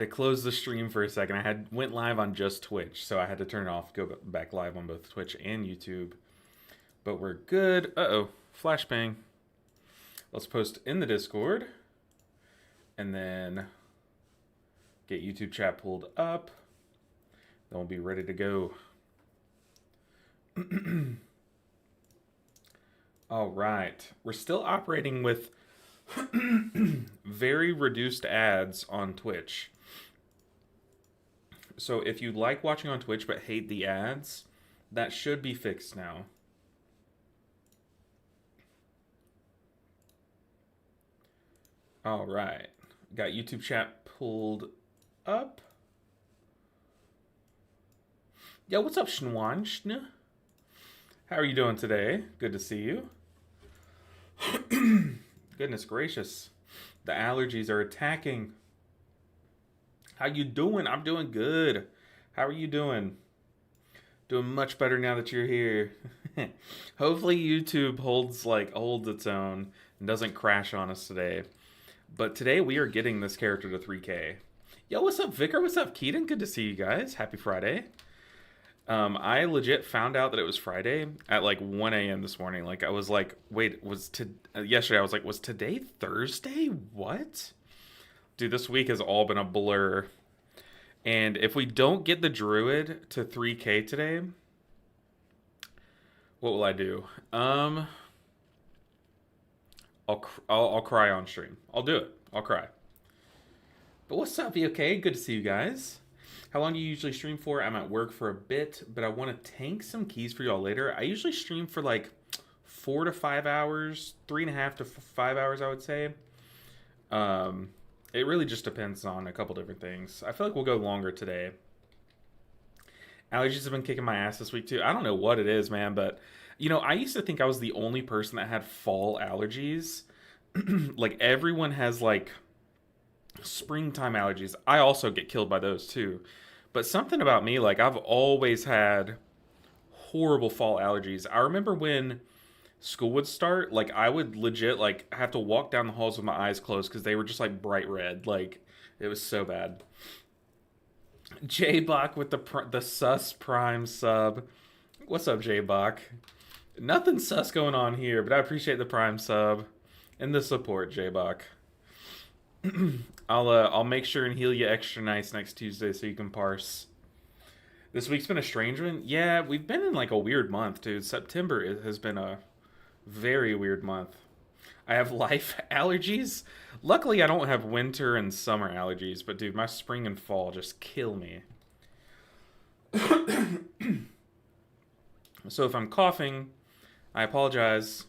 I closed the stream for a second. Went live on just Twitch, so I had to turn it off, go back live on both Twitch and YouTube. But we're good. Uh-oh, flashbang. Let's post in the Discord, and then get YouTube chat pulled up. Then we'll be ready to go. All right, we're still operating with very reduced ads on Twitch. So if you like watching on Twitch but hate the ads, that should be fixed now. All right. Got YouTube chat pulled up. Yo, what's up, Schwanschne? How are you doing today? Good to see you. Goodness gracious. The allergies are attacking. How you doing? I'm doing good. How are you doing? Doing much better now that you're here. Hopefully YouTube holds its own and doesn't crash on us today. But today we are getting this character to 3K. Yo, what's up, Vicar? What's up, Keaton? Good to see you guys. Happy Friday. I legit found out that it was Friday at like 1 a.m. this morning. Like, I was like, wait, yesterday I was like, was today Thursday? What? Dude, this week has all been a blur. And if we don't get the Druid to 3K today, what will I do? I'll cry on stream. I'll do it. I'll cry. But what's up, VOK? Good to see you guys. How long do you usually stream for? I'm at work for a bit, but I want to tank some keys for y'all later. I usually stream for like 4 to 5 hours, 3.5 to 5 hours, I would say. It really just depends on a couple different things. I feel like we'll go longer today. Allergies have been kicking my ass this week too. I don't know what it is, man, but I used to think I was the only person that had fall allergies. Like, everyone has like springtime allergies. I also get killed by those too. But something about me, like, I've always had horrible fall allergies. I remember when school would start, like, I would legit like have to walk down the halls with my eyes closed because they were just like bright red. Like, it was so bad. J-Bach with the sus prime sub. What's up, J-Bach? Nothing sus going on here, but I appreciate the prime sub and the support, J-Bach. I'll make sure and heal you extra nice next Tuesday so you can parse. This week's been a strange one. Yeah, we've been in like a weird month, dude. September has been a very weird month. I have life allergies. Luckily, I don't have winter and summer allergies, but dude, my spring and fall just kill me. So if I'm coughing, I apologize.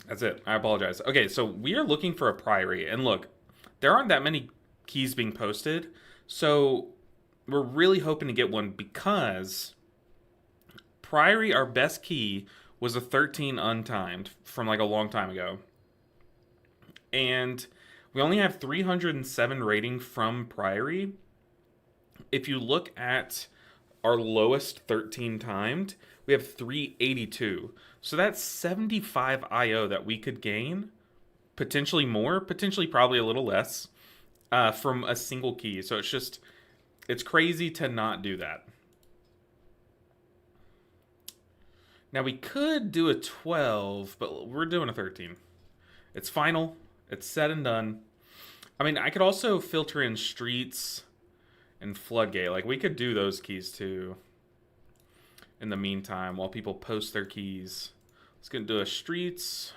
That's it. I apologize. Okay, so we are looking for a priory. And look, there aren't that many keys being posted. So we're really hoping to get one because priory, our best key, was a 13 untimed from like a long time ago. And we only have 307 rating from priory. If you look at our lowest 13 timed, we have 382. So that's 75 IO that we could gain, potentially more, potentially probably a little less, from a single key. So it's crazy to not do that. Now we could do a 12, but we're doing a 13. It's final. It's said and done. I mean, I could also filter in streets and floodgate. Like, we could do those keys too in the meantime while people post their keys. Let's get into a streets.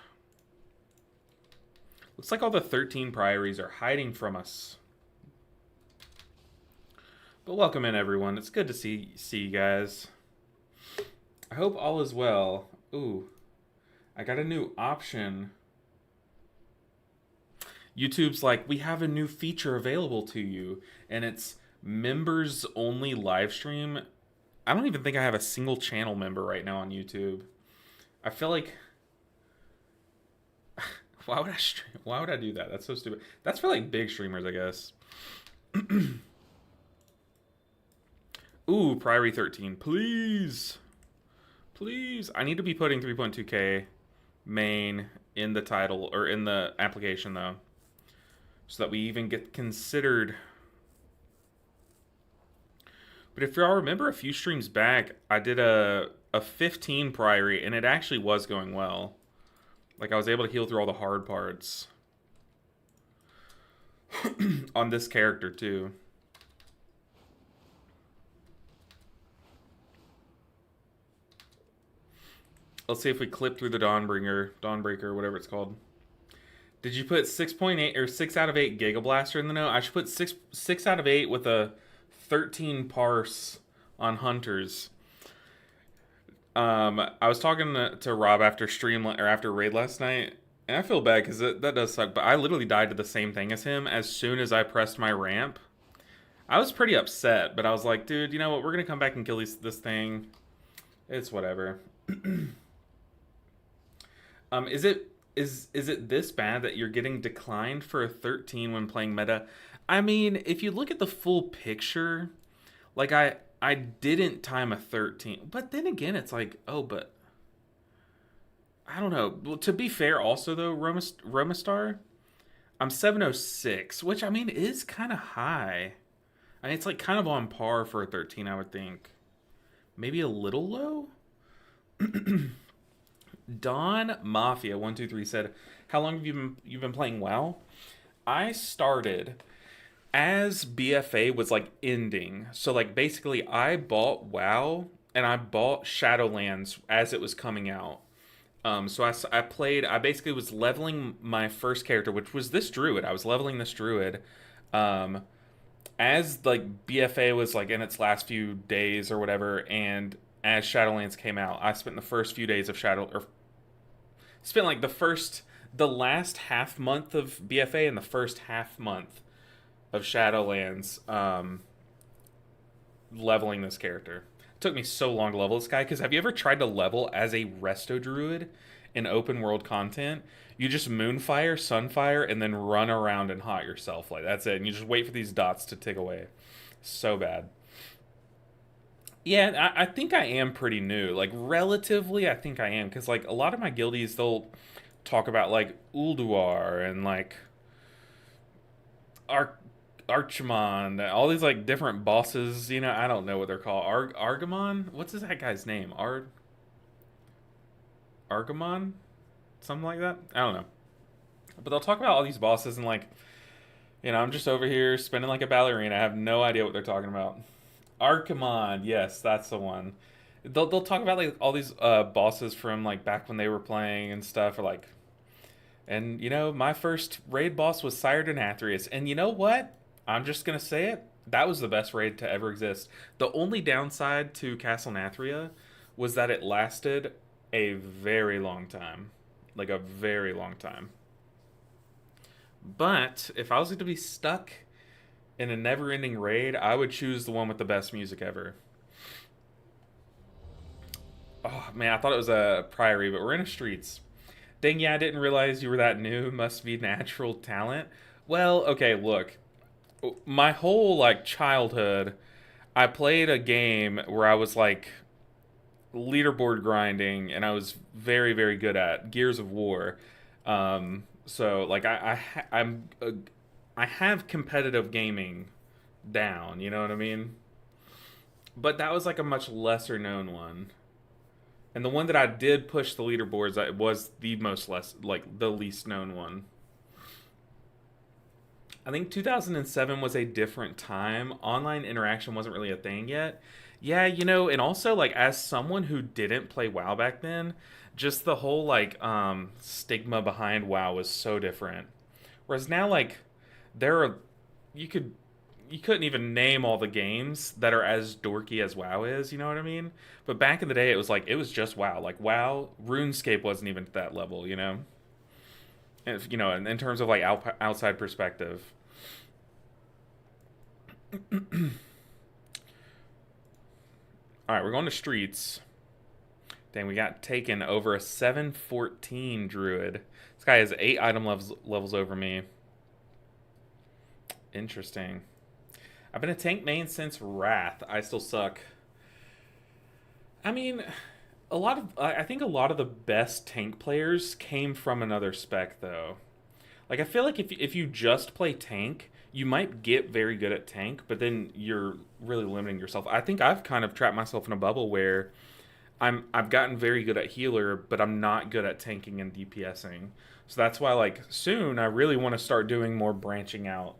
Looks like all the 13 priories are hiding from us. But welcome in, everyone. It's good to see you guys. I hope all is well. Ooh, I got a new option. YouTube's like, we have a new feature available to you, and it's members only live stream. I don't even think I have a single channel member right now on YouTube. I feel like, why would I do that? That's so stupid. That's for like big streamers, I guess. Ooh, Priory 13, please. Please. I need to be putting 3.2k main in the title, or in the application, though. so that we even get considered. But if y'all remember a few streams back, I did a 15 priory, and it actually was going well. Like, I was able to heal through all the hard parts on this character, too. Let's see if we clip through the Dawnbreaker, whatever it's called. Did you put 6.8 or 6 out of 8 Giga Blaster in the note? I should put 6 out of 8 with a 13 parse on Hunters. I was talking to Rob after stream or after raid last night, and I feel bad because that does suck. But I literally died to the same thing as him as soon as I pressed my ramp. I was pretty upset, but I was like, dude, you know what? We're gonna come back and kill this thing. It's whatever. Is it this bad that you're getting declined for a 13 when playing meta? I mean, if you look at the full picture, like I didn't time a 13, but then again, it's like, oh, but I don't know. Well, to be fair, also though, Romastar, I'm 706, which I mean is kind of high. I mean, it's like kind of on par for a 13, I would think. Maybe a little low. Don Mafia 123 said, "How long have you been playing WoW?" I started as BFA was like ending. So like basically I bought WoW and I bought Shadowlands as it was coming out. So I played, I basically was leveling my first character, which was this druid. I was leveling this druid. Um, as like BFA was like in its last few days or whatever, and as Shadowlands came out, I spent the first few days of spent like the last half month of BFA and the first half month of Shadowlands leveling this character. It took me so long to level this guy, because have you ever tried to level as a resto druid in open world content? You just moonfire, sunfire, and then run around and hot yourself. Like, that's it. And you just wait for these dots to tick away. So bad. Yeah, I think I am pretty new. Like, relatively, I think I am. Because, like, a lot of my guildies, they'll talk about, like, Ulduar and, like, Archimon, all these like different bosses. You know, I don't know what they're called. Argamon. What's that guy's name? Argamon, something like that. I don't know. But they'll talk about all these bosses and like, I'm just over here spinning like a ballerina. I have no idea what they're talking about. Archimon, yes, that's the one. They'll talk about like all these bosses from like back when they were playing and stuff, or like, and my first raid boss was Sire Denathrius, and you know what? I'm just gonna say it. That was the best raid to ever exist. The only downside to Castle Nathria was that it lasted a very long time. Like a very long time. But if I was going to be stuck in a never ending raid, I would choose the one with the best music ever. Oh man, I thought it was a Priory, but we're in the streets. Dang, yeah, I didn't realize you were that new. Must be natural talent. Well, okay, look. My whole like childhood, I played a game where I was like leaderboard grinding, and I was very very good at Gears of War. So like I have competitive gaming down. You know what I mean? But that was like a much lesser known one. And the one that I did push the leaderboards, it was the most less like the least known one. I think 2007 was a different time. Online interaction wasn't really a thing yet. Yeah, and also like as someone who didn't play WoW back then, just the whole like stigma behind WoW was so different. Whereas now like there are you could you couldn't even name all the games that are as dorky as WoW is, you know what I mean? But back in the day it was like it was just WoW. Like WoW, RuneScape wasn't even to that level, you know? And, in terms of like outside perspective. All right, we're going to streets. Dang, we got taken over a 714 druid. This guy has 8 item levels over me. Interesting. I've been a tank main since Wrath. I still suck. I mean, I think a lot of the best tank players came from another spec though. Like I feel like if you just play tank, you might get very good at tank, but then you're really limiting yourself. I think I've kind of trapped myself in a bubble where I've gotten very good at healer, but I'm not good at tanking and DPSing. So that's why like soon I really want to start doing more branching out.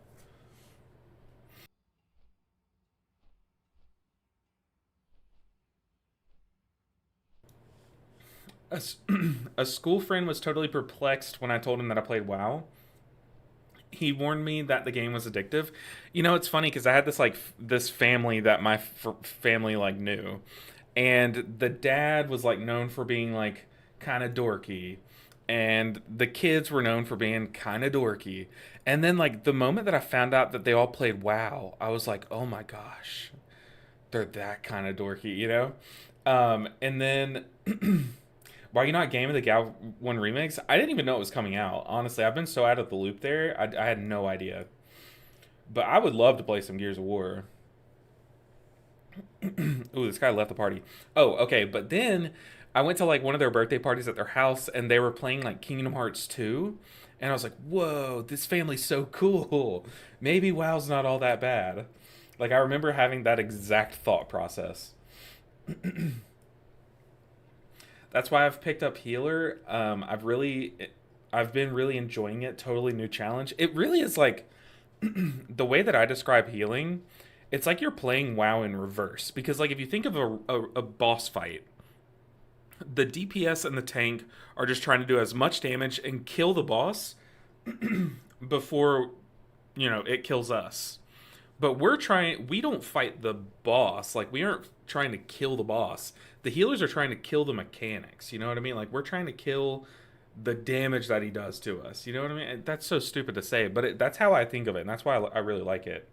A, a school friend was totally perplexed when I told him that I played WoW. He warned me that the game was addictive. You know, it's funny because I had this like this family that my family like knew, and the dad was like known for being like kind of dorky, and the kids were known for being kind of dorky. And then like the moment that I found out that they all played WoW, I was like, oh my gosh, they're that kind of dorky, you know. And then why are you not Game of the Gal 1 remix? I didn't even know it was coming out. Honestly, I've been so out of the loop there. I had no idea. But I would love to play some Gears of War. Ooh, this guy left the party. Oh, okay. But then I went to like one of their birthday parties at their house and they were playing like Kingdom Hearts 2. And I was like, whoa, this family's so cool. Maybe WoW's not all that bad. Like, I remember having that exact thought process. That's why I've picked up healer. I've been really enjoying it. Totally new challenge. It really is like the way that I describe healing. It's like you're playing WoW in reverse because like if you think of a boss fight, the DPS and the tank are just trying to do as much damage and kill the boss before it kills us. But we don't fight the boss. Like, we aren't trying to kill the boss. The healers are trying to kill the mechanics. You know what I mean? Like, we're trying to kill the damage that he does to us. You know what I mean? That's so stupid to say, but that's how I think of it, and that's why I really like it.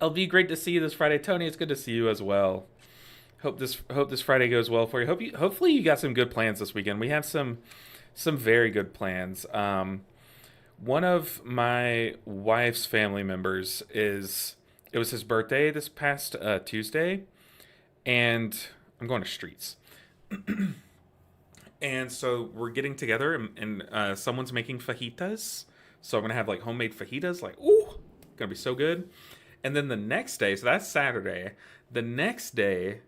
LV, great to see you this Friday. Tony, it's good to see you as well. Hope this Friday goes well for you. Hopefully you got some good plans this weekend. We have some very good plans. One of my wife's family members is it was his birthday this past Tuesday, and I'm going to streets, and so we're getting together, and someone's making fajitas, so I'm gonna have like homemade fajitas, like ooh, gonna be so good. And then the next day, so that's Saturday. The next day,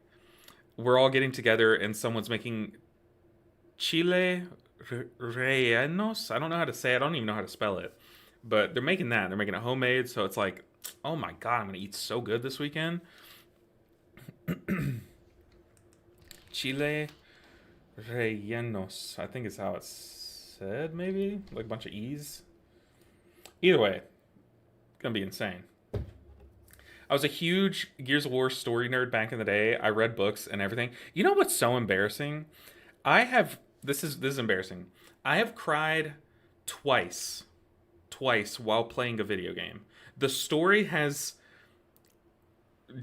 we're all getting together, and someone's making chile rellenos. I don't know how to say it. I don't even know how to spell it. But they're making that. They're making it homemade. So it's like, oh my God, I'm going to eat so good this weekend. Chile rellenos. I think is how it's said, maybe. Like a bunch of E's. Either way, going to be insane. I was a huge Gears of War story nerd back in the day. I read books and everything. You know what's so embarrassing? I have this is embarrassing. I have cried twice, twice while playing a video game. The story has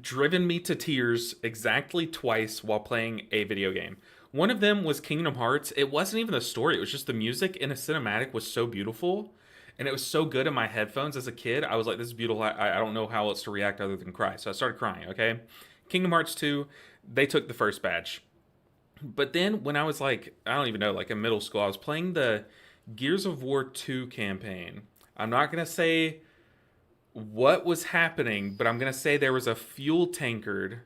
driven me to tears exactly twice while playing a video game. One of them was Kingdom Hearts. It wasn't even the story, it was just the music in a cinematic was so beautiful. And it was so good in my headphones as a kid. I was like, this is beautiful. I don't know how else to react other than cry. So I started crying, okay? Kingdom Hearts 2, they took the first badge. But then when I was like, I don't even know, like in middle school, I was playing the Gears of War 2 campaign. I'm not going to say what was happening, but I'm going to say there was a fuel tankard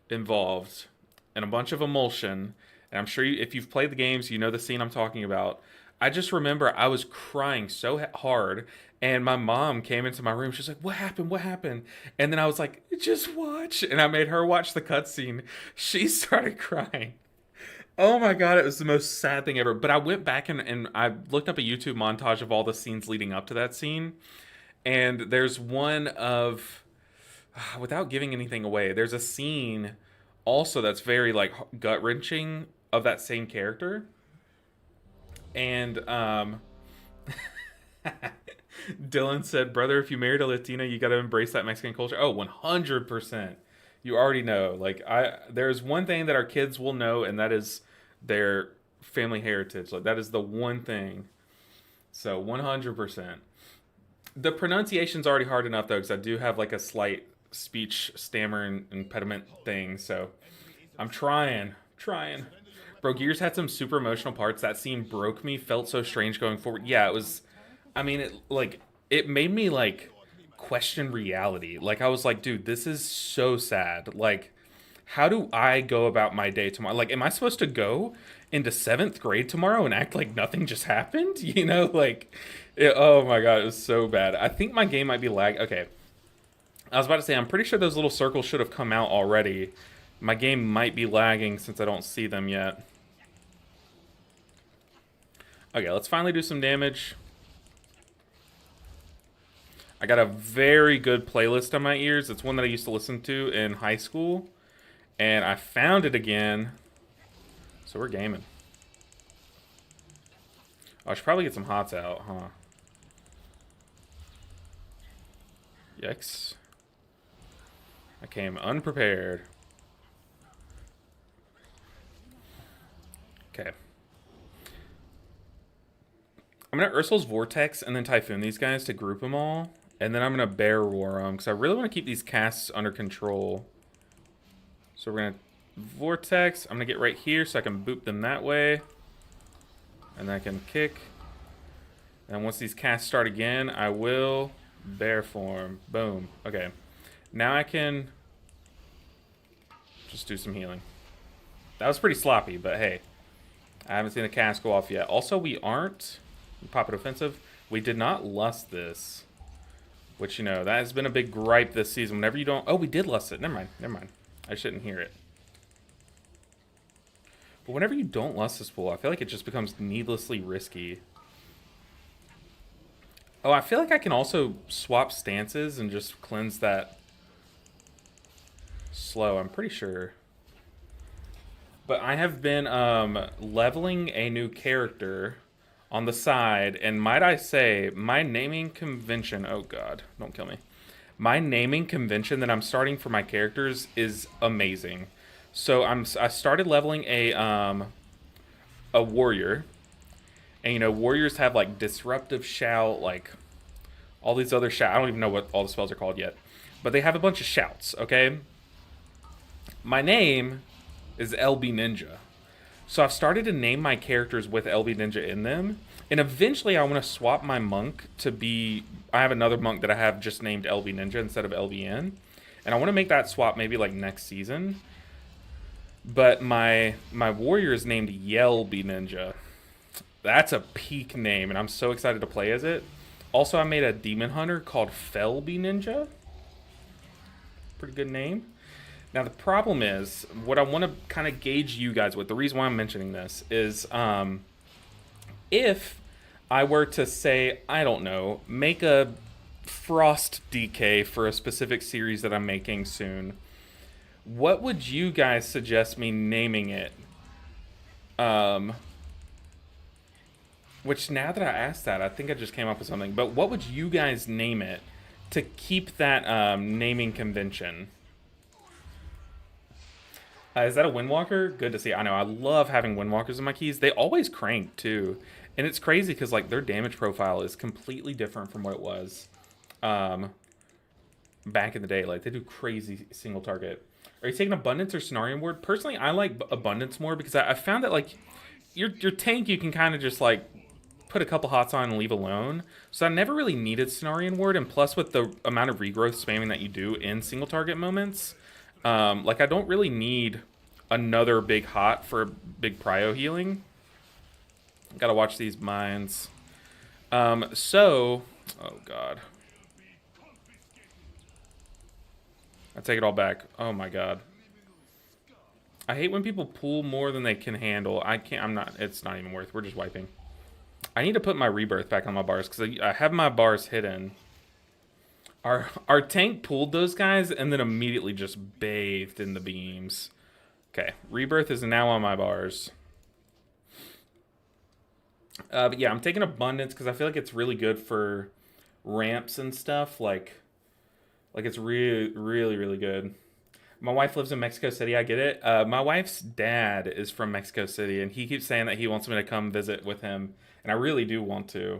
involved and a bunch of emulsion. And I'm sure if you've played the games, you know the scene I'm talking about. I just remember I was crying so hard, and my mom came into my room. She's like, "What happened? What happened?" And then I was like, "Just watch." And I made her watch the cutscene. She started crying. Oh my God, it was the most sad thing ever. But I went back and I looked up a YouTube montage of all the scenes leading up to that scene. And there's one of, without giving anything away, there's a scene also that's very like gut wrenching of that same character. And Dylan said, "Brother, if you married a Latina, you got to embrace that Mexican culture." Oh, 100%. You already know. Like there's one thing that our kids will know, and that is their family heritage. Like that is the one thing. So 100%. The pronunciation's already hard enough though, because I do have like a slight speech stammer and impediment thing. So I'm trying. Bro, Gears had some super emotional parts. That scene broke me. Felt so strange going forward. Yeah, it was. I mean, it made me like question reality. Like I was like, dude, this is so sad. Like, how do I go about my day tomorrow? Like, am I supposed to go into seventh grade tomorrow and act like nothing just happened? You know, like, oh my god, it was so bad. I think my game might be lag. Okay, I was about to say, I'm pretty sure those little circles should have come out already. My game might be lagging since I don't see them yet. Okay, let's finally do some damage. I got a very good playlist on my ears. It's one that I used to listen to in high school. And I found it again. So we're gaming. Oh, I should probably get some hots out, huh? Yikes. I came unprepared. Okay. I'm going to Ursul's Vortex and then Typhoon these guys to group them all. And then I'm going to Bear Roar them because I really want to keep these casts under control. So we're going to Vortex. I'm going to get right here so I can boop them that way. And then I can kick. And once these casts start again, I will Bear Form. Boom. Okay. Now I can just do some healing. That was pretty sloppy, but hey. I haven't seen the cast go off yet. Also, we aren't... Pop it offensive. We did not lust this. Which, you know, that has been a big gripe this season. Whenever you don't... Oh, we did lust it. Never mind. Never mind. I shouldn't hear it. But whenever you don't lust this pool, I feel like it just becomes needlessly risky. Oh, I feel like I can also swap stances and just cleanse that slow. I'm pretty sure. But I have been leveling a new character on the side, and might I say, my naming convention... Oh god, don't kill me. My naming convention that I'm starting for my characters is amazing. So I started leveling a warrior, and you know warriors have like disruptive shout, like all these other shout. I don't even know what all the spells are called yet, but they have a bunch of shouts. Okay, my name is LB Ninja. So I've started to name my characters with LB Ninja in them. And eventually I want to swap my monk to be... I have another monk that I have just named LB Ninja instead of LBN. And I want to make that swap maybe like next season. But my warrior is named Yelby Ninja. That's a peak name, and I'm so excited to play as it. Also, I made a demon hunter called Felby Ninja. Pretty good name. Now, the problem is, what I want to kind of gauge you guys with, the reason why I'm mentioning this is if I were to say, I don't know, make a Frost DK for a specific series that I'm making soon, what would you guys suggest me naming it? Which, now that I asked that, I think I just came up with something. But what would you guys name it to keep that naming convention? Is that a Windwalker? Good to see. I know, I love having Windwalkers in my keys. They always crank, too. And it's crazy because, like, their damage profile is completely different from what it was back in the day. Like, they do crazy single target. Are you taking Abundance or Cenarian Ward? Personally, I like Abundance more because I found that, like, your tank, you can kind of just, like, put a couple hots on and leave alone. So I never really needed Cenarian Ward. And plus, with the amount of regrowth spamming that you do in single target moments... like, I don't really need another big hot for big prio healing. Gotta watch these mines. Oh god. I take it all back. Oh my god. I hate when people pull more than they can handle. It's not even worth. We're just wiping. I need to put my rebirth back on my bars because I have my bars hidden. Our tank pulled those guys and then immediately just bathed in the beams. Okay, rebirth is now on my bars. But yeah, I'm taking Abundance because I feel like it's really good for ramps and stuff. Like it's really, really, really good. My wife lives in Mexico City. I get it. My wife's dad is from Mexico City, and he keeps saying that he wants me to come visit with him, and I really do want to.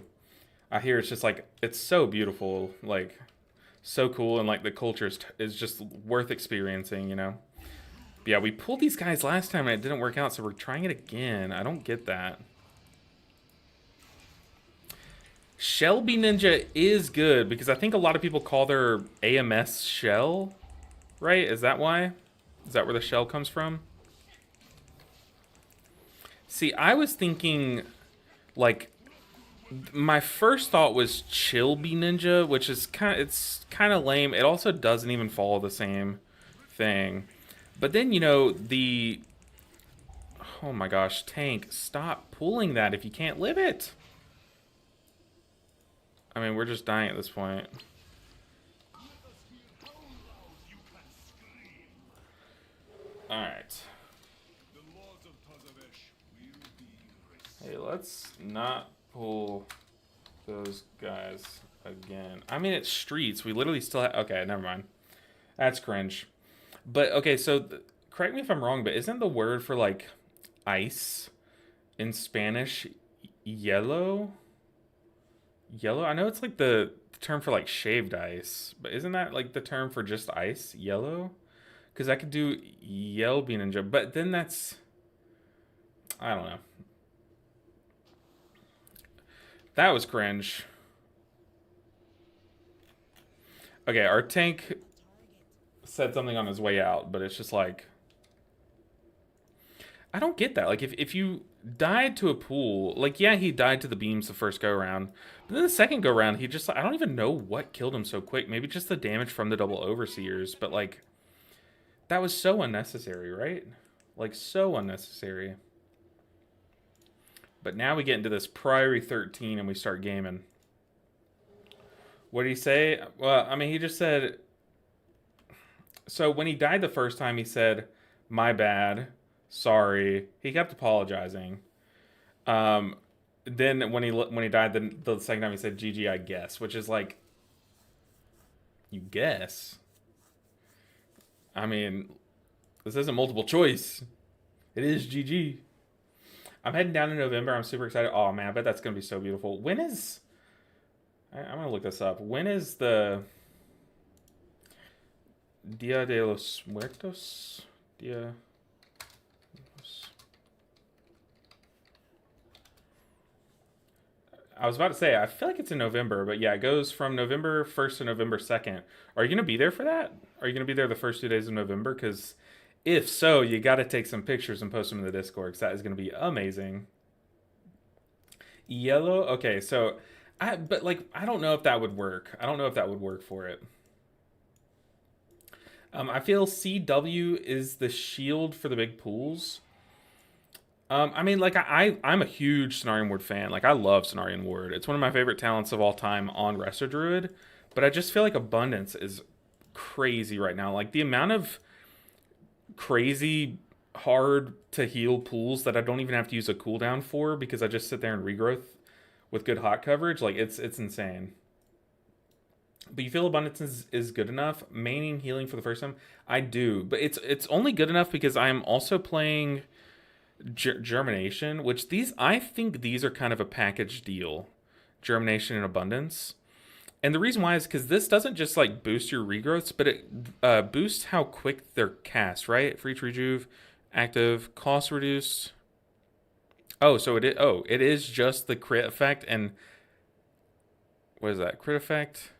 I hear it's just like it's so beautiful, like. So cool, and like the culture is just worth experiencing, you know. Yeah, we pulled these guys last time and it didn't work out, so we're trying it again. I don't get that. Shelby Ninja is good because I think a lot of people call their AMS shell, right? Is that why? Is that where the shell comes from? See, I was thinking, like, my first thought was Chilby Ninja, which is it's kind of lame. It also doesn't even follow the same thing. But then, oh my gosh, tank, stop pulling that if you can't live it. I mean, we're just dying at this point. Alright. Hey, let's not pull those guys again. I mean, it's streets. We literally still have... Okay, never mind. That's cringe. But, okay, so... correct me if I'm wrong, but isn't the word for, like, ice in Spanish yellow? Yellow? I know it's, like, the term for, like, shaved ice. But isn't that, like, the term for just ice? Yellow? Because I could do Yelby Ninja. But then that's... I don't know. That was cringe. Okay, our tank said something on his way out, but it's just like... I don't get that. Like, if you died to a pool... Like, yeah, he died to the beams the first go-around. But then the second go-around, he just... I don't even know what killed him so quick. Maybe just the damage from the double overseers. But, like... That was so unnecessary, right? Like, so unnecessary. But now we get into this Priory 13 and we start gaming. What did he say? Well, I mean, he just said... So when he died the first time, he said, my bad, sorry. He kept apologizing. Then when he died the second time, he said, GG, I guess. Which is like... You guess? I mean, this isn't multiple choice. It is GG. I'm heading down in November. I'm super excited. Oh, man, I bet that's going to be so beautiful. When is... I'm going to look this up. When is the... Dia de los Muertos? Dia... I was about to say, I feel like it's in November, but yeah, it goes from November 1st to November 2nd. Are you going to be there for that? Are you going to be there the first 2 days of November? Because if so, you got to take some pictures and post them in the Discord, because that is going to be amazing. Yellow? Okay, so... but, like, I don't know if that would work. I don't know if that would work for it. I feel CW is the shield for the big pools. I mean, like, I'm a huge Cenarian Ward fan. Like, I love Cenarian Ward. It's one of my favorite talents of all time on Resto Druid. But I just feel like Abundance is crazy right now. Like, the amount of crazy hard to heal pools that I don't even have to use a cooldown for because I just sit there and regrowth with good hot coverage, like, it's insane. But you feel Abundance is good enough? Maining healing for the first time? I do. But it's only good enough because I am also playing... Germination, which I think these are kind of a package deal. Germination and Abundance. And the reason why is because this doesn't just like boost your regrowths, but it boosts how quick they're cast, right? For each rejuve, active, cost reduced. Oh, so it is just the crit effect and what is that? Crit effect?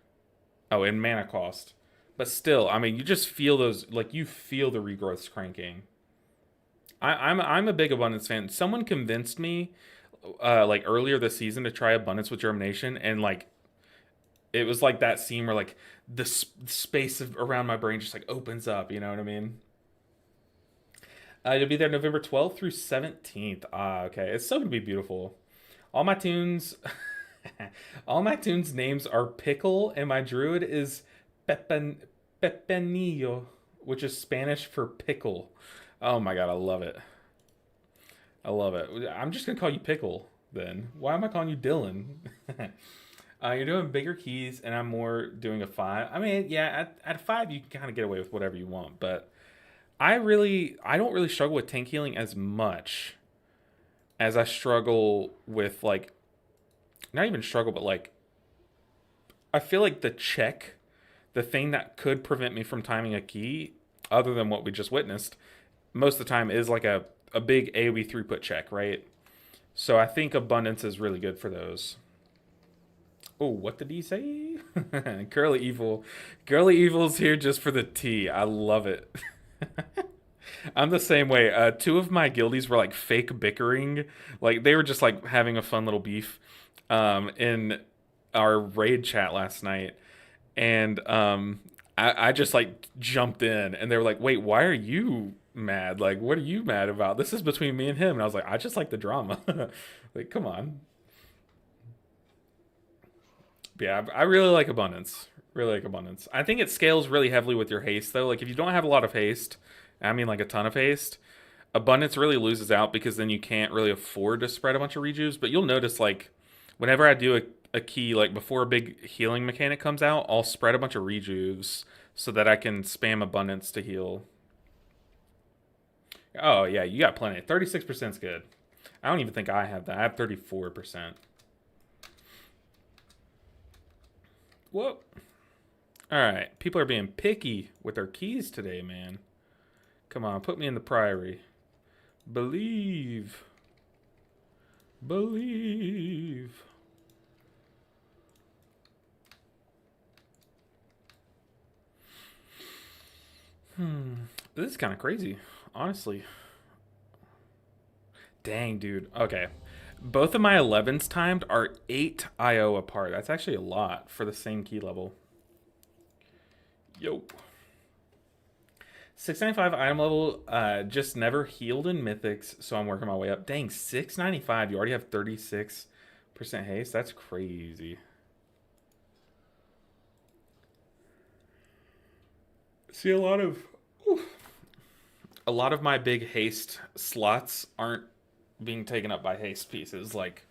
Oh, and mana cost. But still, I mean, you just feel those, like, you feel the regrowths cranking. I'm a big Abundance fan. Someone convinced me, like earlier this season, to try Abundance with Germination, and like, it was like that scene where like the space around my brain just like opens up. You know what I mean? You'll be there November 12th through 17th. Ah, okay. It's so gonna be beautiful. All my tunes, all my tunes names are Pickle, and my druid is Pepinillo, which is Spanish for pickle. Oh my god, I love it. I love it. I'm just gonna call you Pickle then. Why am I calling you Dylan? You're doing bigger keys, and I'm more doing a 5. I mean, yeah, at 5 you can kind of get away with whatever you want, but I don't really struggle with tank healing as much as I struggle with, like, not even struggle, but like, I feel like the thing that could prevent me from timing a key, other than what we just witnessed, most of the time is like a big AoE throughput check, right? So I think abundance is really good for those. Oh, what did he say? Curly Evil. Curly Evil's here just for the tea. I love it. I'm the same way. Two of my guildies were like fake bickering. Like they were just like having a fun little beef in our raid chat last night. And I just like jumped in and they were like, wait, why are you mad? Like, what are you mad about? This is between me and him. And I was like, I just like the drama. Like, come on. But yeah, I really like abundance. Really like abundance. I think it scales really heavily with your haste though. Like if you don't have a lot of haste, I mean like a ton of haste, abundance really loses out because then you can't really afford to spread a bunch of rejuves. But you'll notice like whenever I do a key, like before a big healing mechanic comes out, I'll spread a bunch of rejuves so that I can spam abundance to heal. Oh yeah, you got plenty. 36% is good. I don't even think I have that. I have 34%. Whoa. Alright, people are being picky with their keys today, man. Come on, put me in the priory. Believe. Believe. This is kind of crazy, honestly. Dang, dude. Okay. Both of my 11s timed are 8 IO apart. That's actually a lot for the same key level. Yo. 695 item level, just never healed in mythics, so I'm working my way up. Dang, 695. You already have 36% haste? That's crazy. See, a lot of my big haste slots aren't being taken up by haste pieces. Like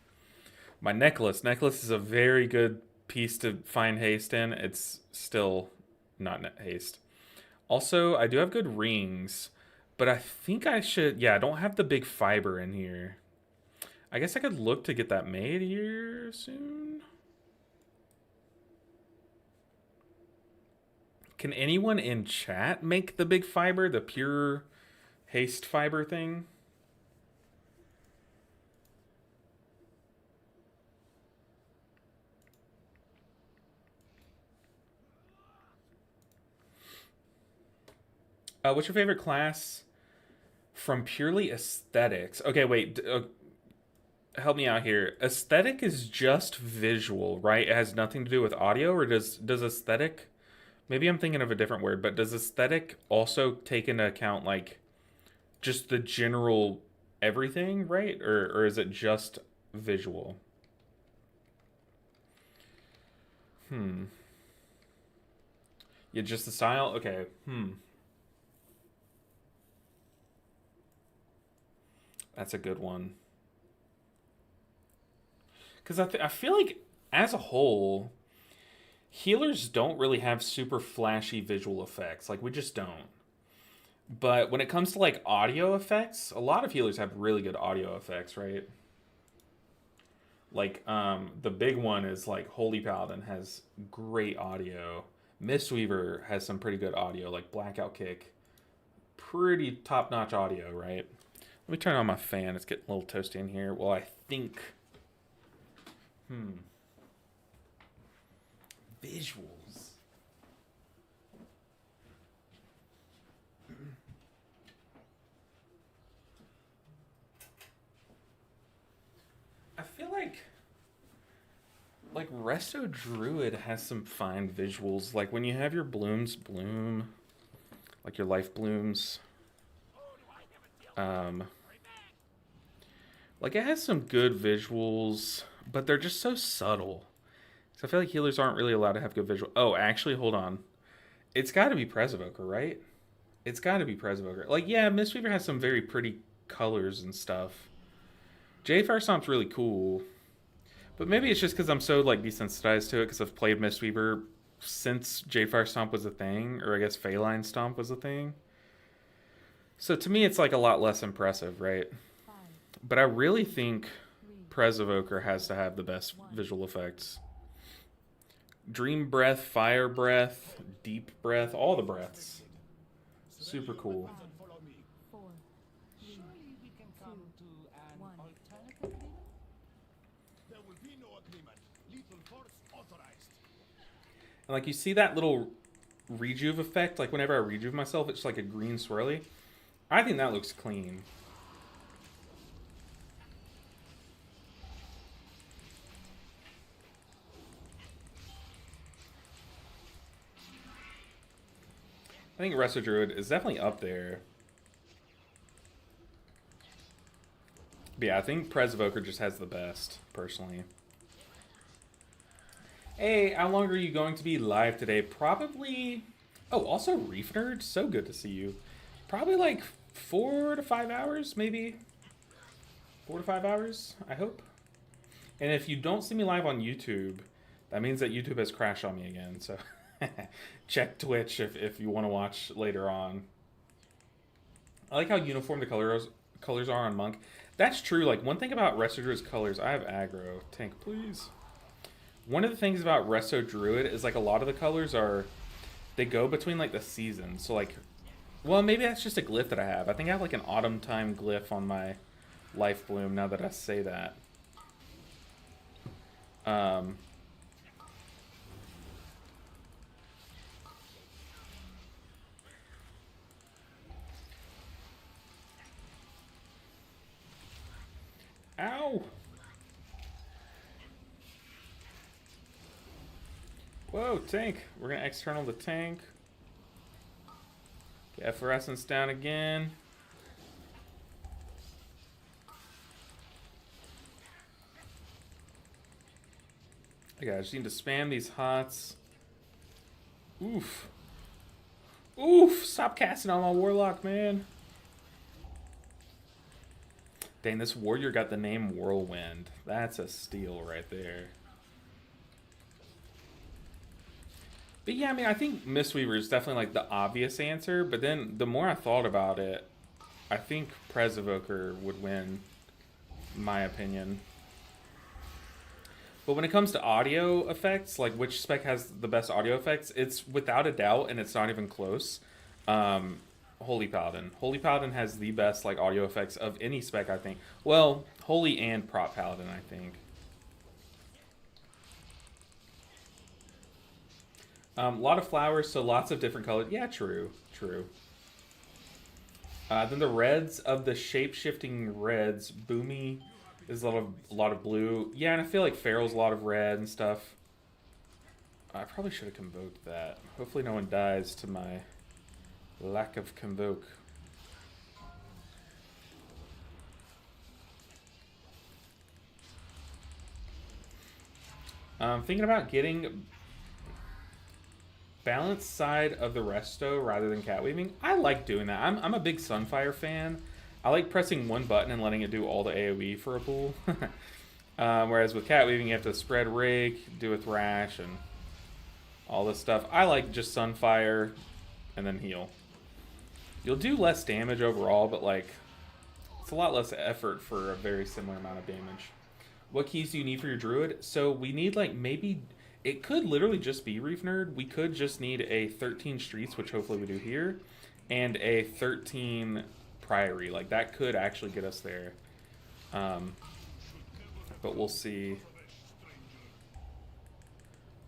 my necklace. Necklace is a very good piece to find haste in. It's still not haste. Also, I do have good rings, but I think I should. Yeah, I don't have the big fiber in here. I guess I could look to get that made here soon. Can anyone in chat make the big fiber, the pure haste fiber thing? What's your favorite class from purely aesthetics? Okay, wait. Help me out here. Aesthetic is just visual, right? It has nothing to do with audio, or does aesthetic? Maybe I'm thinking of a different word, but does aesthetic also take into account like just the general everything, right? Or is it just visual? Hmm. Yeah, just the style. Okay. Hmm. That's a good one. Because I feel like as a whole, healers don't really have super flashy visual effects. Like we just don't. But when it comes to like audio effects, a lot of healers have really good audio effects, right? Like the big one is like Holy Paladin has great audio. Mistweaver has some pretty good audio, like Blackout Kick. Pretty top-notch audio, right? Let me turn on my fan. It's getting a little toasty in here. Well, I think visuals. I feel like Resto Druid has some fine visuals. Like when you have your blooms bloom, like your life blooms. Um, like it has some good visuals, but they're just so subtle. So I feel like healers aren't really allowed to have good visual. Oh, actually, hold on. It's got to be Presovoker, right? It's got to be Presovoker. Like, yeah, Mistweaver has some very pretty colors and stuff. Jade Firestomp's really cool. But maybe it's just because I'm so like desensitized to it because I've played Mistweaver since Jade Firestomp was a thing, or I guess Phaline Stomp was a thing. So to me, it's like a lot less impressive, right? But I really think Presovoker has to have the best visual effects. Dream Breath, Fire Breath, Deep Breath, all the breaths. Super cool. like you see that little rejuve effect, like whenever I rejuve myself, it's like a green swirly. I think that looks clean. I think Resto Druid is definitely up there. But yeah, I think Presvoker just has the best, personally. Hey, how long are you going to be live today? Probably... Oh, also Reef Nerd, so good to see you. Probably like 4 to 5 hours, maybe. 4 to 5 hours, I hope. And if you don't see me live on YouTube, that means that YouTube has crashed on me again, so... Check Twitch if you want to watch later on. I like how uniform the colors are on Monk. That's true. Like, one thing about Resto Druid's colors... I have aggro. Tank, please. One of the things about Resto Druid is, like, a lot of the colors are... They go between, like, the seasons. So, like... Well, maybe that's just a glyph that I have. I think I have, like, an autumn time glyph on my Life Bloom, now that I say that. Ow! Whoa, tank. We're going to external the tank. Get Efflorescence down again. Okay, I just need to spam these hots. Oof. Oof! Stop casting on my Warlock, man. Dang, this warrior got the name Whirlwind. That's a steal right there. But yeah, I mean, I think Mistweaver is definitely like the obvious answer, but then the more I thought about it, I think Presvoker would win, in my opinion. But when it comes to audio effects, like which spec has the best audio effects, it's without a doubt, and it's not even close. Holy Paladin. Holy Paladin has the best like audio effects of any spec, I think. Well, Holy and Prop Paladin, I think. A lot of flowers, so lots of different colors. Yeah, true, true. Then the reds of the shape-shifting reds, Boomy is a lot of blue. Yeah, and I feel like Farrell's a lot of red and stuff. I probably should have convoked that. Hopefully no one dies to my lack of convoke. I'm thinking about getting balanced side of the resto rather than cat weaving. I like doing that. I'm a big Sunfire fan. I like pressing one button and letting it do all the AoE for a pool. Whereas with cat weaving, you have to spread rake, do a thrash, and all this stuff. I like just Sunfire and then heal. You'll do less damage overall, but like it's a lot less effort for a very similar amount of damage. What keys do you need for your druid? So we need like maybe it could literally just be Reef Nerd. We could just need a 13 Streets, which hopefully we do here, and a 13 Priory. Like that could actually get us there. But we'll see.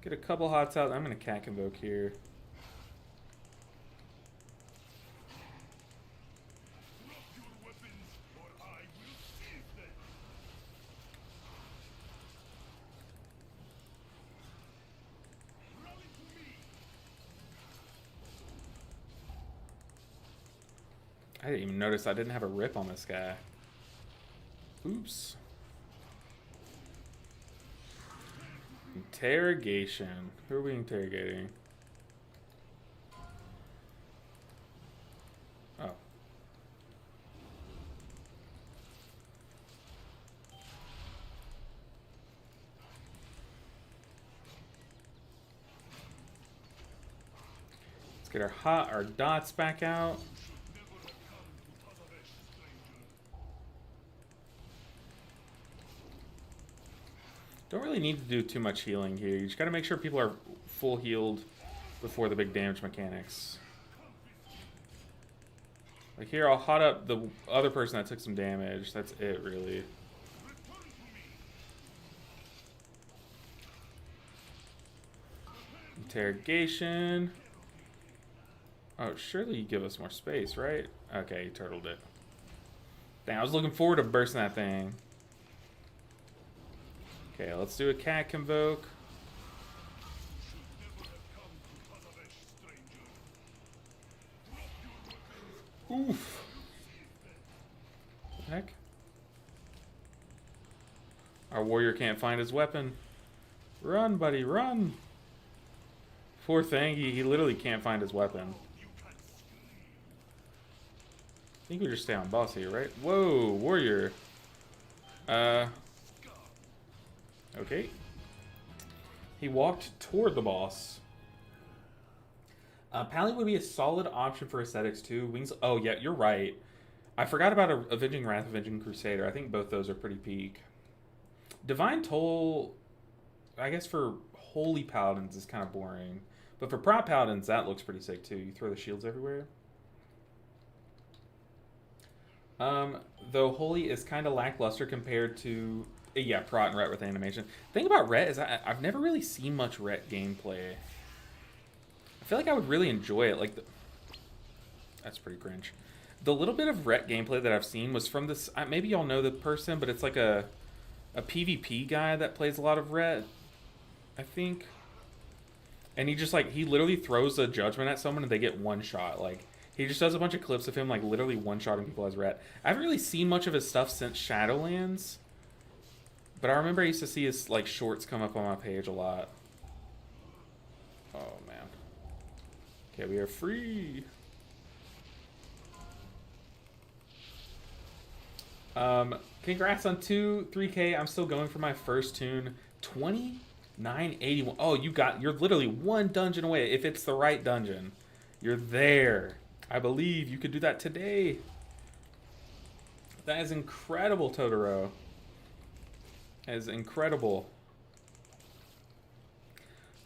Get a couple hots out. I'm gonna cat convoke here. I didn't even notice I didn't have a rip on this guy. Oops. Interrogation. Who are we interrogating? Oh. Let's get our dots back out. Don't really need to do too much healing here. You just gotta make sure people are full healed before the big damage mechanics. Like here, I'll hot up the other person that took some damage. That's it, really. Interrogation. Oh, surely you give us more space, right? Okay, you turtled it. Dang, I was looking forward to bursting that thing. Okay, let's do a cat convoke. Oof. What the heck? Our warrior can't find his weapon. Run, buddy, run! Poor thing, he literally can't find his weapon. I think we just stay on boss here, right? Whoa, warrior. Okay. He walked toward the boss. Pally would be a solid option for aesthetics too. Wings. Oh yeah, you're right. I forgot about Avenging Wrath, Avenging Crusader. I think both those are pretty peak. Divine Toll, I guess for holy paladins is kind of boring, but for prop paladins that looks pretty sick too. You throw the shields everywhere. Though holy is kind of lackluster compared to prot and ret with animation. The thing about ret is I've never really seen much ret gameplay. I feel like I would really enjoy it. Like, that's pretty cringe. The little bit of ret gameplay that I've seen was from this. Maybe y'all know the person, but it's like a PvP guy that plays a lot of ret, I think. And he just he literally throws a judgment at someone and they get one shot. Like, he just does a bunch of clips of him like literally one-shotting people as ret. I haven't really seen much of his stuff since Shadowlands, but I remember I used to see his like shorts come up on my page a lot. Oh man. Okay, we are free. Congrats on 3K. I'm still going for my first tune. 2981. Oh, you're literally one dungeon away. If it's the right dungeon, you're there. I believe you could do that today. That is incredible, Totoro. That is incredible.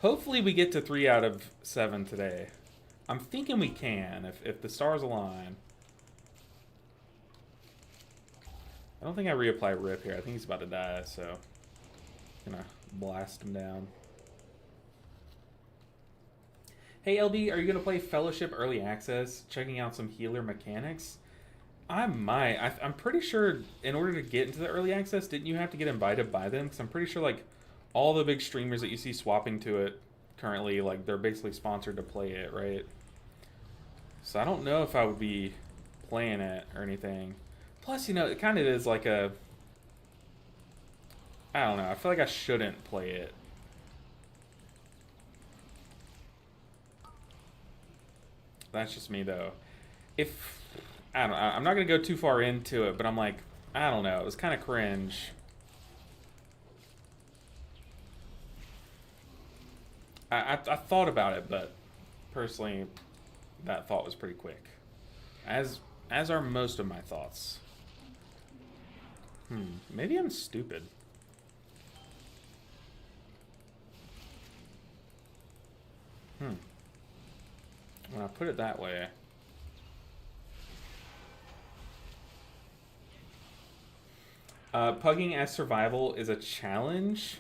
Hopefully we get to 3 out of 7 today. I'm thinking we can, if the stars align. I don't think I reapply Rip here. I think he's about to die, so I'm gonna blast him down. Hey LB, are you gonna play Fellowship Early Access, checking out some healer mechanics? I might. I'm pretty sure in order to get into the early access, didn't you have to get invited by them? Because I'm pretty sure like all the big streamers that you see swapping to it currently, like they're basically sponsored to play it, right? So I don't know if I would be playing it or anything. Plus, you know, it kind of is like I don't know. I feel like I shouldn't play it. That's just me though. I don't know, I'm not gonna go too far into it, but I'm like, I don't know, it was kind of cringe. I thought about it, but personally, that thought was pretty quick. As are most of my thoughts. Maybe I'm stupid. When I put it that way. Pugging as survival is a challenge.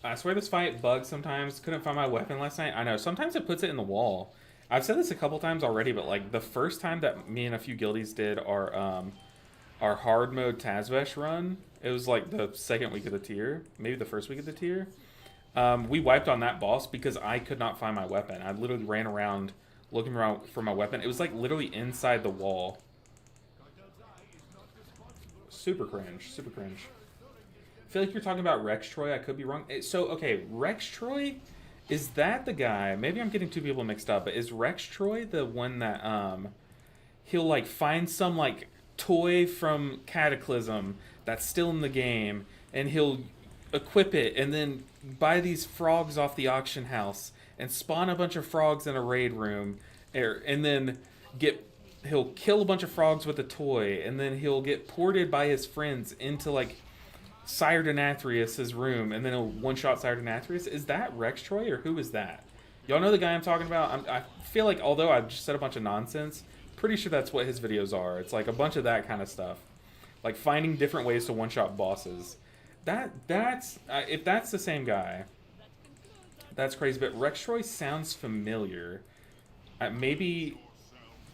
I swear this fight bugs sometimes. Couldn't find my weapon last night. I know. Sometimes it puts it in the wall. I've said this a couple times already, but like the first time that me and a few guildies did our hard mode Tazvesh run, it was like the second week of the tier, maybe the first week of the tier. We wiped on that boss because I could not find my weapon. I literally ran around looking around for my weapon. It was like literally inside the wall. Super cringe. Super cringe. I feel like you're talking about Rex Troy. I could be wrong. So, okay, Rex Troy, is that the guy? Maybe I'm getting two people mixed up, but is Rex Troy the one that he'll like find some like toy from Cataclysm that's still in the game, and he'll equip it and then buy these frogs off the auction house and spawn a bunch of frogs in a raid room, and then he'll kill a bunch of frogs with a toy, and then he'll get ported by his friends into like Sire Denathrius' room, and then he'll one-shot Sire Denathrius. Is that Rex Troy, or who is that? Y'all know the guy I'm talking about? I feel like, although I just said a bunch of nonsense, pretty sure that's what his videos are. It's like a bunch of that kind of stuff. Like finding different ways to one-shot bosses. That's if that's the same guy, that's crazy. But Rex Troy sounds familiar. Maybe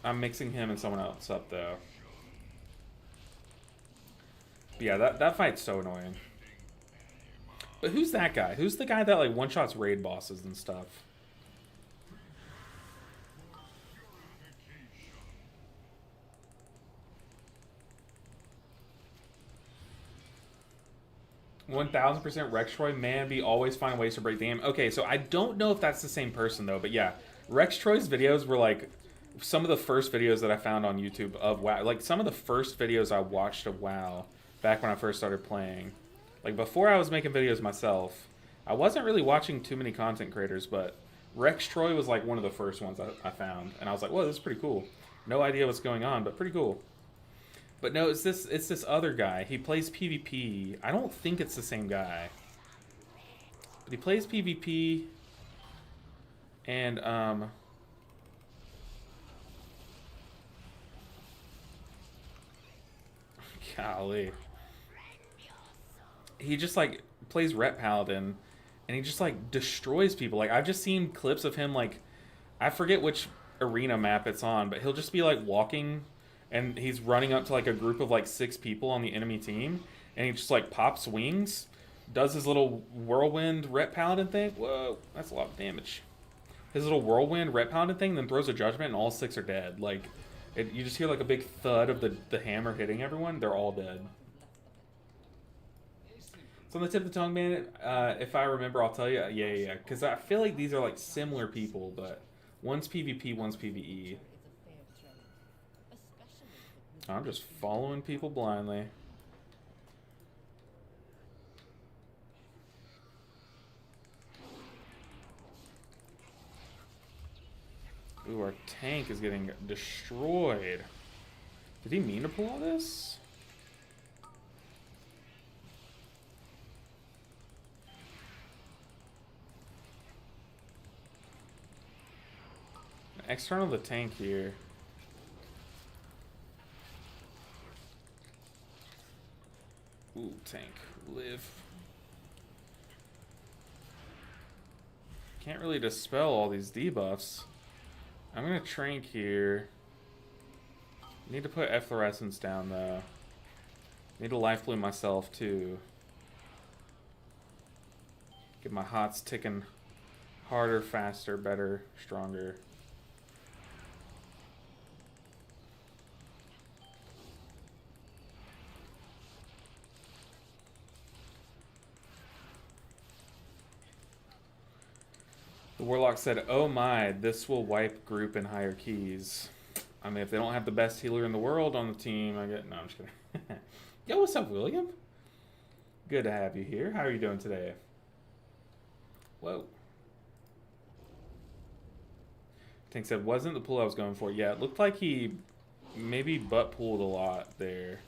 I'm mixing him and someone else up though. But yeah, that fight's so annoying. But who's that guy? Who's the guy that like one shots raid bosses and stuff? 1000% Rex Troy, man, be always find ways to break the game. Okay, so I don't know if that's the same person though, but yeah, Rex Troy's videos were like some of the first videos that I found on YouTube of WoW. Like some of the first videos I watched of WoW back when I first started playing. Like before I was making videos myself, I wasn't really watching too many content creators, but Rex Troy was like one of the first ones I found, and I was like, whoa, this is pretty cool. No idea what's going on, but pretty cool. But no, it's this other guy. He plays PvP. I don't think it's the same guy. But he plays PvP and golly. He just like plays Rep Paladin and he just like destroys people. Like I've just seen clips of him like I forget which arena map it's on, but he'll just be like walking and he's running up to like a group of like 6 people on the enemy team, and he just like pops wings, does his little whirlwind Rep Paladin thing. Whoa, that's a lot of damage. His little whirlwind Rep Paladin thing, then throws a judgment, and all 6 are dead. Like, you just hear like a big thud of the hammer hitting everyone. They're all dead. It's on the tip of the tongue, man. If I remember, I'll tell you. Yeah. Because I feel like these are like similar people, but one's PvP, one's PvE. I'm just following people blindly. Ooh, our tank is getting destroyed. Did he mean to pull all this? External the tank here. Ooh, tank, live. Can't really dispel all these debuffs. I'm gonna trank here. Need to put efflorescence down though. Need to life bloom myself too. Get my hots ticking harder, faster, better, stronger. The Warlock said, oh my, this will wipe group and higher keys. I mean, if they don't have the best healer in the world on the team, I get... No, I'm just kidding. Yo, what's up, William? Good to have you here. How are you doing today? Whoa. Tank said, wasn't the pull I was going for. Yeah, it looked like he maybe butt pulled a lot there.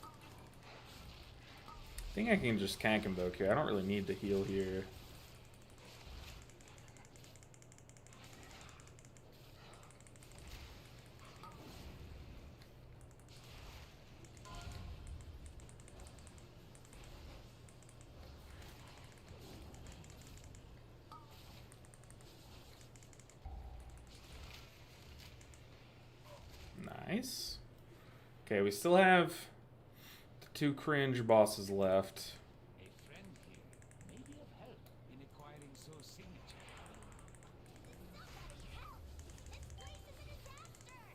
I think I can just cank invoke here. I don't really need to heal here. Nice. Okay, we still have the 2 cringe bosses left.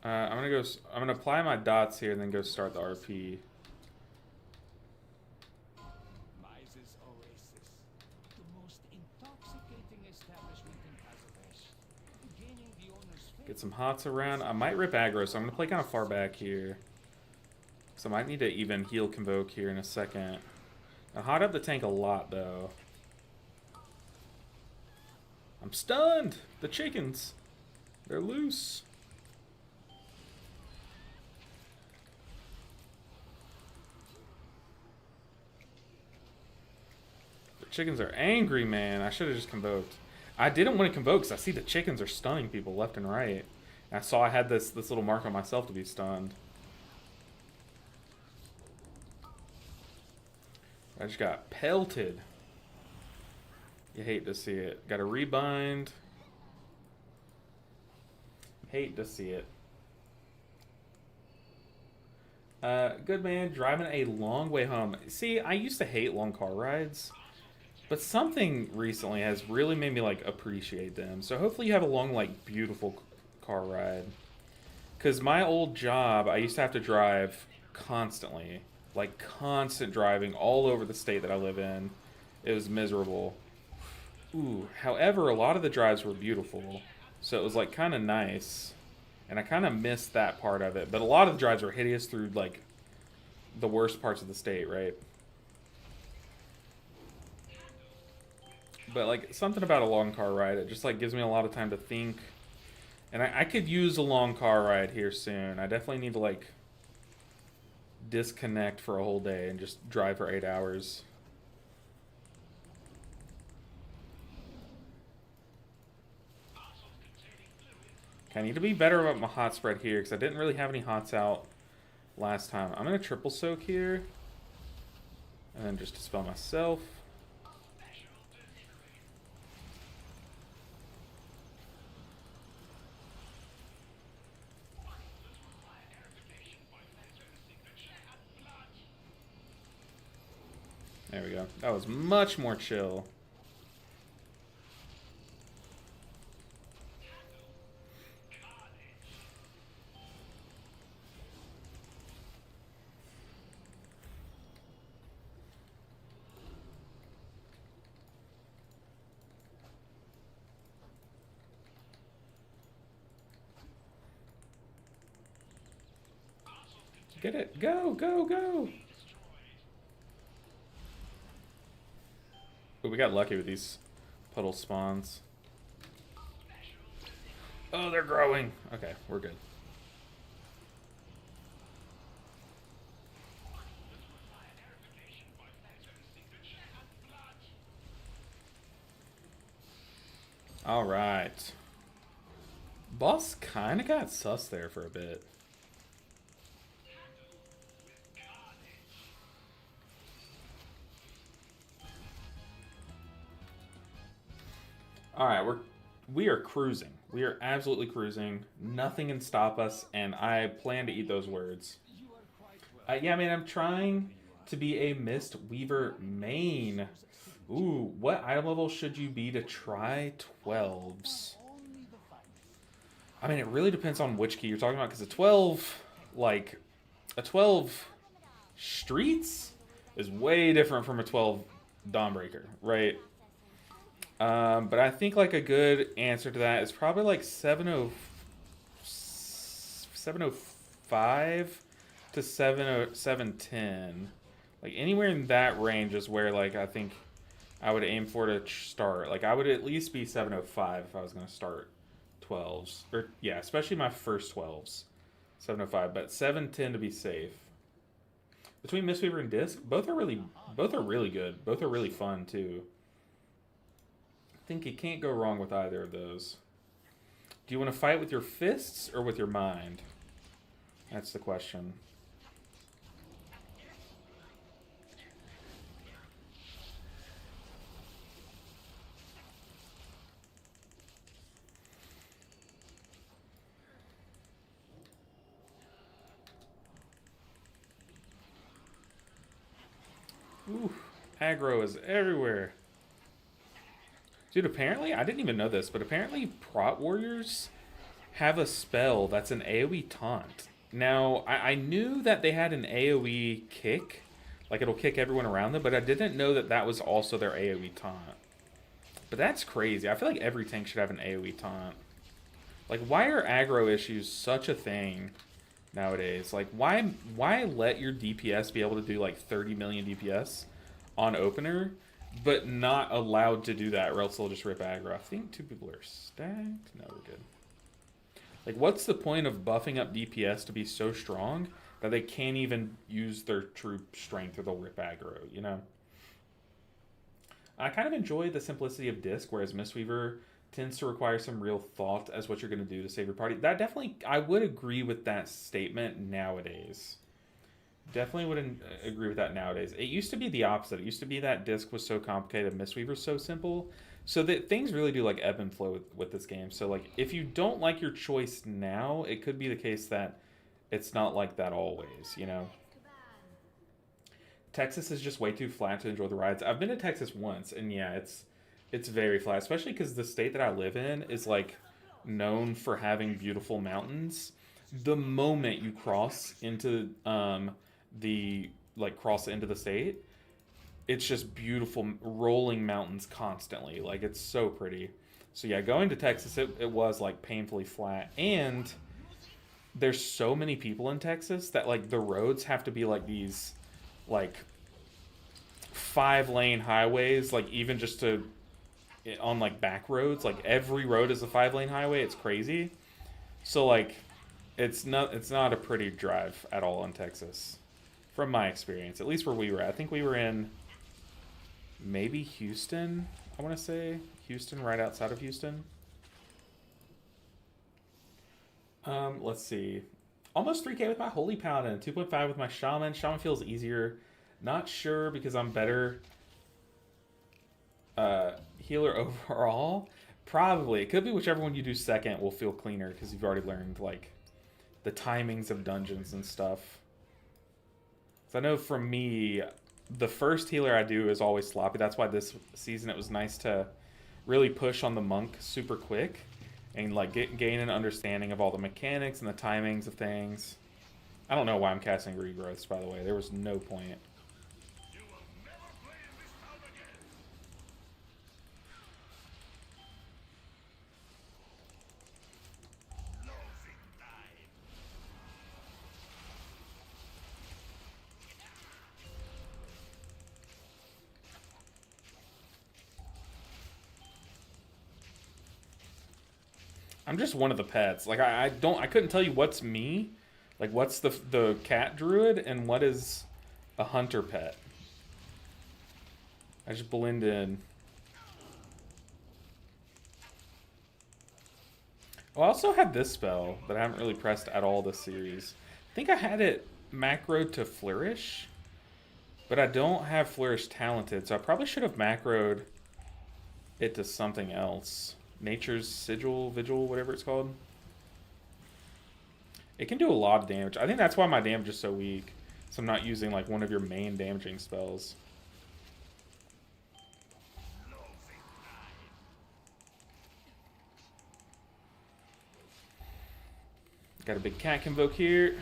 I'm gonna apply my dots here and then go start the RP. Get some hots around. I might rip aggro, so I'm going to play kind of far back here. So I might need to even heal Convoke here in a second. I hot up the tank a lot, though. I'm stunned! The chickens! They're loose. The chickens are angry, man. I should have just Convoked. I didn't want to Convoke because I see the chickens are stunning people left and right. And I saw I had this little mark on myself to be stunned. I just got pelted. You hate to see it. Got to rebind. Hate to see it. Good man, driving a long way home. See, I used to hate long car rides, but something recently has really made me like appreciate them. So hopefully you have a long, like, beautiful car ride. Because my old job, I used to have to drive constantly, like constant driving all over the state that I live in. It was miserable. Ooh, however, a lot of the drives were beautiful, so it was like kind of nice, and I kind of missed that part of it. But a lot of the drives were hideous through like the worst parts of the state, right? But like something about a long car ride, it just like gives me a lot of time to think, and I could use a long car ride here soon. I definitely need to like disconnect for a whole day and just drive for 8 hours. I need to be better about my hot spread here because I didn't really have any hots out last time. I'm going to triple soak here. And then just dispel myself. There we go. That was much more chill. Get it. Go, go, go. Ooh, we got lucky with these puddle spawns. Oh, they're growing. Okay, we're good. All right. Boss kind of got sus there for a bit. All right, we are cruising. We are absolutely cruising. Nothing can stop us, and I plan to eat those words. Yeah, I mean, I'm trying to be a Mist Weaver main. Ooh, what item level should you be to try 12s? I mean, it really depends on which key you're talking about, because a 12, like, a 12 streets is way different from a 12 Dawnbreaker, right? But I think like a good answer to that is probably like 705 to 710. Like anywhere in that range is where like I think I would aim for to start. Like I would at least be 705 if I was going to start 12s. Or yeah, especially my first 12s. 705, but 710 to be safe. Between Mistweaver and Disc, both are really good. Both are really fun too. I think you can't go wrong with either of those. Do you want to fight with your fists or with your mind? That's the question. Ooh, aggro is everywhere. Dude, apparently, I didn't even know this, but apparently Prot Warriors have a spell that's an AoE taunt. Now, I knew that they had an AoE kick, like it'll kick everyone around them, but I didn't know that that was also their AoE taunt. But that's crazy. I feel like every tank should have an AoE taunt. Like, why are aggro issues such a thing nowadays? Like, why let your DPS be able to do like 30 million DPS on opener, but not allowed to do that, or else they'll just rip aggro? I think two people are stacked. No, we're good. Like, what's the point of buffing up DPS to be so strong that they can't even use their true strength or they'll rip aggro, you know? I kind of enjoy the simplicity of Disc, whereas Mistweaver tends to require some real thought as what you're going to do to save your party. That definitely, I would agree with that statement nowadays. Definitely wouldn't agree with that nowadays. It used to be the opposite. It used to be that disc was so complicated, Mistweaver's so simple. So that things really do like ebb and flow with this game. So like if you don't like your choice now, it could be the case that it's not like that always, you know. Texas is just way too flat to enjoy the rides. I've been to Texas once, and yeah, it's very flat, especially because the state that I live in is like known for having beautiful mountains. The moment you cross into the like cross into the state, it's just beautiful rolling mountains constantly. Like it's so pretty. So yeah, going to Texas, it was like painfully flat, and there's so many people in Texas that like the roads have to be like these like 5 lane highways, like even just to on like back roads, like every road is a 5 lane highway. It's crazy. So like it's not a pretty drive at all in Texas from my experience, at least where we were at. I think we were in maybe Houston. I want to say Houston, right outside of Houston. Let's see. Almost 3K with my Holy Paladin, 2.5 with my Shaman. Shaman feels easier. Not sure because I'm better healer overall. Probably. It could be whichever one you do second will feel cleaner because you've already learned like the timings of dungeons and stuff. So I know for me, the first healer I do is always sloppy. That's why this season it was nice to really push on the monk super quick and like gain an understanding of all the mechanics and the timings of things. I don't know why I'm casting regrowths, by the way. There was no point. I'm just one of the pets. Like I couldn't tell you what's me, like what's the cat druid and what is a hunter pet. I just blend in. Oh, I also had this spell that I haven't really pressed at all this series. I think I had it macroed to Flourish, but I don't have Flourish talented, so I probably should have macroed it to something else. Nature's Sigil, Vigil, whatever it's called. It can do a lot of damage. I think that's why my damage is so weak. So I'm not using like one of your main damaging spells. Got a big cat convoke here.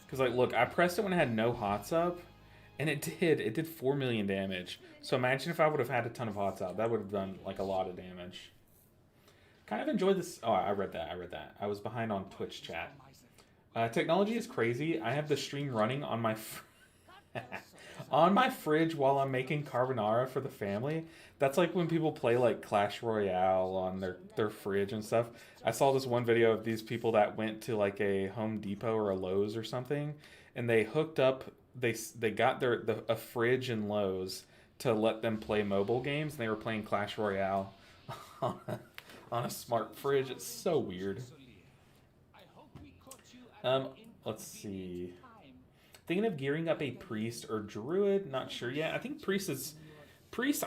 Because like, look, I pressed it when I had no hots up, and it did 4 million damage. So imagine if I would have had a ton of hots out. That would have done like a lot of damage. Kind of enjoyed this. Oh, I read that. I was behind on Twitch chat. Technology is crazy. I have the stream running on my on my fridge while I'm making carbonara for the family. That's like when people play like Clash Royale on their fridge and stuff. I saw this one video of these people that went to like a Home Depot or a Lowe's or something, and they hooked up. They got a fridge in Lowe's to let them play mobile games, and they were playing Clash Royale on a smart fridge. It's so weird. Um, let's see. Thinking of gearing up a priest or druid. Not sure yet. I think priest.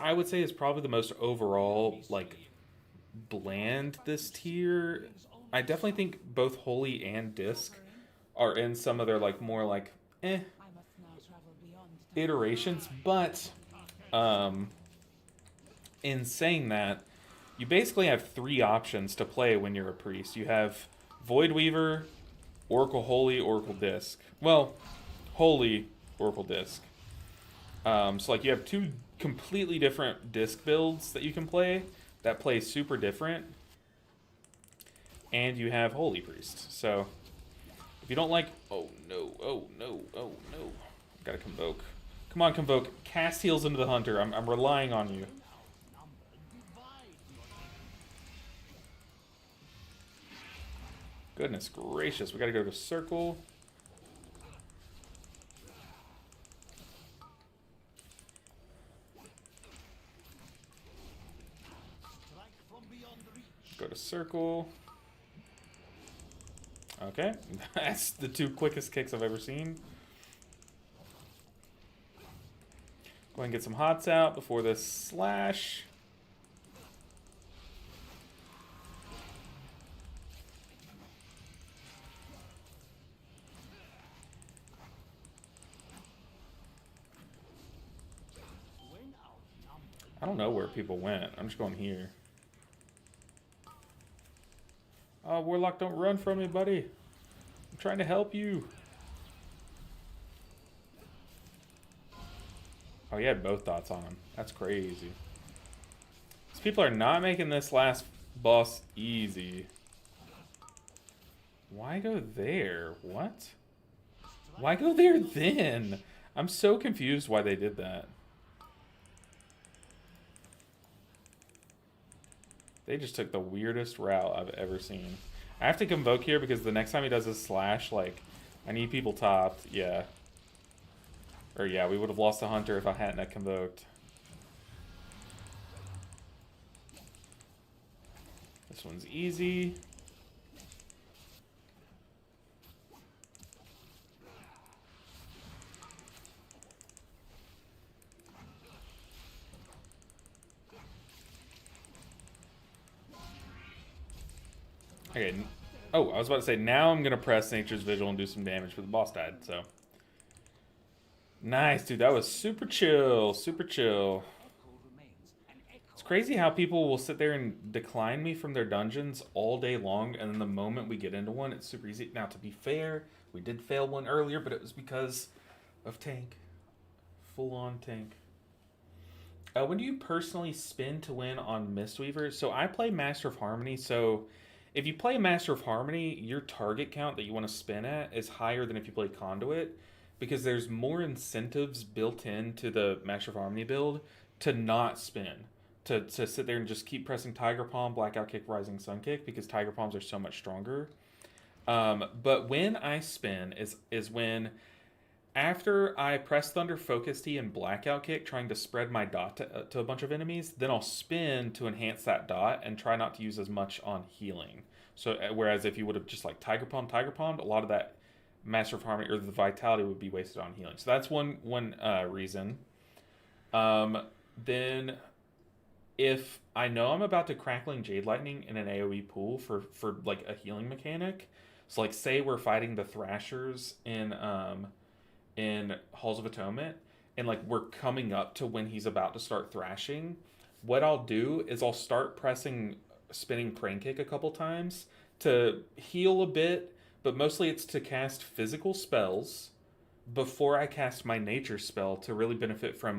I would say is probably the most overall like bland this tier. I definitely think both holy and disc are in some of their like more like iterations. But um, in saying that, you basically have 3 options to play when you're a priest. You have Void Weaver, Oracle Holy, Oracle Disc. Well, Holy, Oracle Disc. So like you have 2 completely different disc builds that you can play that play super different, and you have Holy Priest. So if you don't like, oh no, gotta convoke. Come on, convoke. Cast heals into the hunter. I'm relying on you. Goodness gracious, we gotta go to circle. Go to circle. Okay, that's the 2 quickest kicks I've ever seen. Go ahead and get some hots out before this slash. I don't know where people went. I'm just going here. Oh, Warlock, don't run from me, buddy. I'm trying to help you. Oh, he had both dots on him. That's crazy. These people are not making this last boss easy. Why go there? What? Why go there then? I'm so confused why they did that. They just took the weirdest route I've ever seen. I have to convoke here because the next time he does a slash, like, I need people topped. Yeah. Or yeah, we would have lost the hunter if I hadn't convoked. This one's easy. Okay. Oh, I was about to say, now I'm going to press Nature's Vigil and do some damage, but the boss died, so. Nice, dude. That was super chill. Super chill. It's crazy how people will sit there and decline me from their dungeons all day long, and then the moment we get into one, it's super easy. Now, to be fair, we did fail one earlier, but it was because of tank. Full-on tank. When do you personally spin to win on Mistweaver? So I play Master of Harmony, so if you play Master of Harmony, your target count that you want to spin at is higher than if you play Conduit, because there's more incentives built into the Master of Harmony build to not spin. To sit there and just keep pressing Tiger Palm, Blackout Kick, Rising Sun Kick, because Tiger Palms are so much stronger. But when I spin is when, after I press Thunder, Focus Tea, and Blackout Kick, trying to spread my dot to a bunch of enemies, then I'll spin to enhance that dot and try not to use as much on healing. So whereas if you would have just like Tiger Palm, a lot of that Master of Harmony or the Vitality would be wasted on healing. So that's one reason. Then if I know I'm about to Crackling Jade Lightning in an AoE pool for like a healing mechanic, so like say we're fighting the Thrashers in Halls of Atonement, and like we're coming up to when he's about to start thrashing, what I'll do is I'll start pressing spinning Crane Kick a couple times to heal a bit, but mostly it's to cast physical spells before I cast my nature spell to really benefit from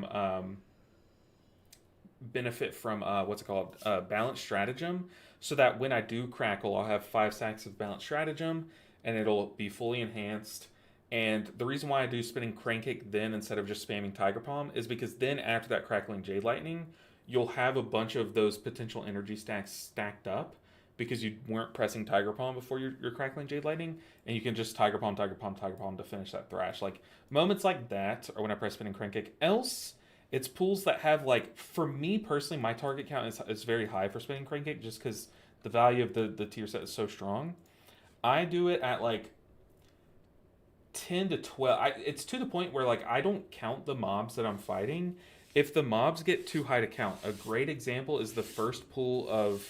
what's it called, Balanced Stratagem, so that when I do crackle, I'll have 5 stacks of Balanced Stratagem and it'll be fully enhanced. And the reason why I do spinning Crane Kick then instead of just spamming Tiger Palm is because then after that Crackling Jade Lightning, you'll have a bunch of those potential energy stacks stacked up because you weren't pressing Tiger Palm before your Crackling Jade Lightning, and you can just Tiger Palm, Tiger Palm, Tiger Palm to finish that thrash. Like, moments like that, or when I press spinning Crane Kick. Else, it's pools that have, like, for me personally, my target count is very high for spinning Crane Kick just because the value of the tier set is so strong. I do it at, like, 10 to 12. It's to the point where, like, I don't count the mobs that I'm fighting. If the mobs get too high to count, a great example is the first pool of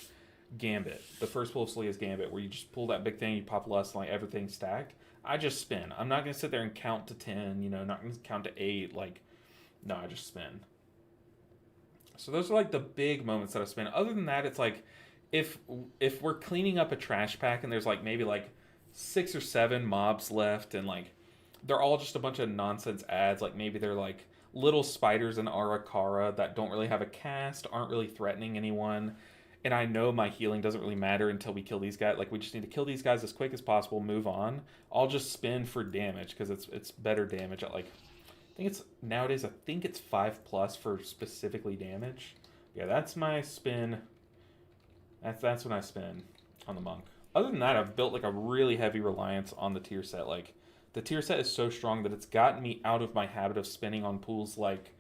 Gambit. The first pull of Selea's Gambit, where you just pull that big thing, you pop Lust, and like everything's stacked. I just spin. I'm not going to sit there and count to 10, not going to count to 8. Like, no, I just spin. So those are like the big moments that I spin. Other than that, it's like if we're cleaning up a trash pack and there's like maybe like 6 or 7 mobs left, and like they're all just a bunch of nonsense ads. Like maybe they're like little spiders in Arakara that don't really have a cast, aren't really threatening anyone. And I know my healing doesn't really matter until we kill these guys. Like, we just need to kill these guys as quick as possible, move on. I'll just spin for damage, because it's better damage at, like, nowadays, I think it's 5+ for specifically damage. Yeah, that's my spin. That's when I spin on the Monk. Other than that, I've built, like, a really heavy reliance on the tier set. Like, the tier set is so strong that it's gotten me out of my habit of spinning on pools like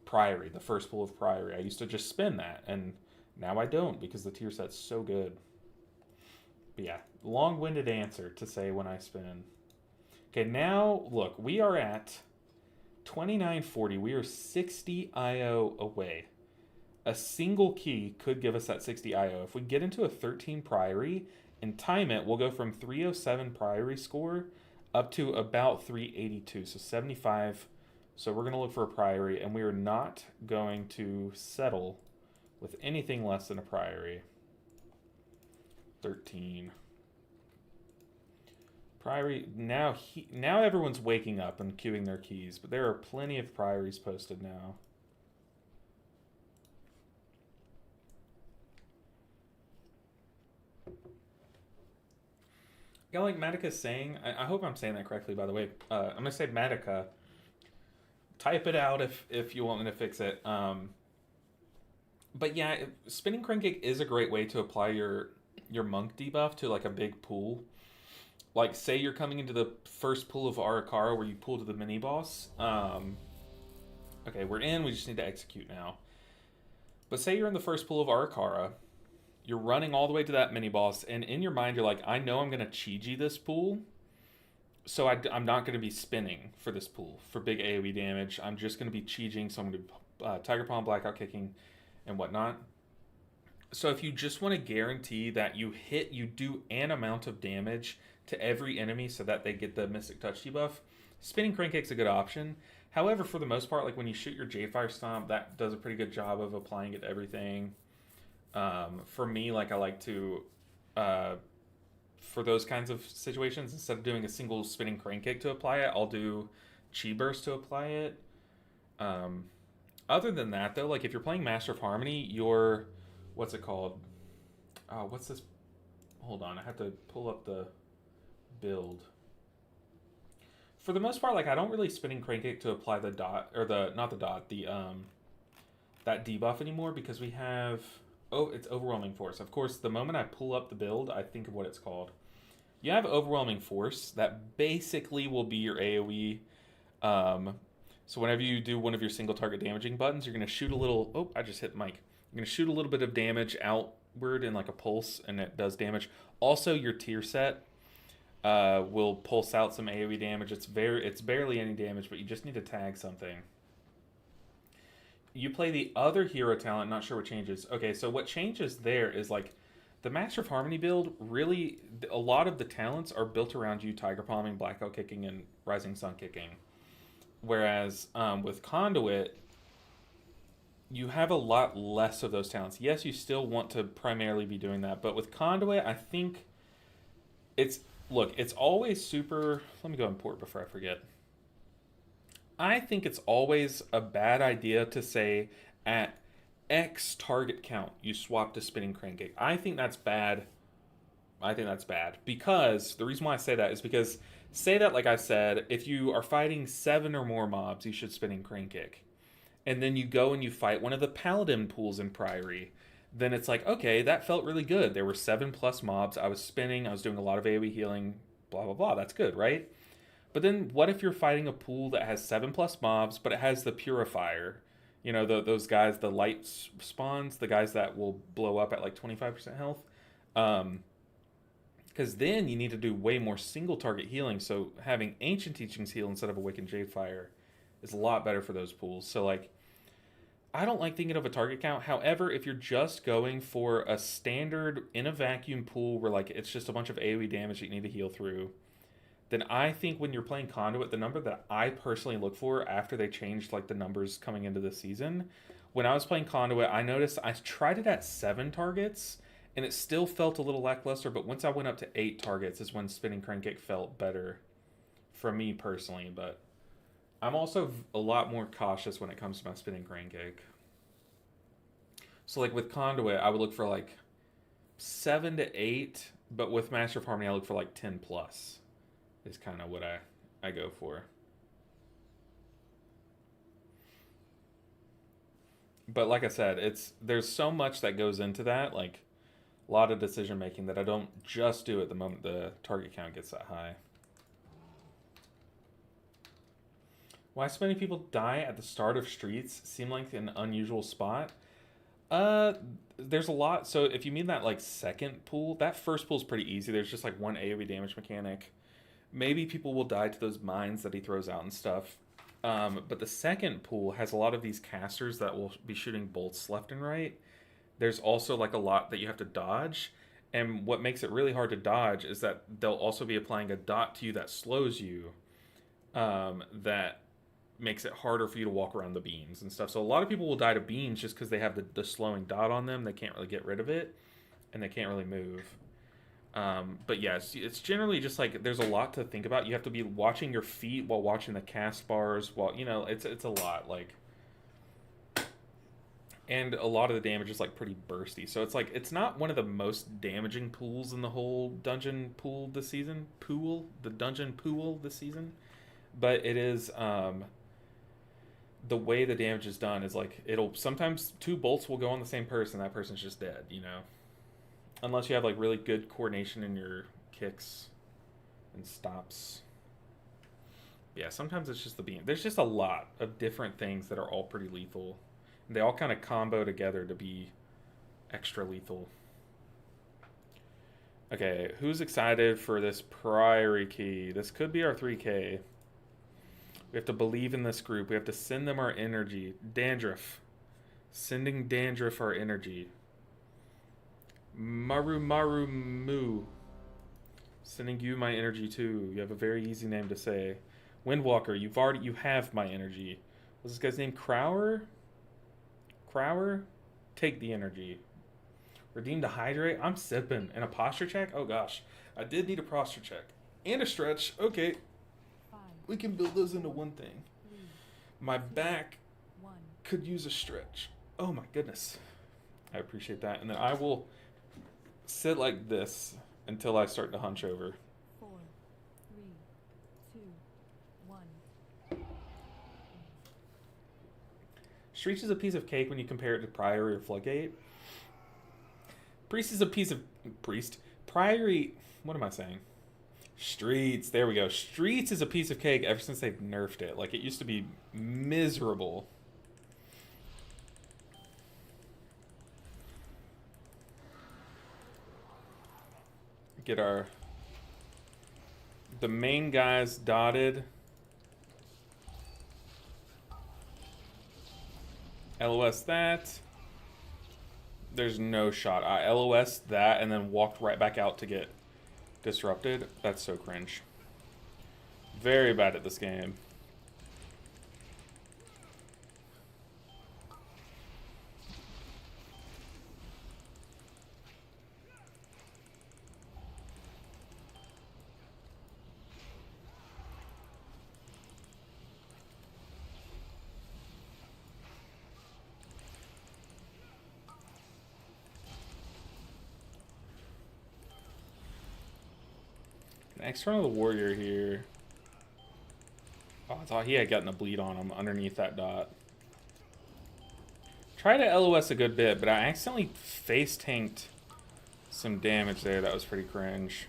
Priory, the first pool of Priory. I used to just spin that, and now I don't, because the tier set's so good. But yeah, long-winded answer to say when I spin. Okay, now look, we are at 2940. We are 60 IO away. A single key could give us that 60 IO. If we get into a 13 Priory and time it, we'll go from 307 Priory score up to about 382, so 75. So we're going to look for a Priory, and we are not going to settle with anything less than a Priory. 13. Priory, now everyone's waking up and queuing their keys, but there are plenty of Priories posted now. Yeah, like Madoka's saying, I hope I'm saying that correctly, by the way. I'm going to say Madoka. Type it out if you want me to fix it. But yeah, spinning crank kick is a great way to apply your monk debuff to like a big pool. Like, say you're coming into the first pool of Arakara where you pull to the mini boss. Okay, we're in. We just need to execute now. But say you're in the first pool of Arakara. You're running all the way to that mini boss, and in your mind, you're like, I know I'm going to Chi-Ji this pool, so I'm not going to be spinning for this pool for big AoE damage. I'm just going to be Chi-Jing, so I'm going to be Tiger Palm, Blackout Kicking, and whatnot. So if you just want to guarantee that you do an amount of damage to every enemy so that they get the Mystic Touch debuff, spinning Crank Kick's a good option. However, for the most part, like when you shoot your J-Fire Stomp, that does a pretty good job of applying it to everything. For me, like I like to, for those kinds of situations, instead of doing a single spinning Crank Kick to apply it, I'll do Chi Burst to apply it. Other than that, though, like if you're playing Master of Harmony, your, what's it called? What's this? Hold on, I have to pull up the build. For the most part, like I don't really spinning Crank Kick to apply the dot, or not the dot, that debuff anymore, because we have, it's Overwhelming Force. Of course, the moment I pull up the build, I think of what it's called. You have Overwhelming Force. That basically will be your AoE. So whenever you do one of your single target damaging buttons, you're going to shoot a little, oh, I just hit the mic. You're going to shoot a little bit of damage outward in like a pulse, and it does damage. Also, your tier set will pulse out some AoE damage. It's barely any damage, but you just need to tag something. You play the other hero talent, not sure what changes. Okay, so what changes there is like the Master of Harmony build, really, a lot of the talents are built around you Tiger Palming, Blackout Kicking, and Rising Sun Kicking. Whereas with Conduit, you have a lot less of those talents. Yes, you still want to primarily be doing that, but with Conduit, I think it's always super. Let me go import before I forget. I think it's always a bad idea to say at X target count you swap to spinning Crank Kick. I think that's bad. Because the reason why I say that is because, say that, like I said, if you are fighting 7 or more mobs, you should spinning Crank Kick. And then you go and you fight one of the Paladin pools in Priory. Then it's like, okay, that felt really good. There were 7+ mobs. I was spinning. I was doing a lot of AoE healing. Blah, blah, blah. That's good, right? But then what if you're fighting a pool that has 7+ mobs, but it has the Purifier? You know, those guys, the light spawns, the guys that will blow up at like 25% health. Because then you need to do way more single target healing. So having Ancient Teachings heal instead of Awakened Jadefire is a lot better for those pools. So like, I don't like thinking of a target count. However, if you're just going for a standard in a vacuum pool where like it's just a bunch of AoE damage that you need to heal through, then I think when you're playing Conduit, the number that I personally look for after they changed like the numbers coming into the season, when I was playing Conduit, I noticed I tried it at 7 targets and it still felt a little lackluster, but once I went up to 8 targets is when spinning Crank Kick felt better for me personally. But I'm also a lot more cautious when it comes to my spinning Crank Kick. So like with Conduit, I would look for like 7 to 8, but with Master of Harmony, I look for like 10+. Is kind of what I go for. But like I said, there's so much that goes into that, like a lot of decision making, that I don't just do at the moment the target count gets that high. Why so many people die at the start of Streets seem like an unusual spot. Uh, there's a lot. So if you mean that like second pool, that first pool's pretty easy. There's just like one AoE damage mechanic. Maybe people will die to those mines that he throws out and stuff. But the second pool has a lot of these casters that will be shooting bolts left and right. There's also like a lot that you have to dodge. And what makes it really hard to dodge is that they'll also be applying a dot to you that slows you. That makes it harder for you to walk around the beams and stuff. So a lot of people will die to beams just because they have the slowing dot on them. They can't really get rid of it, and they can't really move. But yeah, it's generally just like there's a lot to think about. You have to be watching your feet while watching the cast bars. While it's a lot like, and a lot of the damage is like pretty bursty. So it's like it's not one of the most damaging pools in the whole dungeon pool this season. The dungeon pool this season, but it is the way the damage is done is like it'll sometimes two bolts will go on the same person. That person's just dead. Unless you have like really good coordination in your kicks and stops. Yeah, sometimes it's just the beam. There's just a lot of different things that are all pretty lethal. They all kind of combo together to be extra lethal. Okay, who's excited for this Priory key? This could be our 3K. We have to believe in this group. We have to send them our energy. Dandruff. Sending Dandruff our energy. Maru Moo. Sending you my energy too. You have a very easy name to say. Windwalker, you have my energy. What's this guy's name? Crower? Take the energy. Redeem to hydrate. I'm sipping. And a posture check? Oh gosh. I did need a posture check. And a stretch. Okay. We can build those into one thing. My back could use a stretch. Oh my goodness. I appreciate that. And then I will sit like this until I start to hunch over. 4, 3, 2, 1. Streets is a piece of cake when you compare it to Priory or Floodgate. Priest is a piece of... Priest? Priory... What am I saying? Streets. There we go. Streets is a piece of cake ever since they've nerfed it. Like, it used to be miserable. Get the main guys dotted. LOS that. There's no shot. I LOS that and then walked right back out to get disrupted. That's so cringe. Very bad at this game. External warrior here. Oh, I thought he had gotten a bleed on him underneath that dot. Tried to LOS a good bit, but I accidentally face tanked some damage there. That was pretty cringe.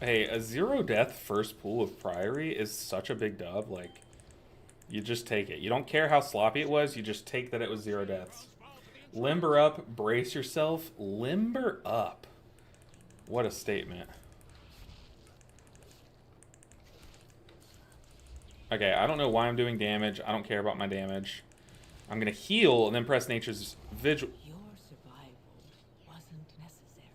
Hey, a 0 death first pool of Priory is such a big dub. Like, you just take it. You don't care how sloppy it was. You just take that it was 0 deaths. Limber up, brace yourself. Limber up. What a statement. Okay, I don't know why I'm doing damage. I don't care about my damage. I'm gonna heal and then press Nature's Vigil. Your survival wasn't necessary.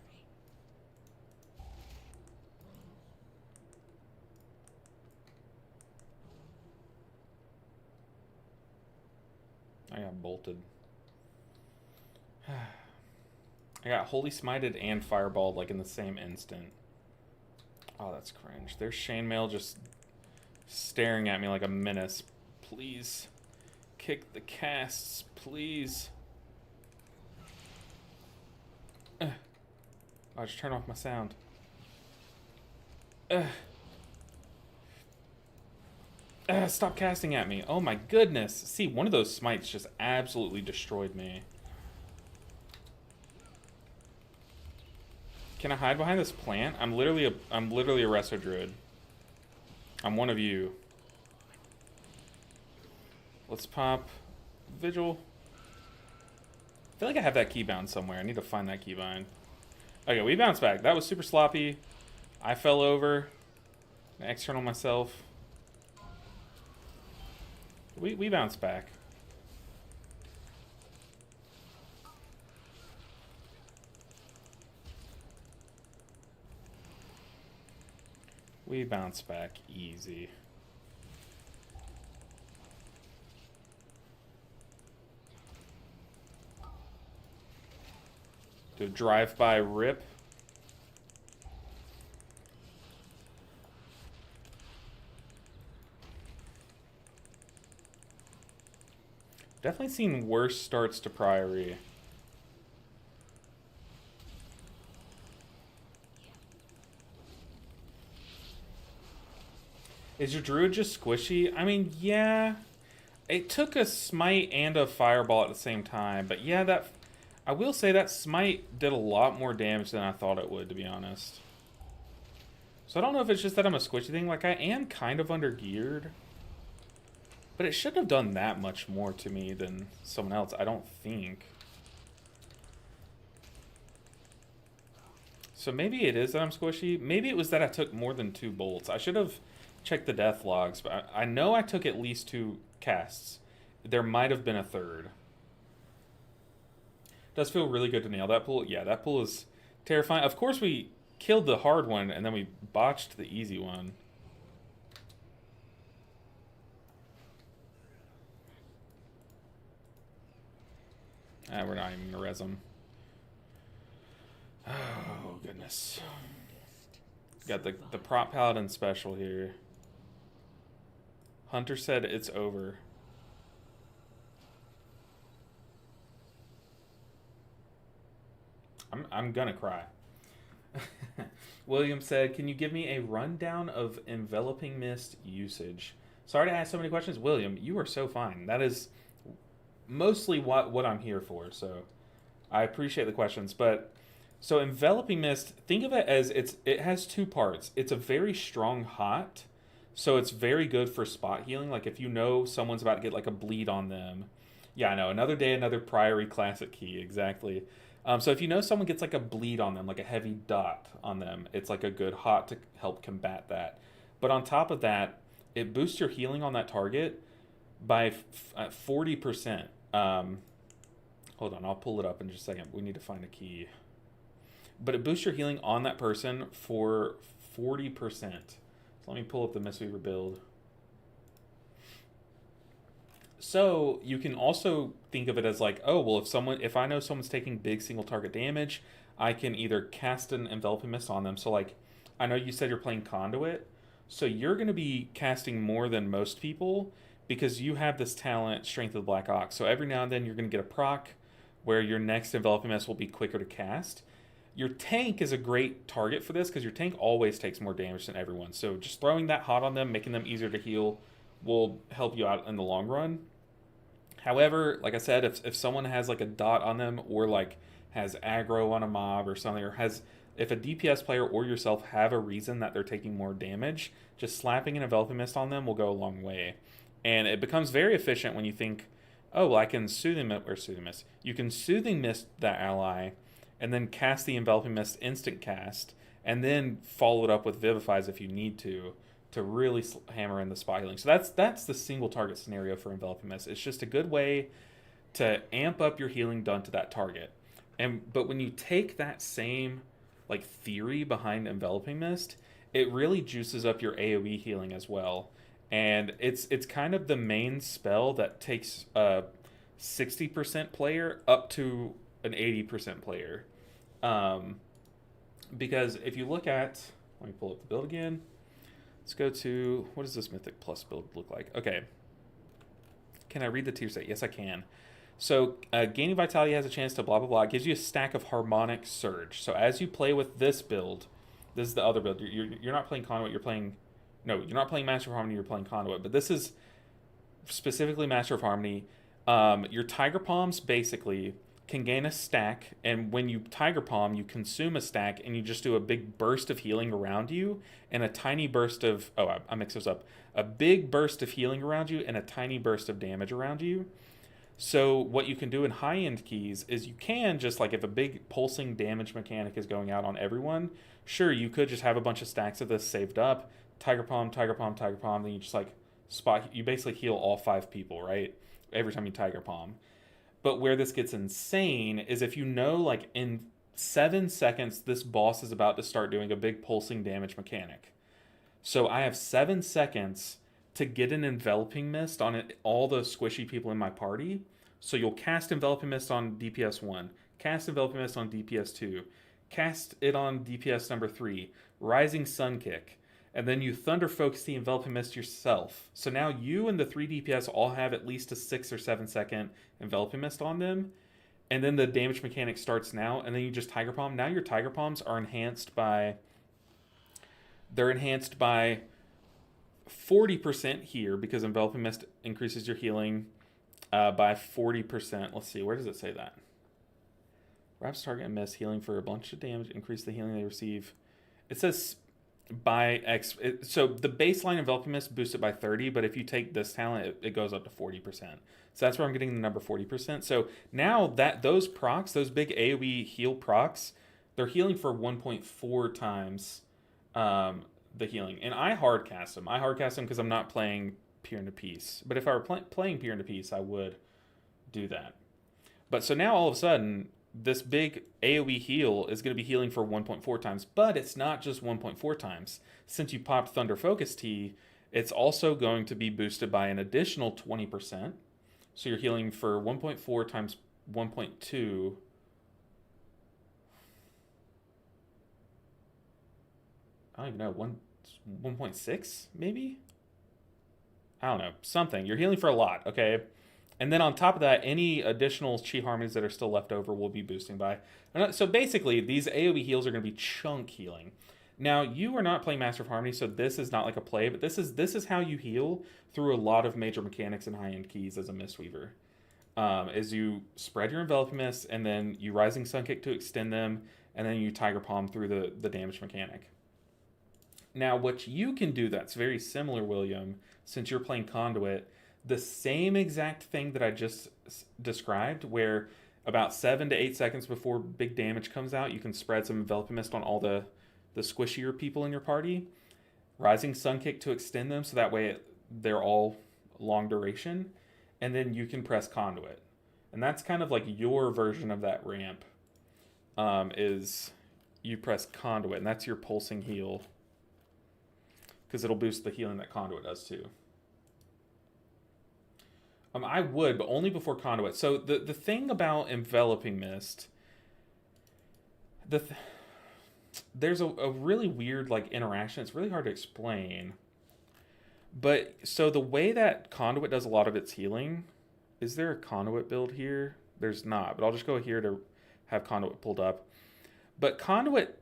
I got bolted. I got Holy Smited and Fireballed like in the same instant. Oh, that's cringe. There's Chainmail just staring at me like a menace. Please. Kick the casts, please. I just turn off my sound. Stop casting at me. Oh my goodness. See, one of those smites just absolutely destroyed me. Can I hide behind this plant? I'm literally a Resto Druid. I'm one of you. Let's pop Vigil. I feel like I have that keybound somewhere. I need to find that keybind. Okay, we bounced back. That was super sloppy. I fell over. External myself. We bounced back. We bounce back easy. Do a drive-by rip. Definitely seen worse starts to Priory. Is your druid just squishy? I mean, yeah. It took a smite and a fireball at the same time, but yeah, that I will say that smite did a lot more damage than I thought it would, to be honest. So I don't know if it's just that I'm a squishy thing. Like, I am kind of under geared, but it shouldn't have done that much more to me than someone else, I don't think. So maybe it is that I'm squishy. Maybe it was that I took more than 2 bolts. I should have checked the death logs, but I know I took at least 2 casts. There might have been a third. Does feel really good to nail that pull. Yeah, that pull is terrifying. Of course, we killed the hard one, and then we botched the easy one. We're not even going to res him. Oh, goodness. Got the prop paladin special here. Hunter said it's over. I'm gonna cry. William said, can you give me a rundown of enveloping mist usage? Sorry to ask so many questions. William, you are so fine. That is mostly what I'm here for, so I appreciate the questions. But so enveloping mist, think of it as it has 2 parts. It's a very strong hot, so it's very good for spot healing. Like if you know someone's about to get like a bleed on them. Yeah, I know. Another day, another Priory classic key. Exactly. So if you know someone gets like a bleed on them, like a heavy dot on them, it's like a good hot to help combat that. But on top of that, it boosts your healing on that target by 40%. Hold on, I'll pull it up in just a second. We need to find a key. But it boosts your healing on that person for 40%. So let me pull up the Mistweaver build. So you can also think of it as like, oh well, if I know someone's taking big single target damage, I can either cast an enveloping mist on them. So like, I know you said you're playing conduit, so you're going to be casting more than most people because you have this talent, Strength of the Black Ox. So every now and then you're going to get a proc where your next enveloping mist will be quicker to cast. Your tank is a great target for this because your tank always takes more damage than everyone. So just throwing that hot on them, making them easier to heal, will help you out in the long run. However, like I said, if someone has like a dot on them or like has aggro on a mob or something, or has if a DPS player or yourself have a reason that they're taking more damage, just slapping an enveloping mist on them will go a long way. And it becomes very efficient when you think, oh, well, I can soothing mist. You can soothing mist that ally, and then cast the enveloping mist instant cast, and then follow it up with vivifies if you need to really hammer in the spot healing. So that's the single target scenario for enveloping mist. It's just a good way to amp up your healing done to that target. But when you take that same like theory behind enveloping mist, it really juices up your AoE healing as well. And it's kind of the main spell that takes a 60% player up to an 80% player. Because if you look at, let me pull up the build again. Let's go to, what does this Mythic Plus build look like? Okay. Can I read the tier set? Yes, I can. So, gaining vitality has a chance to blah, blah, blah. It gives you a stack of Harmonic Surge. So, as you play with this build, this is the other build. You're not playing Conduit, you're not playing Master of Harmony, you're playing Conduit. But this is specifically Master of Harmony. Your Tiger Palms basically can gain a stack, and when you Tiger Palm, you consume a stack, and you just do a big burst of healing around you, and a tiny burst of I mix those up. A big burst of healing around you, and a tiny burst of damage around you. So what you can do in high end keys is you can just like if a big pulsing damage mechanic is going out on everyone, sure you could just have a bunch of stacks of this saved up, Tiger Palm, Tiger Palm, Tiger Palm, then you just like spot you basically heal all 5 people, right? Every time you Tiger Palm. But where this gets insane is if you know, like, in 7 seconds, this boss is about to start doing a big pulsing damage mechanic. So I have 7 seconds to get an enveloping mist on it, all the squishy people in my party. So you'll cast enveloping mist on DPS 1, cast enveloping mist on DPS 2, cast it on DPS number 3, rising sun kick, and then you Thunder Focus the Enveloping Mist yourself. So now you and the 3 DPS all have at least a 6 or 7 second Enveloping Mist on them. And then the damage mechanic starts now, and then you just Tiger Palm. Now your Tiger Palms are enhanced by... They're enhanced by 40% here, because Enveloping Mist increases your healing by 40%. Let's see, where does it say that? Wraps target and miss healing for a bunch of damage, increase the healing they receive. It says by X. So the baseline Enveloping Mist boosts it by 30, but if you take this talent, it goes up to 40%. So that's where I'm getting the number 40%. So now that those procs, those big AoE heal procs, they're healing for 1.4 times the healing. And I hardcast them. I hardcast them because I'm not playing Peer into Peace. But if I were playing Peer into Peace, I would do that. But so now all of a sudden, this big AoE heal is going to be healing for 1.4 times, but it's not just 1.4 times. Since you popped Thunder Focus Tea, it's also going to be boosted by an additional 20%. So you're healing for 1.4 times 1.2. I don't even know, 1.6 maybe? I don't know, something. You're healing for a lot, okay? And then on top of that, any additional Chi Harmonies that are still left over will be boosting by. So basically, these AoE heals are going to be chunk healing. Now, you are not playing Master of Harmony, so this is not like a play, but this is how you heal through a lot of major mechanics and high-end keys as a Mistweaver. Is you spread your Enveloping Mist, and then you Rising Sun Kick to extend them, and then you Tiger Palm through the damage mechanic. Now, what you can do that's very similar, William, since you're playing Conduit, the same exact thing that I just described, where about 7 to 8 seconds before big damage comes out, you can spread some Enveloping Mist on all the squishier people in your party. Rising Sun Kick to extend them, so that way they're all long duration. And then you can press Conduit. And that's kind of like your version of that ramp, is you press Conduit, and that's your pulsing heal. Because it'll boost the healing that Conduit does too. I would, but only before Conduit. So the thing about Enveloping Mist, there's a really weird like interaction. It's really hard to explain. But so the way that Conduit does a lot of its healing, is there a Conduit build here? There's not, but I'll just go here to have Conduit pulled up. But Conduit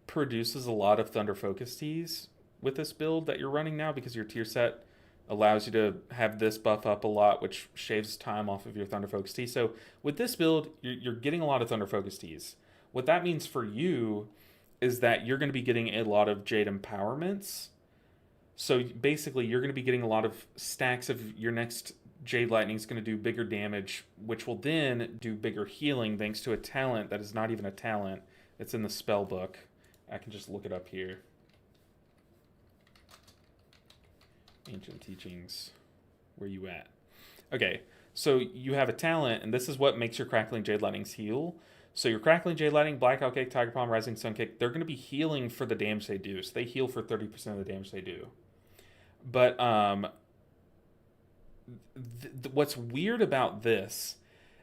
produces a lot of Thunder Focus Teas with this build that you're running now, because your tier set allows you to have this buff up a lot, which shaves time off of your Thunder Focus Tea. So with this build, you're getting a lot of Thunder Focus Teas. What that means for you is that you're going to be getting a lot of Jade Empowerments. So basically, you're going to be getting a lot of stacks of your next Jade Lightning is going to do bigger damage, which will then do bigger healing thanks to a talent that is not even a talent. It's in the spell book. I can just look it up here. Ancient Teachings. Where you at? Okay, so you have a talent, and this is what makes your Crackling Jade Lightnings heal. So your Crackling Jade Lightning, Blackout Kick, Tiger Palm, Rising Sun Kick, they're going to be healing for the damage they do. So they heal for 30% of the damage they do. But what's weird about this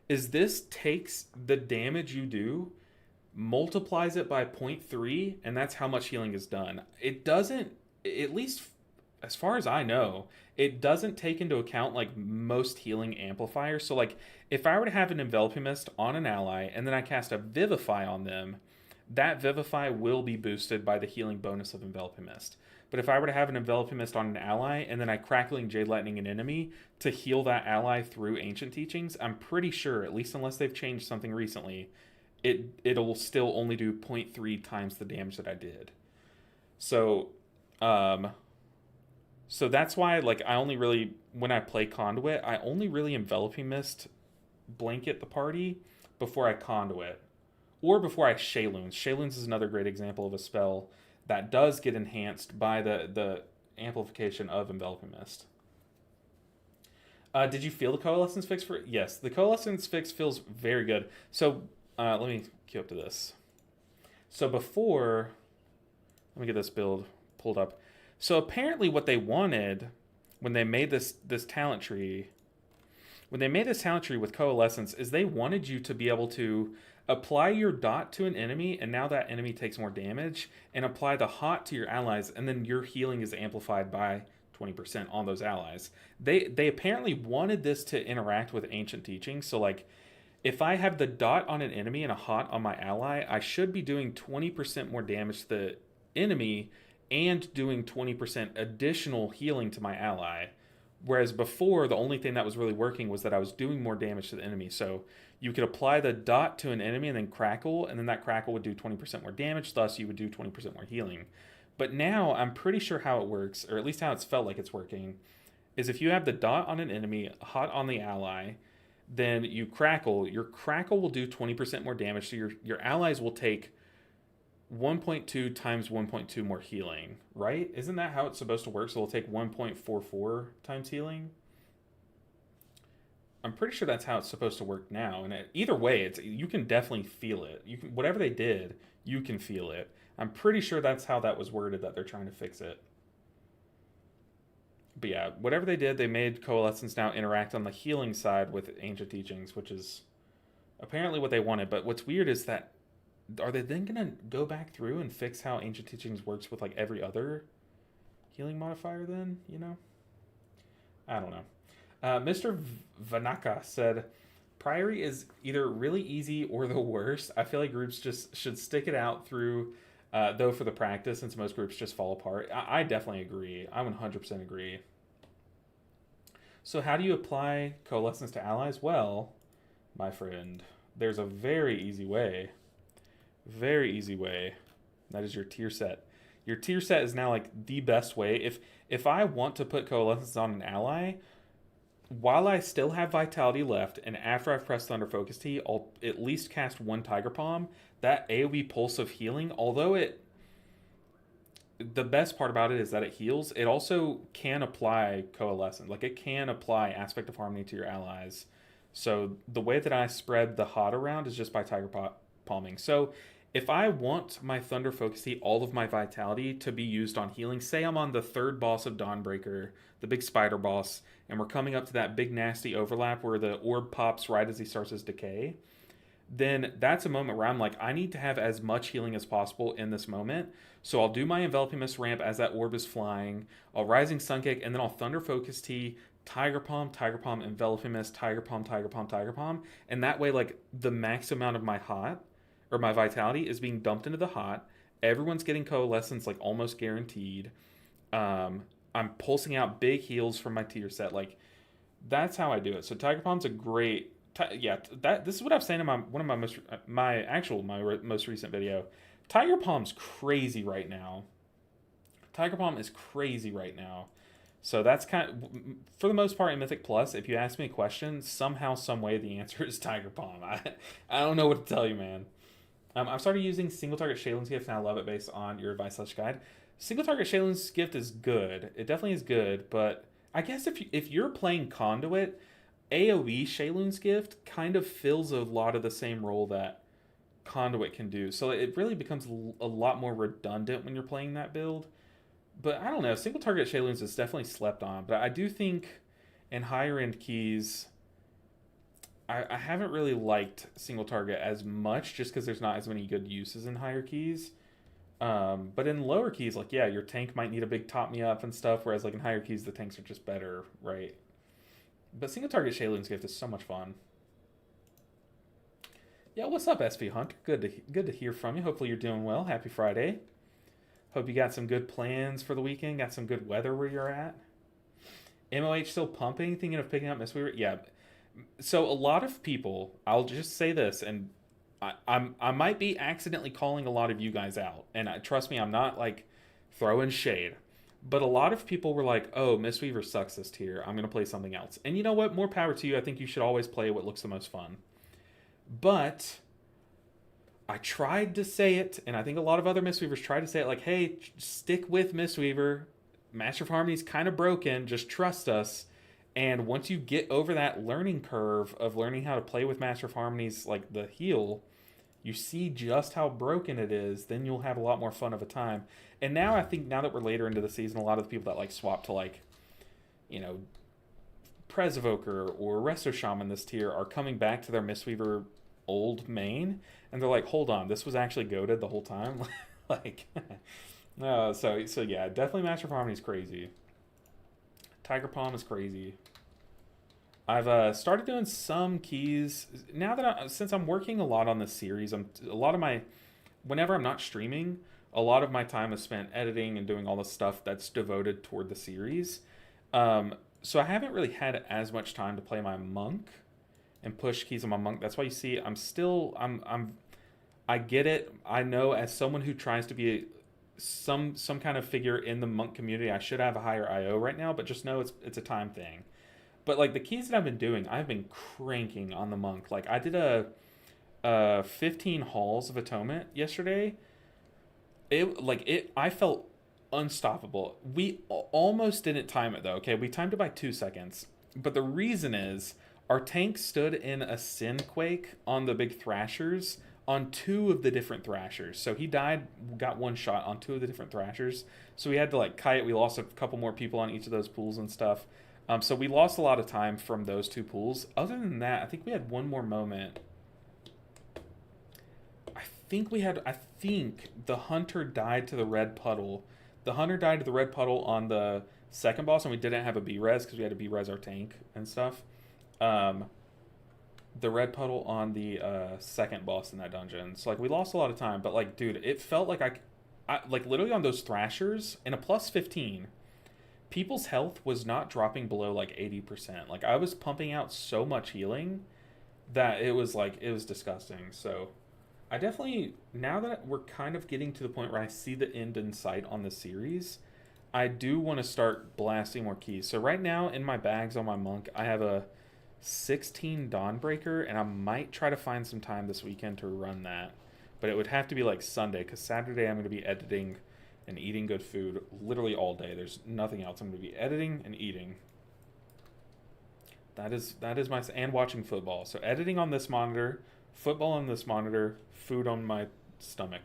is this takes the damage you do, multiplies it by 0.3, and that's how much healing is done. It doesn't, at least as far as I know, it doesn't take into account like most healing amplifiers. So like if I were to have an Enveloping Mist on an ally and then I cast a Vivify on them, that Vivify will be boosted by the healing bonus of Enveloping Mist. But if I were to have an Enveloping Mist on an ally and then I Crackling Jade Lightning an enemy to heal that ally through Ancient Teachings, I'm pretty sure, at least unless they've changed something recently, it'll still only do 0.3 times the damage that I did. So, um, so that's why, like, I only really, when I play Conduit, I only really Enveloping Mist blanket the party before I Conduit. Or before I Shayloons. Shayloons is another great example of a spell that does get enhanced by the amplification of Enveloping Mist. Did you feel the Coalescence fix for it? Yes, the Coalescence fix feels very good. So, let me queue up to this. So before, let me get this build pulled up. So apparently what they wanted when they made this talent tree, with Coalescence, is they wanted you to be able to apply your dot to an enemy, and now that enemy takes more damage, and apply the hot to your allies, and then your healing is amplified by 20% on those allies. They apparently wanted this to interact with Ancient Teachings, so like, if I have the dot on an enemy and a hot on my ally, I should be doing 20% more damage to the enemy and doing 20% additional healing to my ally. Whereas before, the only thing that was really working was that I was doing more damage to the enemy. So you could apply the dot to an enemy and then crackle, and then that crackle would do 20% more damage, thus you would do 20% more healing. But now I'm pretty sure how it works, or at least how it's felt like it's working, is if you have the dot on an enemy, hot on the ally, then you crackle. Your crackle will do 20% more damage, so your allies will take 1.2 times 1.2 more healing, right? Isn't that how it's supposed to work? So it'll take 1.44 times healing. I'm pretty sure that's how it's supposed to work now. And either way, you can definitely feel it. You can, whatever they did, you can feel it. I'm pretty sure that's how that was worded, that they're trying to fix it. But yeah, whatever they did, they made Coalescence now interact on the healing side with Ancient Teachings, which is apparently what they wanted. But what's weird is that, are they then going to go back through and fix how Ancient Teachings works with like every other healing modifier then, you know? I don't know. Mr. Vanaka said, Priory is either really easy or the worst. I feel like groups just should stick it out through, though, for the practice, since most groups just fall apart. I definitely agree. I 100% agree. So how do you apply Coalescence to allies? Well, my friend, there's a very easy way. Very easy way. That is your tier set. Your tier set is now like the best way. If I want to put Coalescence on an ally, while I still have Vitality left, and after I've pressed Thunder Focus Tea, I'll at least cast one Tiger Palm. That AoE Pulse of Healing, although the best part about it is that it heals, it also can apply Coalescence. Like, it can apply Aspect of Harmony to your allies. So the way that I spread the hot around is just by Tiger Palming. So if I want my Thunder Focus Tea, all of my Vitality, to be used on healing, say I'm on the third boss of Dawnbreaker, the big spider boss, and we're coming up to that big nasty overlap where the orb pops right as he starts his decay, then that's a moment where I'm like, I need to have as much healing as possible in this moment. So I'll do my Enveloping Mist ramp as that orb is flying. I'll Rising Sun Kick, and then I'll Thunder Focus Tea, Tiger Palm, Enveloping Mist, Tiger Palm, Tiger Palm. And that way, like, the max amount of my hot, or my Vitality, is being dumped into the hot. Everyone's getting Coalescence, like, almost guaranteed. I'm pulsing out big heals from my tier set. Like, that's how I do it. So Tiger Palm's a great, this is what I was saying in my most recent video. Tiger Palm's crazy right now. Tiger Palm is crazy right now. So that's kind of, for the most part in Mythic Plus, if you ask me a question, somehow, some way, the answer is Tiger Palm. I don't know what to tell you, man. I've started using Single Target Shaylin's Gift, and I love it based on your advice/guide. Single Target Shaylin's Gift is good. It definitely is good, but I guess if you're playing Conduit, AoE Shaylin's Gift kind of fills a lot of the same role that Conduit can do. So it really becomes a lot more redundant when you're playing that build. But I don't know. Single Target Shaylin's is definitely slept on. But I do think in higher end keys, I haven't really liked Single Target as much just because there's not as many good uses in higher keys. But in lower keys, like, yeah, your tank might need a big top me up and stuff, whereas like in higher keys, the tanks are just better, right? But Single Target Shaylin's Gift is so much fun. Yeah, what's up, SV Hunter? Good to hear from you. Hopefully you're doing well. Happy Friday. Hope you got some good plans for the weekend. Got some good weather where you're at. MOH still pumping. Thinking of picking up Miss Weaver. Yeah. So a lot of people. I'll just say this, and I might be accidentally calling a lot of you guys out, and trust me, I'm not like throwing shade. But a lot of people were like, "Oh, Miss Weaver sucks this tier. I'm gonna play something else." And you know what? More power to you. I think you should always play what looks the most fun. But I tried to say it, and I think a lot of other Mistweavers tried to say it like, hey, stick with Mistweaver. Master of Harmony's kind of broken. Just trust us. And once you get over that learning curve of learning how to play with Master of Harmony's, like the heal, you see just how broken it is, then you'll have a lot more fun of a time. And now I think now that we're later into the season, a lot of the people that like swap to like, you know, Prez Evoker or Resto Shaman this tier are coming back to their Mistweaver old main, and they're like, hold on, this was actually goated the whole time. Like, so yeah, definitely Master of Harmony is crazy. Tiger Palm is crazy. I've started doing some keys now that since I'm working a lot on this series. A lot of my whenever I'm not streaming, a lot of my time is spent editing and doing all the stuff that's devoted toward the series. So I haven't really had as much time to play my monk and push keys on my monk. That's why you see I get it. I know as someone who tries to be some kind of figure in the monk community, I should have a higher IO right now, but just know it's a time thing. But like the keys that I've been doing, I've been cranking on the monk. Like I did a 15 halls of atonement yesterday. I felt unstoppable. We almost didn't time it though. Okay, we timed it by 2 seconds. But the reason is our tank stood in a sin quake on the big thrashers on two of the different thrashers. So he died, got one shot on two of the different thrashers. So we had to like kite. We lost a couple more people on each of those pools and stuff. So we lost a lot of time from those two pools. Other than that, I think we had one more moment. I think the hunter died to the red puddle. The hunter died to the red puddle on the second boss, and we didn't have a B-res because we had to B-res our tank and stuff. The red puddle on the second boss in that dungeon. So like we lost a lot of time, but like dude, it felt like I like literally on those thrashers in a plus 15, people's health was not dropping below like 80%. Like I was pumping out so much healing that it was disgusting. So I definitely, now that we're kind of getting to the point where I see the end in sight on the series, I do want to start blasting more keys. So right now in my bags on my monk, I have a 16 Dawnbreaker, and I might try to find some time this weekend to run that. But it would have to be like Sunday, because Saturday I'm going to be editing and eating good food literally all day. There's nothing else. I'm going to be editing and eating. That is my, and watching football. So editing on this monitor, football on this monitor, food on my stomach.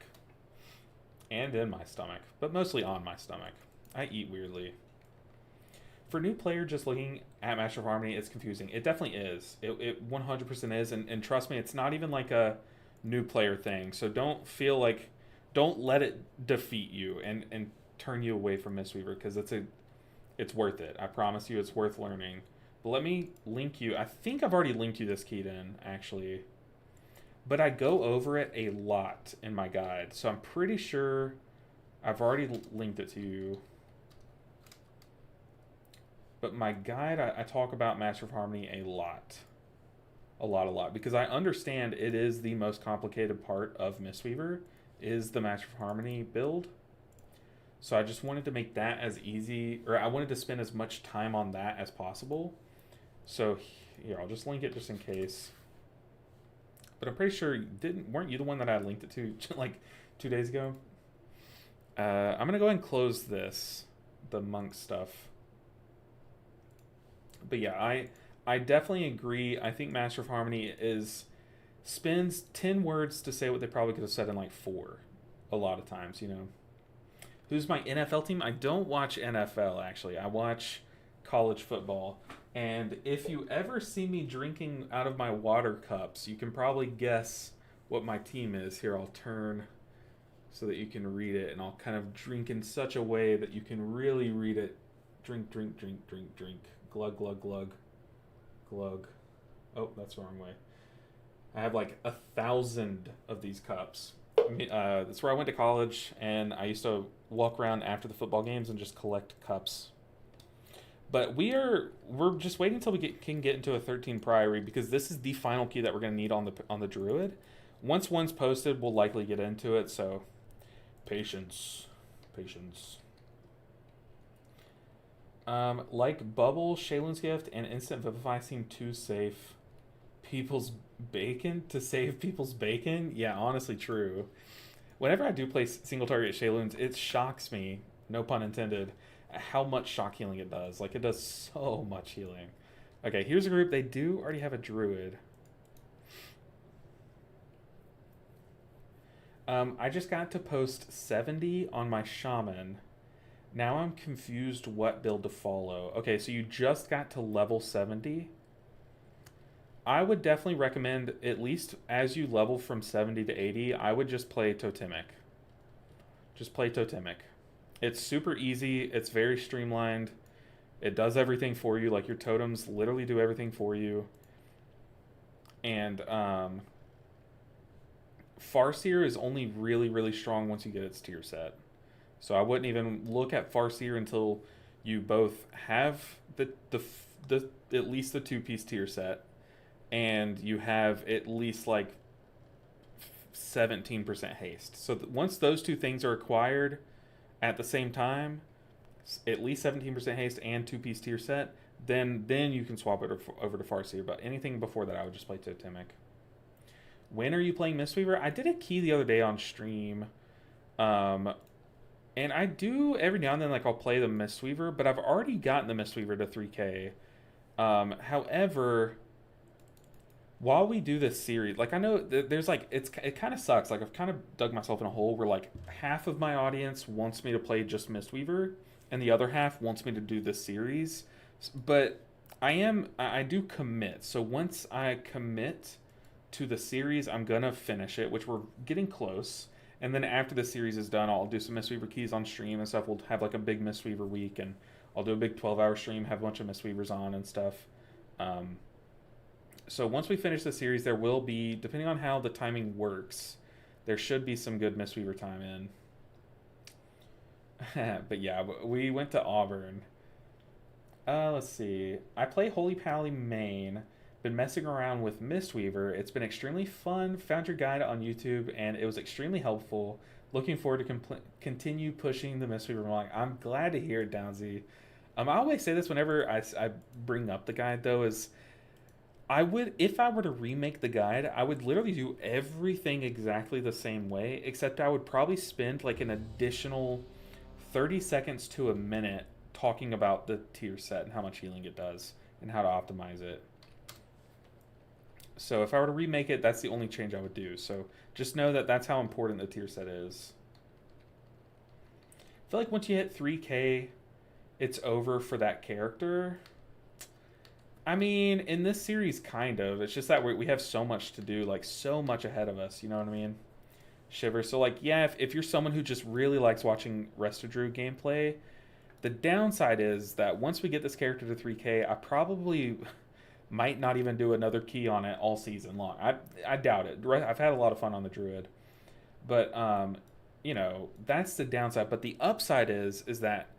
And in my stomach, but mostly on my stomach. I eat weirdly. For a new player just looking at Master of Harmony, it's confusing. It definitely is. It 100% is, and trust me, it's not even like a new player thing. So don't feel like, don't let it defeat you and turn you away from Mistweaver, because it's worth it. I promise you, it's worth learning. But let me link you. I think I've already linked you this Keaton, actually. But I go over it a lot in my guide. So I'm pretty sure I've already linked it to you. But my guide, I talk about Master of Harmony a lot. A lot. Because I understand it is the most complicated part of Mistweaver, is the Master of Harmony build. So I just wanted to make that as easy, or I wanted to spend as much time on that as possible. So here, I'll just link it just in case. But I'm pretty sure weren't you the one that I linked it to like 2 days ago? I'm gonna go ahead and close the monk stuff. But yeah, I definitely agree. I think Master of Harmony spends 10 words to say what they probably could have said in like 4 a lot of times, you know. Who's my NFL team? I don't watch NFL, actually. I watch college football. And if you ever see me drinking out of my water cups, you can probably guess what my team is. Here, I'll turn so that you can read it. And I'll kind of drink in such a way that you can really read it. Drink. Glug, glug, glug. Glug. Oh, that's the wrong way. I have like 1,000 of these cups. That's where I went to college, and I used to walk around after the football games and just collect cups. But we're just waiting until can get into a 13 Priory, because this is the final key that we're gonna need on the Druid. Once one's posted, we'll likely get into it. So patience, patience. Like Bubble, Shaylin's Gift, and Instant Vivify seem too safe. People's bacon to save people's bacon? Yeah, honestly, true. Whenever I do play single target Shayloons, it shocks me, no pun intended, how much shock healing it does. Like, it does so much healing. Okay, here's a group. They do already have a druid. I just got to post 70 on my shaman. Now I'm confused what build to follow. Okay, so you just got to level 70. I would definitely recommend, at least as you level from 70 to 80, I would just play Totemic. Just play Totemic. It's super easy. It's very streamlined. It does everything for you. Like, your totems literally do everything for you. And Farseer is only really, really strong once you get its tier set. So I wouldn't even look at Farseer until you both have the at least the 2-piece tier set, and you have at least like 17% haste. So once those two things are acquired at the same time, at least 17% haste and 2-piece tier set, then you can swap it over to Farseer. But anything before that, I would just play Totemic. When are you playing Mistweaver? I did a key the other day on stream. And I do every now and then, like, I'll play the Mistweaver, but I've already gotten the Mistweaver to 3K. However, while we do this series, like, I know there's like, it kind of sucks. Like, I've kind of dug myself in a hole where like half of my audience wants me to play just Mistweaver, and the other half wants me to do this series. But I do commit. So once I commit to the series, I'm gonna finish it, which we're getting close. And then after the series is done, I'll do some Mistweaver keys on stream and stuff. We'll have like a big Mistweaver week, and I'll do a big 12-hour stream, have a bunch of Mistweavers on and stuff. So once we finish the series, there will be, depending on how the timing works, there should be some good Mistweaver time in. But yeah, we went to Auburn. Let's see. I play Holy Pally main. Been messing around with Mistweaver. It's been extremely fun. Found your guide on YouTube, and it was extremely helpful. Looking forward to continue pushing the Mistweaver along. I'm glad to hear it, Downsy. I always say this whenever I bring up the guide, though, is I would, if I were to remake the guide, I would literally do everything exactly the same way, except I would probably spend like an additional 30 seconds to a minute talking about the tier set and how much healing it does and how to optimize it. So if I were to remake it, that's the only change I would do. So just know that that's how important the tier set is. I feel like once you hit 3K, it's over for that character. I mean, in this series, kind of. It's just that we have so much to do, like so much ahead of us, you know what I mean? Shiver. So like, yeah, if you're someone who just really likes watching Resto Drew gameplay, the downside is that once we get this character to 3K, I probably might not even do another key on it all season long. I doubt it. I've had a lot of fun on the Druid. But, you know, that's the downside. But the upside is that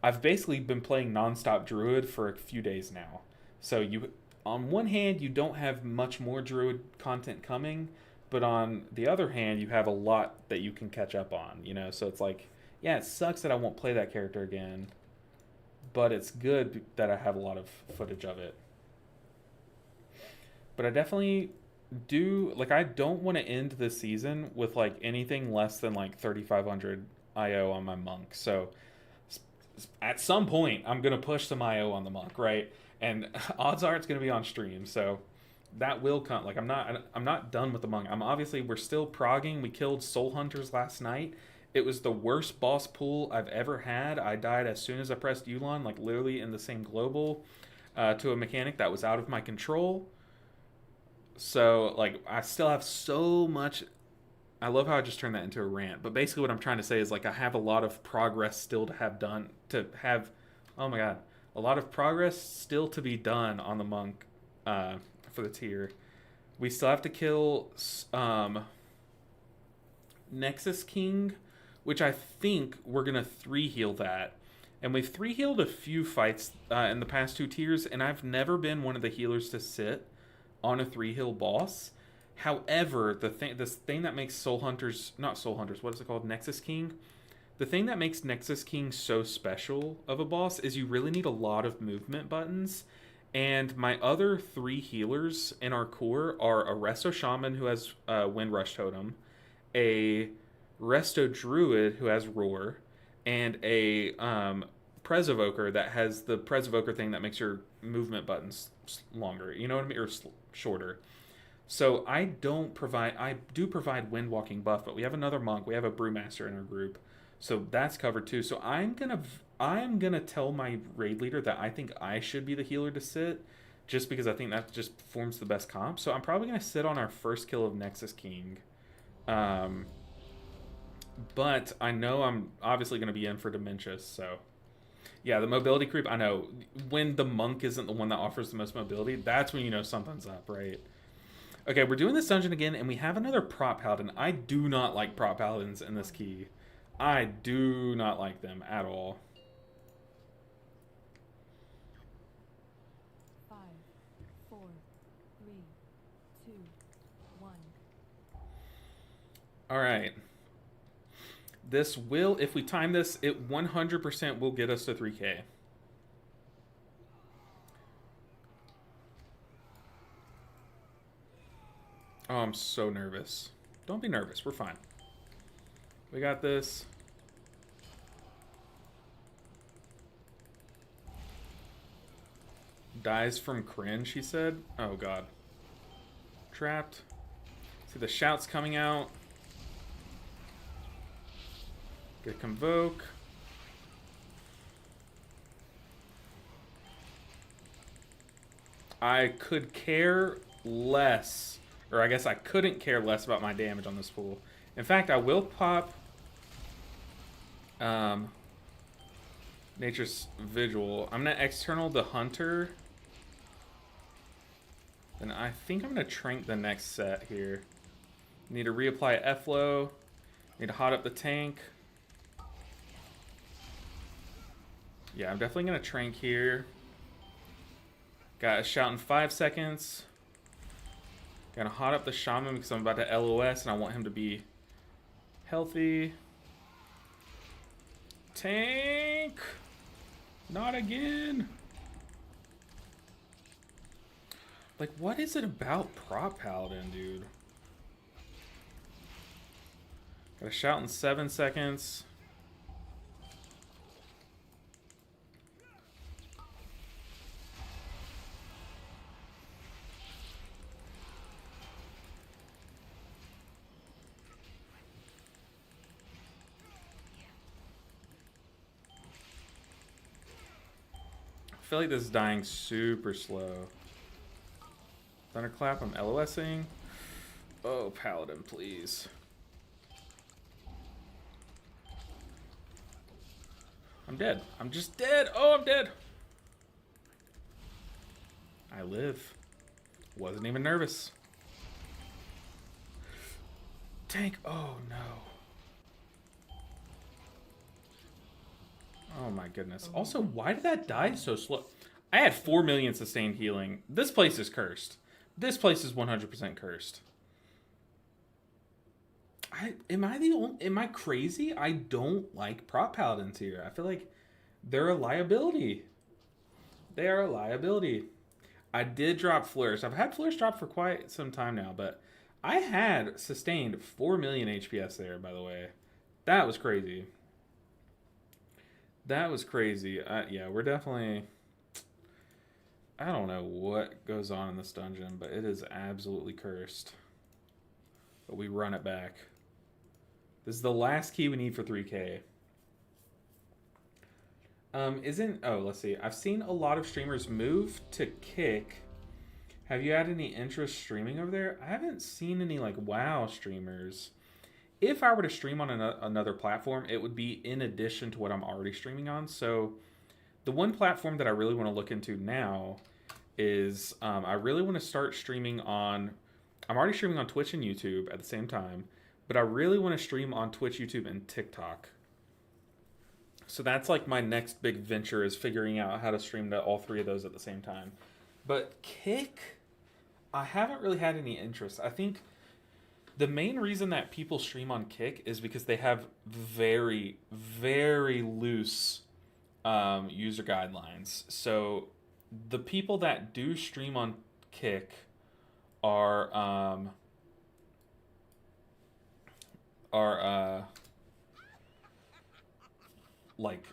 I've basically been playing nonstop Druid for a few days now. So you, on one hand, you don't have much more Druid content coming, but on the other hand, you have a lot that you can catch up on, you know? So it's like, yeah, it sucks that I won't play that character again, but it's good that I have a lot of footage of it. But I definitely do, like, I don't want to end the season with like anything less than like 3,500 IO on my monk. So at some point, I'm gonna push some IO on the monk, right? And odds are it's gonna be on stream. So that will come. Like, I'm not done with the monk. We're still progging. We killed soul hunters last night. It was the worst boss pool I've ever had. I died as soon as I pressed Yulon, like literally in the same global, to a mechanic that was out of my control. So, like, I still have so much. I love how I just turned that into a rant. But basically, what I'm trying to say is, like, I have a lot of progress still to have done. Oh my god. A lot of progress still to be done on the monk for the tier. We still have to kill Nexus King, which I think we're gonna 3-heal that. And we've 3-healed a few fights in the past 2 tiers, and I've never been one of the healers to sit on a 3-heal boss. However, this thing that makes Soul Hunters, not Soul Hunters, what is it called? Nexus King. The thing that makes Nexus King so special of a boss is you really need a lot of movement buttons. And my other 3 healers in our core are a Resto Shaman who has Wind Rush Totem, a Resto Druid who has Roar, and a Prez Evoker that has the Prez Evoker thing that makes your movement buttons longer. You know what I mean? Or shorter. So I do provide Wind Walking buff, but we have another monk. We have a Brewmaster in our group. So that's covered too. So I'm gonna tell my raid leader that I think I should be the healer to sit, just because I think that just forms the best comp. So I'm probably gonna sit on our first kill of Nexus King. But I know I'm obviously gonna be in for Dementia, so yeah, the mobility creep. I know when the monk isn't the one that offers the most mobility, that's when you know something's up, right? Okay, we're doing this dungeon again, and we have another prop paladin. I do not like prop paladins in this key. I do not like them at all. 5, 4, 3, 2, 1. All right. This will, if we time this, it 100% will get us to 3K. Oh, I'm so nervous. Don't be nervous. We're fine. We got this. Dies from cringe, he said. Oh, God. Trapped. See the shouts coming out. Get Convoke. I could care less. Or I guess I couldn't care less about my damage on this fool. In fact, I will pop Nature's Vigil. I'm going to external the Hunter. And I think I'm going to Trank the next set here. Need to reapply F-Low. Need to hot up the tank. Yeah, I'm definitely going to Trank here. Got a shout in 5 seconds. Gonna hot up the Shaman because I'm about to LOS and I want him to be healthy. Tank! Not again! Like, what is it about Prop Paladin, dude? Got a shout in 7 seconds. I feel like this is dying super slow. Thunderclap, I'm LOSing. Oh, Paladin, please. I'm dead. I'm just dead. Oh, I'm dead. I live. Wasn't even nervous. Tank. Oh, no. Oh my goodness. Also, why did that die so slow? I had 4 million sustained healing. This place is cursed. This place is 100% cursed. Am I crazy? I don't like prop paladins here. I feel like they're a liability. They are a liability. I did drop Flourish. I've had Flourish drop for quite some time now, but I had sustained 4 million HPS there, by the way. That was crazy. That was crazy. Yeah, we're definitely... I don't know what goes on in this dungeon, but it is absolutely cursed. But we run it back. This is the last key we need for 3K. Oh, let's see. I've seen a lot of streamers move to Kick. Have you had any interest streaming over there? I haven't seen any, like, WoW streamers. If I were to stream on another platform, it would be in addition to what I'm already streaming on. So the one platform that I really want to look into now is I really want to start streaming on I'm already streaming on Twitch and YouTube at the same time, but I really want to stream on Twitch, YouTube, and TikTok. So that's like my next big venture is figuring out how to stream to all three of those at the same time. But Kick, I haven't really had any interest. I think the main reason that people stream on Kick is because they have very, very loose user guidelines. So the people that do stream on Kick are like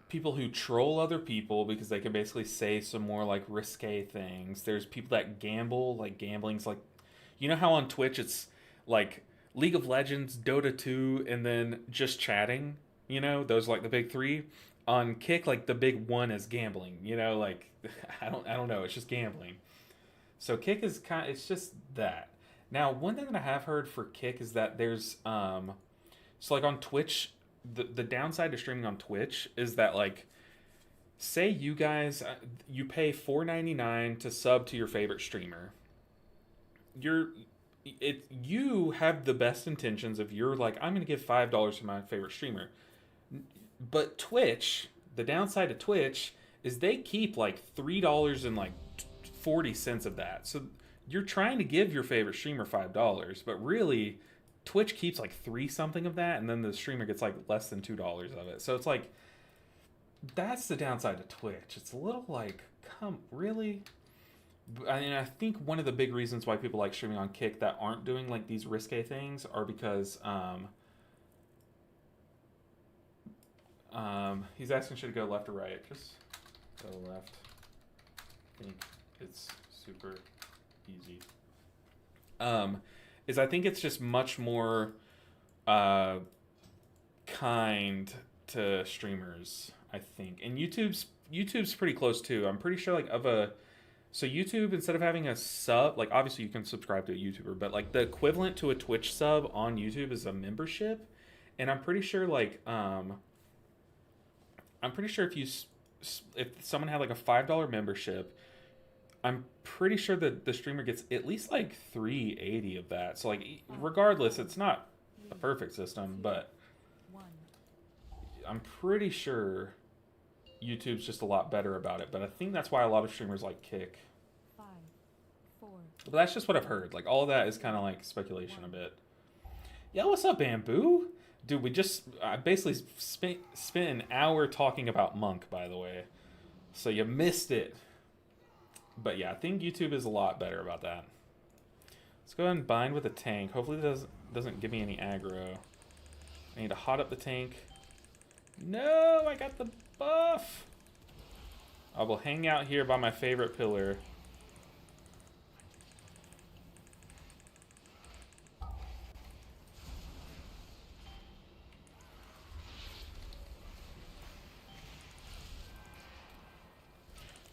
people who troll other people because they can basically say some more like risque things. There's people that gamble, like gambling's like, you know how on Twitch it's like League of Legends, Dota 2, and then just chatting, you know, those are like the big three. On Kick, like the big one is gambling, you know, like I don't know, it's just gambling. So Kick is kind of, it's just that. Now, one thing that I have heard for Kick is that there's so like on Twitch, the downside to streaming on Twitch is that like say you guys you pay $4.99 to sub to your favorite streamer. You're you have the best intentions of you're like I'm going to give $5 to my favorite streamer. But Twitch, the downside to Twitch is they keep like $3 and like 40 cents of that. So you're trying to give your favorite streamer $5, but really Twitch keeps like 3 something of that, and then the streamer gets like less than $2 of it. So it's like that's the downside to Twitch. It's a little like, come really? I mean, I think one of the big reasons why people like streaming on Kick that aren't doing like these risque things are because he's asking should it go left or right. Just go left. I think it's super easy. Is I think it's just much more kind to streamers, I think. And YouTube's pretty close too. I'm pretty sure like of a so YouTube, instead of having a sub, like obviously you can subscribe to a YouTuber, but like the equivalent to a Twitch sub on YouTube is a membership. And I'm pretty sure like I'm pretty sure if someone had like a $5 membership, I'm pretty sure that the streamer gets at least like 380 of that. So like regardless, it's not a perfect system, but I'm pretty sure YouTube's just a lot better about it. But I think that's why a lot of streamers like Kick. But that's just what I've heard. Like all of that is kind of like speculation a bit. Yeah, what's up, Bamboo? Dude, I basically spent an hour talking about Monk, by the way. So you missed it. But yeah, I think YouTube is a lot better about that. Let's go ahead and bind with a tank. Hopefully it doesn't give me any aggro. I need to hot up the tank. No, I got the buff. I will hang out here by my favorite pillar.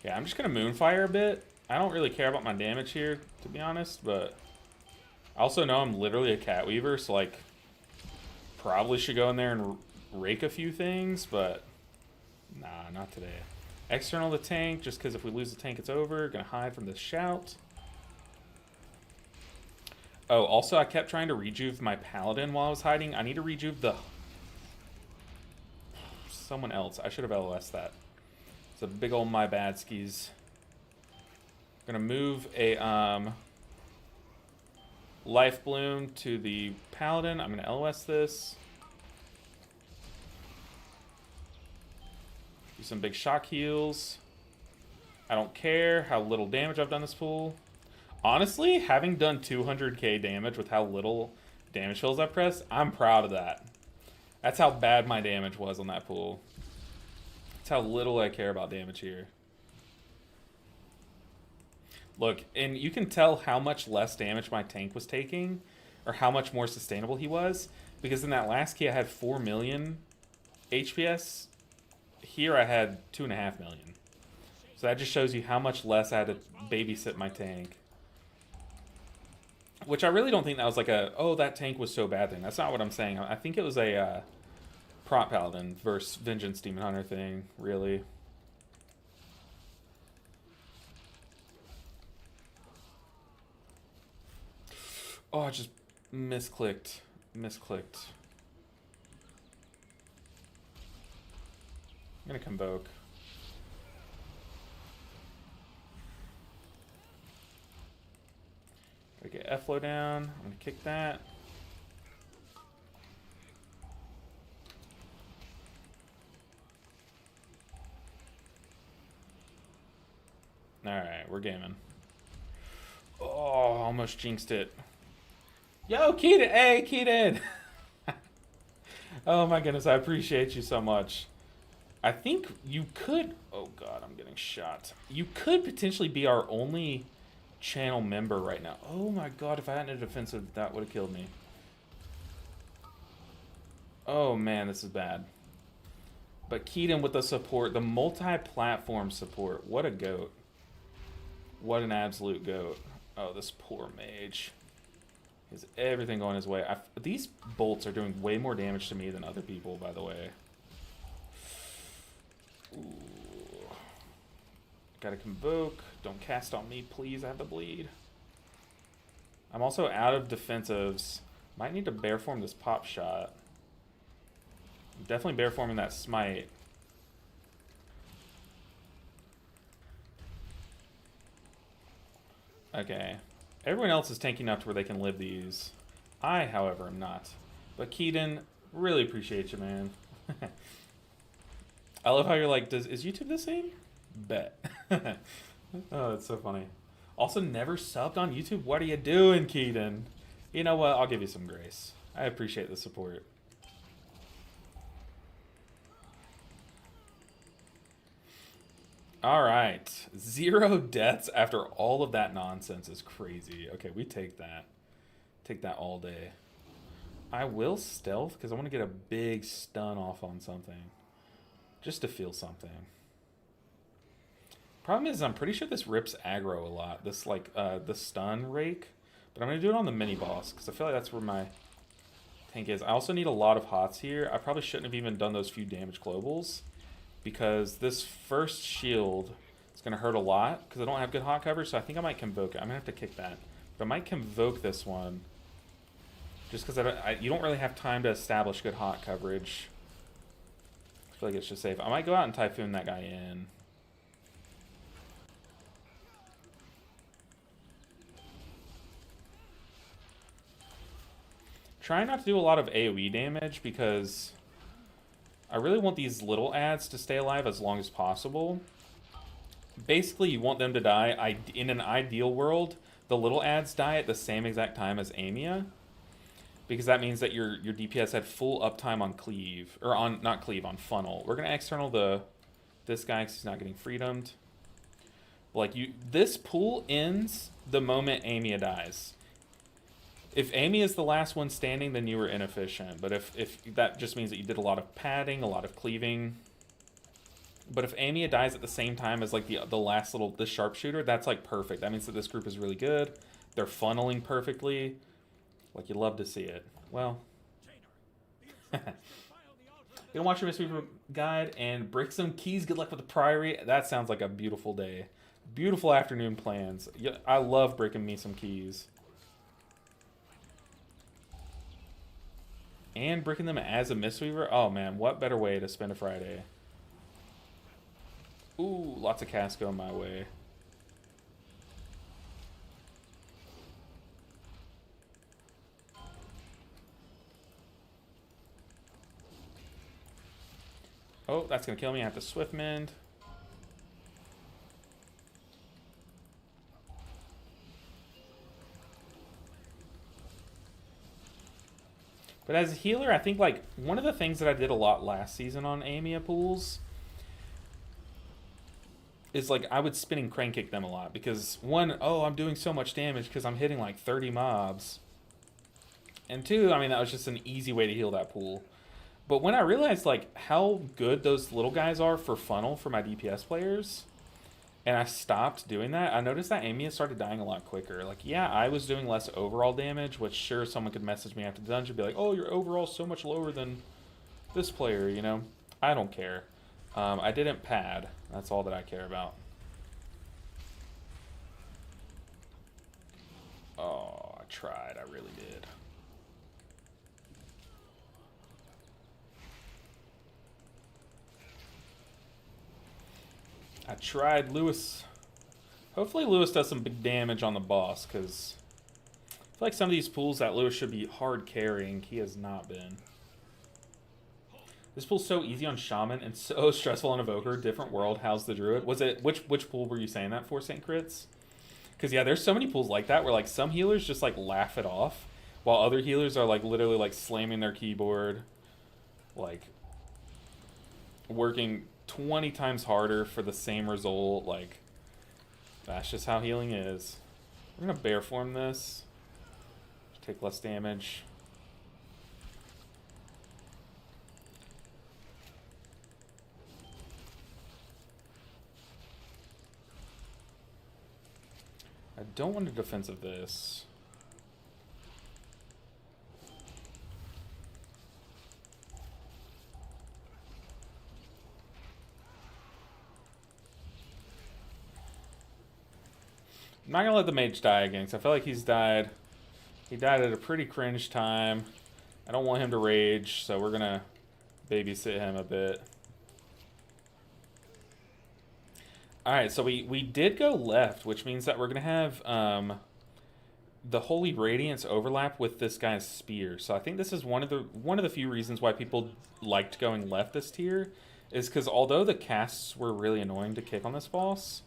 Yeah, I'm just going to Moonfire a bit. I don't really care about my damage here, to be honest, but I also know I'm literally a cat weaver, so like probably should go in there and rake a few things, but nah, not today. External the tank, just because if we lose the tank, it's over. Gonna hide from the shout. Oh, also I kept trying to rejuve my paladin while I was hiding. I need to rejuve the someone else. I should have LOS that. It's a big old my bad skis. Gonna move a life bloom to the paladin. I'm gonna LOS this. Do some big shock heals. I don't care how little damage I've done this pool. Honestly, having done 200k damage with how little damage fills I pressed, I'm proud of that. That's how bad my damage was on that pool. That's how little I care about damage here. Look, and you can tell how much less damage my tank was taking, or how much more sustainable he was, because in that last key I had 4 million HPS. Here I had 2.5 million. So that just shows you how much less I had to babysit my tank. Which I really don't think that was like a, oh, that tank was so bad thing. That's not what I'm saying. I think it was a Prompt Paladin versus Vengeance Demon Hunter thing, really. Oh, I just misclicked. Misclicked. I'm gonna convoke. Gotta get F-flow down. I'm gonna kick that. Alright, we're gaming. Oh, almost jinxed it. Yo, Keaton! Hey, Keaton! Oh my goodness, I appreciate you so much. I think you could... Oh god, I'm getting shot. You could potentially be our only channel member right now. Oh my god, if I hadn't a defensive, that would have killed me. Oh man, this is bad. But Keaton with the support, the multi-platform support. What a goat. What an absolute goat. Oh, this poor mage. He has everything going his way. These bolts are doing way more damage to me than other people, by the way. Ooh. Gotta convoke. Don't cast on me, please. I have the bleed. I'm also out of defensives. Might need to bear form this pop shot. Definitely bear forming that smite. Okay. Everyone else is tanking up to where they can live these. I, however, am not. But Keaton, really appreciate you, man. I love how you're like, is YouTube the same? Bet. Oh, that's so funny. Also, never subbed on YouTube? What are you doing, Keaton? You know what? I'll give you some grace. I appreciate the support. All right. 0 deaths after all of that nonsense is crazy. Okay, we take that. Take that all day. I will stealth because I want to get a big stun off on something. Just to feel something. Problem is, I'm pretty sure this rips aggro a lot. This, like, the stun rake. But I'm going to do it on the mini-boss because I feel like that's where my tank is. I also need a lot of hots here. I probably shouldn't have even done those few damage globals because this first shield is going to hurt a lot because I don't have good hot coverage, so I think I might convoke it. I'm going to have to kick that. But I might convoke this one just because you don't really have time to establish good hot coverage. I feel like it's just safe. I might go out and Typhoon that guy in. Try not to do a lot of AoE damage because I really want these little ads to stay alive as long as possible. Basically, you want them to die. In an ideal world, the little ads die at the same exact time as Amia, because that means that your DPS had full uptime on cleave, or on not cleave, on funnel. We're gonna external this guy because he's not getting freedomed. Like this pool ends the moment Amia dies. If Amy is the last one standing, then you were inefficient. But if that just means that you did a lot of padding, a lot of cleaving. But if Amy dies at the same time as like the last the sharpshooter, that's like perfect. That means that this group is really good. They're funneling perfectly. Like you love to see it. Well, gonna watch your Mystery Guide and break some keys. Good luck with the Priory. That sounds like a beautiful day. Beautiful afternoon plans. Yeah, I love breaking me some keys. And breaking them as a Mistweaver? Oh man, what better way to spend a Friday? Ooh, lots of cast going my way. Oh, that's gonna kill me. I have to Swift Mend. But as a healer, I think like one of the things that I did a lot last season on Amia pools is like I would spin and crank kick them a lot because one, oh, I'm doing so much damage because I'm hitting like 30 mobs. And two, I mean, that was just an easy way to heal that pool. But when I realized like how good those little guys are for funnel for my DPS players, and I stopped doing that, I noticed that Amia started dying a lot quicker. Like, yeah, I was doing less overall damage, which sure, someone could message me after the dungeon, be like, oh, your overall so much lower than this player, you know? I don't care. I didn't pad. That's all that I care about. Oh, I tried. I really did. I tried, Lewis. Hopefully Lewis does some big damage on the boss, because I feel like some of these pools that Lewis should be hard carrying, he has not been. This pool's so easy on Shaman and so stressful on Evoker. Different world. How's the Druid? Was it which pool were you saying that for, St. Crits? Because yeah, there's so many pools like that where like some healers just like laugh it off, while other healers are like literally like slamming their keyboard, like working 20 times harder for the same result. Like, that's just how healing is. We're gonna bear form this. Take less damage. I don't want to defensive this. I'm not gonna let the mage die again, because I feel like he's died. He died at a pretty cringe time. I don't want him to rage, so we're gonna babysit him a bit. Alright, so we did go left, which means that we're gonna have the Holy Radiance overlap with this guy's spear. So I think this is one of the few reasons why people liked going left this tier, is because although the casts were really annoying to kick on this boss,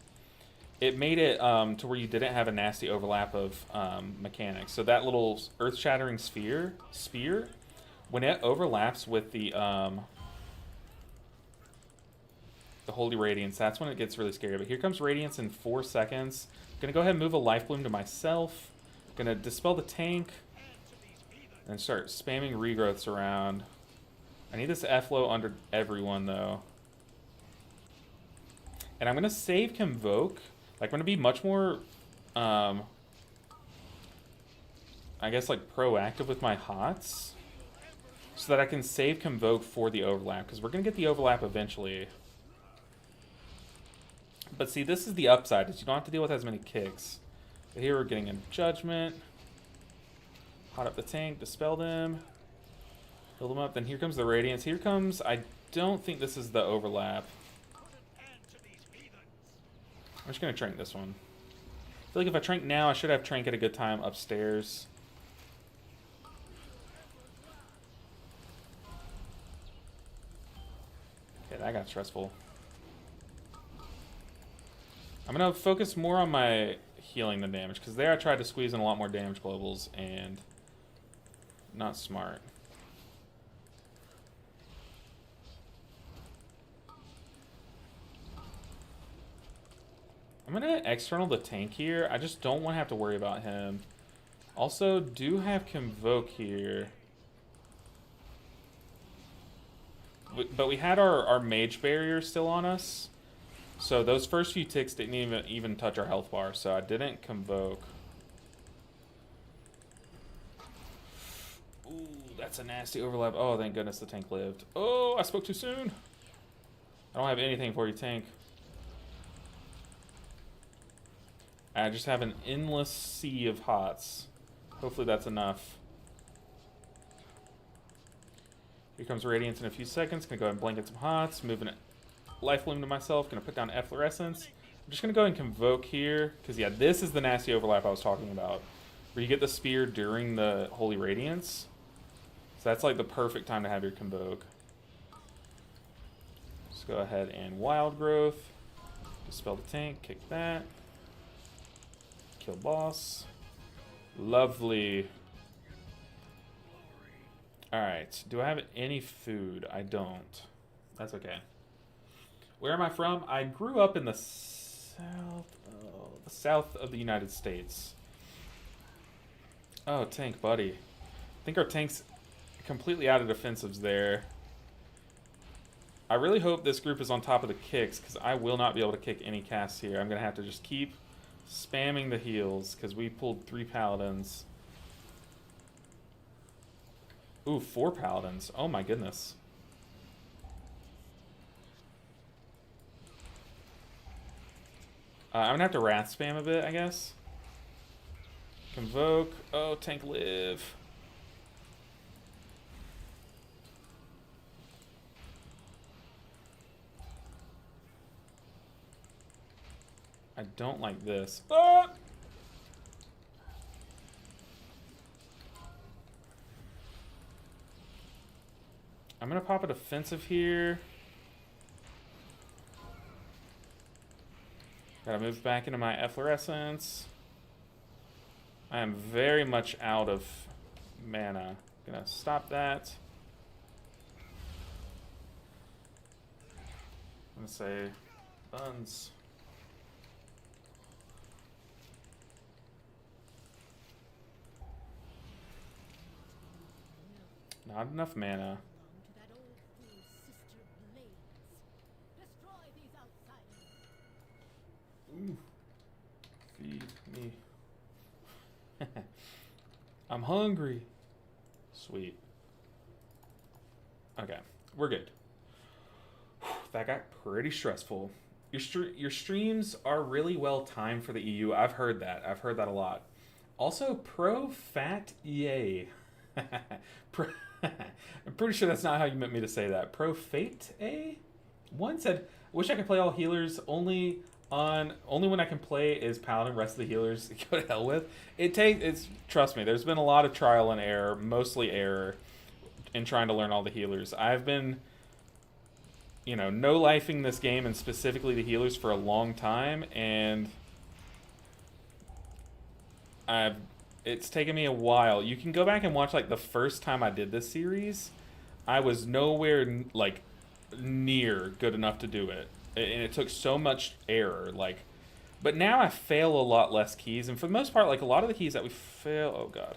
it made it to where you didn't have a nasty overlap of mechanics. So that little earth-shattering spear, when it overlaps with the Holy Radiance, that's when it gets really scary. But here comes Radiance in 4 seconds. I'm gonna go ahead and move a Life Bloom to myself. Gonna dispel the tank and start spamming regrowths around. I need this F-Low under everyone though. And I'm gonna save Convoke. Like, I'm gonna be much more I guess like proactive with my HOTS, so that I can save Convoke for the overlap, because we're gonna get the overlap eventually. But see, this is the upside, is you don't have to deal with as many kicks. But here we're getting a Judgment. Hot up the tank, dispel them. Build them up, then here comes the Radiance. Here comes, I don't think this is the overlap. I'm just going to trank this one. I feel like if I trank now, I should have trank at a good time upstairs. Okay, that got stressful. I'm going to focus more on my healing than damage, because there I tried to squeeze in a lot more damage globals, and not smart. I'm going to external the tank here. I just don't want to have to worry about him. Also, do have Convoke here. But we had our mage barrier still on us. So those first few ticks didn't even touch our health bar, so I didn't Convoke. Ooh, that's a nasty overlap. Oh, thank goodness the tank lived. Oh, I spoke too soon. I don't have anything for you, tank. I just have an endless sea of HOTS. Hopefully that's enough. Here comes Radiance in a few seconds. Gonna go ahead and blanket some HOTS. Moving it. Life Bloom to myself. Gonna put down Efflorescence. I'm just gonna go ahead and Convoke here, because yeah, this is the nasty overlap I was talking about, where you get the spear during the Holy Radiance. So that's like the perfect time to have your Convoke. Just go ahead and Wild Growth. Dispel the tank. Kick that. Kill boss. Lovely. Alright, do I have any food? I don't. That's okay. Where am I from? I grew up in the south of the United States. Oh, tank, buddy. I think our tank's completely out of defensives there. I really hope this group is on top of the kicks, because I will not be able to kick any casts here. I'm going to have to just keep spamming the heals, because we pulled 3 paladins. Ooh, 4 paladins. Oh my goodness. I'm gonna have to wrath spam a bit, I guess. Convoke. Oh, tank live. I don't like this. Ah! I'm gonna pop a defensive here. Gotta move back into my efflorescence. I am very much out of mana. Gonna stop that. I'm gonna say buns. Not enough mana. Ooh. Feed me. I'm hungry. Sweet. Okay, we're good. That got pretty stressful. Your streams are really well timed for the EU. I've heard that. I've heard that a lot. Also, pro fat EA. Pro, I'm pretty sure that's not how you meant me to say that. Pro fate A. One said, "Wish I could play all healers. Only when I can play is paladin. Rest of the healers go to hell with." It's trust me. There's been a lot of trial and error, mostly error, in trying to learn all the healers. I've been, no lifing this game and specifically the healers for a long time, and it's taken me a while. You can go back and watch like the first time I did this series. I was nowhere like near good enough to do it, and it took so much error. But now I fail a lot less keys, and for the most part, like a lot of the keys that we fail. Oh god,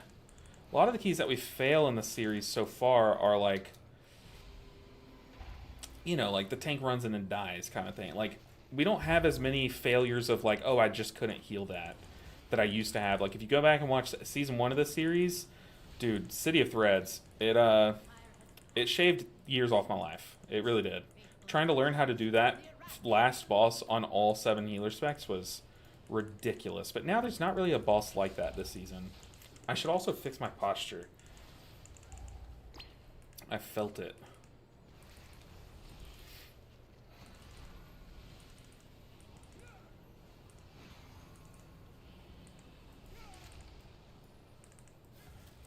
a lot of the keys that we fail in the series so far are like, like the tank runs in and dies kind of thing. Like we don't have as many failures of like, oh, I just couldn't heal that I used to have. Like if you go back and watch season 1 of this series, dude, City of Threads, it shaved years off my life. It really did. Trying to learn how to do that last boss on all 7 healer specs was ridiculous. But now there's not really a boss like that this season. I should also fix my posture. I felt it.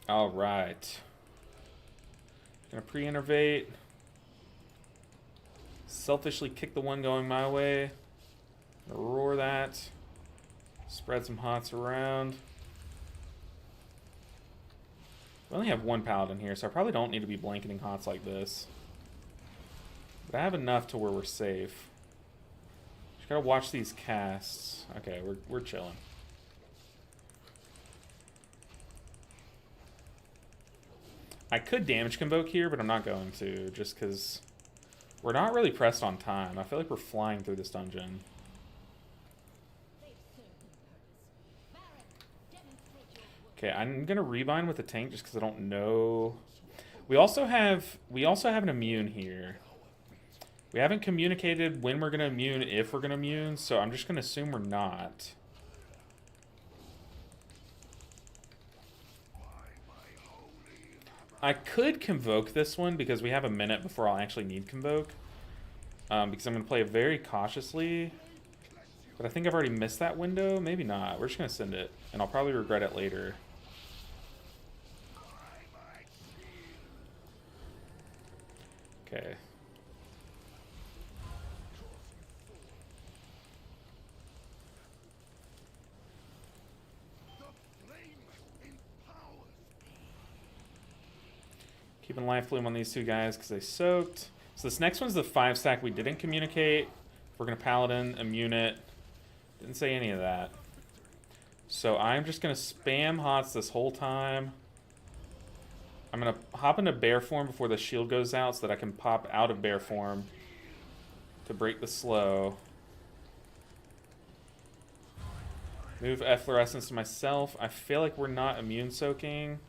All right. Gonna pre-innervate. Selfishly kick the one going my way. Roar that. Spread some hots around. We only have one paladin here, so I probably don't need to be blanketing hots like this. But I have enough to where we're safe. Just gotta watch these casts. Okay, we're chilling. I could damage convoke here, but I'm not going to, just because we're not really pressed on time. I feel like we're flying through this dungeon. Okay, I'm gonna rebind with the tank just because I don't know. We also have an immune here. We haven't communicated when we're gonna immune, if we're gonna immune, so I'm just gonna assume we're not. I could convoke this one because we have a minute before I'll actually need convoke. Because I'm going to play it very cautiously. But I think I've already missed that window. Maybe not. We're just going to send it. And I'll probably regret it later. Okay. Keeping life bloom on these two guys because they soaked. So this next one's the 5 stack we didn't communicate. We're going to paladin, immune it. Didn't say any of that. So I'm just going to spam hots this whole time. I'm going to hop into bear form before the shield goes out so that I can pop out of bear form to break the slow. Move efflorescence to myself. I feel like we're not immune soaking.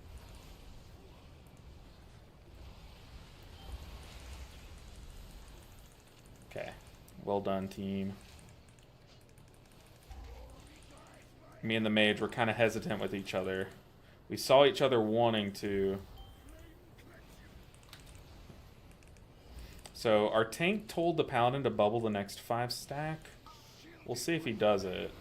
Okay. Well done, team. Me and the mage were kind of hesitant with each other. We saw each other wanting to. So our tank told the paladin to bubble the next 5 stack. We'll see if he does it.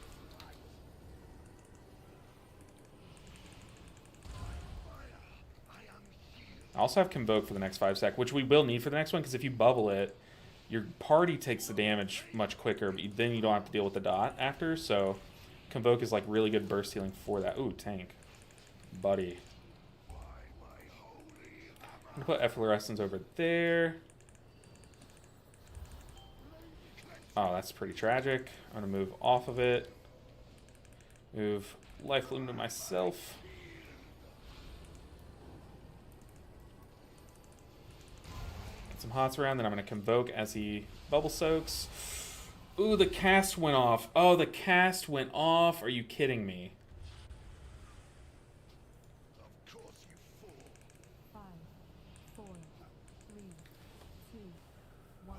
I also have Convoke for the next 5 stack, which we will need for the next one, because if you bubble it, your party takes the damage much quicker, but then you don't have to deal with the dot after, so Convoke is like really good burst healing for that. Ooh, tank. Buddy. I'm gonna put Efflorescence over there. Oh, that's pretty tragic. I'm gonna move off of it. Move Life Loom to myself. Get some hots around, then I'm gonna Convoke as he bubble soaks. Ooh, the cast went off. Oh, the cast went off. Are you kidding me? 5, 4, 3, 2, 1.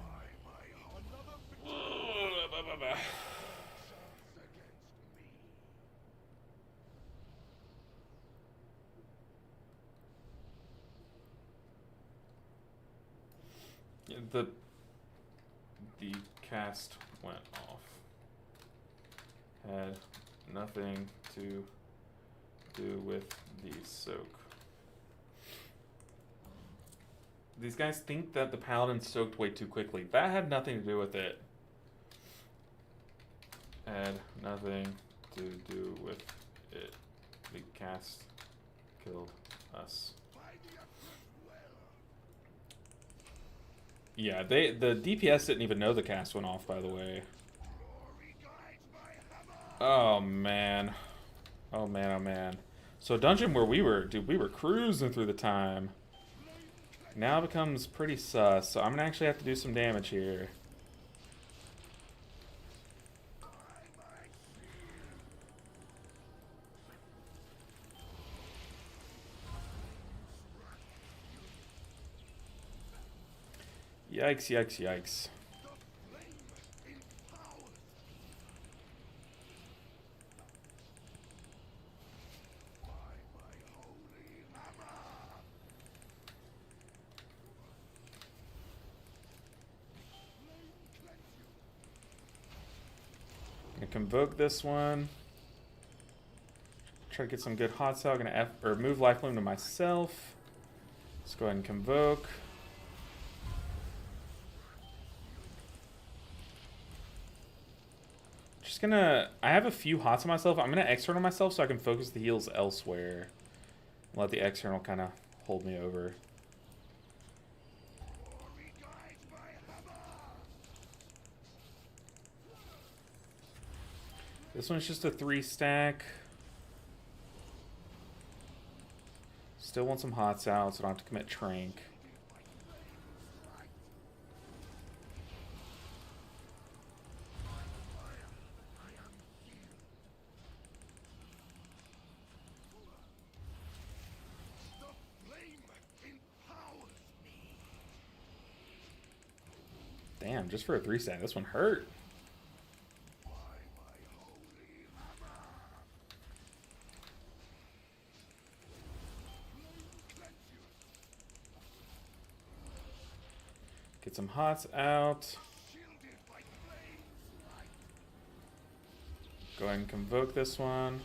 The cast went off. Had nothing to do with the soak. These guys think that the paladin soaked way too quickly. That had nothing to do with it. Had nothing to do with it. The cast killed us. Yeah, the DPS didn't even know the cast went off, by the way. Oh man. Oh man, oh man. So dungeon where we were, dude, we were cruising through the time. Now it becomes pretty sus, so I'm gonna actually have to do some damage here. Yikes, yikes, yikes. Gonna Convoke this one. Try to get some good hot cell. Gonna move Life Loom to myself. Let's go ahead and Convoke. I have a few hots on myself. I'm gonna external myself so I can focus the heals elsewhere. Let the external kind of hold me over. This one's just a 3 stack. Still want some hots out so I don't have to commit Trank. Damn, just for a 3 stack, this one hurt. Get some hots out. Go ahead and Convoke this one.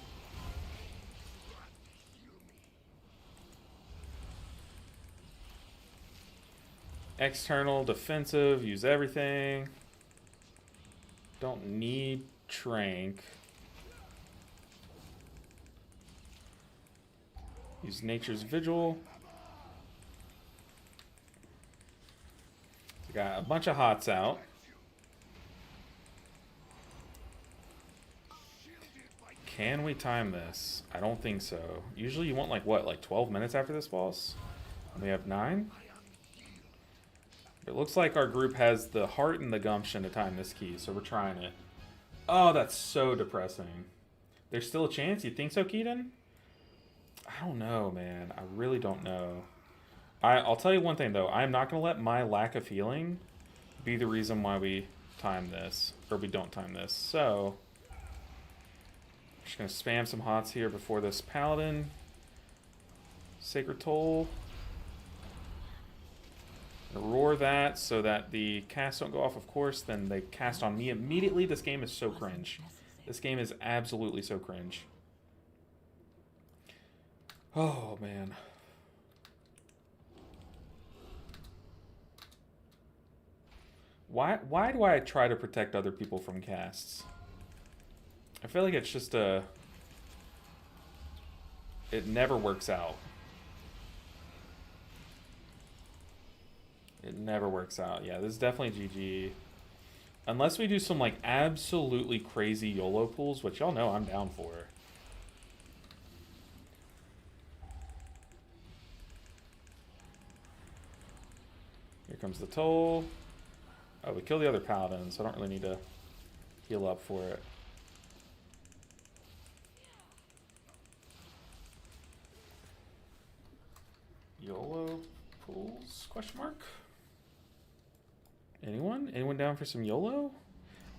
External, defensive, use everything. Don't need Trank. Use Nature's Vigil. So got a bunch of hots out. Can we time this? I don't think so. Usually you want like what, like 12 minutes after this boss? We have 9? It looks like our group has the heart and the gumption to time this key, so we're trying it. Oh, that's so depressing. There's still a chance? You think so, Keaton? I don't know, man. I really don't know. I'll tell you one thing, though. I'm not going to let my lack of healing be the reason why we time this, or we don't time this. So, I'm just Just gonna spam some hots here before this paladin. Sacred Toll. Roar that so that the casts don't go off, of course. Then they cast on me immediately. This game is so cringe. This game is absolutely so cringe. Oh, man. Why do I try to protect other people from casts? I feel like it's just a... It never works out. It never works out. Yeah, this is definitely GG. Unless we do some, like, absolutely crazy YOLO pools, which y'all know I'm down for. Here comes the toll. Oh, we killed the other paladin, so I don't really need to heal up for it. YOLO pools? Question mark? Anyone? Anyone down for some YOLO?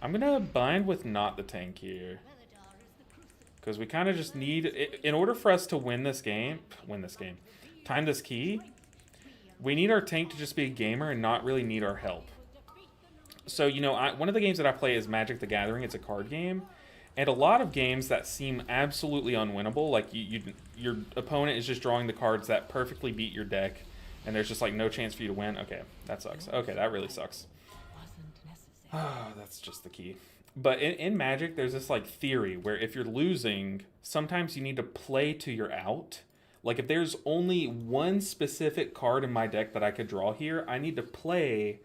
I'm gonna bind with not the tank here. Because we kind of just need... In order for us to win this game... Time this key... We need our tank to just be a gamer and not really need our help. So, you know, one of the games that I play is Magic the Gathering. It's a card game. And a lot of games that seem absolutely unwinnable, like your opponent is just drawing the cards that perfectly beat your deck, and there's just like no chance for you to win. Okay, that sucks. Okay, that really sucks. Ah, that's just the key. But in Magic, there's this like theory where if you're losing, sometimes you need to play to your out. Like if there's only one specific card in my deck that I could draw here, I need to play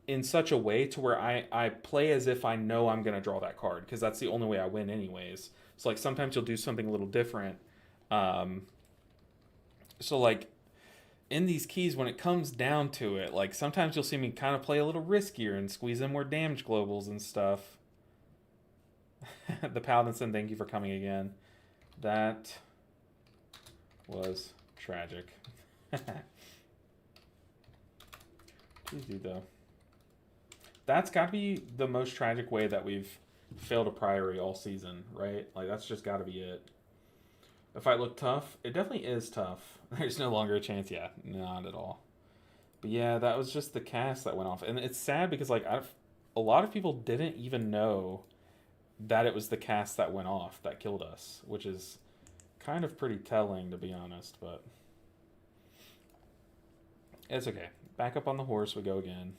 in such a way to where I play as if I know I'm going to draw that card, because that's the only way I win anyways. So like sometimes you'll do something a little different. So like in these keys, when it comes down to it, like sometimes you'll see me kind of play a little riskier and squeeze in more damage globals and stuff. The Paladin said thank you for coming again. That was tragic. Jeez, though. That's got to be the most tragic way that we've failed a Priory all season, right? Like, that's just got to be it. The fight looked tough. It definitely is tough. There's no longer a chance. Yeah, not at all. But yeah, that was just the cast that went off. And it's sad because, like, a lot of people didn't even know that it was the cast that went off that killed us, which is kind of pretty telling, to be honest, but it's okay. Back up on the horse we go again.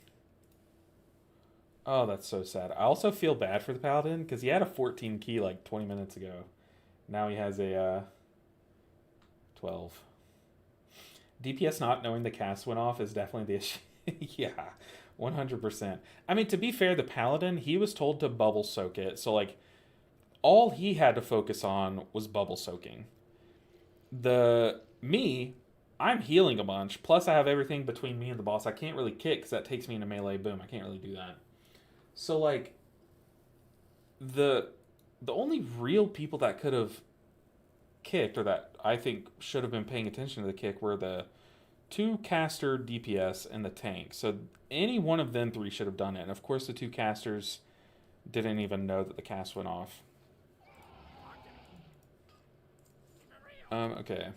Oh, that's so sad. I also feel bad for the Paladin because he had a 14 key like 20 minutes ago. Now he has a 12. DPS not knowing the cast went off is definitely the issue. Yeah, 100%. I mean, to be fair, the Paladin, he was told to bubble soak it. So, like, all he had to focus on was bubble soaking. I'm healing a bunch. Plus, I have everything between me and the boss. I can't really kick because that takes me into melee. Boom, I can't really do that. So, like, the only real people that could have kicked, or that I think should have been paying attention to the kick, were the 2 caster DPS and the tank. So any one of them 3 should have done it. And of course the 2 casters didn't even know that the cast went off. Okay.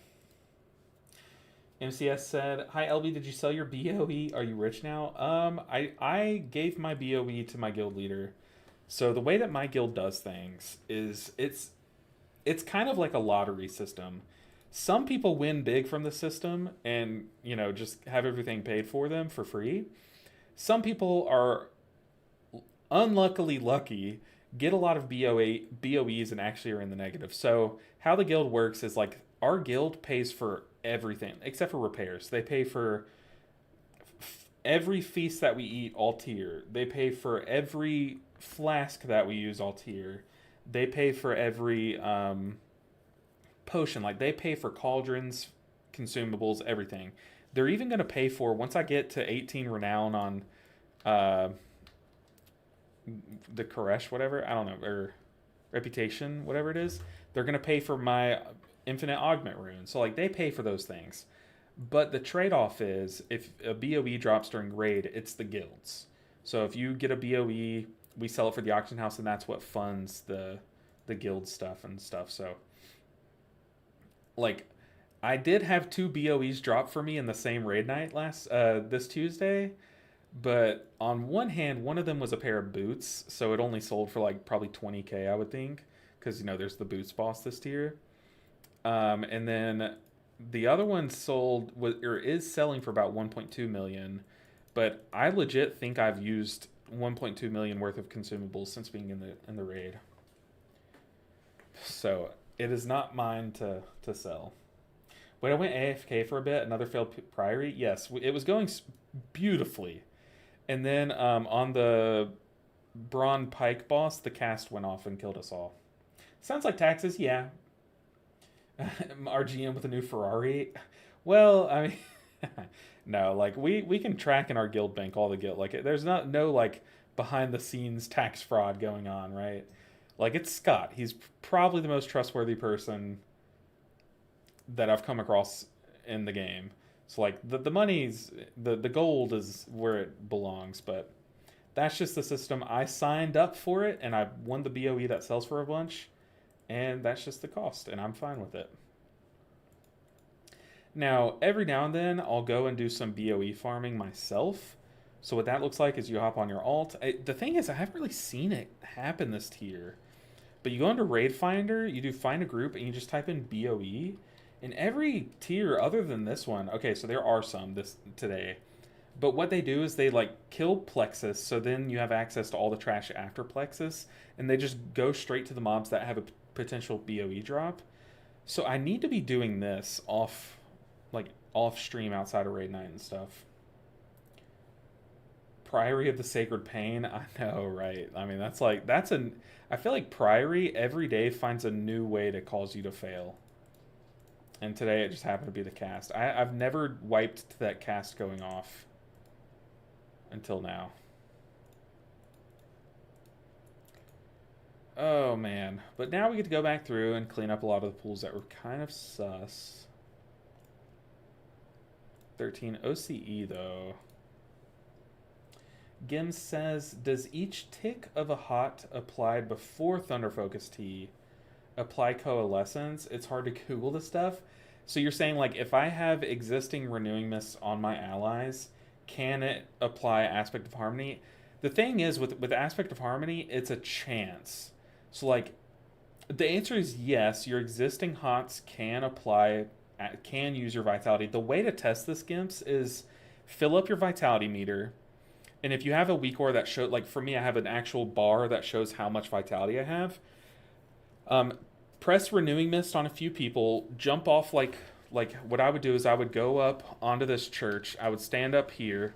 MCS said, "Hi LB, did you sell your BOE? Are you rich now?" I gave my BOE to my guild leader. So the way that my guild does things is it's kind of like a lottery system. Some people win big from the system and, you know, just have everything paid for them for free. Some people are unluckily lucky, get a lot of BOEs and actually are in the negative. So how the guild works is like our guild pays for everything except for repairs. They pay for every feast that we eat, all tier. They pay for every flask that we use, all tier. They pay for every potion. Like, they pay for cauldrons, consumables, everything. They're even going to pay for, once I get to 18 renown on the Koresh, whatever, I don't know, or reputation, whatever it is, they're going to pay for my infinite augment rune. So, like, they pay for those things. But the trade-off is, if a BOE drops during raid, it's the guilds. So if you get a BOE, we sell it for the auction house, and that's what funds the the guild stuff and stuff. So like I did have two BOEs drop for me in the same raid night last this Tuesday, but on one hand, one of them was a pair of boots, so it only sold for like probably 20K, I would think, because there's the boots boss this tier. And then the other one sold or is selling for about 1.2 million, but I legit think I've used 1.2 million worth of consumables since being in the raid. So it is not mine to sell. When I went AFK for a bit, another failed priory. Yes, it was going beautifully, and then on the Braun Pike boss, the cast went off and killed us all. Sounds like taxes, yeah. RGM with a new Ferrari. Well, I mean, no, like we can track in our guild bank all the guild. Like there's no like behind the scenes tax fraud going on, right? Like it's Scott. He's probably the most trustworthy person that I've come across in the game. So like the money's the gold is where it belongs, but that's just the system. I signed up for it and I won the BOE that sells for a bunch, and that's just the cost, and I'm fine with it. Now, every now and then, I'll go and do some BOE farming myself. So what that looks like is you hop on your alt. The thing is, I haven't really seen it happen this tier. But you go into Raid Finder, you do find a group, and you just type in BOE. In every tier other than this one, okay, so there are some this today. But what they do is they like kill Plexus, so then you have access to all the trash after Plexus, and they just go straight to the mobs that have a potential BOE drop. So I need to be doing this off stream outside of raid night and stuff. Priory of the Sacred Pain, I know, right? I mean, I feel like Priory every day finds a new way to cause you to fail. And today it just happened to be the cast. I've never wiped to that cast going off until now. Oh man. But now we get to go back through and clean up a lot of the pools that were kind of sus. 13 OCE though. Gim says, does each tick of a hot applied before Thunder Focus Tea apply coalescence? It's hard to Google this stuff. So you're saying like if I have existing renewing mists on my allies, can it apply Aspect of Harmony? The thing is with Aspect of Harmony, it's a chance. So like the answer is yes, your existing hots can use your vitality. The way to test this, Gimps, is fill up your vitality meter. And if you have a weak ore that shows, like for me, I have an actual bar that shows how much vitality I have. Press Renewing Mist on a few people, jump off like what I would do is I would go up onto this church, I would stand up here,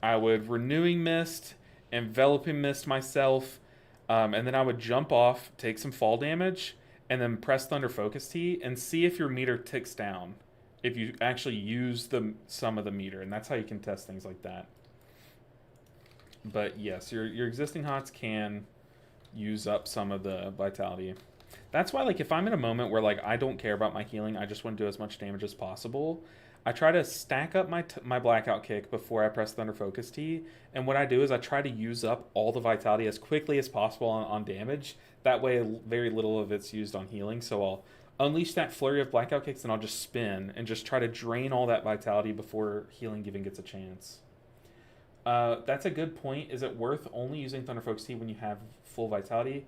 I would Renewing Mist, Enveloping Mist myself, and then I would jump off, take some fall damage, and then press Thunder Focus Tea and see if your meter ticks down. If you actually use some of the meter, and that's how you can test things like that. But yes, your existing hots can use up some of the vitality. That's why, like, if I'm in a moment where like I don't care about my healing, I just want to do as much damage as possible, I try to stack up my blackout kick before I press Thunder Focus Tea, and what I do is I try to use up all the vitality as quickly as possible on damage. That way, very little of it's used on healing. So I'll unleash that flurry of blackout kicks, and I'll just spin and just try to drain all that vitality before healing even gets a chance. That's a good point. Is it worth only using Thunder Focus Tea when you have full vitality?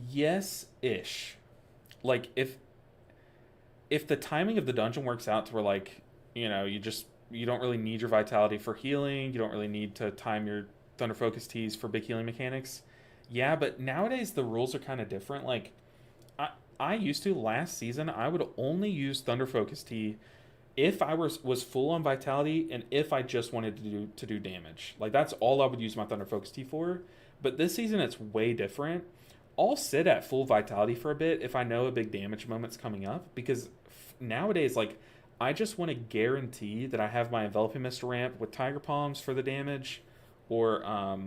Yes-ish. Like if the timing of the dungeon works out to where like you don't really need your vitality for healing, you don't really need to time your Thunder Focus Teas for big healing mechanics. Yeah, but nowadays the rules are kind of different. Like I used to last season, I would only use Thunder Focus Tea if I was full on vitality and if I just wanted to do damage. Like that's all I would use my Thunder Focus Tea for. But this season it's way different. I'll sit at full vitality for a bit if I know a big damage moment's coming up, because nowadays like I just want to guarantee that I have my Enveloping Mist ramp with Tiger Palms for the damage, or I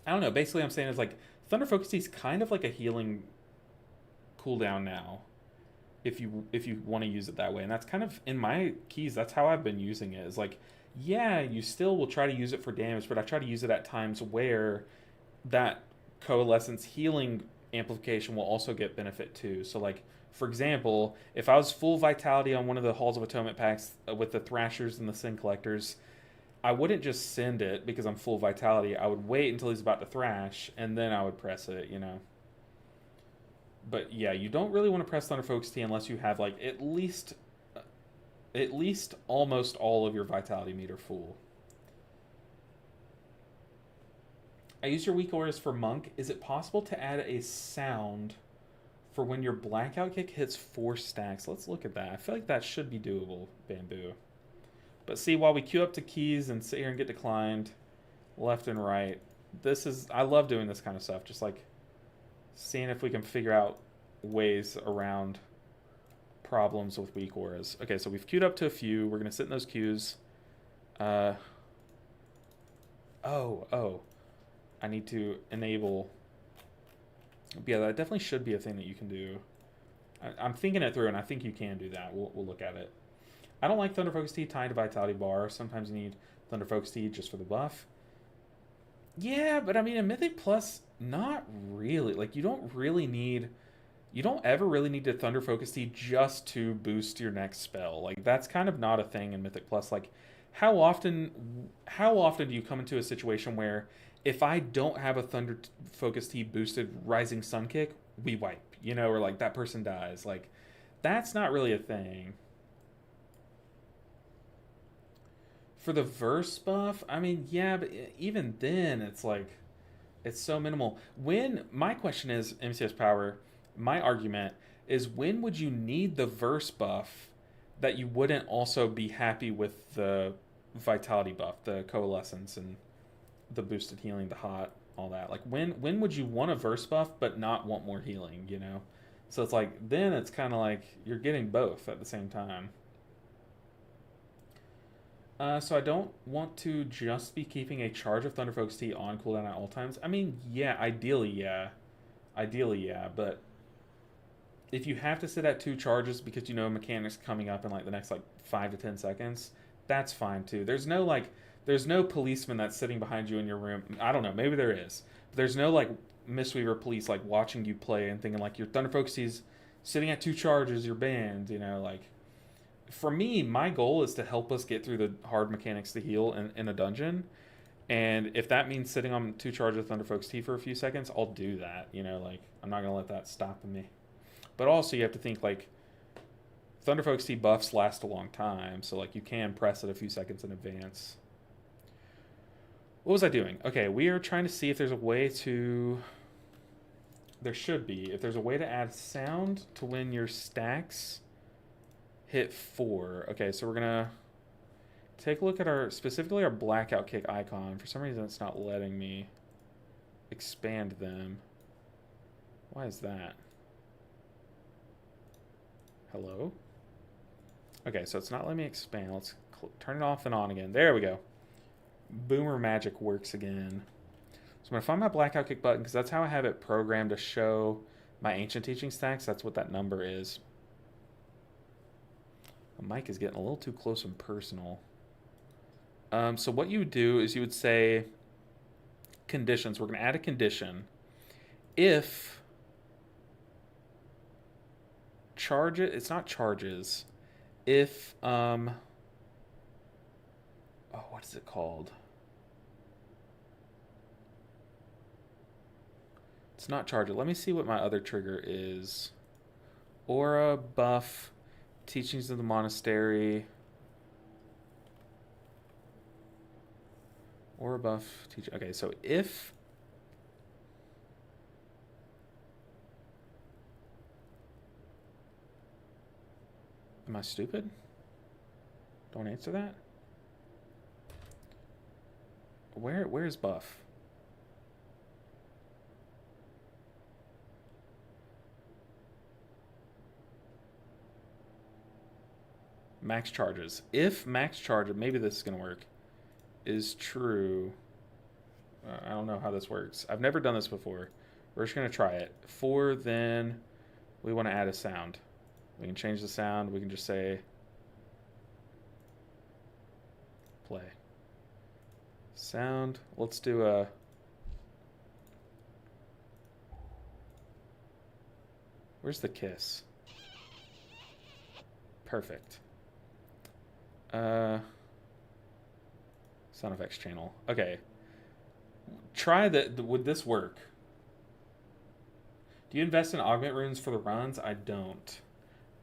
don't know. Basically, I'm saying is like Thunder Focus Tea is kind of like a healing cooldown now, if you want to use it that way, and that's kind of in my keys. That's how I've been using it. Is like, yeah, you still will try to use it for damage, but I try to use it at times where that coalescence healing amplification will also get benefit too. So like for example, if I was full vitality on one of the Halls of Atonement packs with the Thrashers and the Sin Collectors, I wouldn't just send it because I'm full vitality. I would wait until he's about to thrash and then I would press it, you know. But yeah, you don't really want to press Thunder Focus T unless you have like at least almost all of your vitality meter full. I use your weak auras for Monk. Is it possible to add a sound for when your blackout kick hits 4 stacks? Let's look at that. I feel like that should be doable, Bamboo. But see, while we queue up to keys and sit here and get declined left and right, I love doing this kind of stuff. Just like seeing if we can figure out ways around problems with weak auras. Okay, so we've queued up to a few. We're going to sit in those queues. Oh. I need to enable. Yeah, that definitely should be a thing that you can do. I'm thinking it through, and I think you can do that. We'll look at it. I don't like Thunder Focus Tea tied to Vitality Bar. Sometimes you need Thunder Focus Tea just for the buff. Yeah, but I mean, in Mythic Plus, not really. Like, you don't ever really need to Thunder Focus Tea just to boost your next spell. Like, that's kind of not a thing in Mythic Plus. Like, how often do you come into a situation where if I don't have a Thunder Focus Tea boosted Rising Sun Kick, we wipe, you know, or like that person dies. Like, that's not really a thing. For the verse buff, I mean, yeah, but even then, it's like, it's so minimal. My question is, MCS Power, my argument is when would you need the verse buff that you wouldn't also be happy with the vitality buff, the coalescence and the boosted healing, the hot, all that? Like when would you want a verse buff but not want more healing, you know? So it's like then it's kind of like you're getting both at the same time. So I don't want to just be keeping a charge of Thunder Focus Tea on cooldown at all times. I mean, yeah, ideally, yeah. But if you have to sit at 2 charges because you know mechanics coming up in like the next like 5 to 10 seconds, that's fine too. There's no policeman that's sitting behind you in your room. I don't know, maybe there is. But there's no like Mistweaver police like watching you play and thinking like your Thunder Focus Tea's sitting at 2 charges, you're banned. You know, like for me, my goal is to help us get through the hard mechanics to heal in a dungeon. And if that means sitting on 2 charges of Thunder Focus Tea for a few seconds, I'll do that. You know, like I'm not gonna let that stop me. But also, you have to think like Thunder Focus Tea buffs last a long time, so like you can press it a few seconds in advance. What was I doing? Okay, we are trying to see if there's a way to. There should be. If there's a way to add sound to when your stacks hit 4. Okay, so we're gonna take a look at specifically our blackout kick icon. For some reason, it's not letting me expand them. Why is that? Hello? Okay, so it's not letting me expand. Let's turn it off and on again. There we go. Boomer magic works again. So I'm going to find my blackout kick button because that's how I have it programmed to show my ancient teaching stacks. That's what that number is. The mic is getting a little too close and personal. So what you would do is you would say conditions. We're going to add a condition. If it's not charges. If what is it called? It's not charges. Let me see what my other trigger is. Aura buff, teachings of the monastery. Aura buff, okay, so if am I stupid? Don't answer that. Where's buff? Max charges. If max charge, maybe this is gonna work, is true. I don't know how this works. I've never done this before. We're just gonna try it. Then we want to add a sound. We can change the sound. We can just say play. Sound. Let's do a Where's the kiss? Perfect. Sound effects channel. Okay. Try that. Would this work? Do you invest in augment runes for the runs? I don't.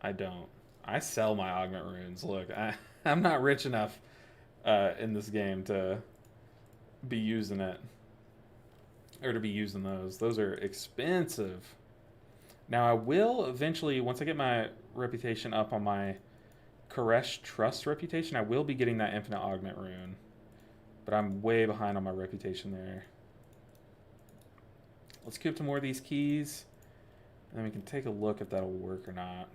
I don't. I sell my augment runes. Look, I'm not rich enough in this game to be using it. Or to be using those. Those are expensive. Now, I will eventually, once I get my reputation up on my Koresh Trust reputation, I will be getting that infinite augment rune. But I'm way behind on my reputation there. Let's keep to more of these keys. And then we can take a look if that'll work or not.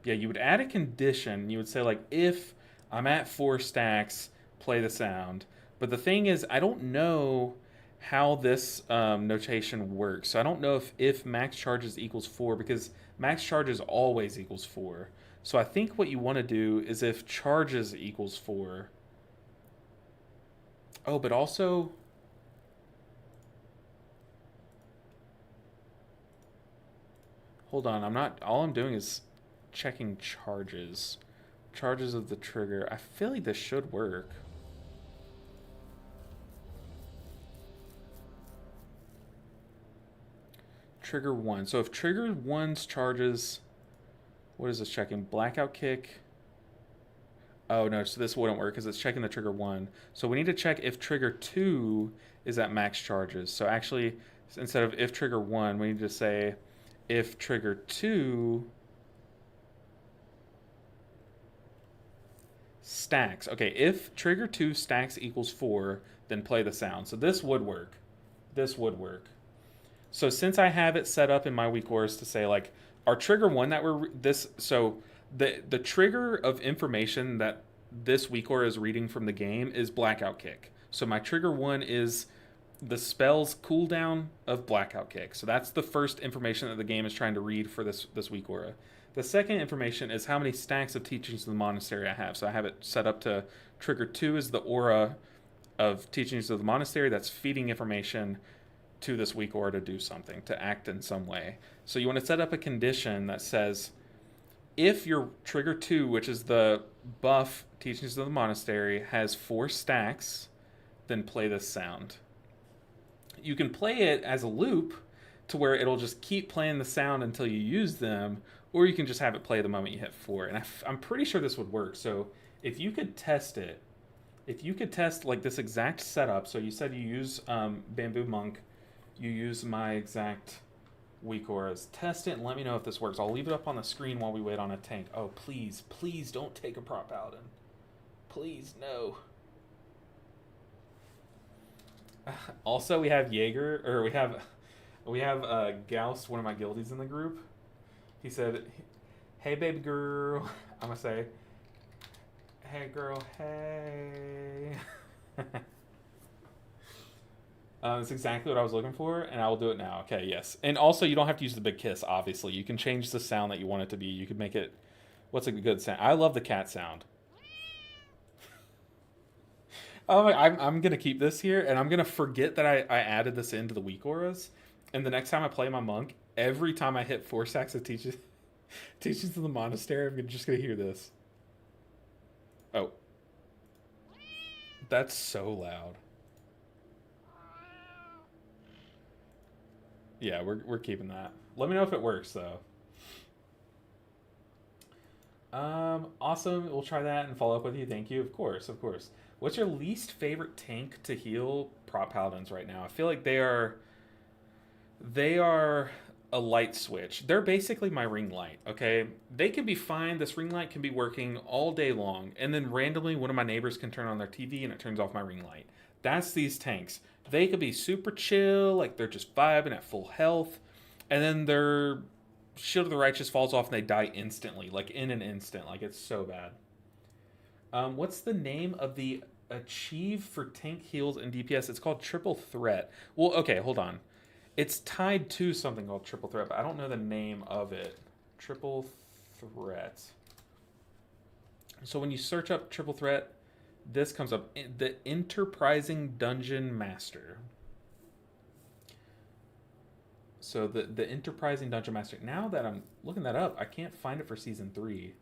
Yeah, you would add a condition. You would say, like, if I'm at 4 stacks, play the sound. But the thing is, I don't know how this notation works. So I don't know if max charges equals 4, because max charges always equals 4. So I think what you want to do is if charges equals 4. Oh, but also... Hold on, I'm not... All I'm doing is checking charges. Charges of the trigger. I feel like this should work. Trigger 1. So if trigger 1's charges... What is this checking? Blackout kick. Oh, no, so this wouldn't work because it's checking the trigger 1. So we need to check if trigger 2 is at max charges. So actually, instead of if trigger 1, we need to say if trigger 2 stacks. Okay, if trigger 2 stacks equals 4, then play the sound. So this would work. This would work. So since I have it set up in my weak orders to say, like, our trigger 1 that we're... So the trigger of information that this weak aura is reading from the game is Blackout Kick. So my trigger 1 is the spell's cooldown of Blackout Kick. So that's the first information that the game is trying to read for this weak aura. The second information is how many stacks of Teachings of the Monastery I have. So I have it set up to trigger 2 is the aura of Teachings of the Monastery that's feeding information to this weak aura to do something, to act in some way. So you want to set up a condition that says, if your trigger 2, which is the buff Teachings of the Monastery, has 4 stacks, then play this sound. You can play it as a loop to where it'll just keep playing the sound until you use them, or you can just have it play the moment you hit 4. And I'm pretty sure this would work. So if you could test it, if you could test like this exact setup, so you said you use Bamboo Monk, you use my exact weak auras. Test it and let me know if this works. I'll leave it up on the screen while we wait on a tank. Oh, please, please don't take a prop paladin. Please, no. Also, we have Jaeger, or we have Gauss, one of my guildies in the group. He said, "Hey, baby girl." I'm gonna say, "Hey, girl, hey." That's exactly what I was looking for, and I will do it now. Okay, yes. And also, you don't have to use the big kiss, obviously. You can change the sound that you want it to be. You could make it... What's a good sound? I love the cat sound. Oh, I'm going to keep this here, and I'm going to forget that I added this into the weak auras. And the next time I play my monk, every time I hit 4 stacks of teachings of the monastery, I'm just going to hear this. Oh. That's so loud. Yeah, we're keeping that. Let me know if it works, though. Awesome. We'll try that and follow up with you. Thank you. Of course, of course. What's your least favorite tank to heal prop paladins right now? I feel like they are a light switch. They're basically my ring light, okay? They can be fine. This ring light can be working all day long, and then randomly one of my neighbors can turn on their TV and it turns off my ring light. That's these tanks. They could be super chill, like they're just vibing at full health, and then their Shield of the Righteous falls off and they die instantly, like in an instant. Like, it's so bad. What's the name of the achieve for tank heals and DPS? It's called Triple Threat. Well, okay, hold on. It's tied to something called Triple Threat, but I don't know the name of it. Triple Threat. So when you search up Triple Threat, this comes up, the Enterprising Dungeon Master. So the Enterprising Dungeon Master. Now that I'm looking that up, I can't find it for season 3.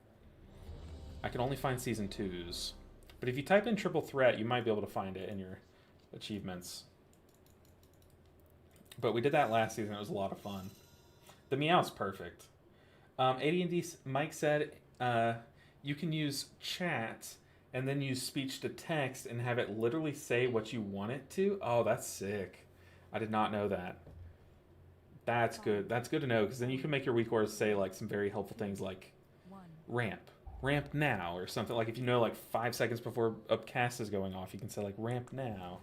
I can only find season 2's. But if you type in triple threat, you might be able to find it in your achievements. But we did that last season. It was a lot of fun. The meow's perfect. AD&D Mike said you can use chat and then use speech to text and have it literally say what you want it to. Oh, that's sick. I did not know that. That's good. That's good to know, because then you can make your weak orders say like some very helpful things like ramp now, or something. Like if you know like 5 seconds before a cast is going off, you can say like ramp now.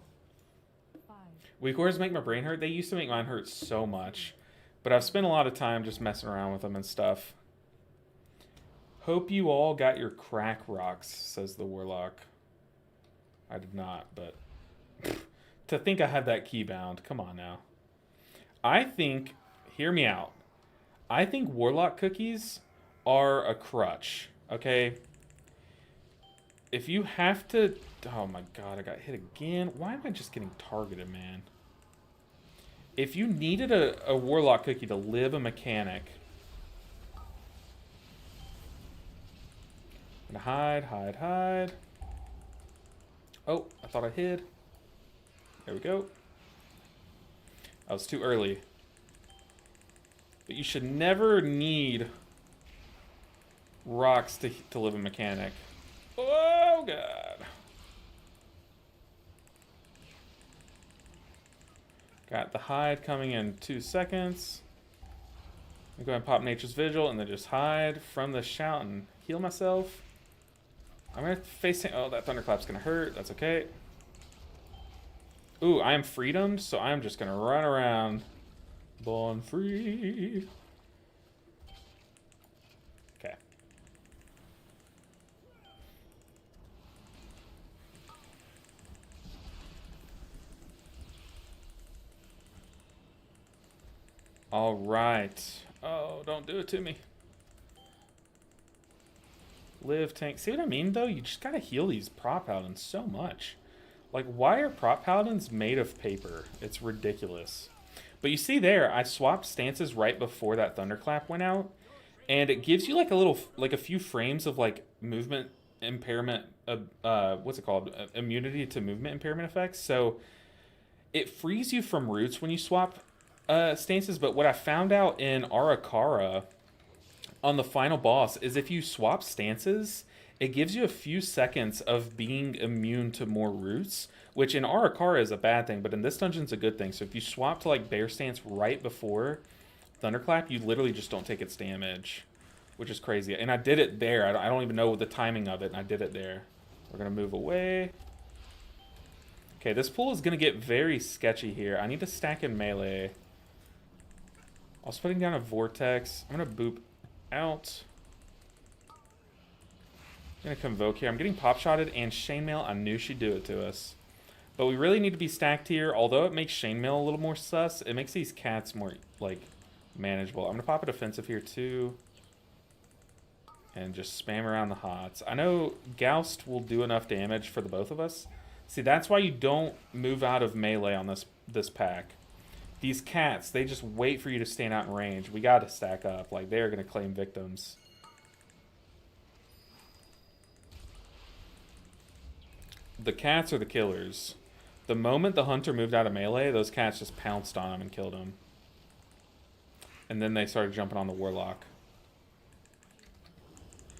Weak orders make my brain hurt. They used to make mine hurt so much, but I've spent a lot of time just messing around with them and stuff. Hope you all got your crack rocks, says the warlock. I did not, but to think I had that key bound. Come on now. I think, hear me out. I think warlock cookies are a crutch, okay? If you have to... Oh my god, I got hit again. Why am I just getting targeted, man? If you needed a warlock cookie to live a mechanic... I'm gonna hide. Oh, I thought I hid. There we go. I was too early. But you should never need rocks to live a mechanic. Oh, God. Got the hide coming in 2 seconds. I'm going to pop Nature's Vigil and then just hide from the shout and heal myself. I'm going to face... Oh, that Thunderclap's going to hurt. That's okay. Ooh, I am freedomed, so I'm just going to run around. Born free. Okay. All right. Oh, don't do it to me. Live tank. See what I mean, though? You just gotta heal these prop paladins so much. Like, why are prop paladins made of paper? It's ridiculous. But you see there, I swapped stances right before that thunderclap went out, and it gives you like a little, like a few frames of like movement impairment. What's it called? Immunity to movement impairment effects. So it frees you from roots when you swap stances. But what I found out in Arakara on the final boss is if you swap stances, it gives you a few seconds of being immune to more roots, which in Arakara is a bad thing, but in this dungeon's a good thing. So if you swap to like Bear Stance right before Thunderclap, you literally just don't take its damage, which is crazy. And I did it there. I don't even know the timing of it, and I did it there. We're going to move away. Okay, this pool is going to get very sketchy here. I need to stack in melee. I was putting down a Vortex. I'm going to boop out. I'm going to convoke here. I'm getting pop-shotted, and Chainmail, I knew she'd do it to us. But we really need to be stacked here. Although it makes Chainmail a little more sus, it makes these cats more, like, manageable. I'm going to pop a defensive here, too. And just spam around the hots. I know Goust will do enough damage for the both of us. See, that's why you don't move out of melee on this pack. These cats, they just wait for you to stand out in range. We got to stack up. Like, they're going to claim victims. The cats are the killers. The moment the hunter moved out of melee, those cats just pounced on him and killed him. And then they started jumping on the warlock.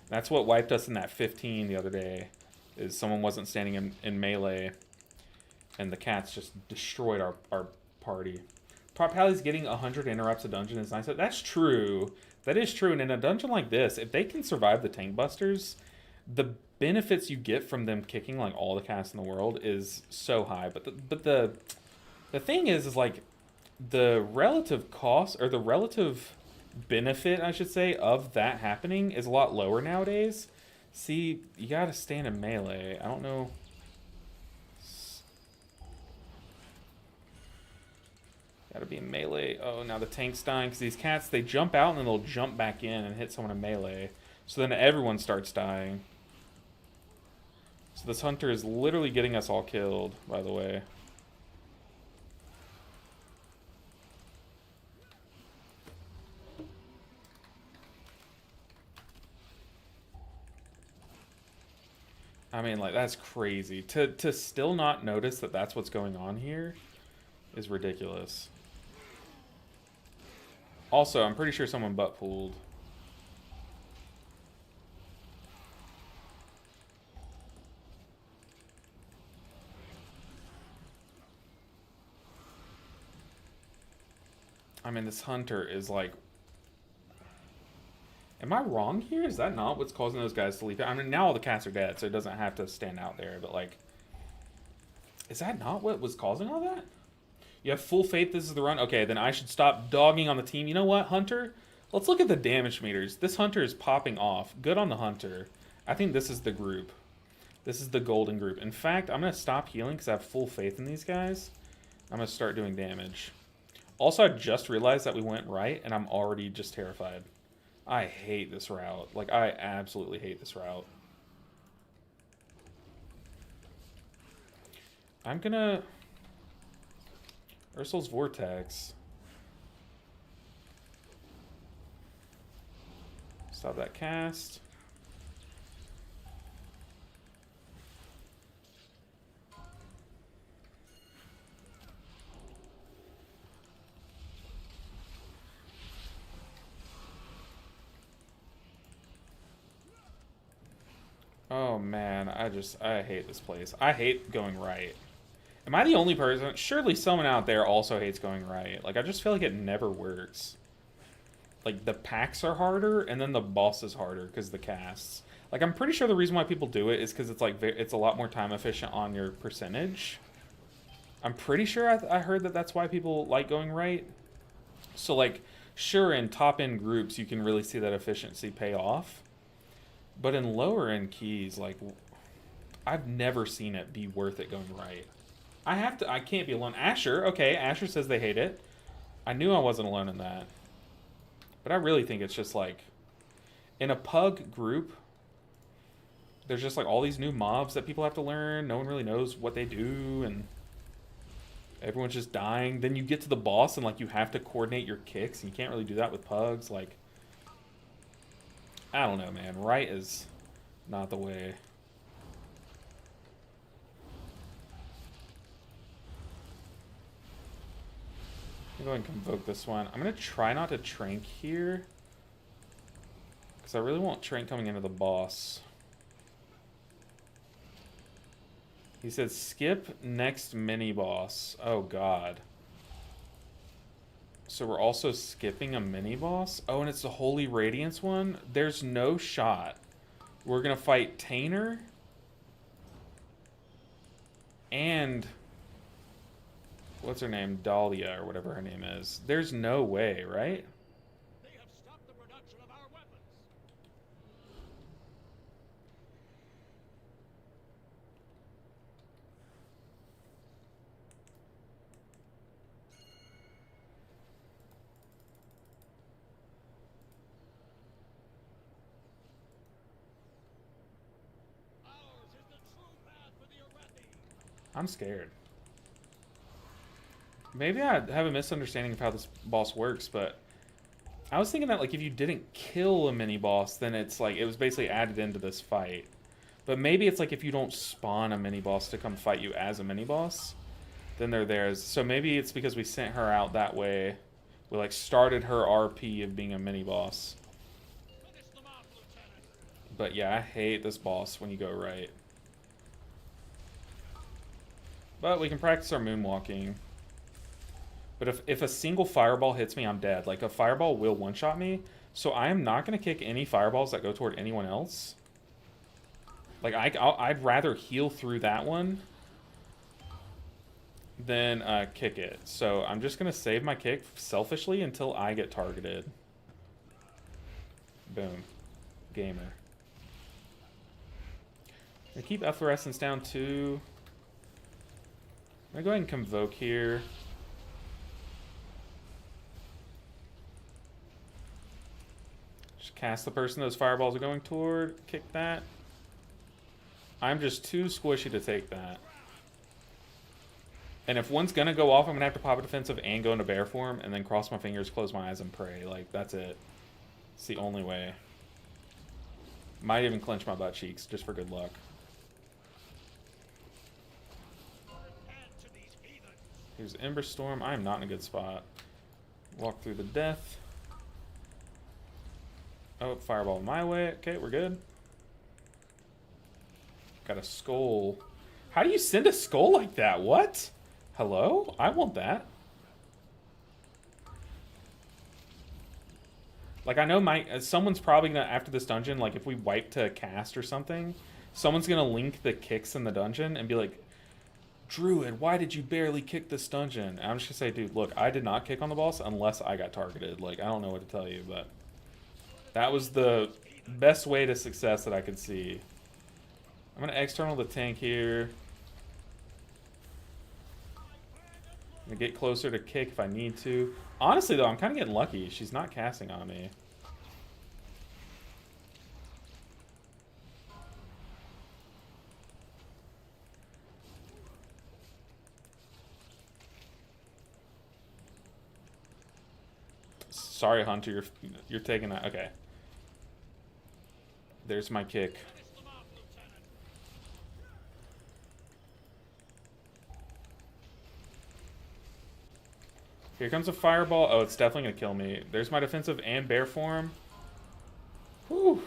That's what wiped us in that 15 the other day, is someone wasn't standing in melee, and the cats just destroyed our party. Prop Pally's getting 100 interrupts a dungeon is nice. That's true. That is true. And in a dungeon like this, if they can survive the tank busters, the benefits you get from them kicking like all the cats in the world is so high. But the thing is like the relative cost, or the relative benefit, I should say, of that happening is a lot lower nowadays. See, you gotta stand in melee. I don't know. Gotta be in melee. Oh, now the tank's dying because these cats, they jump out and then they'll jump back in and hit someone in melee. So then everyone starts dying. So this hunter is literally getting us all killed, by the way. I mean, like, that's crazy. To still not notice that that's what's going on here is ridiculous. Also, I'm pretty sure someone butt pulled. I mean, this hunter is like... Am I wrong here? Is that not what's causing those guys to leap out? I mean, now all the cats are dead, so it doesn't have to stand out there, but like... Is that not what was causing all that? You have full faith this is the run? Okay, then I should stop dogging on the team. You know what, Hunter? Let's look at the damage meters. This Hunter is popping off. Good on the Hunter. I think this is the group. This is the golden group. In fact, I'm going to stop healing because I have full faith in these guys. I'm going to start doing damage. Also, I just realized that we went right, and I'm already just terrified. I hate this route. Like, I absolutely hate this route. I'm going to... Ursul's Vortex. Stop that cast. Oh man, I hate this place. I hate going right. Am I the only person? Surely someone out there also hates going right. Like, I just feel like it never works. Like, the packs are harder, and then the boss is harder because the casts. Like, I'm pretty sure the reason why people do it is because it's, like, it's a lot more time efficient on your percentage. I'm pretty sure I heard that that's why people like going right. So, like, sure, in top-end groups, you can really see that efficiency pay off. But in lower-end keys, like, I've never seen it be worth it going right. I can't be alone. Asher, okay, Asher says they hate it. I knew I wasn't alone in that. But I really think it's just like, in a pug group, there's just like all these new mobs that people have to learn. No one really knows what they do, and everyone's just dying. Then you get to the boss, and like you have to coordinate your kicks, and you can't really do that with pugs. Like, I don't know, man. Right is not the way. I'm going to convoke this one. I'm going to try not to trank here, because I really want trank coming into the boss. He said skip next mini boss. Oh god. So we're also skipping a mini boss? Oh, and it's the Holy Radiance one? There's no shot. We're going to fight Tainer and... what's her name? Dahlia, or whatever her name is. There's no way, right? They have stopped the production of our weapons. Ours is the true path for the Arathi. I'm scared. Maybe I have a misunderstanding of how this boss works, but I was thinking that like if you didn't kill a mini boss, then it's like it was basically added into this fight. But maybe it's like if you don't spawn a mini boss to come fight you as a mini boss, then they're theirs. So maybe it's because we sent her out that way. We like started her RP of being a mini boss. Finish them off, Lieutenant. But yeah, I hate this boss when you go right. But we can practice our moonwalking. But if a single fireball hits me, I'm dead. Like, a fireball will one-shot me, so I am not going to kick any fireballs that go toward anyone else. Like, I'd rather heal through that one than kick it. So I'm just going to save my kick selfishly until I get targeted. Boom. Gamer. I'm going to keep efflorescence down, too. I'm going to go ahead and convoke here. Cast the person those fireballs are going toward. Kick that. I'm just too squishy to take that. And if one's going to go off, I'm going to have to pop a defensive and go into bear form and then cross my fingers, close my eyes, and pray. Like, that's it. It's the only way. Might even clench my butt cheeks just for good luck. Here's Ember Storm. I am not in a good spot. Walk through the death. Oh, fireball my way. Okay, we're good. Got a skull. How do you send a skull like that? What? Hello? I want that. Like, I know someone's probably gonna, after this dungeon, like, if we wipe to cast or something, someone's gonna link the kicks in the dungeon and be like, Druid, why did you barely kick this dungeon? And I'm just gonna say, dude, look, I did not kick on the boss unless I got targeted. Like, I don't know what to tell you, but that was the best way to success that I could see. I'm gonna external the tank here. I'm gonna get closer to kick if I need to. Honestly, though, I'm kind of getting lucky. She's not casting on me. Sorry, Hunter. You're taking that. Okay. There's my kick. Finish them off, Lieutenant. Here comes a fireball. Oh, it's definitely going to kill me. There's my defensive and bear form. Whew.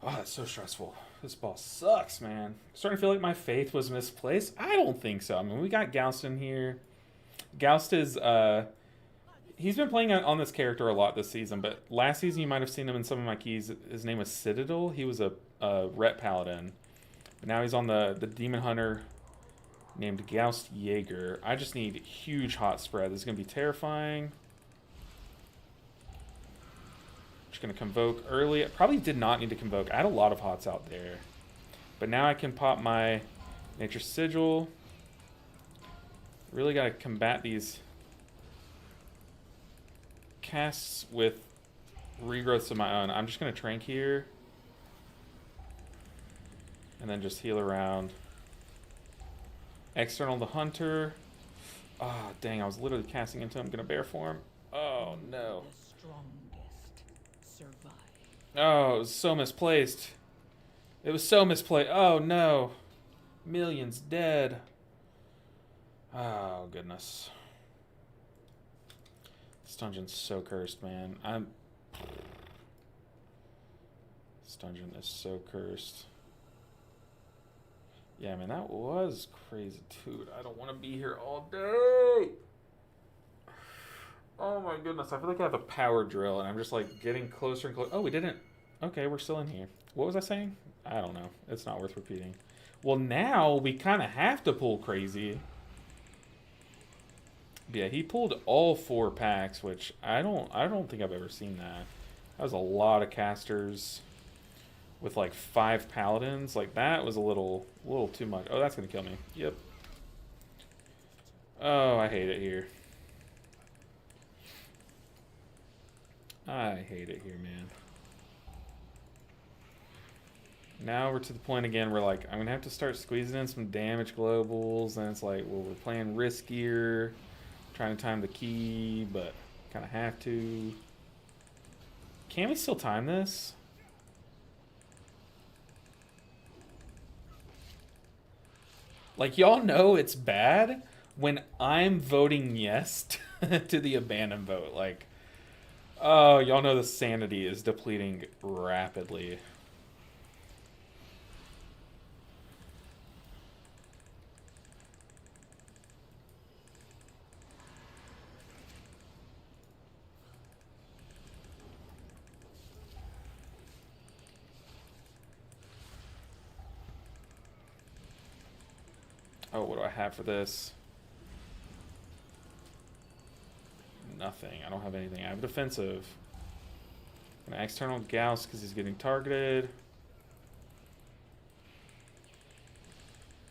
Oh, that's so stressful. This boss sucks, man. Starting to feel like my faith was misplaced. I don't think so. I mean, we got Gauss in here. Gauss is, he's been playing on this character a lot this season, but last season you might have seen him in some of my keys. His name was Citadel. He was a Ret Paladin. But now he's on the Demon Hunter named Gauss Jaeger. I just need huge hot spread. This is going to be terrifying. Just going to convoke early. I probably did not need to convoke. I had a lot of hots out there. But now I can pop my Nature Sigil. Really got to combat these casts with regrowths of my own. I'm just going to trank here. And then just heal around. External the Hunter. Oh, dang, I was literally casting into him. I'm going to bear form. Oh, no. The strongest survive. Oh, it was so misplaced. It was so misplaced. Oh, no. Millions dead. Oh, goodness. This dungeon's so cursed, man. This dungeon is so cursed. Yeah, man, that was crazy, dude. I don't want to be here all day. Oh, my goodness. I feel like I have a power drill, and I'm just, like, getting closer and closer. Oh, we didn't. Okay, we're still in here. What was I saying? I don't know. It's not worth repeating. Well, now we kind of have to pull crazy. Yeah, he pulled all 4 packs, which I don't think I've ever seen that. That was a lot of casters with like 5 paladins. Like that was a little too much. Oh, that's gonna kill me. Yep. Oh, I hate it here. I hate it here, man. Now we're to the point again where like I'm gonna have to start squeezing in some damage globals, and it's like, well, we're playing riskier, trying to time the key, but kind of have to. Can we still time this? Like, y'all know it's bad when I'm voting yes to the abandon vote. Like, oh, y'all know the sanity is depleting rapidly. Oh, what do I have for this? Nothing. I don't have anything. I have defensive. An external Gauss because he's getting targeted.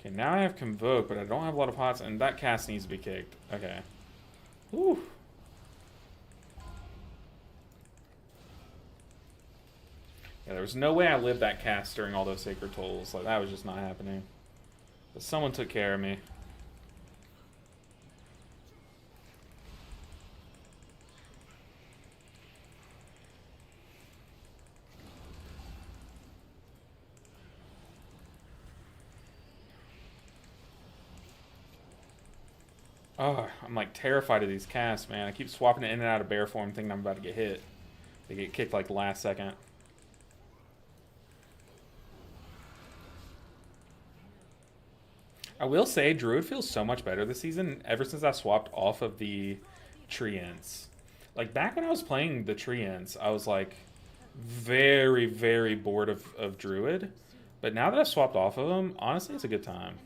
Okay, now I have Convoke, but I don't have a lot of hots, and that cast needs to be kicked. Okay. Whew. Yeah, there was no way I lived that cast during all those Sacred Tolls. Like, that was just not happening. But someone took care of me. Oh, I'm like terrified of these casts, man. I keep swapping it in and out of bear form thinking I'm about to get hit. They get kicked like last second. I will say, Druid feels so much better this season ever since I swapped off of the Treants. Like, back when I was playing the Treants, I was, like, very, very bored of Druid. But now that I've swapped off of them, honestly, it's a good time.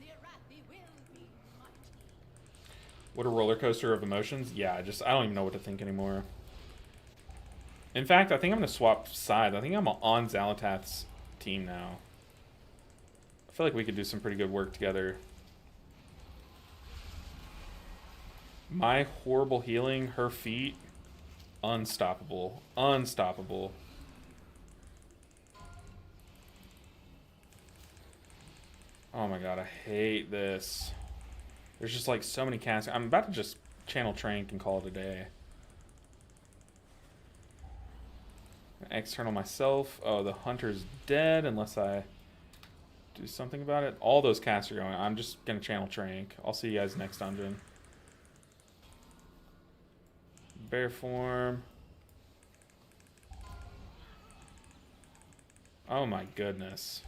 What a roller coaster of emotions. Yeah, I don't even know what to think anymore. In fact, I think I'm going to swap sides. I think I'm on Zalatath's team now. I feel like we could do some pretty good work together. My horrible healing, her feet, unstoppable. Unstoppable. Oh my god, I hate this. There's just like so many casts. I'm about to just channel Trank and call it a day. External myself. Oh, the hunter's dead unless I do something about it. All those casts are going. I'm just going to channel Trank. I'll see you guys next dungeon. Bear form. Oh my goodness.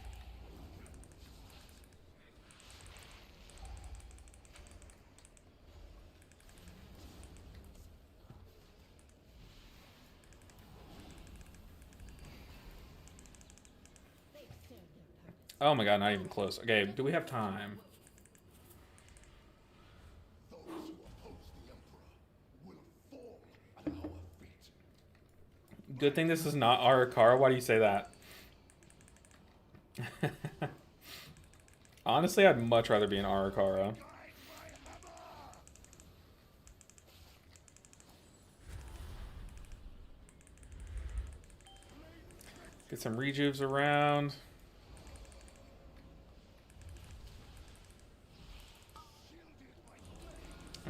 Oh my god, not even close. Okay, do we have time? Good thing this is not Arakara. Why do you say that? Honestly, I'd much rather be an Arakara. Get some rejuves around.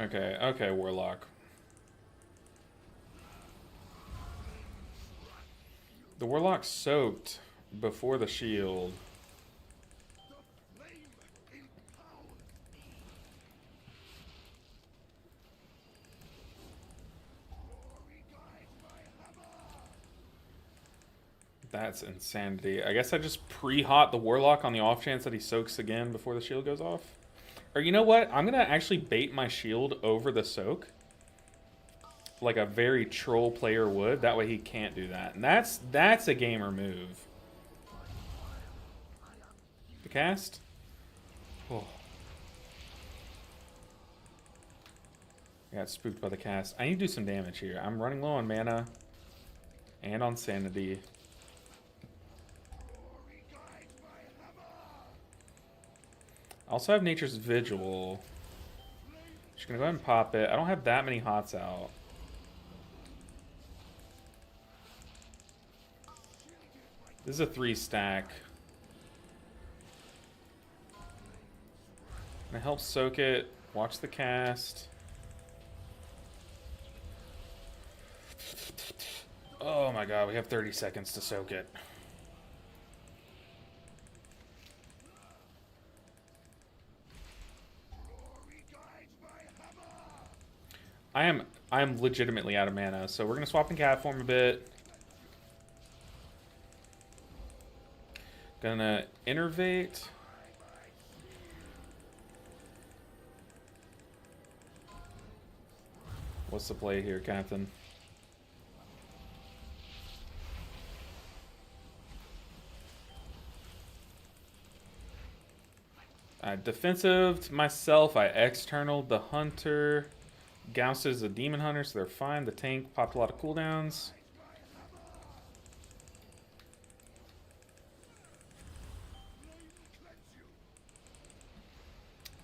Okay, okay, Warlock. The Warlock soaked before the shield. That's insanity. I guess I just pre-hot the Warlock on the off chance that he soaks again before the shield goes off. Or you know what? I'm going to actually bait my shield over the soak. Like a very troll player would. That way he can't do that. And that's a gamer move. The cast? Oh. I got spooked by the cast. I need to do some damage here. I'm running low on mana. And on sanity. I also have Nature's Vigil. Just gonna go ahead and pop it. I don't have that many hots out. This is a 3-stack. Gonna help soak it. Watch the cast. Oh my god, we have 30 seconds to soak it. I am legitimately out of mana, so we're gonna swap in cat form a bit. Gonna innervate. What's the play here, Captain? I defensive myself. I externaled the hunter. Gauss is a demon hunter, so they're fine. The tank popped a lot of cooldowns.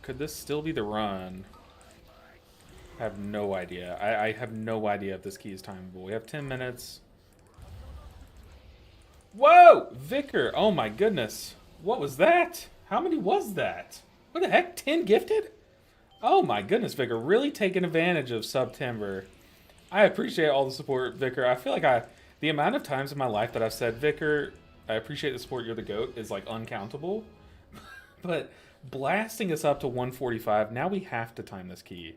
Could this still be the run? I have no idea. I have no idea if this key is timeable. We have 10 minutes. Whoa! Vicar! Oh my goodness. What was that? How many was that? What the heck? 10 gifted? Oh my goodness, Vicar. Really taking advantage of September. I appreciate all the support, Vicar. I feel like the amount of times in my life that I've said, Vicar, I appreciate the support, you're the GOAT, is like uncountable. But blasting us up to 145, now we have to time this key.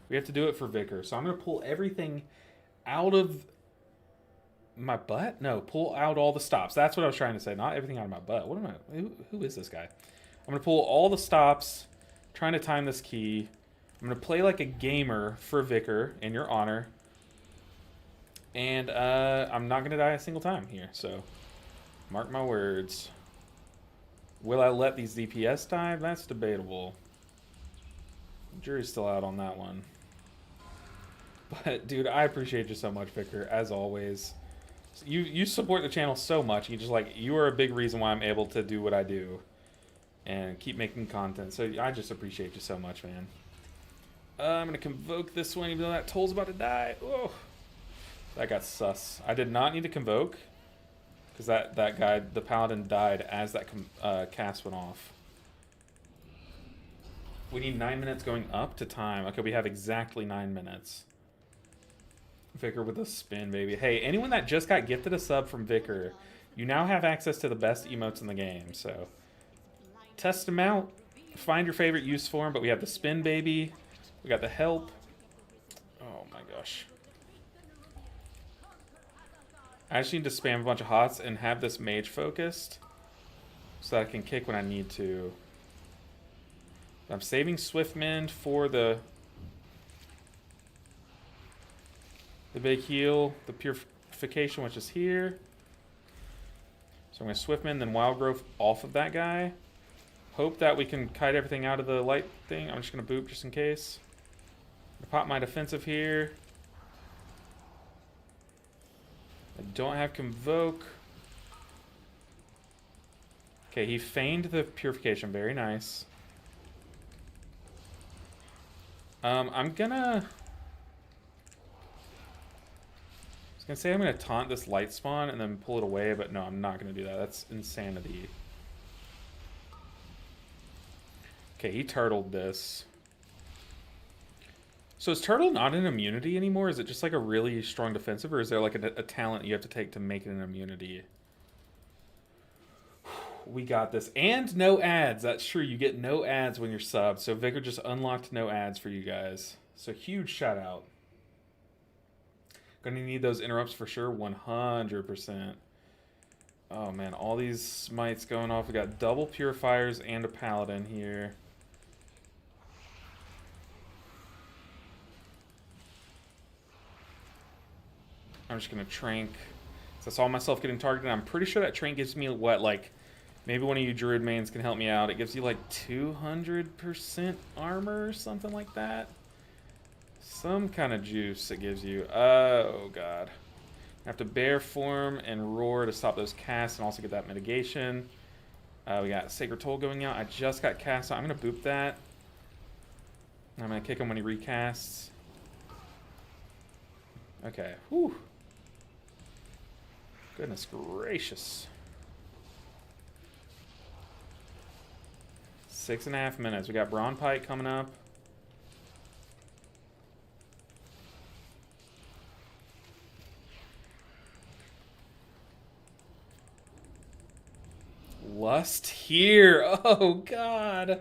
We have to do it for Vicar. So I'm going to pull everything out of my butt? No, pull out all the stops. That's what I was trying to say. Not everything out of my butt. What am I? Who is this guy? I'm going to pull all the stops, trying to time this key. I'm going to play like a gamer for Vicar in your honor. And I'm not going to die a single time here. So mark my words. Will I let these DPS die? That's debatable. Jury's still out on that one. But, dude, I appreciate you so much, Vicar, as always. You support the channel so much. You are a big reason why I'm able to do what I do and keep making content. So I just appreciate you so much, man. I'm going to convoke this one, even though that toll's about to die. Oh, that got sus. I did not need to convoke because that guy, the paladin, died as that cast went off. We need 9 minutes going up to time. Okay, we have exactly 9 minutes. Vicar with a spin, baby. Hey, anyone that just got gifted a sub from Vicar, you now have access to the best emotes in the game. So test them out. Find your favorite use for them. But we have the spin, baby. We got the help. Oh my gosh. I just need to spam a bunch of hots and have this mage focused so that I can kick when I need to. I'm saving Swiftmend for the big heal, the purification, which is here. So I'm going to Swiftmend, then Wild Growth off of that guy. Hope that we can kite everything out of the light thing. I'm just going to boop just in case. I pop my defensive here. I don't have Convoke. Okay, he feigned the purification. Very nice. I'm gonna say I'm gonna taunt this light spawn and then pull it away, but no, I'm not gonna do that. That's insanity. Okay, he turtled this. So is turtle not an immunity anymore? Is it just like a really strong defensive, or is there like a talent you have to take to make it an immunity? We got this. And no ads. That's true. You get no ads when you're subbed. So Vicar just unlocked no ads for you guys. So huge shout out. Gonna need those interrupts for sure. 100%. Oh man, all these smites going off. We got double purifiers and a paladin here. I'm just gonna trank. So I saw myself getting targeted. I'm pretty sure that trank gives me what, like, maybe one of you druid mains can help me out. It gives you like 200% armor or something like that. Some kind of juice it gives you. Oh god. I have to bear form and roar to stop those casts and also get that mitigation. We got Sacred Toll going out. I just got cast, so I'm going to boop that. I'm going to kick him when he recasts. Okay. Whew. Goodness gracious. 6.5 minutes. We got Brawn Pike coming up. Lust here. Oh god.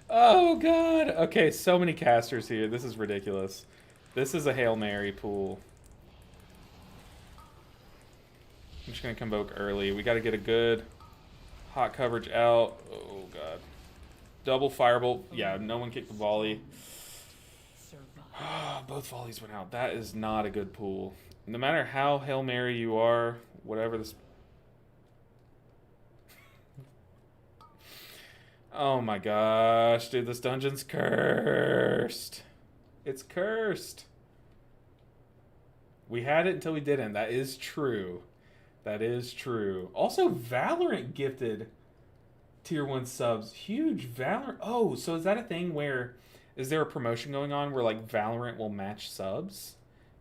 Oh god. Okay, so many casters here. This is ridiculous. This is a Hail Mary pool. I'm just gonna convoke early. We gotta get a good hot coverage out. Oh god. Double firebolt. Yeah, no one kicked the volley. Both volleys went out. That is not a good pool. No matter how Hail Mary you are, whatever this... Oh my gosh, dude, this dungeon's cursed. It's cursed. We had it until we didn't. That is true. That is true. Also, Valorant gifted tier 1 subs. Huge Valorant. Oh, so is that a thing where... Is there a promotion going on where, like, Valorant will match subs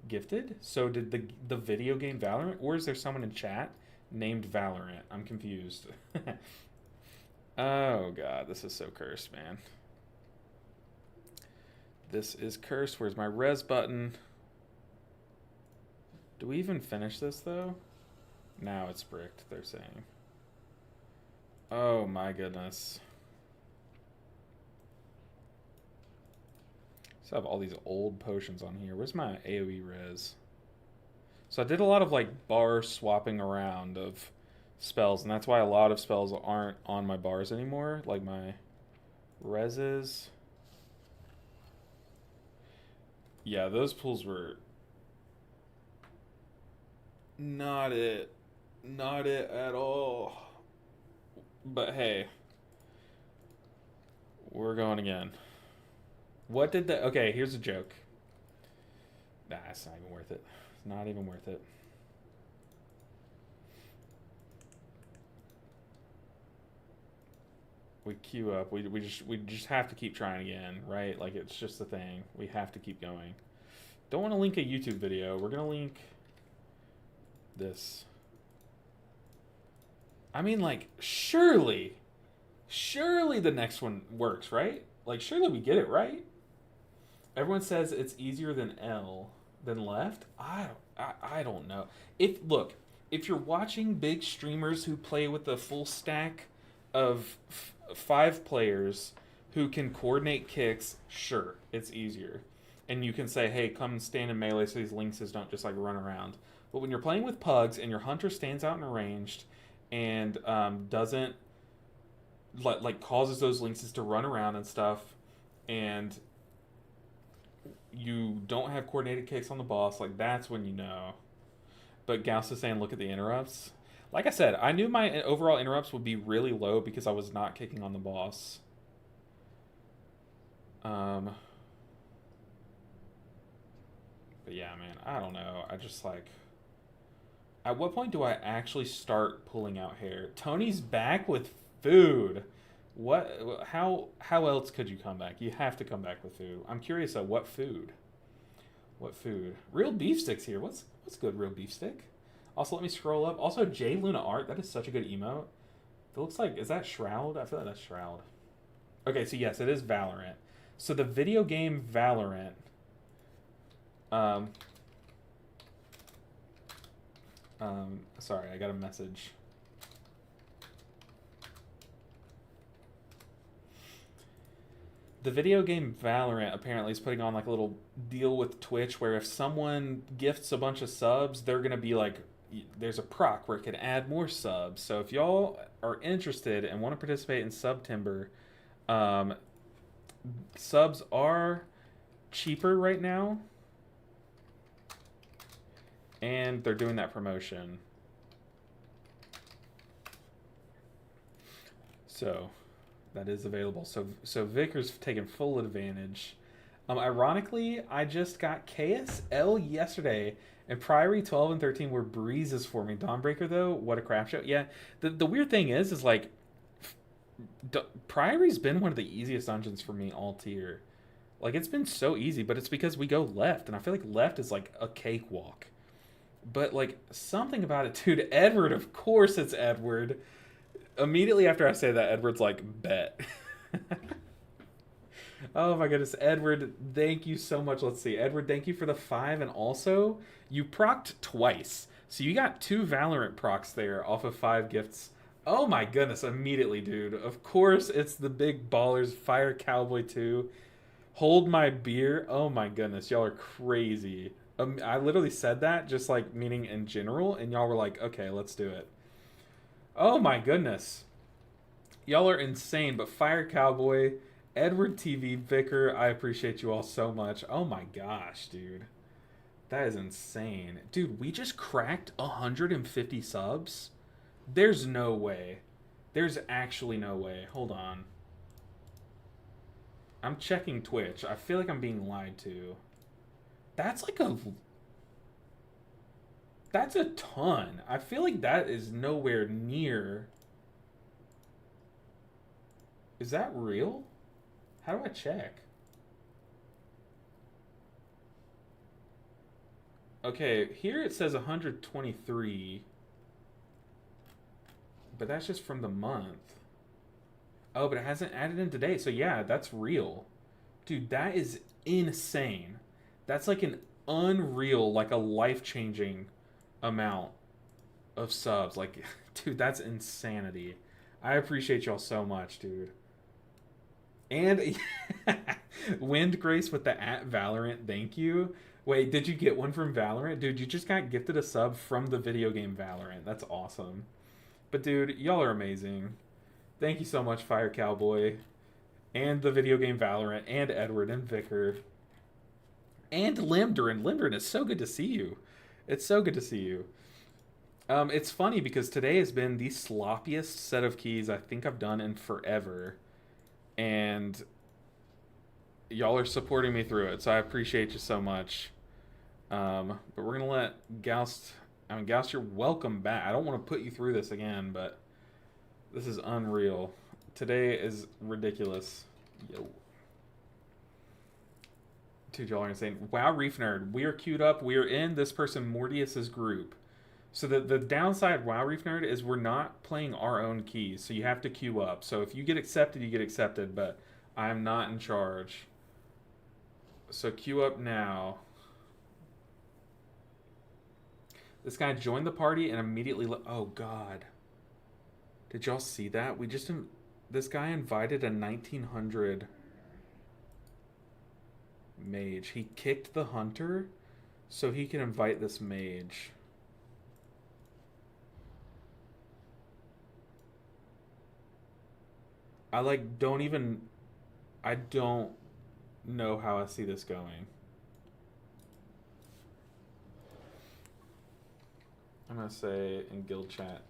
gifted? So did the video game Valorant? Or is there someone in chat named Valorant? I'm confused. Oh, God. This is so cursed, man. This is cursed. Where's my res button? Do we even finish this, though? Now it's bricked, they're saying. Oh, my goodness. So I have all these old potions on here. Where's my AoE res? So I did a lot of like bar swapping around of spells, and that's why a lot of spells aren't on my bars anymore. Like my reses. Yeah, those pools were not it. Not it at all. But hey, we're going again. What did the... Okay, here's a joke. Nah, it's not even worth it. It's not even worth it. We queue up. We just have to keep trying again, right? Like, it's just the thing. We have to keep going. Don't want to link a YouTube video. We're going to link this. I mean, like, surely the next one works, right? Like, surely we get it, right? Everyone says it's easier than L than left. I don't know. If you're watching big streamers who play with a full stack of 5 players who can coordinate kicks, sure, it's easier. And you can say, hey, come stand in melee so these lynxes don't just like run around. But when you're playing with pugs and your hunter stands out and ranged and doesn't like causes those lynxes to run around and stuff, and you don't have coordinated kicks on the boss, like that's when you know. But Gauss is saying look at the interrupts. Like I said, I knew my overall interrupts would be really low because I was not kicking on the boss. But yeah, man, I don't know. I just like... At what point do I actually start pulling out hair? Tony's back with food. What? How else could you come back? You have to come back with food. I'm curious at what food. What food? Real beef sticks here. What's good? Real beef stick. Also, let me scroll up. Also, J Luna art. That is such a good emote. It looks like, is that Shroud? I feel like that's Shroud. Okay, so yes, it is Valorant. So the video game Valorant. Sorry, I got a message. The video game Valorant apparently is putting on like a little deal with Twitch where if someone gifts a bunch of subs, they're gonna be like, there's a proc where it can add more subs. So if y'all are interested and want to participate in September, subs are cheaper right now, and they're doing that promotion. So that is available. So Vickers taking full advantage. Ironically, I just got KSL yesterday, and Priory 12 and 13 were breezes for me. Dawnbreaker, though, what a crap show. Yeah, the weird thing is like, Priory's been one of the easiest dungeons for me all tier. Like, it's been so easy, but it's because we go left, and I feel like left is like a cakewalk. But, like, something about it, dude. Edward, of course it's Edward. Immediately after I say that, Edward's like, bet. Oh my goodness, Edward, thank you so much. Let's see. Edward, thank you for the 5, and also, you procced twice. So you got 2 Valorant procs there off of 5 gifts. Oh my goodness, immediately, dude. Of course, it's the big ballers, Fire Cowboy 2. Hold my beer. Oh my goodness, y'all are crazy. I literally said that, just like meaning in general, and y'all were like, okay, let's do it. Oh my goodness. Y'all are insane, but Fire Cowboy, Edward TV, Vicar, I appreciate you all so much. Oh my gosh, dude. That is insane. Dude, we just cracked 150 subs? There's no way. There's actually no way. Hold on. I'm checking Twitch. I feel like I'm being lied to. That's like a... That's a ton. I feel like that is nowhere near... Is that real? How do I check? Okay, here it says 123. But that's just from the month. Oh, but it hasn't added in today. So yeah, that's real. Dude, that is insane. That's like an unreal, like a life-changing amount of subs. Like, dude, that's insanity. I appreciate y'all so much, dude. And Wind Grace with the at Valorant, thank you. Wait, did you get one from Valorant? Dude, you just got gifted a sub from the video game Valorant. That's awesome. But dude, y'all are amazing. Thank you so much, Fire Cowboy. And the video game Valorant, and Edward, and Vicar. And Limdrin. Limdrin, it's so good to see you. It's so good to see you. It's funny because today has been the sloppiest set of keys I think I've done in forever. And y'all are supporting me through it, so I appreciate you so much. But we're gonna let Goust. I mean, Goust, you're welcome back. I don't want to put you through this again, but this is unreal. Today is ridiculous. Yo. Dude, y'all are insane. Wow, Reef Nerd, we are queued up. We are in this person Mortius's group. So the downside, WoW Reef Nerd, is we're not playing our own keys, so you have to queue up. So if you get accepted, you get accepted, but I'm not in charge. So queue up now. This guy joined the party and immediately... Oh, God. Did y'all see that? This guy invited a 1900 mage. He kicked the hunter so he can invite this mage. I don't know how I see this going. I'm gonna say in guild chat.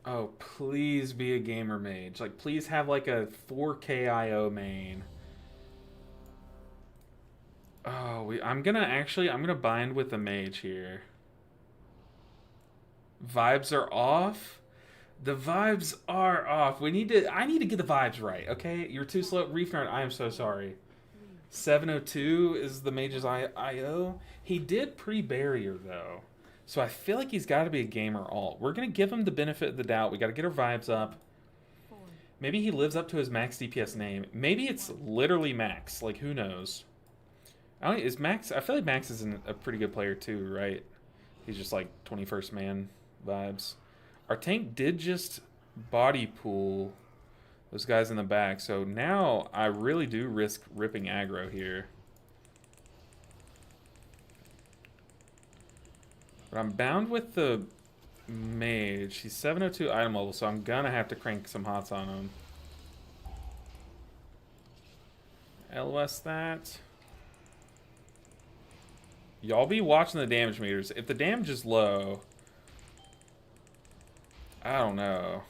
Oh, please be a gamer mage. Like, please have like a 4K IO main. Oh, I'm gonna bind with the mage here. Vibes are off. The vibes are off. I need to get the vibes right, okay? You're too slow. Reef Nerd, I am so sorry. 702 is the mage's IO. He did pre-barrier, though. So I feel like he's got to be a gamer alt. We're going to give him the benefit of the doubt. We got to get our vibes up. Maybe he lives up to his max DPS name. Maybe it's literally Max. Like, who knows? Is Max... I feel like Max is a pretty good player, too, right? He's just, like, 21st man vibes. Our tank did just body pool those guys in the back, so now I really do risk ripping aggro here. But I'm bound with the mage. He's 702 item level, so I'm gonna have to crank some hots on him. LOS that. Y'all be watching the damage meters. If the damage is low... I don't know.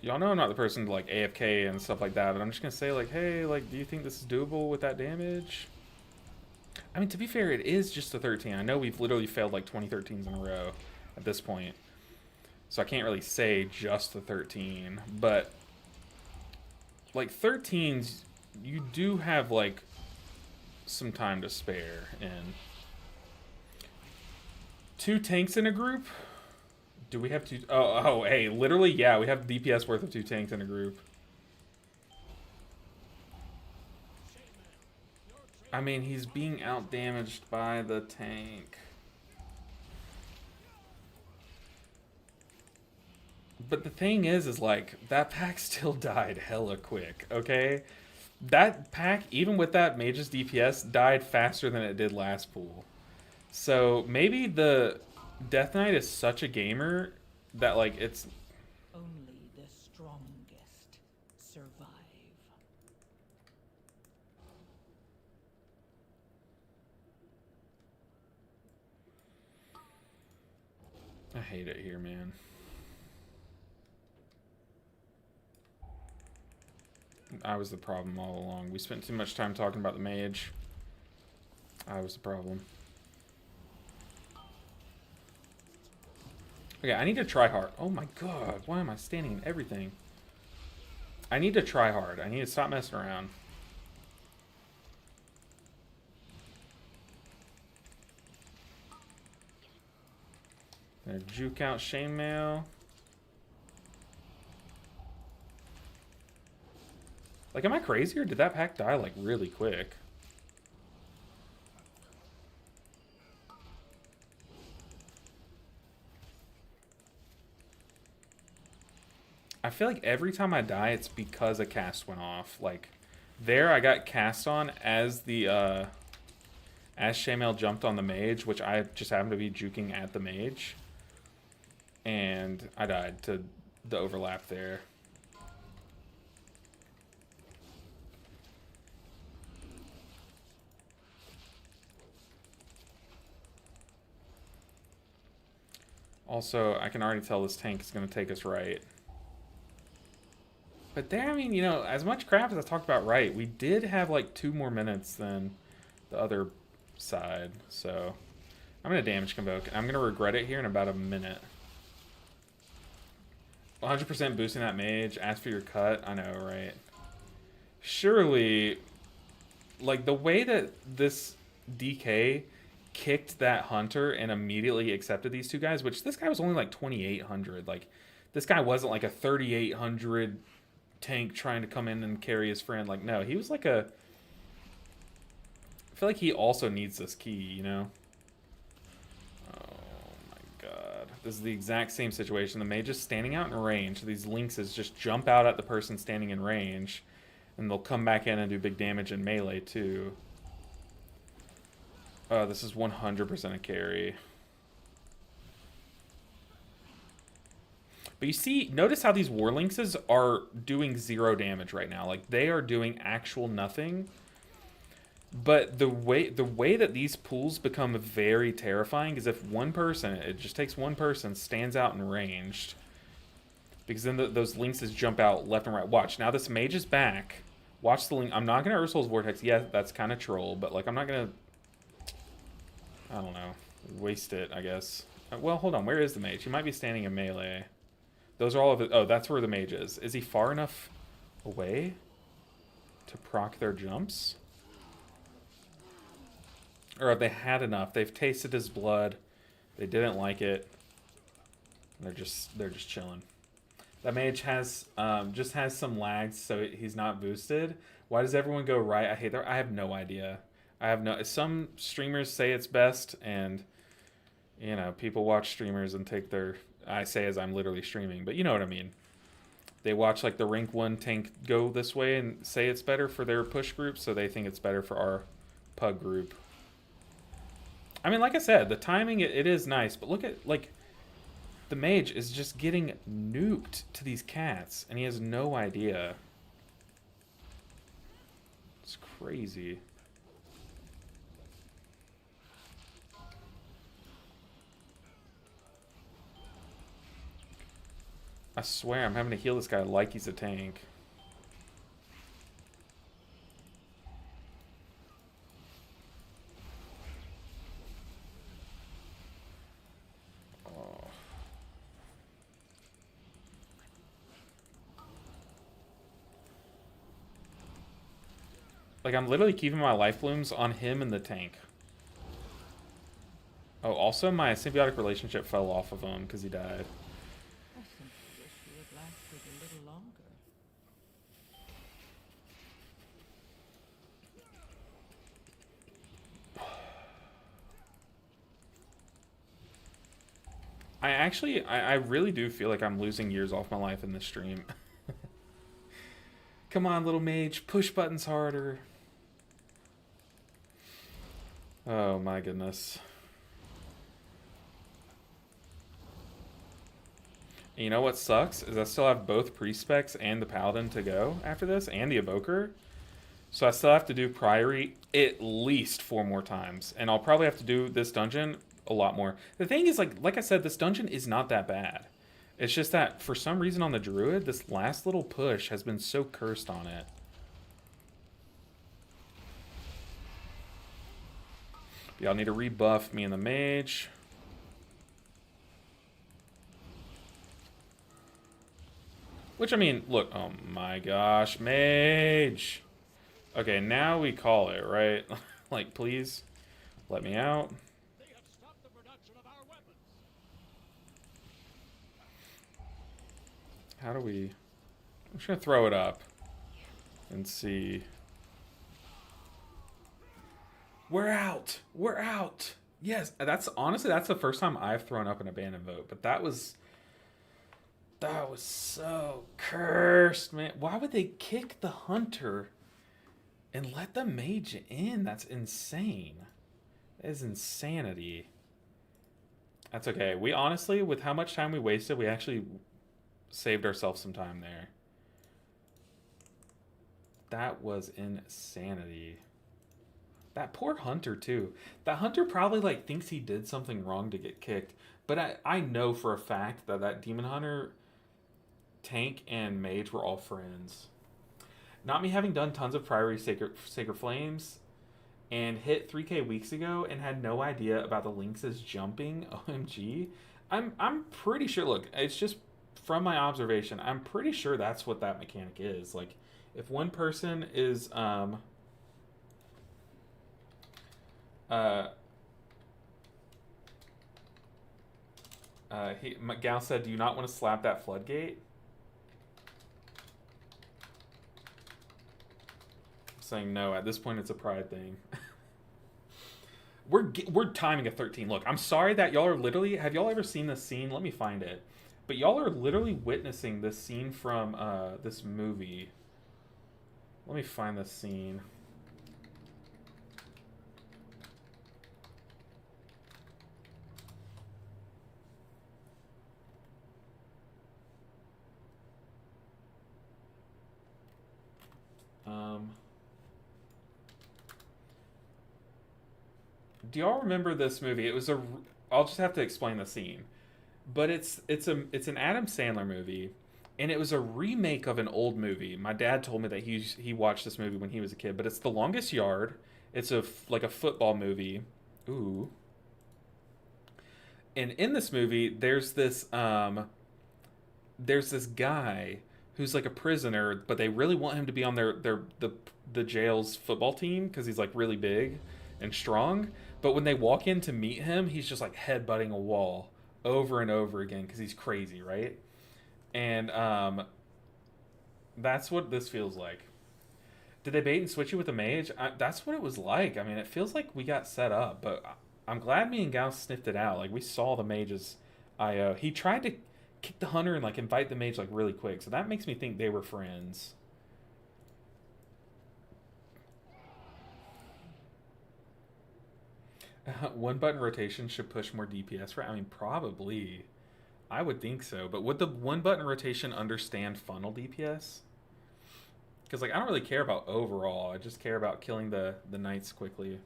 Y'all know I'm not the person to, like, AFK and stuff like that, but I'm just gonna say, like, hey, like, do you think this is doable with that damage? I mean, to be fair, it is just a 13. I know we've literally failed, like, 20 13s in a row at this point. So I can't really say just the 13, but, like, 13s, you do have, like, some time to spare, and 2 tanks in a group? Do we have 2? Oh, hey, literally, yeah, we have DPS worth of 2 tanks in a group. I mean, he's being outdamaged by the tank. But the thing is like, that pack still died hella quick, okay? That pack, even with that mage's DPS, died faster than it did last pool. So maybe the Death Knight is such a gamer that, like, it's... Only the strongest survive. I hate it here, man. I was the problem all along. We spent too much time talking about the mage. I was the problem. Okay, I need to try hard. Oh my god, why am I standing in everything? I need to try hard. I need to stop messing around. Juke out chainmail. Like, am I crazy or did that pack die, like, really quick? I feel like every time I die, it's because a cast went off. Like, there I got cast on as the, as Shaymail jumped on the mage, which I just happened to be juking at the mage. And I died to the overlap there. Also, I can already tell this tank is going to take us right. But there, I mean, you know, as much crap as I talked about right, we did have like 2 more minutes than the other side. So, I'm going to damage convoke. I'm going to regret it here in about a minute. 100% boosting that mage. Ask for your cut. I know, right? Surely, like, the way that this DK kicked that hunter and immediately accepted these 2 guys, which this guy was only like 2,800. Like, this guy wasn't like a 3,800 tank trying to come in and carry his friend. Like, no, he was like a... I feel like he also needs this key, you know? Oh my god. This is the exact same situation. The mage is standing out in range. These lynxes just jump out at the person standing in range, and they'll come back in and do big damage in melee, too. Oh, this is 100% a carry. But you see, notice how these war lynxes are doing 0 damage right now. Like, they are doing actual nothing. But the way that these pools become very terrifying is if one person, it just takes one person, stands out in ranged. Because then those lynxes jump out left and right. Watch, now this mage is back. Watch the lynx. I'm not going to Ursul's Vortex. Yeah, that's kind of troll, but like I'm not going to... I don't know. Waste it, I guess. Well, hold on. Where is the mage? He might be standing in melee. Those are all of it. Oh, that's where the mage is. Is he far enough away to proc their jumps? Or have they had enough? They've tasted his blood. They didn't like it. They're just chilling. That mage has just has some lags, so he's not boosted. Why does everyone go right? I hate that. I have no idea. I have no... Some streamers say it's best, and, you know, people watch streamers and take their... I say as I'm literally streaming, but you know what I mean. They watch, like, the rank 1 tank go this way and say it's better for their push group, so they think it's better for our pug group. I mean, like I said, the timing, it is nice, but look at, like, the mage is just getting nuked to these cats, and he has no idea. It's crazy. I swear I'm having to heal this guy like he's a tank. Oh. Like, I'm literally keeping my life blooms on him and the tank. Oh, also my symbiotic relationship fell off of him because he died. I simply wish you had lasted a little longer. I really do feel like I'm losing years off my life in this stream. Come on, little mage, push buttons harder. Oh my goodness. And you know what sucks? Is I still have both pre-specs and the paladin to go after this, and the evoker. So I still have to do Priory at least 4 more times. And I'll probably have to do this dungeon a lot more. The thing is, like I said, this dungeon is not that bad. It's just that, for some reason on the Druid, this last little push has been so cursed on it. Y'all need to rebuff me and the mage. Which, I mean, look, oh my gosh, mage! Okay, now we call it, right? Like, please, let me out. They have stopped the production of our weapons. How do we... I'm just gonna throw it up and see. We're out! We're out! Yes, that's honestly, that's the first time I've thrown up an abandoned vote, but that was... That was so cursed, man. Why would they kick the hunter and let the mage in? That's insane. That is insanity. That's okay. We honestly, with how much time we wasted, we actually saved ourselves some time there. That was insanity. That poor hunter too. That hunter probably like thinks he did something wrong to get kicked. But I know for a fact that that demon hunter tank and mage were all friends. Not me having done tons of Priory Sacred Flames and hit 3K weeks ago and had no idea about the Lynx's jumping. OMG. I'm pretty sure, look, it's just from my observation, I'm pretty sure that's what that mechanic is. Like, if one person is, uh, Gal said, do you not want to slap that floodgate? I'm saying no, at this point it's a pride thing. We're timing a 13. Look, I'm sorry that y'all are literally. Have y'all ever seen this scene? Let me find it. But y'all are literally witnessing this scene from this movie. Let me find this scene. Do y'all remember this movie? It was a. I'll just have to explain the scene, but it's an Adam Sandler movie, and it was a remake of an old movie. My dad told me that he watched this movie when he was a kid, but it's The Longest Yard. It's like a football movie. Ooh. And in this movie, there's this guy who's like a prisoner, but they really want him to be on the jail's football team because he's like really big and strong. But when they walk in to meet him, he's just like headbutting a wall over and over again because he's crazy, right? And that's what this feels like. Did they bait and switch you with the mage? That's what it was like. I mean, it feels like we got set up, but I'm glad me and Gal sniffed it out. Like we saw the mage's IO. He tried to kick the hunter and like invite the mage like really quick, so that makes me think they were friends. One button rotation should push more DPS for. I mean, probably. I would think so, but would the one button rotation understand funnel DPS? Because like I don't really care about overall. I just care about killing the knights quickly.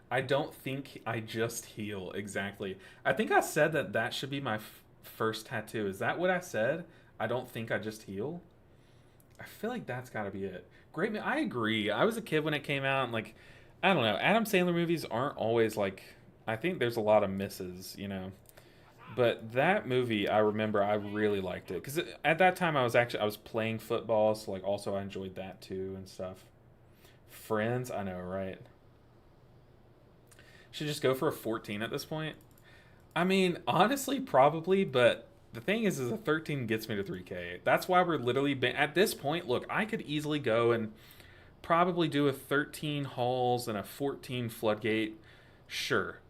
I don't think I just heal exactly. I think I said that that should be my first tattoo. Is that what I said? I don't think I just heal. I feel like that's got to be it. Great. I agree. I was a kid when it came out, and like, I don't know. Adam Sandler movies aren't always like. I think there's a lot of misses, you know. But that movie, I remember, I really liked it because at that time I was playing football, so like also I enjoyed that too and stuff. Friends, I know, right? Should just go for a 14 at this point. I mean, honestly, probably, but the thing is a 13 gets me to 3K. That's why we're literally at this point. Look, I could easily go and probably do a 13 halls and a 14 floodgate, sure,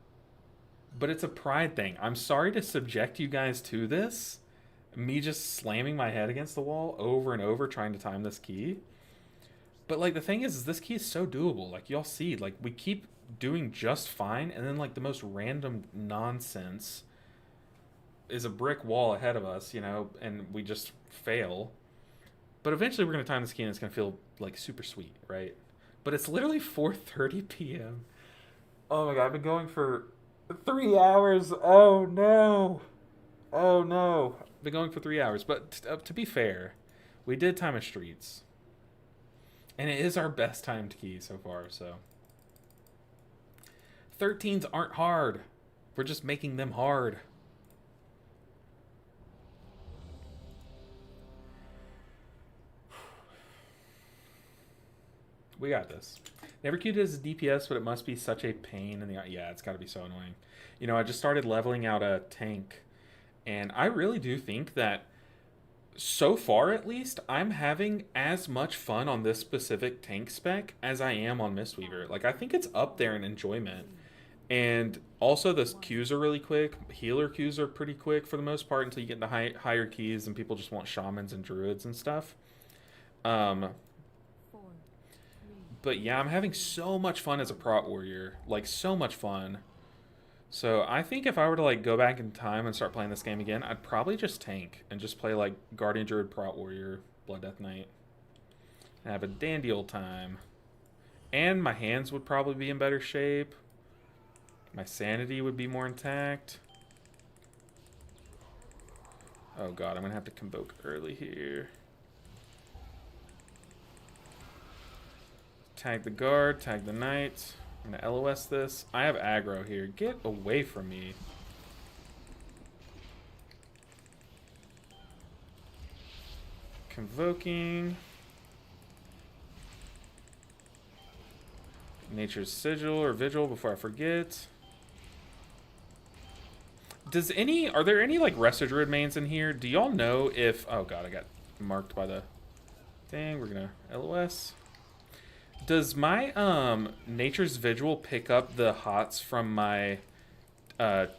but it's a pride thing. I'm sorry to subject you guys to this. Me just slamming my head against the wall over and over trying to time this key. But like the thing is this key is so doable. Like y'all see, like we keep doing just fine, and then like the most random nonsense is a brick wall ahead of us, you know, and we just fail. But eventually we're gonna time this key and it's gonna feel like super sweet, right? But it's literally 4:30 p.m. Oh my god, I've been going for 3 hours. Oh no. Oh no. I've been going for 3 hours. But to be fair, we did time of streets. And it is our best timed key so far, so. 13s aren't hard. We're just making them hard. We got this. Never queued as a DPS, but it must be such a pain in the... Yeah, it's got to be so annoying. You know, I just started leveling out a tank, and I really do think that, so far at least, I'm having as much fun on this specific tank spec as I am on Mistweaver. Like, I think it's up there in enjoyment. And also the queues are really quick. Healer queues are pretty quick for the most part until you get into higher keys and people just want shamans and druids and stuff. Um, 4, 3, but yeah, I'm having so much fun as a prot warrior. Like, so much fun. So I think if I were to like go back in time and start playing this game again, I'd probably just tank and just play like Guardian Druid, Prot Warrior, Blood Death Knight, and have a dandy old time. And my hands would probably be in better shape. My sanity would be more intact. Oh god, I'm gonna have to convoke early here. Tag the guard, tag the knight. I'm gonna LOS this. I have aggro here. Get away from me. Convoking. Nature's Sigil or Vigil before I forget. Are there any like Resto Druid mains in here? Do y'all know if, oh god, I got marked by the thing. We're gonna LOS. Does my Nature's Vigil pick up the hots from my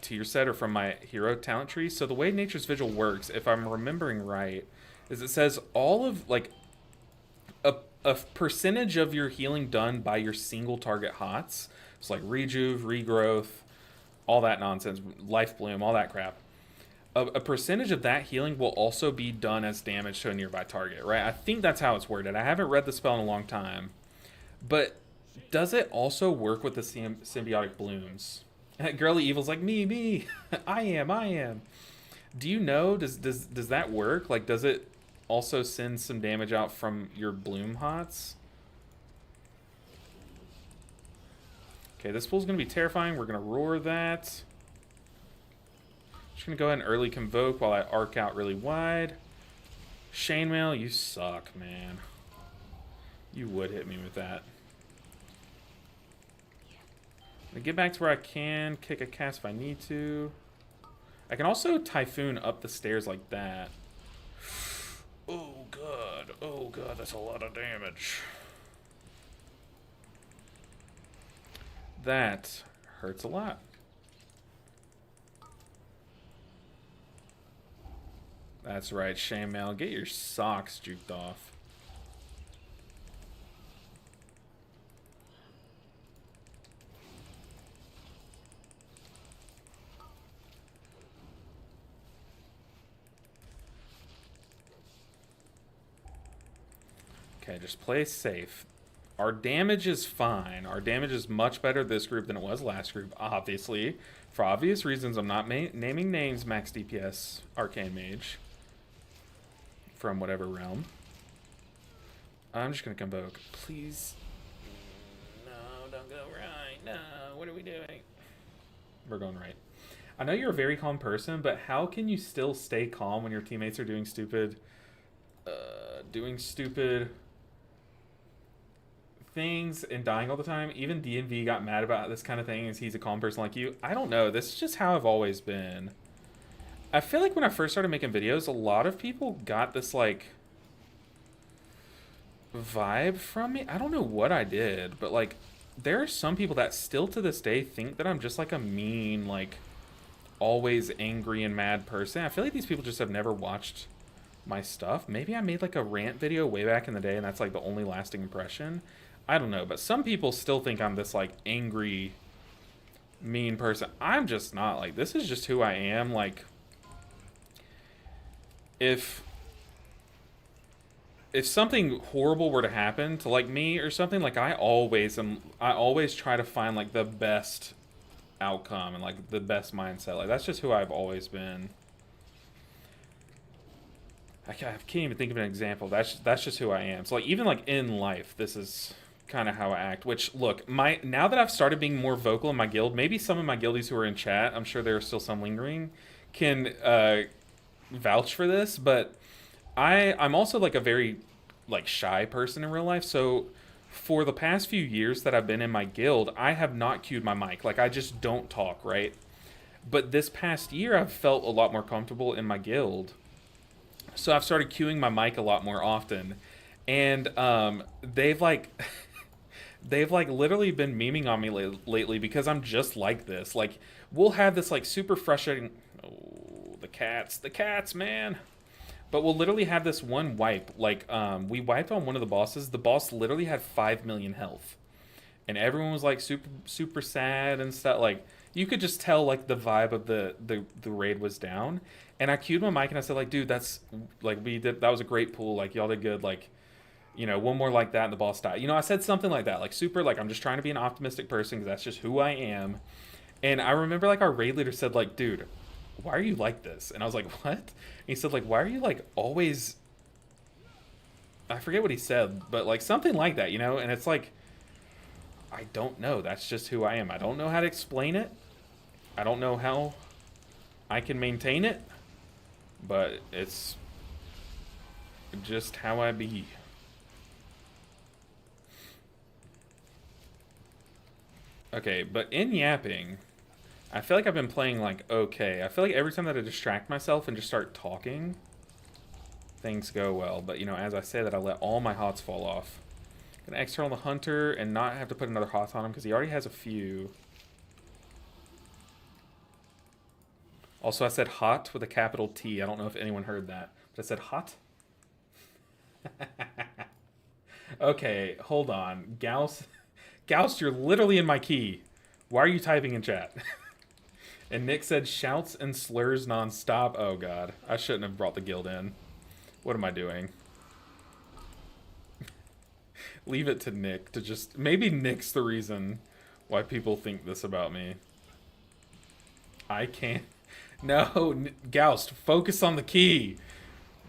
tier set or from my hero talent tree? So the way Nature's Vigil works, if I'm remembering right, is it says all of like a percentage of your healing done by your single target hots. It's like rejuve, regrowth, all that nonsense, life bloom, all that crap. A percentage of that healing will also be done as damage to a nearby target, right? I think that's how it's worded. I haven't read the spell in a long time. But does it also work with the symbiotic blooms? Girly Evil's like, me. I am. Do you know, does that work? Like, does it also send some damage out from your bloom hots? Okay, this pool's going to be terrifying. We're going to roar that. Just going to go ahead and early convoke while I arc out really wide. Chainmail, you suck, man. You would hit me with that. I'm gonna get back to where I can kick a cast if I need to. I can also Typhoon up the stairs like that. Oh god, that's a lot of damage. That hurts a lot. That's right, Chainmail. Get your socks juked off. Okay, just play safe. Our damage is fine. Our damage is much better this group than it was last group, obviously. For obvious reasons, I'm not naming names, max DPS, Arcane Mage. From whatever realm. I'm just going to convoke. Please. No, don't go right. No, what are we doing? We're going right. I know you're a very calm person, but how can you still stay calm when your teammates are doing stupid things and dying all the time? Even DNV got mad about this kind of thing as he's a calm person like you. I don't know. This is just how I've always been. I feel like when I first started making videos, a lot of people got this, like, vibe from me. I don't know what I did, but, like, there are some people that still to this day think that I'm just, like, a mean, like, always angry and mad person. I feel like these people just have never watched my stuff. Maybe I made, like, a rant video way back in the day, and that's, like, the only lasting impression. I don't know, but some people still think I'm this, like, angry, mean person. I'm just not. Like, this is just who I am. Like, if something horrible were to happen to like me or something, like I always try to find like the best outcome and like the best mindset. Like that's just who I've always been. I can't even think of an example. That's just who I am. So like even like in life, this is kind of how I act. Which look, now that I've started being more vocal in my guild, maybe some of my guildies who are in chat, I'm sure there are still some lingering, can vouch for this, but I'm also like a very like shy person in real life. So for the past few years that I've been in my guild, I have not queued my mic. Like I just don't talk, right? But this past year I've felt a lot more comfortable in my guild. So I've started queuing my mic a lot more often. And they've like they've like literally been memeing on me lately because I'm just like this. Like we'll have this like super frustrating. Oh, the cats, man. But we'll literally have this one wipe. Like we wiped on one of the bosses. The boss literally had 5 million health, and everyone was like super sad and stuff. Like you could just tell like the vibe of the raid was down. And I queued my mic and I said like, dude, that's like we did. That was a great pool. Like y'all did good. Like one more like that and the boss died. I said something like that, like super, like I'm just trying to be an optimistic person because that's just who I am. And I remember like our raid leader said like, dude, why are you like this? And I was like, what? And he said like, why are you like always? I forget what he said, but like something like that, And it's like, I don't know. That's just who I am. I don't know how to explain it. I don't know how I can maintain it, but it's just how I be. Okay, but in yapping, I feel like I've been playing like okay. I feel like every time that I distract myself and just start talking, things go well. But as I say that, I let all my hots fall off. Gonna external the hunter and not have to put another hot on him because he already has a few. Also, I said hot with a capital T. I don't know if anyone heard that, but I said hot. Okay, hold on, Gauss. Gauss, you're literally in my key. Why are you typing in chat? And Nick said shouts and slurs nonstop. Oh god, I shouldn't have brought the guild in. What am I doing? Leave it to Nick to just... Maybe Nick's the reason why people think this about me. I can't... No, Gauss, focus on the key.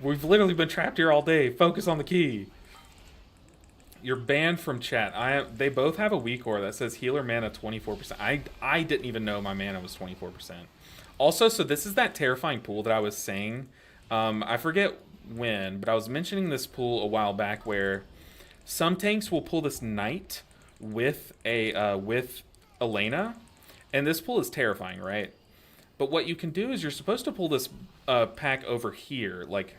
We've literally been trapped here all day. Focus on the key. You're banned from chat. They both have a weak aura that says healer mana 24%. I didn't even know my mana was 24%. Also, so this is that terrifying pool that I was saying. I forget when, but I was mentioning this pool a while back where some tanks will pull this knight with Elena, and this pool is terrifying, right? But what you can do is you're supposed to pull this pack over here. Like,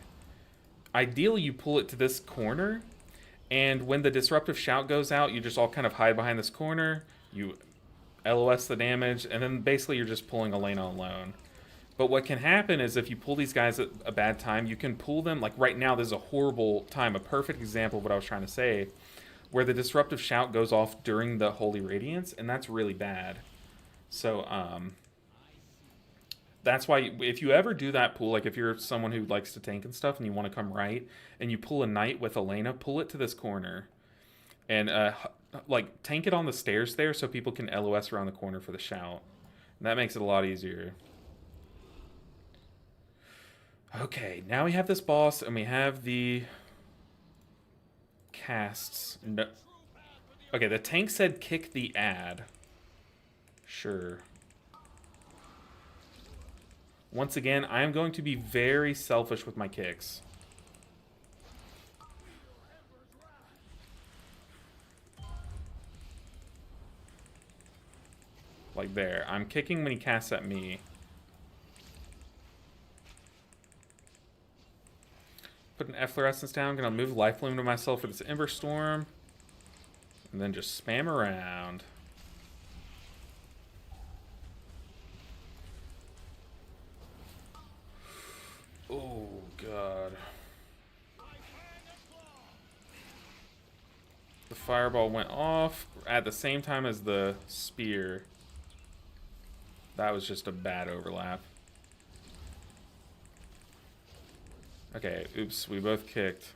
ideally you pull it to this corner, and when the disruptive shout goes out, you just all kind of hide behind this corner, you LOS the damage, and then basically you're just pulling Elena alone. But what can happen is if you pull these guys at a bad time, you can pull them, like right now this is a horrible time, a perfect example of what I was trying to say, where the disruptive shout goes off during the Holy Radiance, and that's really bad. So, that's why if you ever do that pull, like if you're someone who likes to tank and stuff and you want to come right, and you pull a knight with Elena, pull it to this corner. And, like, tank it on the stairs there so people can LOS around the corner for the shout. And that makes it a lot easier. Okay, now we have this boss, and we have the casts. No. Okay, the tank said kick the ad. Sure. Once again, I am going to be very selfish with my kicks. Like there. I'm kicking when he casts at me. Put an efflorescence down. Gonna move life bloom to myself for this Ember Storm. And then just spam around. Oh, God. The fireball went off at the same time as the spear. That was just a bad overlap. Okay, oops, we both kicked.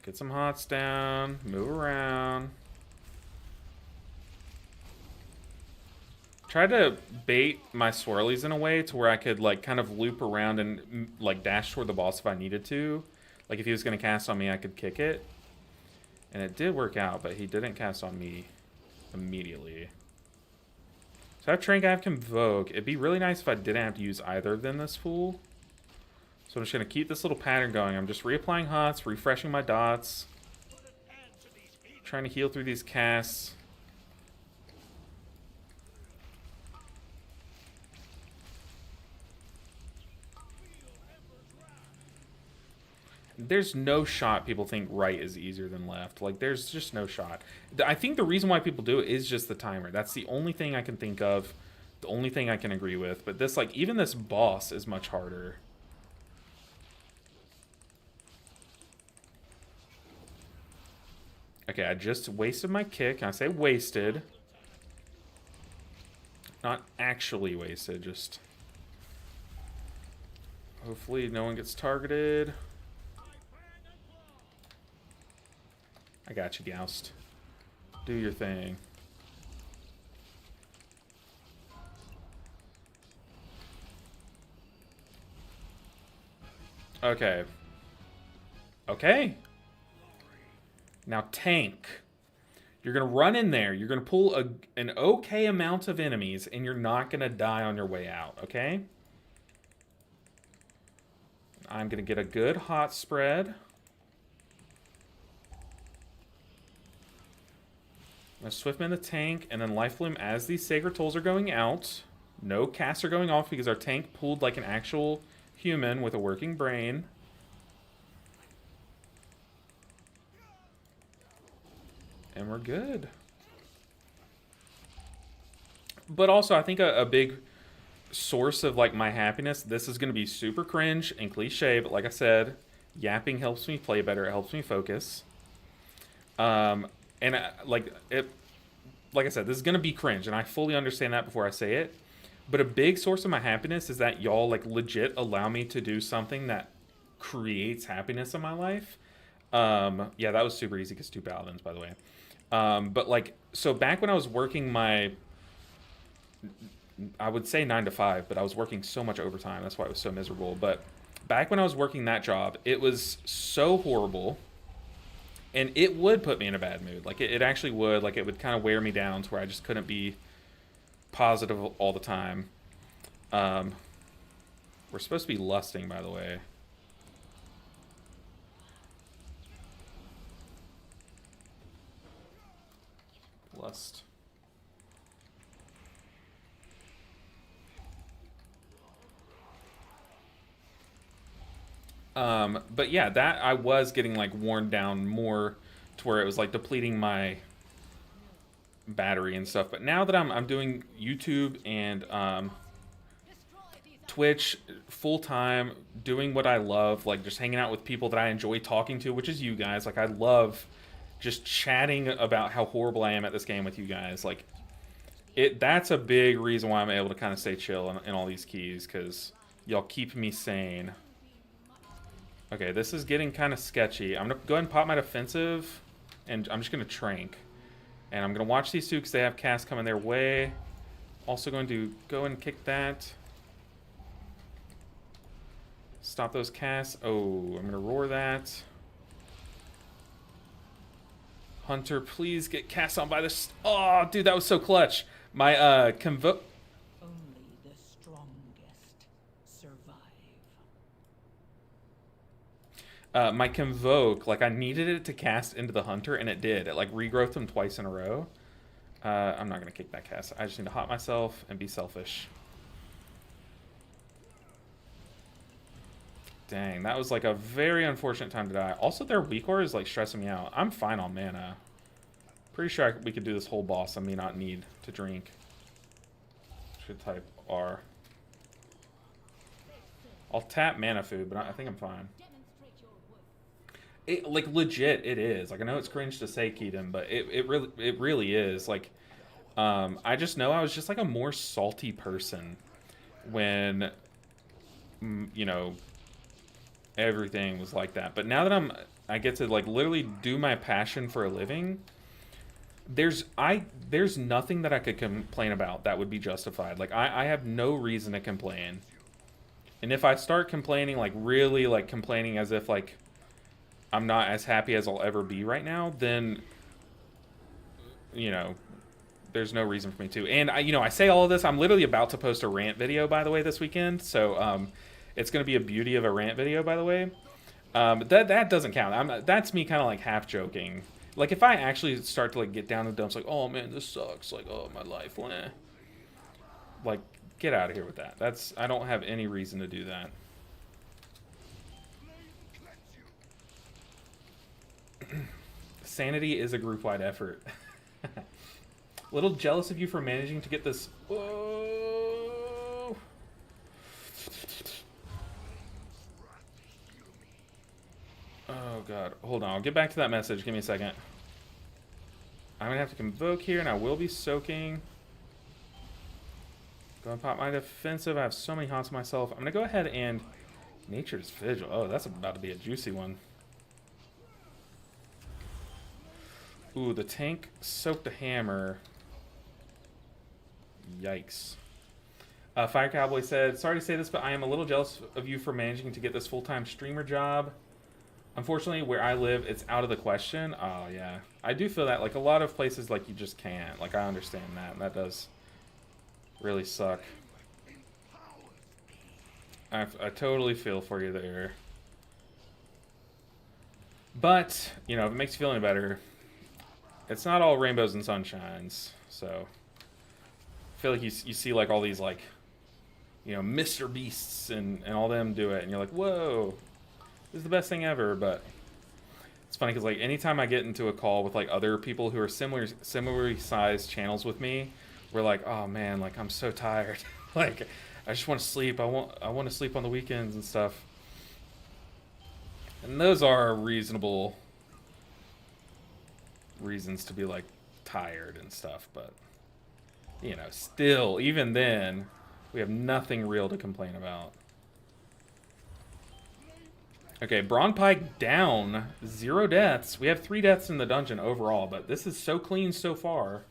Get some hots down, move around. Try to bait my swirlies in a way to where I could like kind of loop around and like dash toward the boss if I needed to. Like if he was going to cast on me, I could kick it. And it did work out, but he didn't cast on me immediately. So I have Trank, I have Convoke. It'd be really nice if I didn't have to use either of them this fool. So I'm just going to keep this little pattern going. I'm just reapplying hots, refreshing my dots. Trying to heal through these casts. there's no shot people think right is easier than left. Like, there's just no shot. I think the reason why people do it is just the timer. That's the only thing I can think of. The only thing I can agree with. But this, like, even this boss is much harder. Okay, I just wasted my kick. I say wasted. Not actually wasted, just... Hopefully no one gets targeted. I got you, Goust. Do your thing. Okay. Okay. Now tank. You're going to run in there. You're going to pull an okay amount of enemies, and you're not going to die on your way out, okay? I'm going to get a good hot spread. I'm going to Swiftman the tank, and then Life Bloom as these Sacred Tolls are going out. No casts are going off because our tank pulled like an actual human with a working brain. And we're good. But also, I think a big source of like my happiness, this is going to be super cringe and cliche, but like I said, yapping helps me play better. It helps me focus. And like I said, this is going to be cringe, and I fully understand that before I say it. But a big source of my happiness is that y'all like legit allow me to do something that creates happiness in my life. Yeah, that was super easy because 2 paladins, by the way. But like, so back when I was working my, I would say 9 to 5, but I was working so much overtime. That's why it was so miserable. But back when I was working that job, it was so horrible. And it would put me in a bad mood. Like, it actually would. Like, it would kind of wear me down to where I just couldn't be positive all the time. We're supposed to be lusting, by the way. Lust. But yeah, that I was getting like worn down more to where it was like depleting my battery and stuff. But now that I'm doing YouTube and Twitch full time, doing what I love, like just hanging out with people that I enjoy talking to, which is you guys. Like, I love just chatting about how horrible I am at this game with you guys. Like, that's a big reason why I'm able to kind of stay chill in all these keys, because y'all keep me sane. Okay, this is getting kind of sketchy. I'm going to go ahead and pop my defensive, and I'm just going to trank. And I'm going to watch these two because they have cast coming their way. Also going to go and kick that. Stop those casts. Oh, I'm going to roar that. Hunter, please get cast on by this. Oh, dude, that was so clutch. My convo... Only the strongest survive. My Convoke, like, I needed it to cast into the Hunter, and it did. It, like, regrowthed him twice in a row. I'm not going to kick that cast. I just need to hot myself and be selfish. Dang, that was, like, a very unfortunate time to die. Also, their Weakor is, like, stressing me out. I'm fine on mana. Pretty sure we could do this whole boss and me not need to drink. Should type R. I'll tap mana food, but I think I'm fine. It, like, legit, it is. Like, I know it's cringe to say, Keaton, but it really is. Like, I just know I was just, like, a more salty person when, you know, everything was like that. But now that I get to, like, literally do my passion for a living, there's nothing that I could complain about that would be justified. Like, I have no reason to complain. And if I start complaining, like, really, like, complaining as if, like, I'm not as happy as I'll ever be right now, then, you know, there's no reason for me to. And, I say all of this, I'm literally about to post a rant video, by the way, this weekend. So, it's going to be a beauty of a rant video, by the way. But that doesn't count. That's me kind of, like, half joking. Like, if I actually start to, like, get down in the dumps, like, oh, man, this sucks. Like, oh, my life, meh. Like, get out of here with that. I don't have any reason to do that. Sanity is a group-wide effort. A little jealous of you for managing to get this. Whoa. Oh god, hold on. I'll get back to that message. Give me a second. I'm gonna have to convoke here, and I will be soaking. Go and pop my defensive. I have so many haunts myself. I'm gonna go ahead and Nature's Vigil. Oh, that's about to be a juicy one. Ooh, the tank soaked a hammer. Yikes. Fire Cowboy said, sorry to say this, but I am a little jealous of you for managing to get this full-time streamer job. Unfortunately, where I live, it's out of the question. Oh, yeah. I do feel that. Like, a lot of places, like, you just can't. Like, I understand that. And that does really suck. I totally feel for you there. But, you know, if it makes you feel any better, it's not all rainbows and sunshines. So, I feel like you see, like, all these, like, you know, Mr. Beasts and all them do it. And you're like, whoa, this is the best thing ever. But it's funny because, like, anytime I get into a call with, like, other people who are similarly sized channels with me, we're like, oh, man, like, I'm so tired. Like, I just want to sleep. I want to sleep on the weekends and stuff. And those are reasonable reasons to be, like, tired and stuff. But, you know, still, even then, we have nothing real to complain about. Okay, Braun Pike down. 0 deaths. We have 3 deaths in the dungeon overall, but this is so clean so far.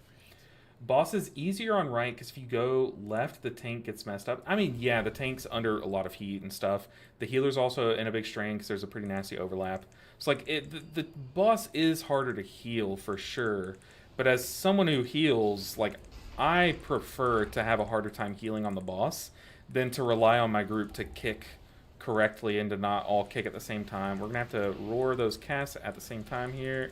Boss is easier on right because if you go left, the tank gets messed up. I mean, yeah, the tank's under a lot of heat and stuff. The healer's also in a big strain because there's a pretty nasty overlap. It's like, the boss is harder to heal for sure. But as someone who heals, like, I prefer to have a harder time healing on the boss than to rely on my group to kick correctly and to not all kick at the same time. We're going to have to roar those casts at the same time here.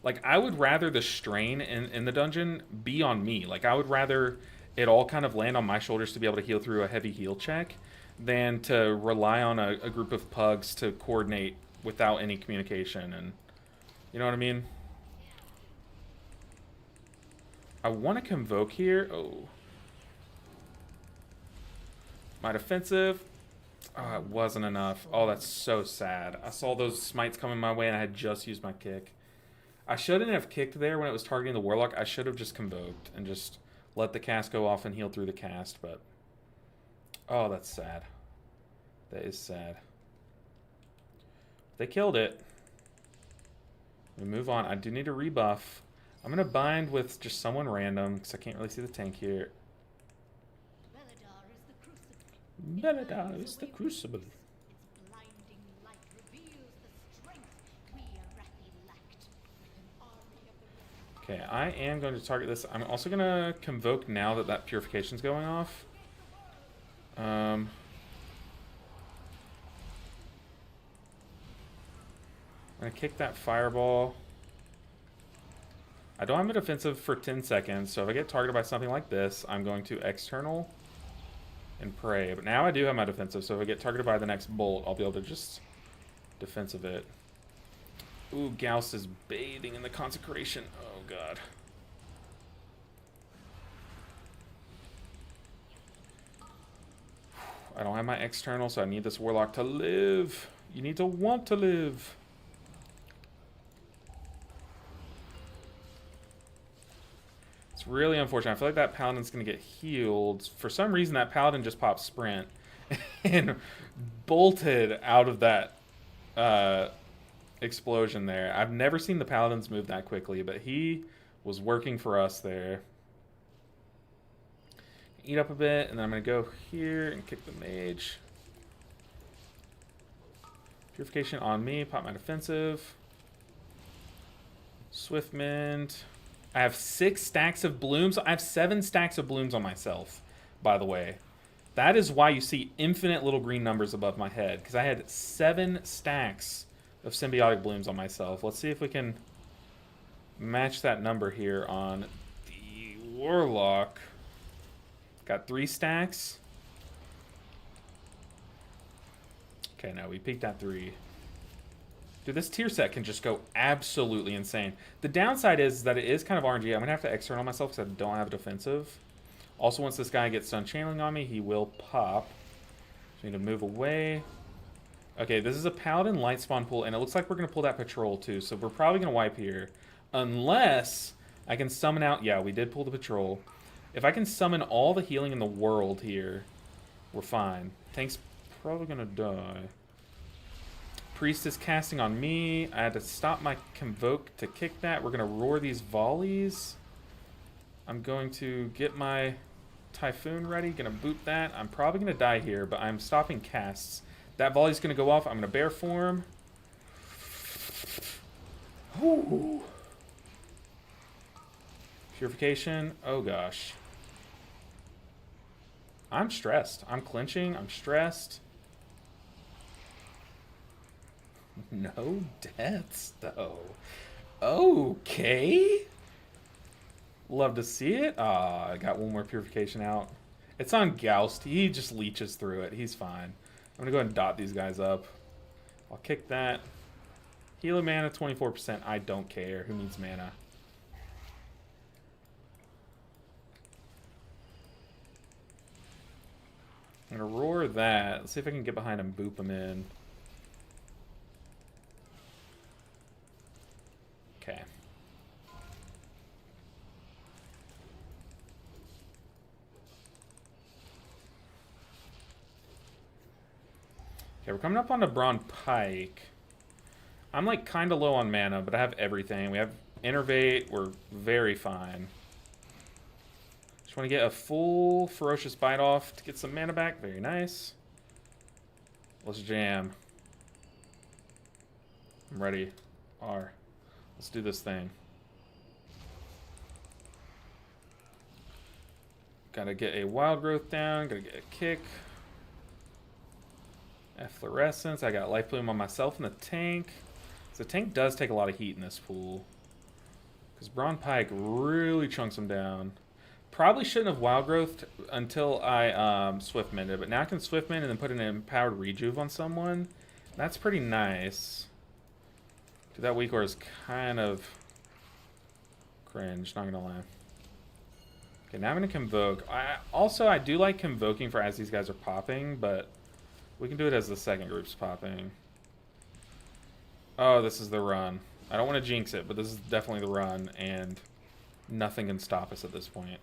Like, I would rather the strain in the dungeon be on me. Like, I would rather it all kind of land on my shoulders to be able to heal through a heavy heal check than to rely on a group of pugs to coordinate without any communication. And, you know what I mean? I want to convoke here. Oh. My defensive. Oh, it wasn't enough. Oh, that's so sad. I saw those smites coming my way and I had just used my kick. I shouldn't have kicked there when it was targeting the Warlock. I should have just convoked and just let the cast go off and heal through the cast, but... Oh, that's sad. That is sad. They killed it. We move on. I do need a rebuff. I'm going to bind with just someone random, because I can't really see the tank here. Beledar is the Crucible. Okay, I am going to target this. I'm also going to convoke now that that purification's going off. I'm going to kick that fireball. I don't have a defensive for 10 seconds, so if I get targeted by something like this, I'm going to external and pray. But now I do have my defensive, so if I get targeted by the next bolt, I'll be able to just defensive it. Ooh, Gauss is bathing in the consecration. Oh, God. I don't have my external, so I need this Warlock to live. You need to want to live. It's really unfortunate. I feel like that Paladin's going to get healed. For some reason, that Paladin just popped Sprint and bolted out of that explosion there. I've never seen the Paladins move that quickly, but he was working for us there. Eat up a bit, and then I'm going to go here and kick the mage. Purification on me. Pop my defensive. Swift Mint. I have 6 stacks of blooms. I have 7 stacks of blooms on myself, by the way. That is why you see infinite little green numbers above my head, because I had 7 stacks of symbiotic blooms on myself. Let's see if we can match that number here on the Warlock. Got 3 stacks. Okay, no, we peaked at 3. Dude, this tier set can just go absolutely insane. The downside is that it is kind of RNG. I'm going to have to external myself because I don't have a defensive. Also, once this guy gets done channeling on me, he will pop. So I need to move away. Okay, this is a Paladin light spawn pool, and it looks like we're going to pull that patrol too. So we're probably going to wipe here. Unless I can summon out... Yeah, we did pull the patrol. If I can summon all the healing in the world here, we're fine. Tank's probably going to die. Priest is casting on me. I had to stop my Convoke to kick that. We're going to roar these volleys. I'm going to get my Typhoon ready. Going to boot that. I'm probably going to die here, but I'm stopping casts. That volley's going to go off. I'm going to bear form. Ooh. Purification. Oh, gosh. I'm stressed. I'm clinching. I'm stressed. No deaths, though. Okay. Love to see it. Ah, I got one more purification out. It's on Goust. He just leeches through it. He's fine. I'm going to go ahead and dot these guys up. I'll kick that. Healer mana, 24%. I don't care. Who needs mana? I'm going to roar that. Let's see if I can get behind him, boop him in. Okay. Okay, we're coming up on the Brawn Pike. I'm like kind of low on mana, but I have everything. We have Innervate. We're very fine. Just want to get a full Ferocious Bite off to get some mana back. Very nice. Let's jam. I'm ready. R. Let's do this thing. Gotta get a Wild Growth down. Gotta get a kick. Efflorescence. I got Life Plume on myself and the tank. So the tank does take a lot of heat in this pool. Because Brawn Pike really chunks him down. Probably shouldn't have Wild Growth until I Swift Mended. But now I can Swift Mend and then put an Empowered Rejuve on someone. That's pretty nice. Dude, that Weak Aura is kind of cringe, not gonna lie. Okay, now I'm gonna Convoke. I do like Convoking for as these guys are popping, but we can do it as the second group's popping. Oh, this is the run. I don't want to jinx it, but this is definitely the run, and nothing can stop us at this point.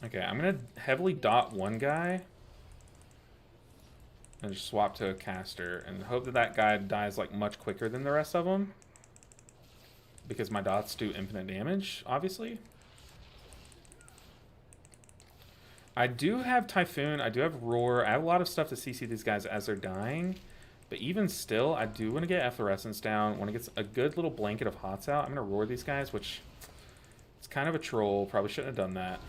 Okay, I'm going to heavily dot one guy and just swap to a caster and hope that that guy dies like much quicker than the rest of them. Because my dots do infinite damage, obviously. I do have Typhoon, I do have Roar, I have a lot of stuff to CC these guys as they're dying. But even still, I do want to get Efflorescence down, want to get a good little blanket of Hots out. I'm going to Roar these guys, which it's kind of a troll, probably shouldn't have done that.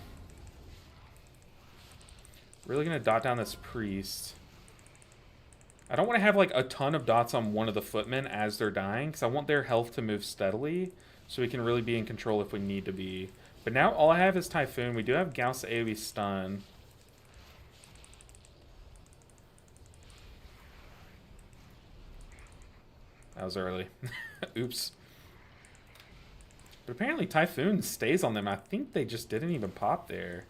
Really going to dot down this Priest. I don't want to have like a ton of dots on one of the footmen as they're dying, because I want their health to move steadily, so we can really be in control if we need to be. But now all I have is Typhoon. We do have Gauss AoE stun. That was early. Oops. But apparently Typhoon stays on them. I think they just didn't even pop there,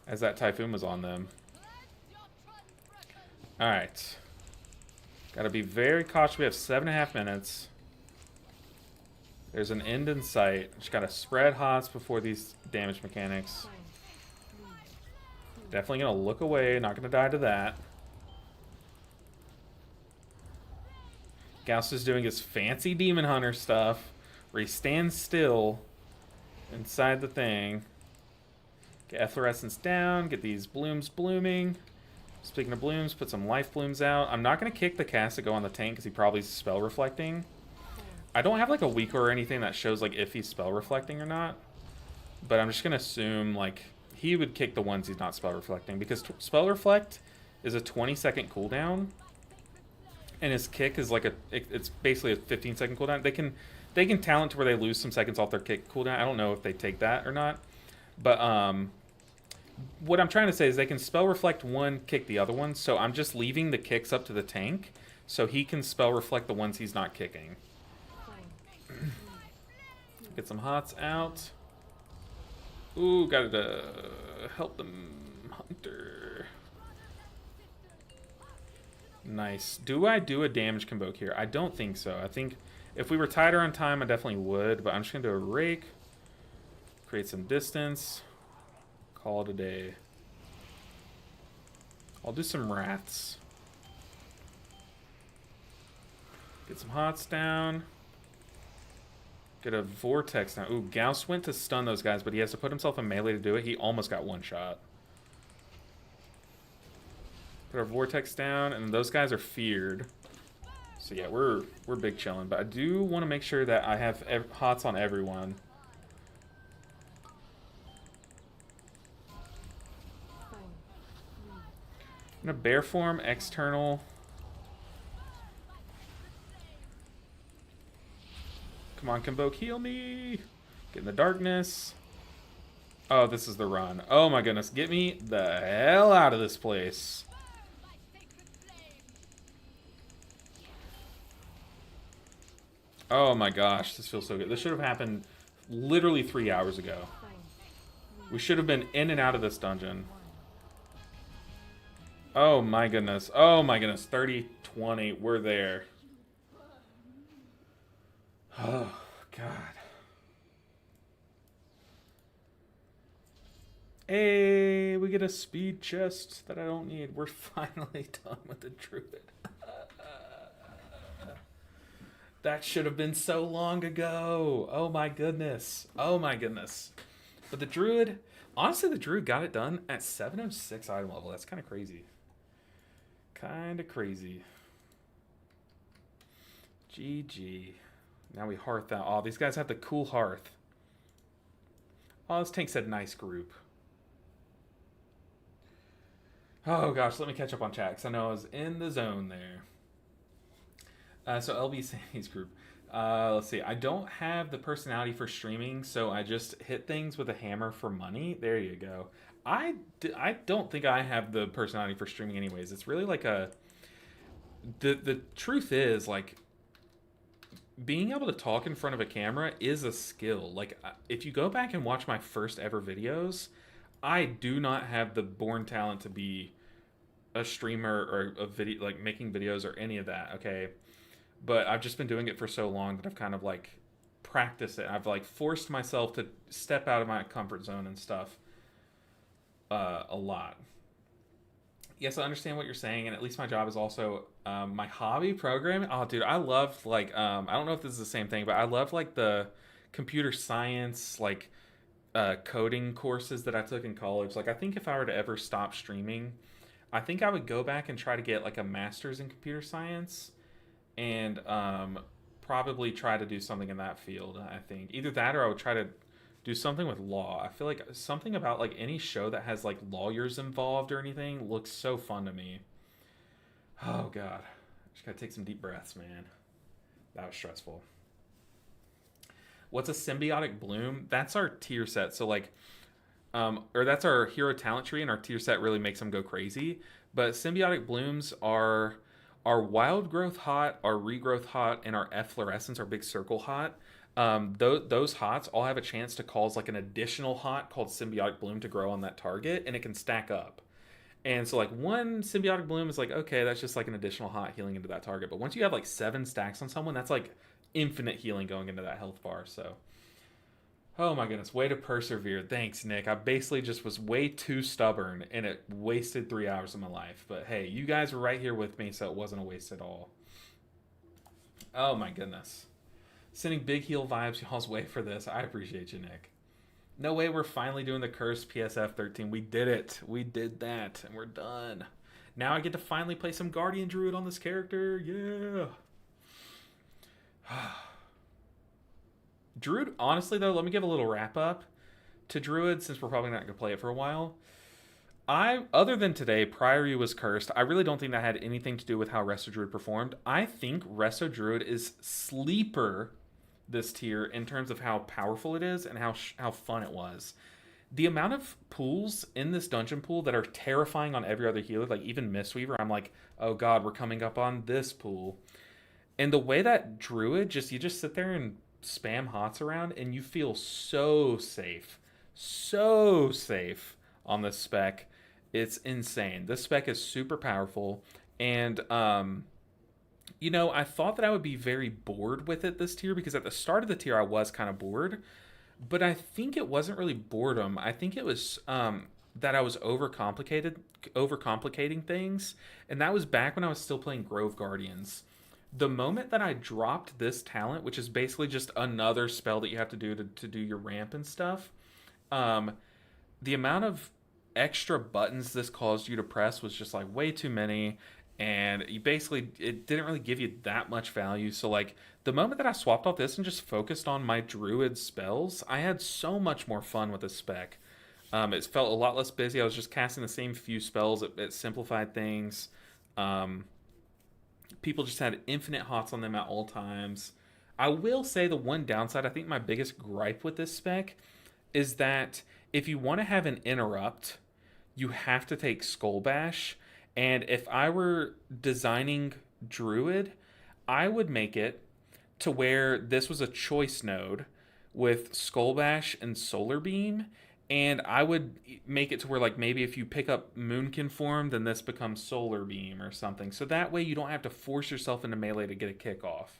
as that Typhoon was on them. Alright. Gotta be very cautious. We have 7.5 minutes. There's an end in sight. Just gotta spread Hots before these damage mechanics. Definitely gonna look away. Not gonna die to that. Gauss is doing his fancy Demon Hunter stuff, where he stands still inside the thing. Get Efflorescence down. Get these blooms blooming. Speaking of blooms, put some life blooms out. I'm not going to kick the cast to go on the tank because he probably is spell reflecting. I don't have like a weak or anything that shows like if he's spell reflecting or not. But I'm just going to assume like he would kick the ones he's not spell reflecting, because spell reflect is a 20-second cooldown. And his kick is like it's basically a 15-second cooldown. They can talent to where they lose some seconds off their kick cooldown. I don't know if they take that or not. But what I'm trying to say is they can spell reflect one, kick the other one. So I'm just leaving the kicks up to the tank, so he can spell reflect the ones he's not kicking. Get some hots out. Ooh, gotta help them, Hunter. Nice. Do I do a damage convoke here? I don't think so. I think if we were tighter on time, I definitely would. But I'm just gonna do a rake. Create some distance. Call it a day. I'll do some wraths. Get some hots down. Get a vortex now. Ooh, Gauss went to stun those guys, but he has to put himself in melee to do it. He almost got one shot. Put our vortex down, and those guys are feared. So yeah, we're big chilling. But I do want to make sure that I have hots on everyone. I'm gonna bear form external. Come on, Convoke, heal me. Get in the darkness. Oh, this is the run. Oh my goodness, get me the hell out of this place. Oh my gosh, this feels so good. This should have happened literally 3 hours ago. We should have been in and out of this dungeon. Oh my goodness. Oh my goodness. 30, 20. We're there. Oh, God. Hey, we get a speed chest that I don't need. We're finally done with the druid. That should have been so long ago. Oh my goodness. Oh my goodness. But the druid, honestly, the druid got it done at 706 item level. That's kind of crazy. Kind of crazy. GG. Now we hearth out. Oh, these guys have the cool hearth. Oh, this tank said nice group. Oh gosh, let me catch up on chat because I know I was in the zone there. So LB Sandy's group. Let's see. I don't have the personality for streaming, so I just hit things with a hammer for money. There you go. I don't think I have the personality for streaming anyways. It's really like a... The truth is, like, being able to talk in front of a camera is a skill. Like, if you go back and watch my first ever videos, I do not have the born talent to be a streamer or a video, like making videos or any of that, okay? But I've just been doing it for so long that I've kind of like practiced it. I've like forced myself to step out of my comfort zone and stuff a lot. Yes, I understand what you're saying, and at least my job is also my hobby programming. Oh, dude, I love like I don't know if this is the same thing, but I love like the computer science like coding courses that I took in college. Like, I think if I were to ever stop streaming, I think I would go back and try to get like a master's in computer science and probably try to do something in that field. I think either that or I would try to do something with law. I feel like something about like any show that has like lawyers involved or anything looks so fun to me. Oh god, just gotta take some deep breaths, man. That was stressful. What's a symbiotic bloom? That's our tier set. So like or that's our hero talent tree, and our tier set really makes them go crazy. But symbiotic blooms are our wild growth hot, our regrowth hot, and our efflorescence, our big circle hot. Those hots all have a chance to cause like an additional hot called symbiotic bloom to grow on that target, and it can stack up. And so like one symbiotic bloom is like, okay, that's just like an additional hot healing into that target. But once you have like 7 stacks on someone, that's like infinite healing going into that health bar. So oh my goodness, way to persevere. Thanks, Nick. I basically just was way too stubborn and it wasted 3 hours of my life. But hey, you guys were right here with me, so it wasn't a waste at all. Oh my goodness. Sending big heal vibes y'all's way for this. I appreciate you, Nick. No way we're finally doing the cursed PSF 13. We did it. We did that, and we're done. Now I get to finally play some Guardian Druid on this character. Yeah. Druid, honestly though, let me give a little wrap up to Druid since we're probably not going to play it for a while. Other than today, Priory was cursed. I really don't think that had anything to do with how Resto Druid performed. I think Resto Druid is sleeper this tier in terms of how powerful it is and how fun it was. the amount of pools in this dungeon pool that are terrifying on every other healer, like even Mistweaver, I'm like, oh god, we're coming up on this pool. And the way that Druid just you just sit there and spam hots around and you feel so safe on this spec. It's insane. This spec is super powerful, and I thought that I would be very bored with it this tier because at the start of the tier I was kind of bored, but I think it wasn't really boredom. I think it was that I was overcomplicating things, and that was back when I was still playing Grove Guardians. The moment that I dropped this talent, which is basically just another spell that you have to do to do your ramp and stuff, um, the amount of extra buttons this caused you to press was just like way too many, and you basically it didn't really give you that much value. So like the moment that I swapped off this and just focused on my druid spells, I had so much more fun with this spec. It felt a lot less busy. I was just casting the same few spells. It simplified things. Um, People just had infinite hots on them at all times. I will say the one downside, I think my biggest gripe with this spec is that if you want to have an interrupt, you have to take Skull Bash. And if I were designing Druid, I would make it to where this was a choice node with Skull Bash and Solar Beam. And I would make it to where, like, maybe if you pick up Moonkin form, then this becomes Solar Beam or something. So that way you don't have to force yourself into melee to get a kickoff.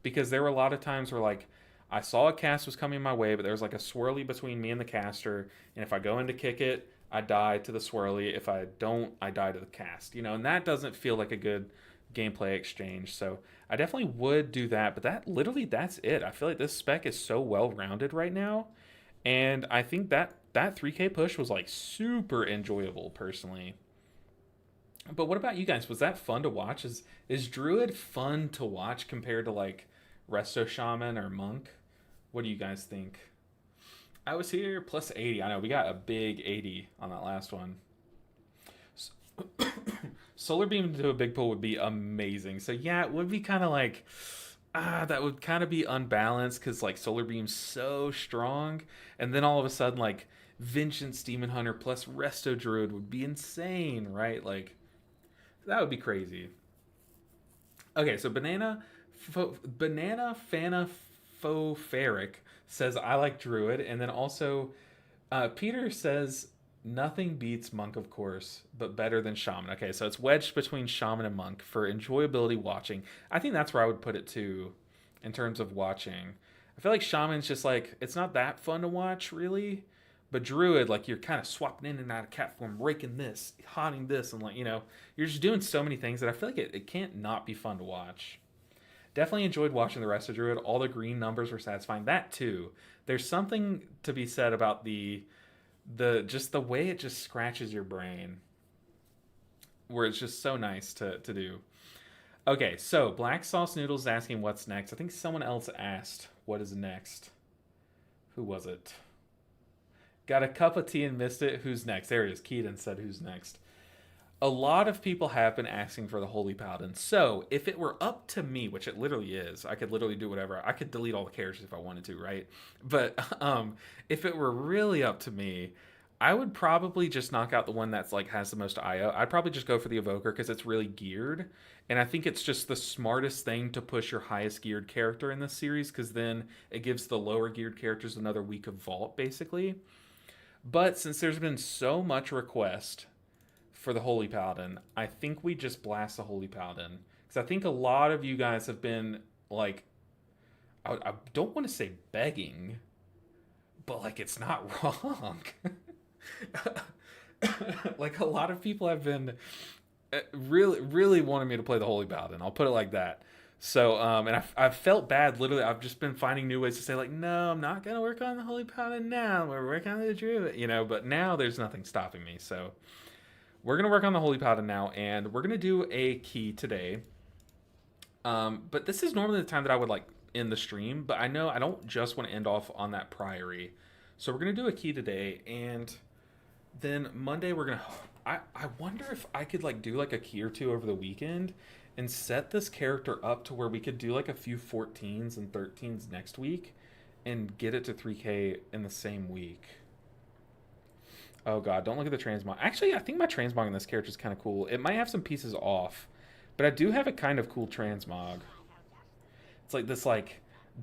Because there were a lot of times where, like, I saw a cast was coming my way, but there was like a swirly between me and the caster. And if I go in to kick it, I die to the swirly. If I don't, I die to the cast. And that doesn't feel like a good gameplay exchange. So I definitely would do that. But that's it. I feel like this spec is so well rounded right now. And I think that 3K push was like super enjoyable personally. But what about you guys? Was that fun to watch? Is Druid fun to watch compared to like Resto Shaman or Monk? What do you guys think? I was here plus 80. I know we got a big 80 on that last one. Solar Beam into a big pool would be amazing. So yeah, it would be kind of like that would kind of be unbalanced because like Solar Beam's so strong, and then all of a sudden like Vengeance Demon Hunter plus Resto Druid would be insane, right? Like that would be crazy. Okay, so Banana Fana Foferic says I like Druid, and then also Peter says nothing beats Monk, of course, but better than Shaman. Okay, so it's wedged between Shaman and Monk for enjoyability watching. I think that's where I would put it too, in terms of watching. I feel like Shaman's just like it's not that fun to watch really, but Druid like you're kind of swapping in and out of cat form, raking this, hotting this, and like you're just doing so many things that I feel like it can't not be fun to watch. Definitely enjoyed watching the rest of Druid. All the green numbers were satisfying. That too. There's something to be said about just the way it just scratches your brain, where it's just so nice to do. Okay, so Black Sauce Noodles asking what's next. I think someone else asked what is next. Who was it? Got a cup of tea and missed it. Who's next? There it is. Keaton said who's next. A lot of people have been asking for the Holy Paladin. So if it were up to me, which it literally is, I could literally do whatever. I could delete all the characters if I wanted to, right? But if it were really up to me, I would probably just knock out the one that's like has the most IO. I'd probably just go for the Evoker because it's really geared. And I think it's just the smartest thing to push your highest geared character in this series because then it gives the lower geared characters another week of Vault, basically. But since there's been so much request for the Holy Paladin, I think we just blast the Holy Paladin. Because I think a lot of you guys have been like, I don't want to say begging, but like it's not wrong. Like a lot of people have been really, really wanting me to play the Holy Paladin. I'll put it like that. So, and I've felt bad. Literally, I've just been finding new ways to say like, no, I'm not gonna work on the Holy Paladin now. We're working on the Druid, But now there's nothing stopping me. So we're going to work on the Holy Paladin now, and we're going to do a key today. But this is normally the time that I would, like, end the stream, but I know I don't just want to end off on that Priory. So we're going to do a key today, and then Monday we're going to... I wonder if I could, like, do, like, a key or two over the weekend and set this character up to where we could do, like, a few 14s and 13s next week and get it to 3K in the same week. Oh god, don't look at the transmog. Actually, I think my transmog in this character is kind of cool. It might have some pieces off, but I do have a kind of cool transmog. It's like this like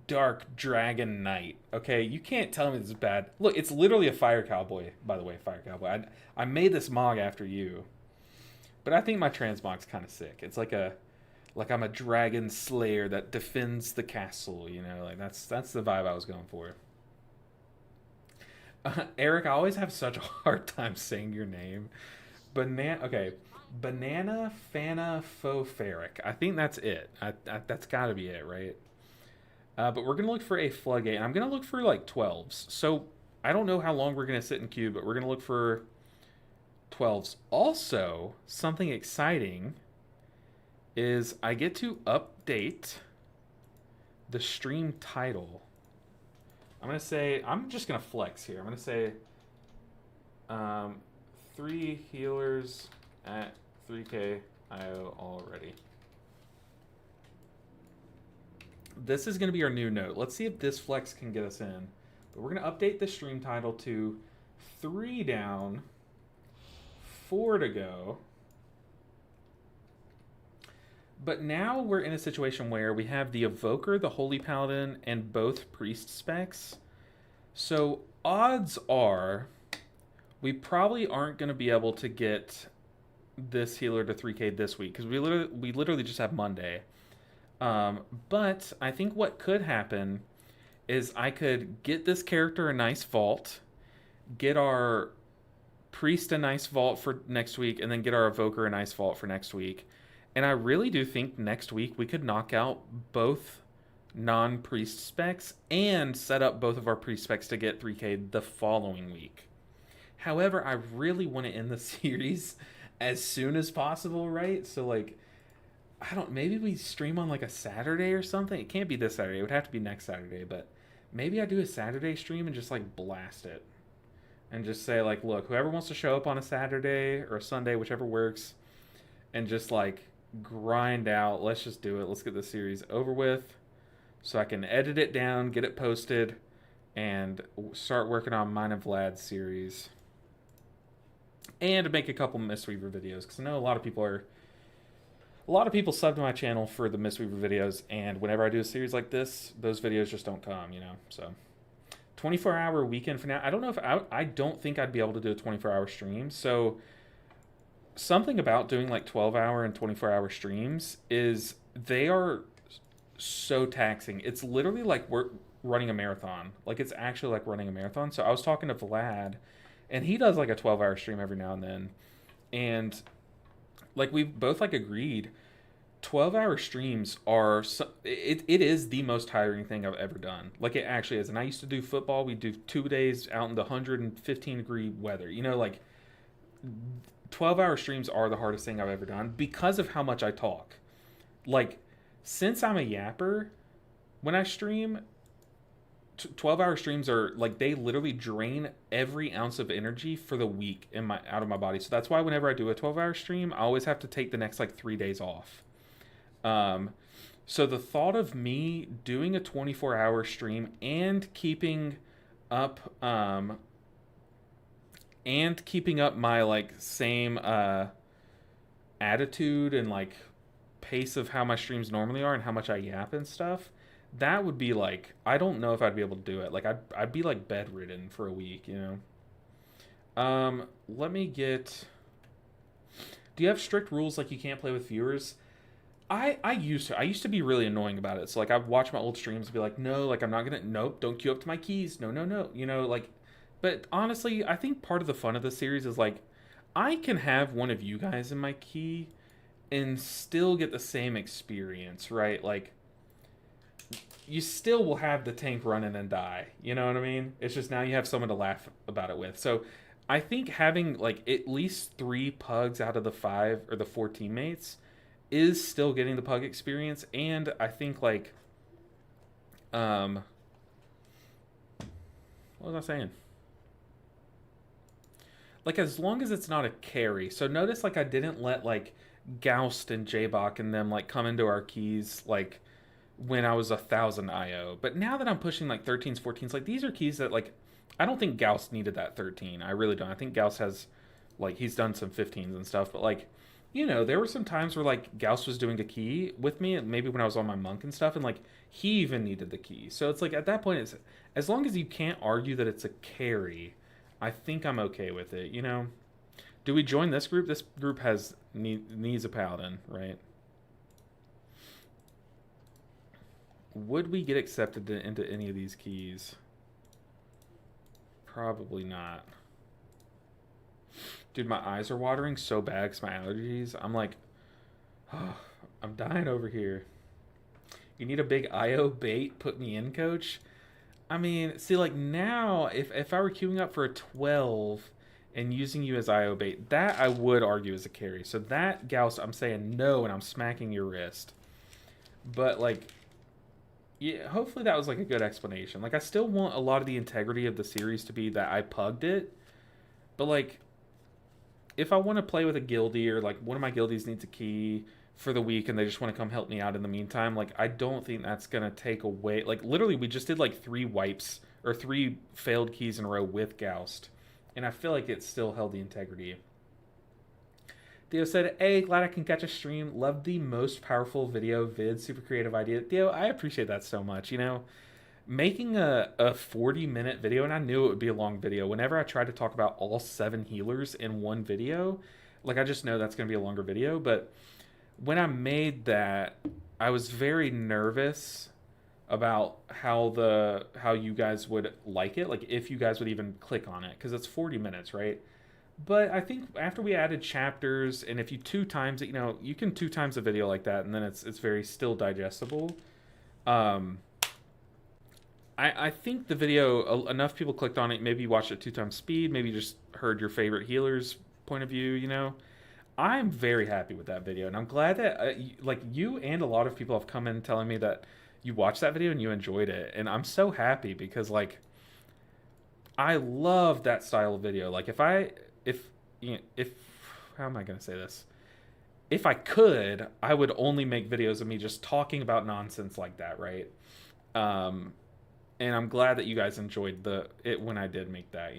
dark dragon knight. Okay, you can't tell me this is bad. Look, it's literally a fire cowboy. By the way, fire cowboy. I made this mog after you, but I think my transmog's kind of sick. It's like I'm a dragon slayer that defends the castle. You know, like that's the vibe I was going for. Eric, I always have such a hard time saying your name. Banana. Okay, banana fana foferic. I think that's it. That's got to be it, right? But we're gonna look for a floodgate, and I'm gonna look for like 12s. So I don't know how long we're gonna sit in queue, but we're gonna look for 12s. Also, something exciting is I get to update the stream title. I'm just gonna flex here. I'm gonna say 3 healers at 3k IO already. This is gonna be our new note. Let's see if this flex can get us in. But we're gonna update the stream title to 3 down, 4 to go. But now we're in a situation where we have the Evoker, the Holy Paladin, and both Priest specs. So odds are we probably aren't going to be able to get this healer to 3k this week because we literally just have Monday. But I think what could happen is I could get this character a nice vault, get our Priest a nice vault for next week, and then get our Evoker a nice vault for next week. And I really do think next week we could knock out both non-priest specs and set up both of our priest specs to get 3k the following week. However, I really want to end the series as soon as possible, right? So like, I don't, maybe we stream on like a Saturday or something. It can't be this Saturday. It would have to be next Saturday, but maybe I do a Saturday stream and just like blast it. And just say like, look, whoever wants to show up on a Saturday or a Sunday, whichever works, and just like grind out. Let's just do it. Let's get the series over with so I can edit it down, get it posted, and start working on mine and Vlad's series. And make a couple Mistweaver videos, because I know a lot of people sub to my channel for the Mistweaver videos, and whenever I do a series like this, those videos just don't come, you know. So 24-hour weekend for now. I don't know if I don't think I'd be able to do a 24-hour stream. So something about doing like 12-hour and 24-hour streams is they are so taxing. It's literally like we're running a marathon. Like it's actually like running a marathon. So I was talking to Vlad, and he does like a 12-hour stream every now and then. And like we both like agreed 12-hour streams are it is the most tiring thing I've ever done. Like it actually is. And I used to do football. We do 2 days out in the 115 degree weather. You know, like 12-hour streams are the hardest thing I've ever done because of how much I talk. Like, since I'm a yapper, when I stream, 12-hour streams are, like, they literally drain every ounce of energy for the week out of my body. So that's why whenever I do a 12-hour stream, I always have to take the next, like, 3 days off. So the thought of me doing a 24-hour stream and keeping up my like same attitude and like pace of how my streams normally are and how much I yap and stuff, that would be like, I don't know if I'd be able to do it. Like I'd be like bedridden for a week, you know. Let me get, do you have strict rules like you can't play with viewers? I used to be really annoying about it. So like I've watched my old streams and be like, no, like I'm not gonna, nope, don't queue up to my keys, no, you know, like. But honestly, I think part of the fun of the series is like, I can have one of you guys in my key and still get the same experience, right? Like, you still will have the tank run in and die. You know what I mean? It's just now you have someone to laugh about it with. So I think having like at least 3 pugs out of the 5 or the 4 teammates is still getting the pug experience. And I think like, what was I saying? Like, as long as it's not a carry. So notice, like, I didn't let, like, Goust and Jbach and them, like, come into our keys, like, when I was 1,000 IO. But now that I'm pushing, like, 13s, 14s, like, these are keys that, like, I don't think Gauss needed that 13. I really don't. I think Gauss has, like, he's done some 15s and stuff, but like, there were some times where like Gauss was doing a key with me, maybe when I was on my monk and stuff, and like he even needed the key. So it's like at that point, it's as long as you can't argue that it's a carry, I think I'm okay with it. Do we join this group? This group needs a paladin, right? Would we get accepted into any of these keys? Probably not. Dude, my eyes are watering so bad because my allergies. I'm like, oh, I'm dying over here. You need a big IO bait? Put me in, coach. I mean, see, like now, if I were queuing up for a 12 and using you as IO bait, that I would argue is a carry. So that, Gauss, I'm saying no, and I'm smacking your wrist. But like, yeah, hopefully that was like a good explanation. Like, I still want a lot of the integrity of the series to be that I pugged it, but like, if I want to play with a guildie or like one of my guildies needs a key for the week and they just want to come help me out in the meantime, like I don't think that's going to take away. Like literally we just did like 3 wipes or 3 failed keys in a row with Gauss, and I feel like it still held the integrity. Theo said, hey, glad I can catch a stream. Love the most powerful video vid. Super creative idea. Theo, I appreciate that so much. Making a 40-minute video, and I knew it would be a long video. Whenever I try to talk about all 7 healers in one video, like I just know that's going to be a longer video. But when I made that, I was very nervous about how you guys would like it, like if you guys would even click on it, because it's 40 minutes, right? But I think after we added chapters, and if you 2 times it, you can 2 times a video like that, and then it's very still digestible. I think the video, enough people clicked on it, maybe you watched it 2 times speed, maybe you just heard your favorite healer's point of view, I'm very happy with that video, and I'm glad that, like, you and a lot of people have come in telling me that you watched that video and you enjoyed it, and I'm so happy because, like, I love that style of video. Like, if how am I going to say this? If I could, I would only make videos of me just talking about nonsense like that, right? And I'm glad that you guys enjoyed it when I did make that,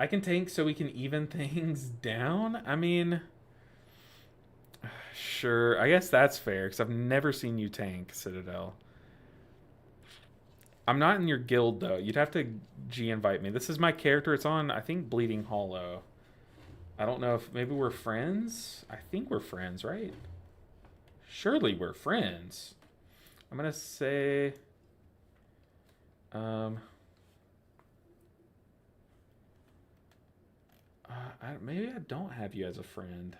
I can tank so we can even things down? I mean, sure. I guess that's fair, because I've never seen you tank, Citadel. I'm not in your guild, though. You'd have to G-invite me. This is my character. It's on, I think, Bleeding Hollow. I don't know if maybe we're friends? I think we're friends, right? Surely we're friends. I'm going to say... maybe I don't have you as a friend.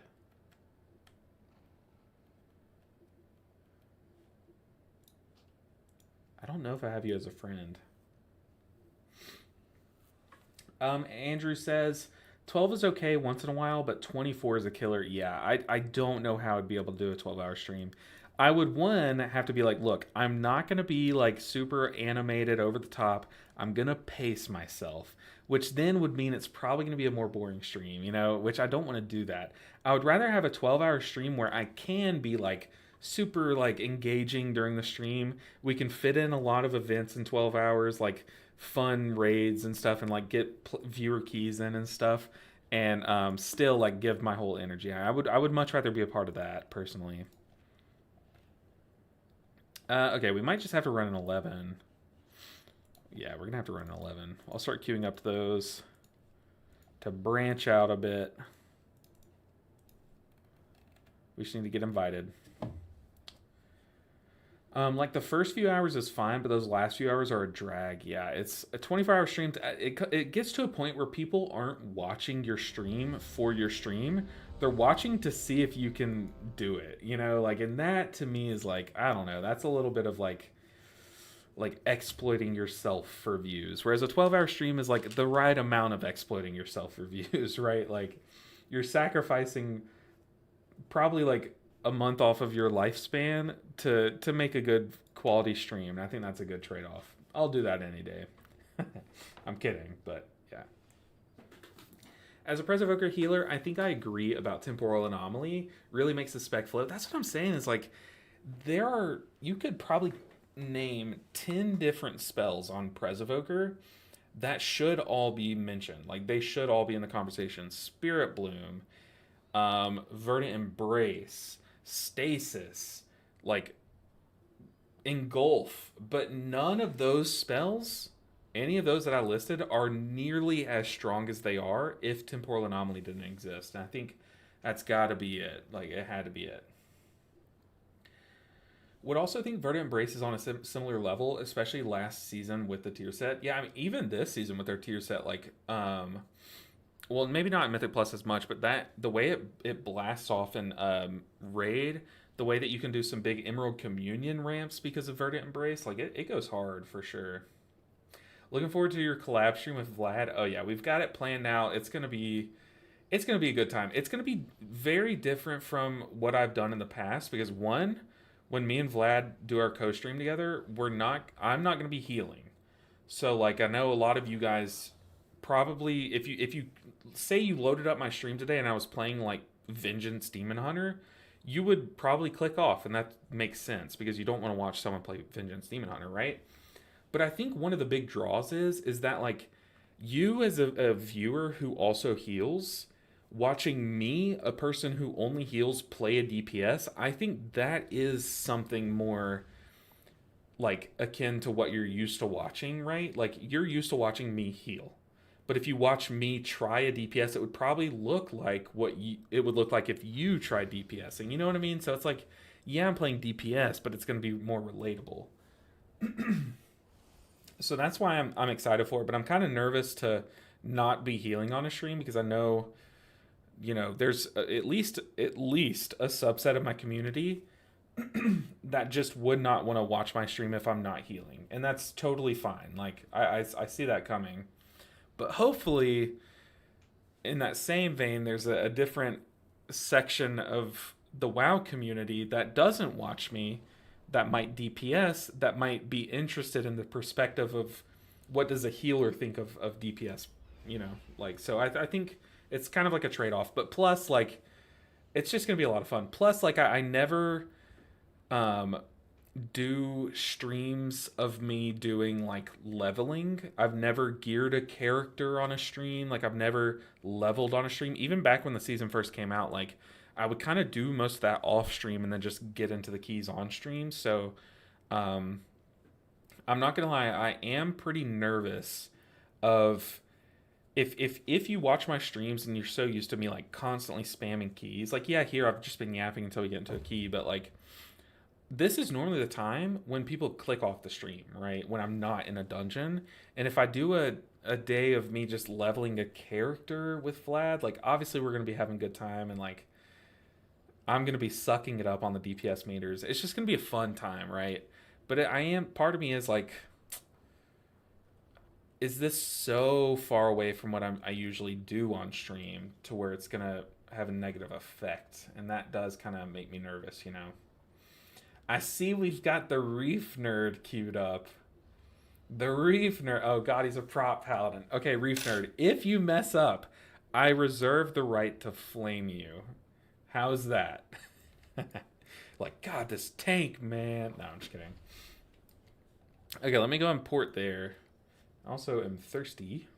I don't know if I have you as a friend. Andrew says, 12 is okay once in a while, but 24 is a killer. Yeah, I don't know how I'd be able to do a 12-hour stream. I would, have to be like, look, I'm not going to be like super animated over the top. I'm going to pace myself, which then would mean it's probably going to be a more boring stream, which I don't want to do that. I would rather have a 12-hour stream where I can be like super like engaging during the stream. We can fit in a lot of events in 12 hours, like fun raids and stuff, and like get viewer keys in and stuff, and still like give my whole energy. I would much rather be a part of that personally. Okay, we might just have to run an 11. Yeah, we're gonna have to run an 11. I'll start queuing up those to branch out a bit. We just need to get invited. Like the first few hours is fine, but those last few hours are a drag. Yeah, it's a 24-hour stream. It gets to a point where people aren't watching your stream for your stream. They're watching to see if you can do it, like, and that to me is like, I don't know, that's a little bit of like exploiting yourself for views. Whereas a 12-hour stream is like the right amount of exploiting yourself for views, right? Like you're sacrificing probably like a month off of your lifespan to make a good quality stream. And I think that's a good trade-off. I'll do that any day. I'm kidding, but yeah. As a Press Evoker healer, I think I agree about Temporal Anomaly. Really makes the spec float. That's what I'm saying, is like you could probably name 10 different spells on Presovoker that should all be mentioned. Like, they should all be in the conversation. Spirit Bloom, Verdant Embrace, Stasis, like, Engulf. But none of those spells, any of those that I listed, are nearly as strong as they are if Temporal Anomaly didn't exist. And I think that's got to be it. Like, it had to be it. Would also think Verdant Embrace is on a similar level, especially last season with the tier set. Yeah, I mean, even this season with their tier set, like, well, maybe not in Mythic Plus as much, but that the way it blasts off in Raid, the way that you can do some big Emerald Communion ramps because of Verdant Embrace, like, it goes hard for sure. Looking forward to your collab stream with Vlad. Oh yeah, we've got it planned out. It's gonna be a good time. It's gonna be very different from what I've done in the past because one, when me and Vlad do our co-stream together, I'm not gonna be healing. So like I know a lot of you guys probably if you say you loaded up my stream today and I was playing like Vengeance Demon Hunter, you would probably click off, and that makes sense because you don't want to watch someone play Vengeance Demon Hunter, right? But I think one of the big draws is that like you as a viewer who also heals, watching me, a person who only heals, play a DPS, I think that is something more like akin to what you're used to watching, right? Like you're used to watching me heal. But if you watch me try a DPS, it would probably look like it would look like if you tried DPSing. You know what I mean? So it's like, yeah, I'm playing DPS, but it's going to be more relatable. So that's why I'm excited for it, but I'm kind of nervous to not be healing on a stream because I know, there's at least a subset of my community that just would not want to watch my stream if I'm not healing, and that's totally fine. Like I see that coming, but hopefully, in that same vein, there's a different section of the WoW community that doesn't watch me, that might DPS, that might be interested in the perspective of what does a healer think of DPS, like, so I think it's kind of like a trade-off, but plus, like, it's just gonna be a lot of fun. Plus, like, I never um do streams of me doing like leveling. I've never geared a character on a stream. Like I've never leveled on a stream. Even back when the season first came out, like I would kind of do most of that off stream and then just get into the keys on stream. So um I'm not gonna lie, I am pretty nervous of if you watch my streams and you're so used to me like constantly spamming keys, like yeah, here I've just been yapping until we get into a key, but like this is normally the time when people click off the stream, right? When I'm not in a dungeon. And if I do a day of me just leveling a character with Vlad, like obviously we're gonna be having a good time and like I'm gonna be sucking it up on the DPS meters. It's just gonna be a fun time, right? But part of me is like, is this so far away from what I usually do on stream to where it's gonna have a negative effect? And that does kind of make me nervous. I see we've got the Reef Nerd queued up. The Reef Nerd. Oh, God, he's a prop paladin. Okay, Reef Nerd. If you mess up, I reserve the right to flame you. How's that? Like, God, this tank, man. No, I'm just kidding. Okay, let me go and port there. I also am thirsty.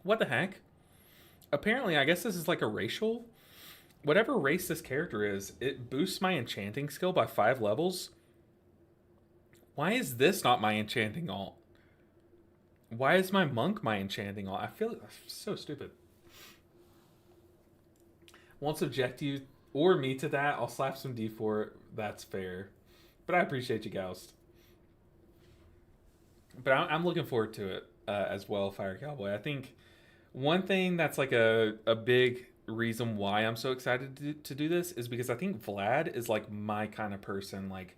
What the heck? Apparently, I guess this is like a racial. Whatever race this character is, it boosts my enchanting skill by 5 levels. Why is this not my enchanting alt? Why is my monk my enchanting alt? I feel so stupid. Won't subject you or me to that. I'll slap some D4. That's fair. But I appreciate you, Goust. But I'm looking forward to it as well, Fire Cowboy. I think one thing that's like a big reason why I'm so excited to do this is because I think Vlad is like my kind of person. Like,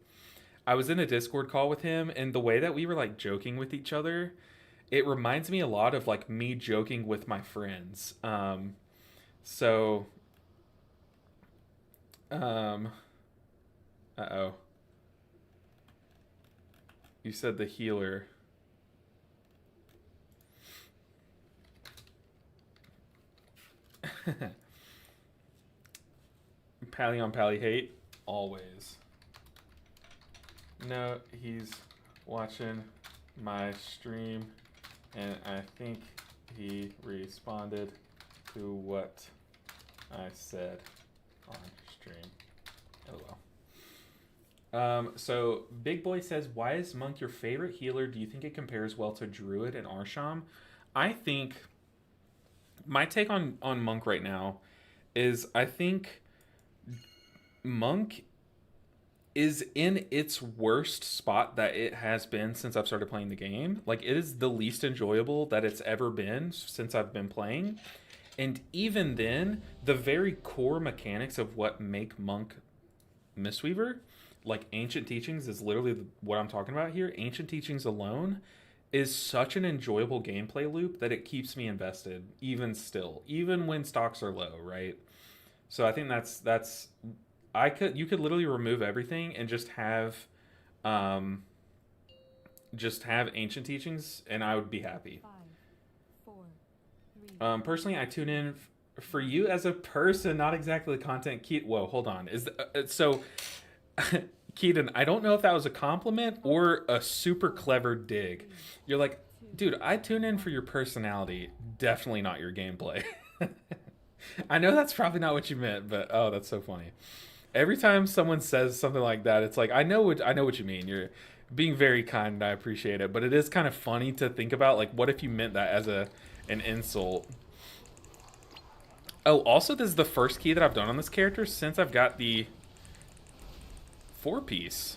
I was in a Discord call with him, and the way that we were like joking with each other, it reminds me a lot of like me joking with my friends. So, uh-oh. You said the healer. Pally on Pally hate? Always. No, he's watching my stream, and I think he responded to what I said on stream. LOL. So Big Boy says, why is Monk your favorite healer? Do you think it compares well to Druid and Arsham? I think my take on Monk right now is I think Monk is in its worst spot that it has been since I've started playing the game. Like, it is the least enjoyable that it's ever been since I've been playing. And even then, the very core mechanics of what make Monk Mistweaver, like Ancient Teachings, is literally what I'm talking about here. Ancient Teachings alone is such an enjoyable gameplay loop that it keeps me invested, even still, even when stocks are low, right? So I think that's you could literally remove everything and just have Ancient Teachings, and I would be happy. 5, 4, 3. Personally, I tune in for you as a person, not exactly the content. Whoa, hold on. So, Keaton, I don't know if that was a compliment or a super clever dig. You're like, dude, I tune in for your personality, definitely not your gameplay. I know that's probably not what you meant, but oh, that's so funny. Every time someone says something like that, it's like, I know what you mean. You're being very kind, and I appreciate it. But it is kind of funny to think about, like, what if you meant that as an insult? Oh, also, this is the first key that I've done on this character since I've got the 4-piece.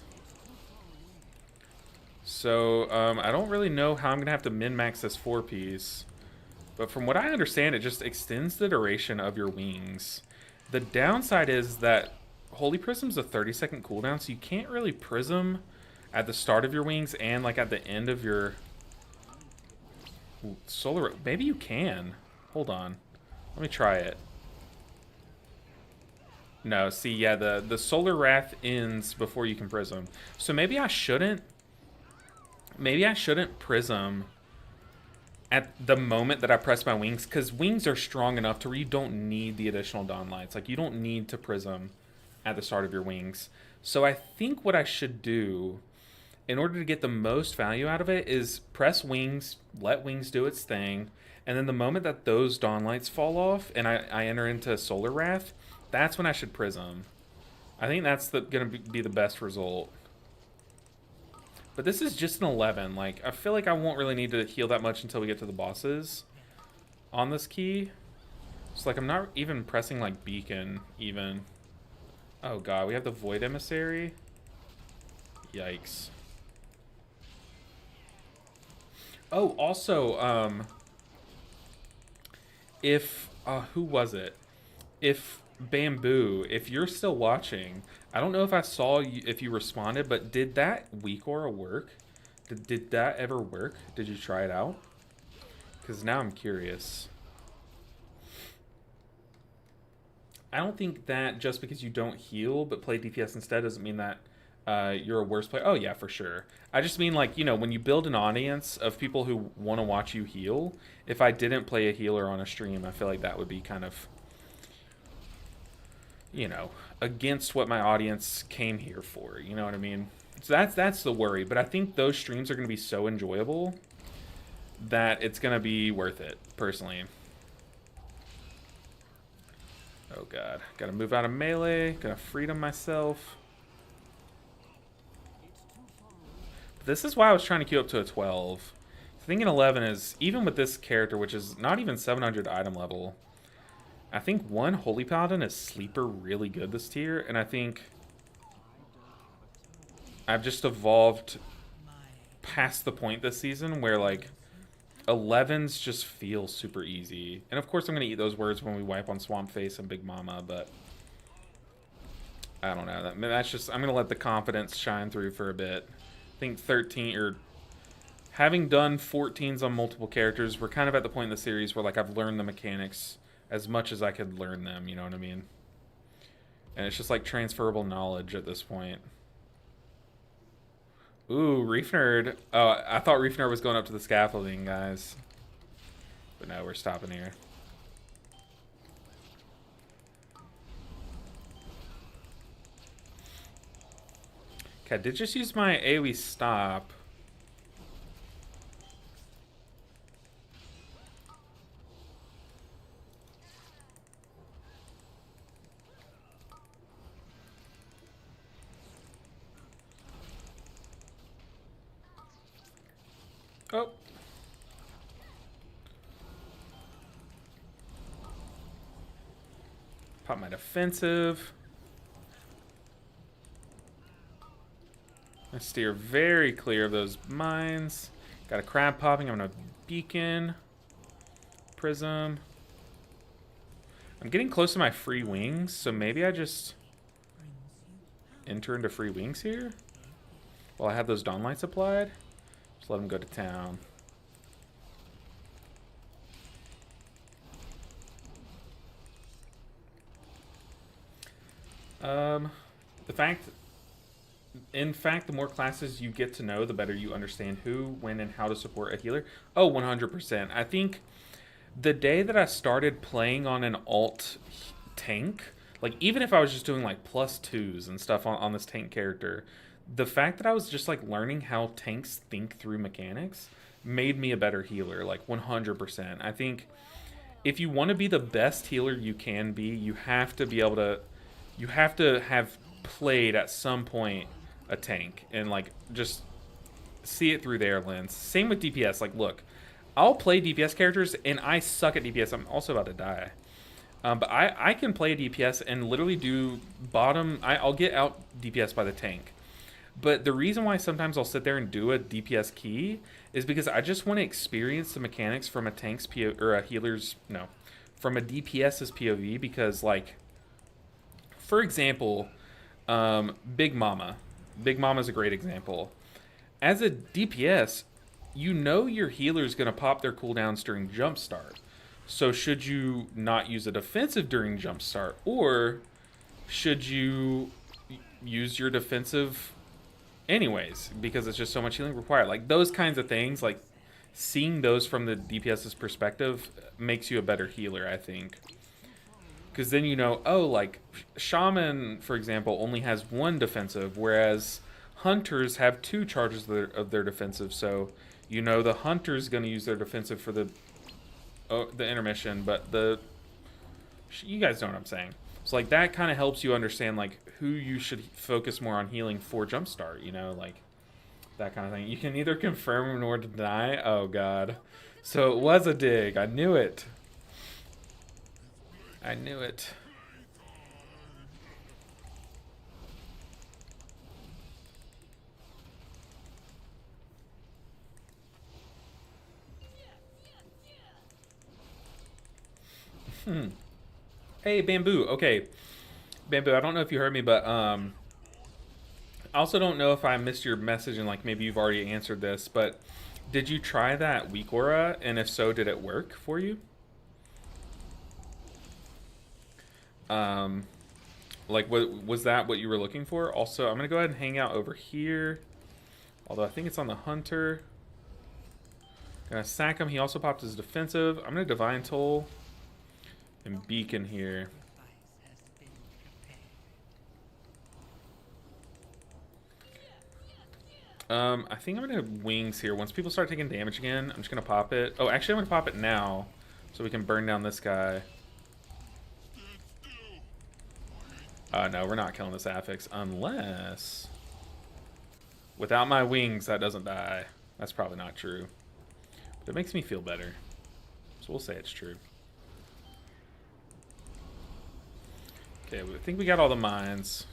So, I don't really know how I'm going to have to min-max this 4-piece. But from what I understand, it just extends the duration of your wings. The downside is that Holy Prism's a 30-second cooldown, so you can't really prism at the start of your wings and, like, at the end of your solar. Maybe you can. Hold on. Let me try it. No, see, yeah, the Solar Wrath ends before you can prism. So maybe I shouldn't prism at the moment that I press my wings, because wings are strong enough to where you don't need the additional dawn lights. Like, you don't need to prism at the start of your wings. So I think what I should do in order to get the most value out of it is press wings, let wings do its thing, and then the moment that those dawn lights fall off and I enter into Solar Wrath, that's when I should prism. I think that's going to be the best result. But this is just an 11. Like, I feel like I won't really need to heal that much until we get to the bosses on this key. So, like, I'm not even pressing, like, Beacon, even. Oh, God. We have the Void Emissary. Yikes. Oh, also, if... who was it? If Bamboo, if you're still watching, I don't know if I saw you, if you responded, but did that weak aura work? Did that ever work? Did you try it out? Because now I'm curious. I don't think that just because you don't heal but play DPS instead doesn't mean that you're a worse player. Oh, yeah, for sure. I just mean, like, you know, when you build an audience of people who want to watch you heal, if I didn't play a healer on a stream, I feel like that would be kind of, you know, against what my audience came here for. You know what I mean? So that's the worry. But I think those streams are going to be so enjoyable that it's going to be worth it, personally. Oh, God. Got to move out of melee. Got to freedom myself. This is why I was trying to queue up to a 12. I think an 11 is, even with this character, which is not even 700 item level, I think one Holy Paladin is sleeper really good this tier, and I think I've just evolved past the point this season where, like, 11s just feel super easy. And of course I'm going to eat those words when we wipe on Swamp Face and Big Mama, but I don't know. That's just, I'm going to let the confidence shine through for a bit. I think 13, or having done 14s on multiple characters, we're kind of at the point in the series where, like, I've learned the mechanics as much as I could learn them, you know what I mean? And it's just like transferable knowledge at this point. Ooh, Reef Nerd. Oh, I thought Reef Nerd was going up to the scaffolding, guys. But no, we're stopping here. Okay, I did just use my AoE stop. Oh. Pop my defensive. I steer very clear of those mines. Got a crab popping. I'm gonna beacon. Prism. I'm getting close to my free wings, so maybe I just enter into free wings here while I have those dawn lights applied. Just let them go to town. The fact, in fact, the more classes you get to know, the better you understand who, when, and how to support a healer. Oh, 100%. I think the day that I started playing on an alt tank, like even if I was just doing like +2s and stuff on this tank character, the fact that I was just like learning how tanks think through mechanics made me a better healer, like 100%. I think if you want to be the best healer you can be, you have to be able to, you have to have played at some point a tank and like just see it through their lens. Same with DPS. Like, look, I'll play DPS characters and I suck at DPS. I'm also about to die. But I can play DPS and literally do bottom. I'll get out DPS by the tank. But the reason why sometimes I'll sit there and do a DPS key is because I just want to experience the mechanics from a tank's PO or a healer's, no, from a DPS's POV. Because, like, for example, Big Mama. Big Mama's a great example. As a DPS, you know your healer's going to pop their cooldowns during Jumpstart. So should you not use a defensive during Jumpstart? Or should you use your defensive anyways? Because it's just so much healing required. Like, those kinds of things, like, seeing those from the DPS's perspective makes you a better healer, I think. Because then you know, oh, like, Shaman, for example, only has one defensive, whereas Hunters have 2 charges of their defensive. So, you know, the Hunter's going to use their defensive for the intermission, but you guys know what I'm saying. So, like, that kind of helps you understand, like, who you should focus more on healing for Jumpstart, you know, like, that kind of thing. You can either confirm or deny. Oh, God. So it was a dig. I knew it. I knew it. Hey, Bamboo. Okay. Bamboo, I don't know if you heard me, but I also don't know if I missed your message and, like, maybe you've already answered this, but did you try that weak aura? And if so, did it work for you? Like, was that what you were looking for? Also, I'm going to go ahead and hang out over here. Although I think it's on the Hunter. Gonna sack him. He also popped his defensive. I'm going to Divine Toll and Beacon here. I think I'm going to Wings here. Once people start taking damage again, I'm just going to pop it. Oh, actually, I'm going to pop it now so we can burn down this guy. No, we're not killing this affix unless... Without my wings, that doesn't die. That's probably not true. But it makes me feel better. So we'll say it's true. Okay, I think we got all the mines.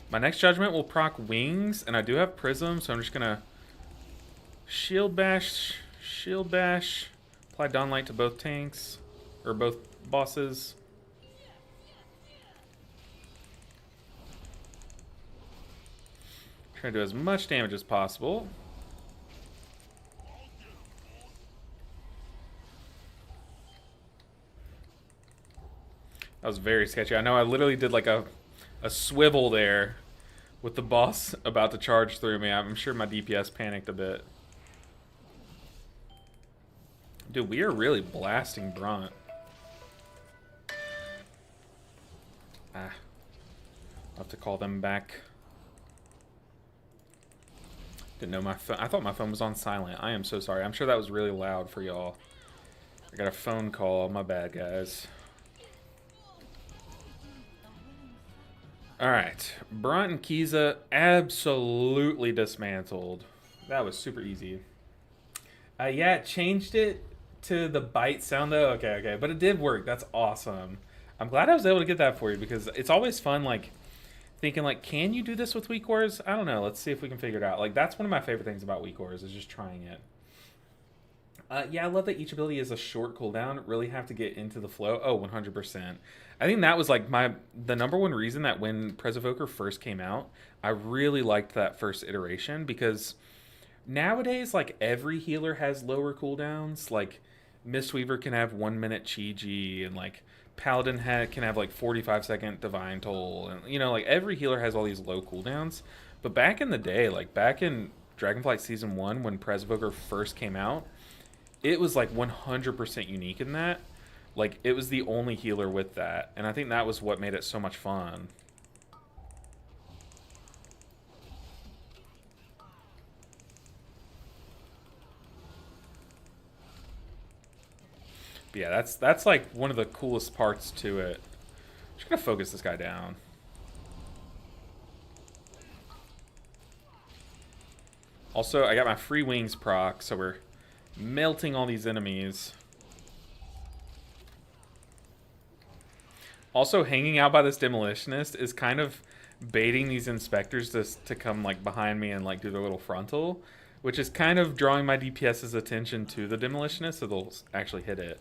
My next judgment will proc wings, and I do have prism, so I'm just gonna shield bash, apply dawn light to both tanks, or both bosses. Try to do as much damage as possible. That was very sketchy. I know I literally did like a swivel there with the boss about to charge through me. I'm sure my DPS panicked a bit. Dude, we are really blasting Brunt. Ah. I'll have to call them back. Didn't know my phone. I thought my phone was on silent. I am so sorry. I'm sure that was really loud for y'all. I got a phone call. My bad, guys. Alright. Brunt and Kiza absolutely dismantled. That was super easy. Yeah, it changed it to the bite sound though. Okay. But it did work. That's awesome. I'm glad I was able to get that for you because it's always fun, like, thinking, like, can you do this with Weak Wars? I don't know. Let's see if we can figure it out. Like, that's one of my favorite things about Weak Wars is just trying it. Yeah, I love that each ability is a short cooldown. Really have to get into the flow. Oh, 100%. I think that was like the number one reason that when Presovoker first came out, I really liked that first iteration because nowadays, like, every healer has lower cooldowns. Like, Mistweaver can have 1 minute Chi-Ji, and like Paladin can have like 45-second Divine Toll, and you know, like every healer has all these low cooldowns. But back in the day, like back in Dragonflight Season 1 when Presovoker first came out, it was like 100% unique in that. Like, it was the only healer with that. And I think that was what made it so much fun. But yeah, that's like one of the coolest parts to it. I'm just gonna focus this guy down. Also, I got my free wings proc, so we're melting all these enemies. Also, hanging out by this demolitionist is kind of baiting these inspectors to come like behind me and like do their little frontal, which is kind of drawing my DPS's attention to the demolitionist, so they'll actually hit it.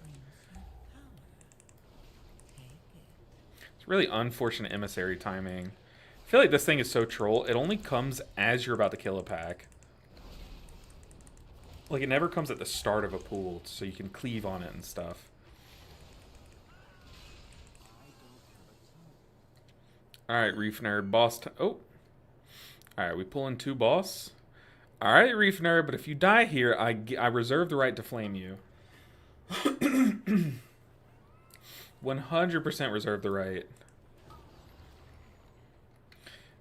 It's really unfortunate emissary timing. I feel like this thing is so troll. It only comes as you're about to kill a pack. Like, it never comes at the start of a pool, so you can cleave on it and stuff. Alright, Reef Nerd. Boss oh. Alright, we pull in 2 boss. Alright, Reef Nerd, but if you die here, I reserve the right to flame you. 100% reserve the right.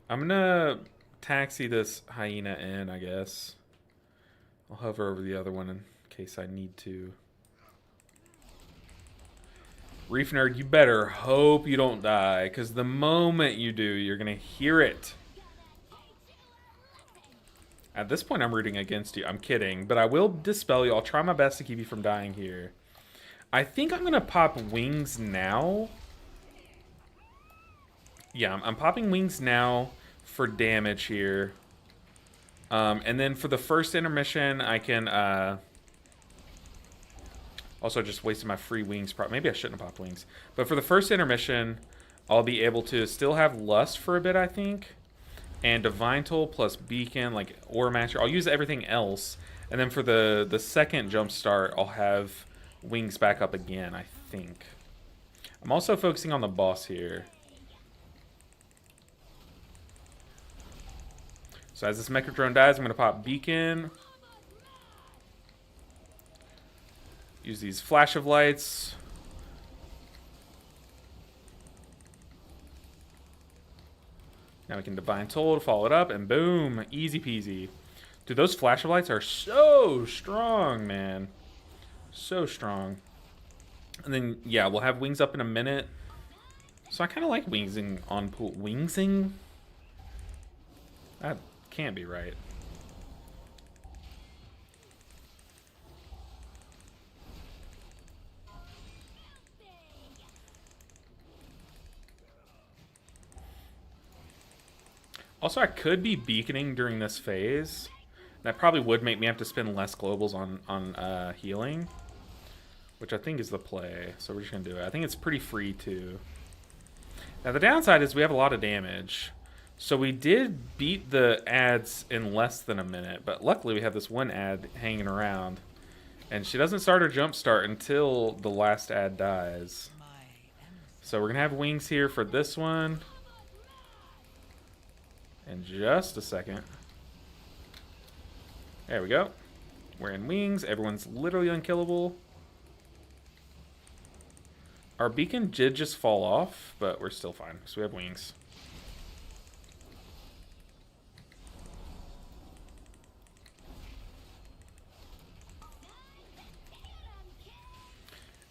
I'm gonna taxi this hyena in, I guess. I'll hover over the other one in case I need to. Reef Nerd, you better hope you don't die, because the moment you do, you're going to hear it. At this point, I'm rooting against you. I'm kidding, but I will dispel you. I'll try my best to keep you from dying here. I think I'm going to pop wings now. Yeah, I'm popping wings now for damage here. And then for the first intermission, I can... Also, just wasted my free wings. Maybe I shouldn't have popped wings. But for the first intermission, I'll be able to still have Lust for a bit, I think. And Divine Toll plus Beacon, like Aura Matcher. I'll use everything else. And then for the second jump start, I'll have wings back up again, I think. I'm also focusing on the boss here. So as this Mecha Drone dies, I'm going to pop Beacon. Use these flash of lights. Now we can Divine Toll to follow it up, and boom, easy peasy. Dude, those flash of lights are so strong, man. So strong. And then, yeah, we'll have wings up in a minute. So I kind of like wingsing on pool. Wingsing? That can't be right. Also, I could be beaconing during this phase. That probably would make me have to spend less globals on healing, which I think is the play. So we're just going to do it. I think it's pretty free, too. Now, the downside is we have a lot of damage. So we did beat the ads in less than a minute, but luckily we have this one ad hanging around. And she doesn't start her jump start until the last ad dies. So we're going to have wings here for this one. In just a second. There we go. We're in wings. Everyone's literally unkillable. Our beacon did just fall off, but we're still fine because we have wings.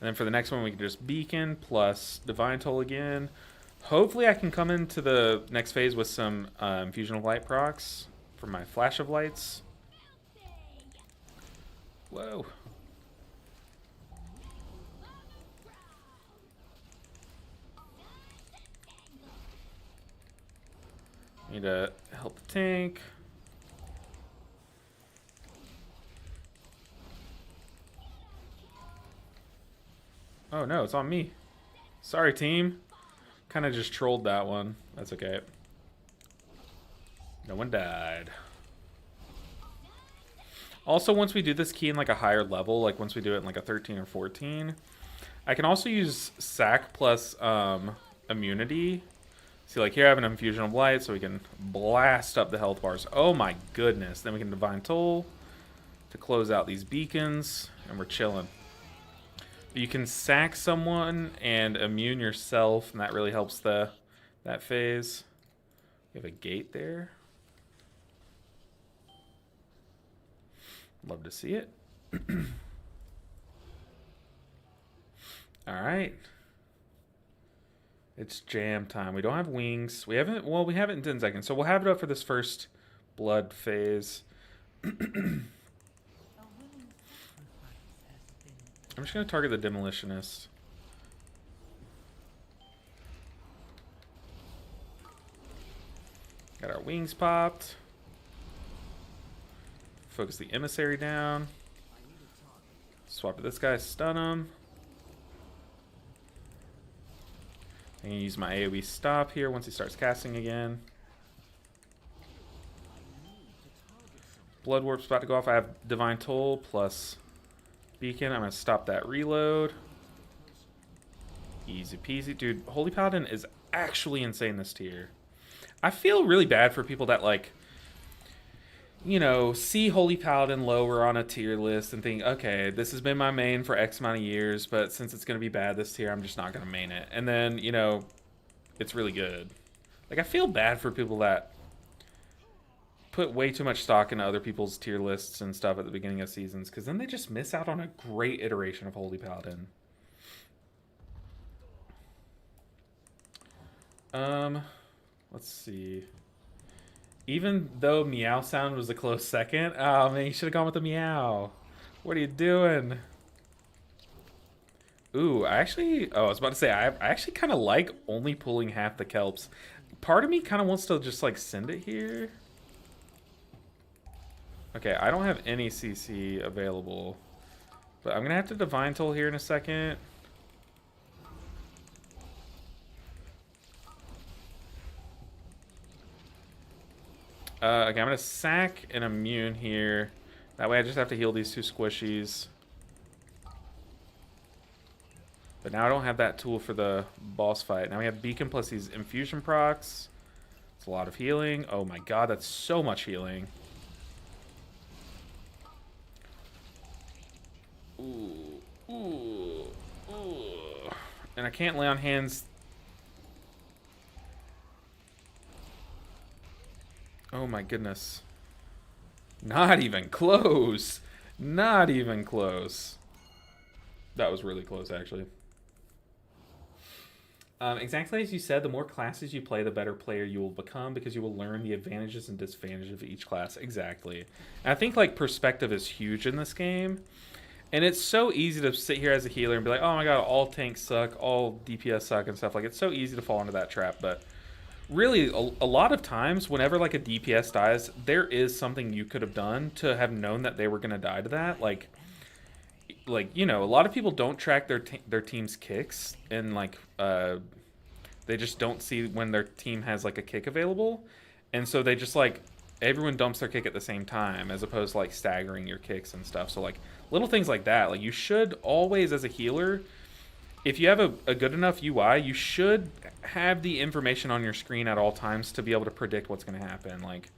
And then for the next one, we can just Beacon plus Divine Toll again. Hopefully I can come into the next phase with some Infusion of Light procs for my Flash of Lights. Whoa. Need to help the tank. Oh no, it's on me. Sorry, team. Kind of just trolled that one. That's okay. No one died. Also, once we do this key in like a higher level, like once we do it in like a 13 or 14, I can also use sack plus immunity. See, like here I have an Infusion of Light, so we can blast up the health bars. Oh my goodness. Then we can Divine Toll to close out these beacons, and we're chilling. You can sack someone and immune yourself, and that really helps that phase. We have a gate there. Love to see it. All right. It's jam time. We don't have wings. We haven't. Well, we have it in 10 seconds, so we'll have it up for this first blood phase. I'm just gonna target the demolitionist. Got our wings popped. Focus the emissary down. Swap to this guy, stun him. I'm gonna use my AoE stop here once he starts casting again. Blood Warp's about to go off. I have Divine Toll plus Beacon. I'm gonna stop that reload. Easy peasy. Dude, Holy Paladin is actually insane this tier. I feel really bad for people that, like, you know, see Holy Paladin lower on a tier list and think, okay, this has been my main for X amount of years, but since it's going to be bad this tier, I'm just not going to main it. And then, you know, it's really good. Like, I feel bad for people that put way too much stock into other people's tier lists and stuff at the beginning of seasons, because then they just miss out on a great iteration of Holy Paladin. Let's see. Even though Meow Sound was a close second, oh man, you should have gone with the Meow. What are you doing? Ooh, I was about to say, I actually kind of like only pulling half the kelps. Part of me kind of wants to just like send it here. Okay, I don't have any CC available, but I'm gonna have to Divine Toll here in a second. Okay, I'm gonna sack an immune here. That way I just have to heal these two squishies. But now I don't have that tool for the boss fight. Now we have Beacon plus these infusion procs. It's a lot of healing. Oh my god, that's so much healing. Ooh, ooh, ooh. And I can't lay on hands. Oh my goodness. Not even close. Not even close. That was really close, actually. Exactly as you said, the more classes you play, the better player you will become, because you will learn the advantages and disadvantages of each class. Exactly. And I think, like, perspective is huge in this game. And it's so easy to sit here as a healer and be like, oh my god, all tanks suck, all DPS suck and stuff. Like, it's so easy to fall into that trap, but really, a lot of times, whenever like a DPS dies, there is something you could have done to have known that they were gonna die to that. Like you know, a lot of people don't track their team's kicks, and like they just don't see when their team has like a kick available, and so they just like everyone dumps their kick at the same time, as opposed to like staggering your kicks and stuff. So like little things like that. Like you should always, as a healer, if you have a good enough UI, you should have the information on your screen at all times to be able to predict what's going to happen. Like,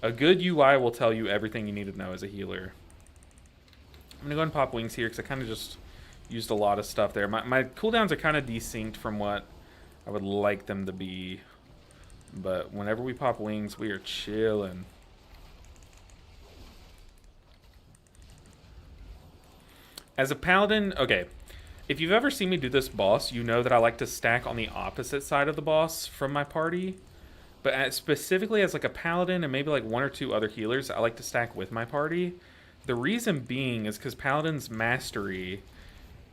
a good UI will tell you everything you need to know as a healer. I'm going to go ahead and pop wings here because I kind of just used a lot of stuff there. My cooldowns are kind of desynced from what I would like them to be. But whenever we pop wings, we are chilling. As a paladin, okay. If you've ever seen me do this boss, you know that I like to stack on the opposite side of the boss from my party. But specifically as like a paladin and maybe like one or two other healers, I like to stack with my party. The reason being is because paladin's mastery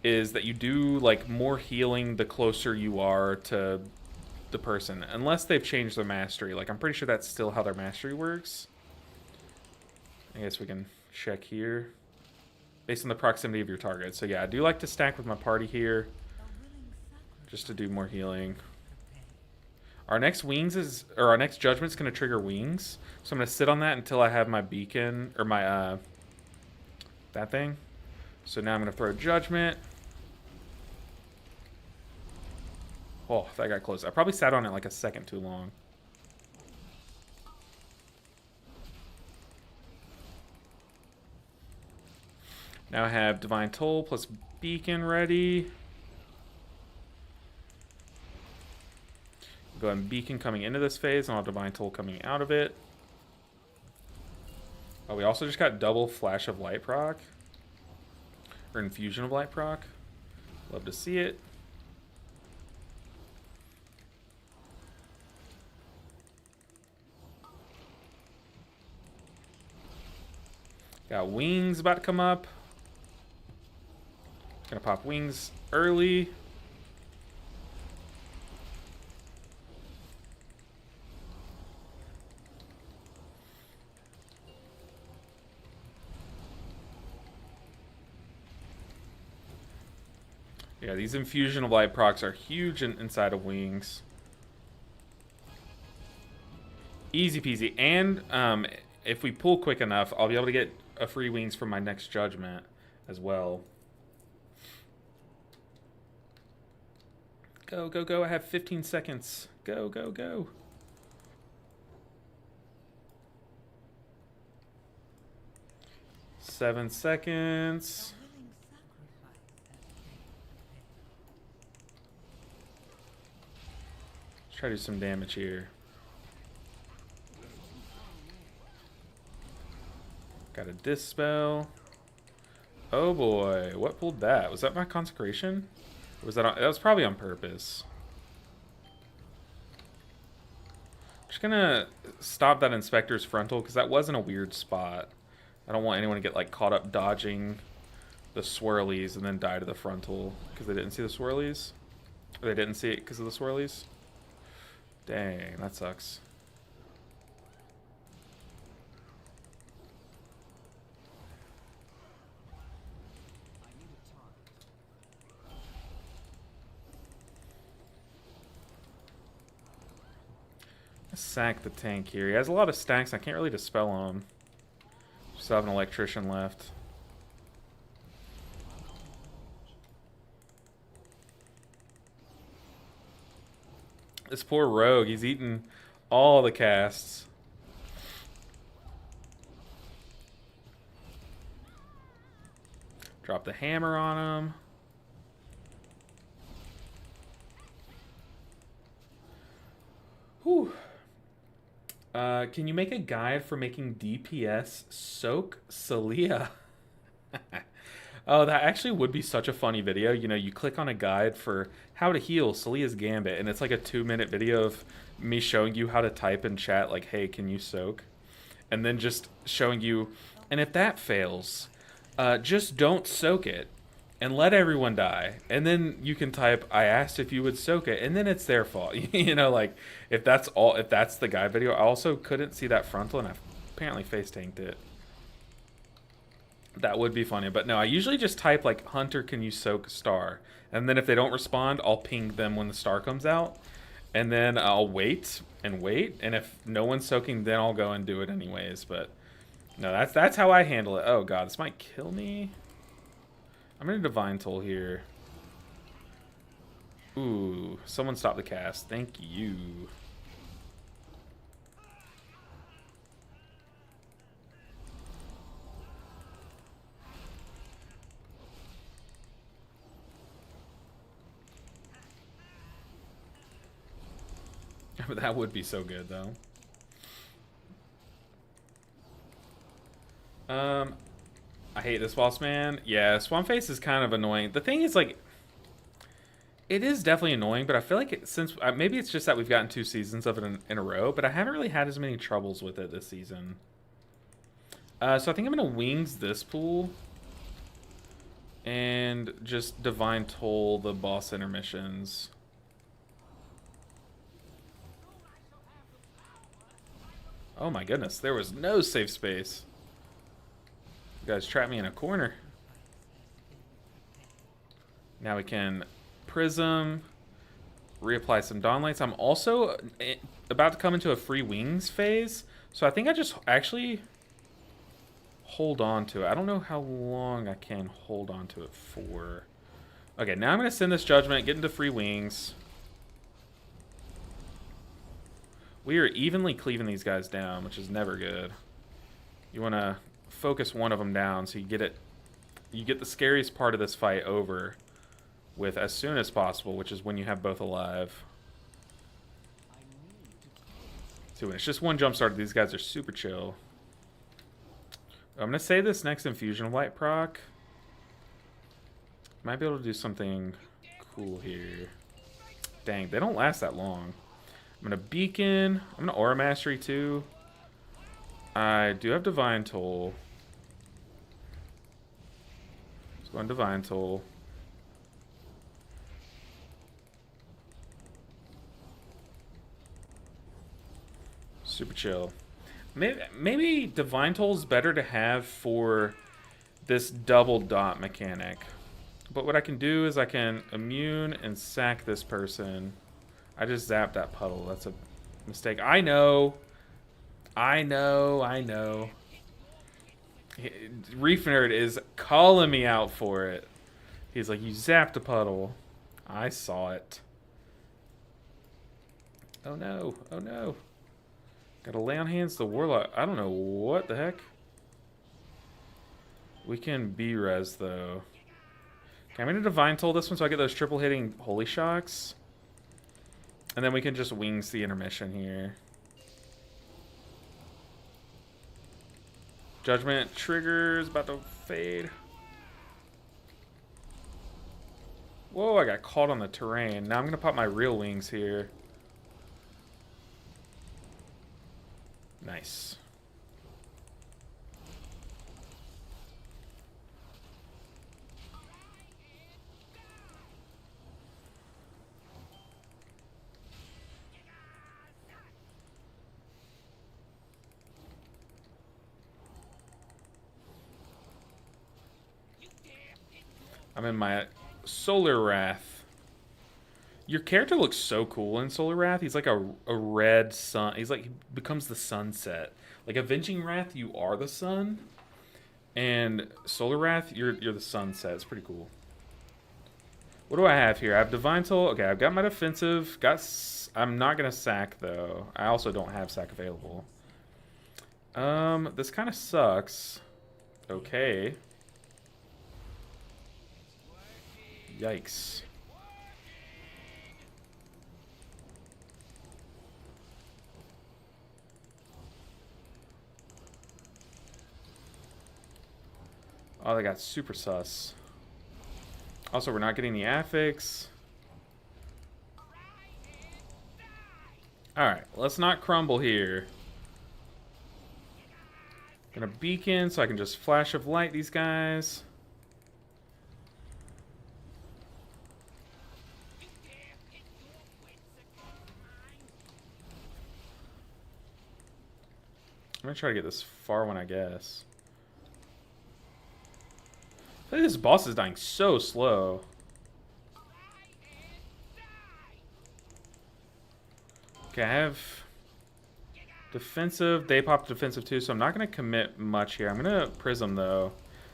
is that you do like more healing the closer you are to the person, unless they've changed their mastery. Like I'm pretty sure that's still how their mastery works. I guess we can check here based on the proximity of your target. So yeah, I do like to stack with my party here just to do more healing. Our next our next judgment's gonna trigger wings, so I'm gonna sit on that until I have my beacon or my that thing. So now I'm gonna throw judgment. Oh, that got close. I probably sat on it like a second too long. Now I have Divine Toll plus Beacon ready. Go ahead and Beacon coming into this phase, and I'll Divine Toll coming out of it. Oh, we also just got double Flash of Light proc. Or Infusion of Light proc. Love to see it. Got wings about to come up. Gonna pop wings early. Yeah, these Infusion of Light procs are huge inside of wings. Easy peasy. And if we pull quick enough, I'll be able to get a free wings for my next judgment as well. Go, go, go. I have 15 seconds. Go, go, go. Seven seconds. Let's try to do some damage here. Got a Dispel. Oh boy, what pulled that? Was that my Consecration? Or was that on, that was probably on purpose. Just gonna stop that Inspector's frontal because that wasn't a weird spot. I don't want anyone to get like caught up dodging the swirlies and then die to the frontal because they didn't see the swirlies. Or they didn't see it because of the swirlies. Dang, that sucks. Let's sack the tank here. He has a lot of stacks. I can't really dispel on him. Just have an electrician left. This poor rogue, he's eaten all the casts. Drop the hammer on him. Whew. Can you make a guide for making DPS soak Celia? Oh, that actually would be such a funny video. You know, you click on a guide for how to heal Celia's Gambit, and it's like a 2-minute video of me showing you how to type in chat, like, hey, can you soak? And then just showing you, and if that fails, just don't soak it and let everyone die. And then you can type, I asked if you would soak it, and then it's their fault. You know, like, if that's the guide video. I also couldn't see that frontal, and I apparently face tanked it. That would be funny, but no, I usually just type like Hunter, can you soak star? And then if they don't respond, I'll ping them when the star comes out. And then I'll wait and wait, and if no one's soaking, then I'll go and do it anyways. But no, that's how I handle it. Oh god, this might kill me. I'm gonna Divine Toll here. Ooh, someone stop the cast. Thank you. That would be so good, though. I hate this boss, man. Yeah, Swamp Face is kind of annoying. The thing is, like, It is definitely annoying, but I feel like since maybe it's just that we've gotten 2 seasons of it in a row, but I haven't really had as many troubles with it this season. So I think I'm gonna wings this pool and just divine toll the boss intermissions. Oh my goodness, there was no safe space. You guys trapped me in a corner. Now we can prism, reapply some dawn lights. I'm also about to come into a free wings phase, so I think I just actually hold on to it. I don't know how long I can hold on to it for. Okay, now I'm going to send this judgment, get into free wings. We are evenly cleaving these guys down, which is never good. You want to focus one of them down so you get it. You get the scariest part of this fight over with as soon as possible, which is when you have both alive. So when it's just one jump start, these guys are super chill. I'm going to save this next Infusion of Light proc. Might be able to do something cool here. Dang, they don't last that long. I'm going to Beacon. I'm going to Aura Mastery too. I do have Divine Toll. Let's go on Divine Toll. Super chill. Maybe Divine Toll is better to have for this double dot mechanic. But what I can do is I can immune and sack this person. I just zapped that puddle. That's a mistake. I know. Reef Nerd is calling me out for it. He's like, you zapped a puddle. I saw it. Oh no. Oh no. Gotta lay on hands the Warlock. I don't know what the heck. We can B-res though. Okay, I'm gonna Divine Toll this one so I get those triple hitting Holy Shocks. And then we can just wings the intermission here. Judgment triggers about to fade. Whoa, I got caught on the terrain. Now I'm gonna pop my real wings here. Nice. I'm in my Solar Wrath. Your character looks so cool in Solar Wrath. He's like a red sun. He's like, he becomes the sunset. Like Avenging Wrath, you are the sun. And Solar Wrath, you're the sunset. It's pretty cool. What do I have here? I have Divine Toll. Okay, I've got my defensive. I'm not going to sack, though. I also don't have sack available. This kind of sucks. Okay. Yikes. Oh, they got super sus. Also, we're not getting the affix. Alright, let's not crumble here. Gonna beacon so I can just flash of light these guys. I'm gonna try to get this far one, I guess. I feel like this boss is dying so slow. Okay, I have defensive. They popped defensive too, so I'm not going to commit much here. I'm going to Prism, though,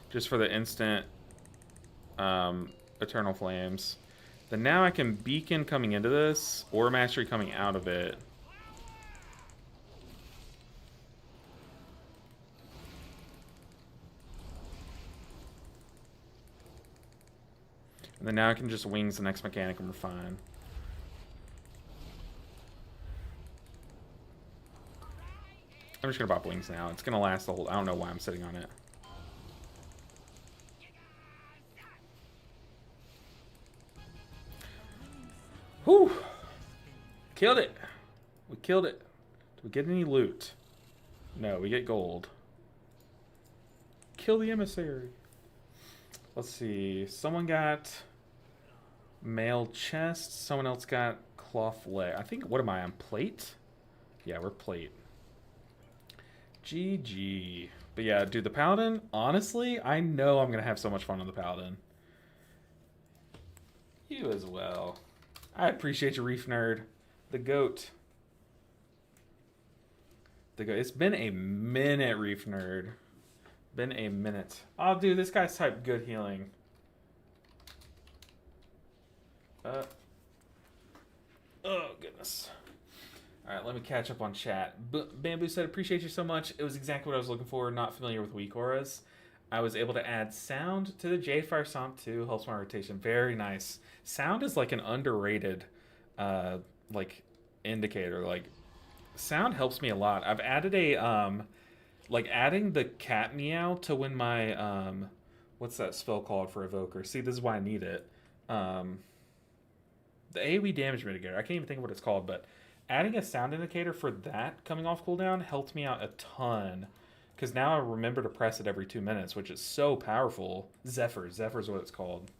just for the instant Eternal Flames. Then now I can Beacon coming into this, or Mastery coming out of it. And then now I can just wings the next mechanic and we're fine. I'm just gonna pop wings now. It's gonna last the whole. I don't know why I'm sitting on it. Whew. Killed it. We killed it. Do we get any loot? No, we get gold. Kill the emissary. Let's see. Someone got mail chest. Someone else got cloth leg. I think, what am I on? Plate? Yeah, we're plate. GG. But yeah, dude, the Paladin, honestly, I know I'm going to have so much fun on the Paladin. You as well. I appreciate you, Reef Nerd. The goat. The goat. It's been a minute, Reef Nerd. Been a minute. Oh, dude, this guy's type good healing. Oh, goodness. All right, let me catch up on chat. Bamboo said, appreciate you so much. It was exactly what I was looking for. Not familiar with weak auras. I was able to add sound to the Jadefire Stomp 2. Helps my rotation. Very nice. Sound is like an underrated like indicator. Like sound helps me a lot. I've added a like adding the cat meow to when my what's that spell called for Evoker? See, this is why I need it. The AoE damage mitigator. I can't even think of what it's called, but adding a sound indicator for that coming off cooldown helped me out a ton. Because now I remember to press it every 2 minutes, which is so powerful. Zephyr is what it's called.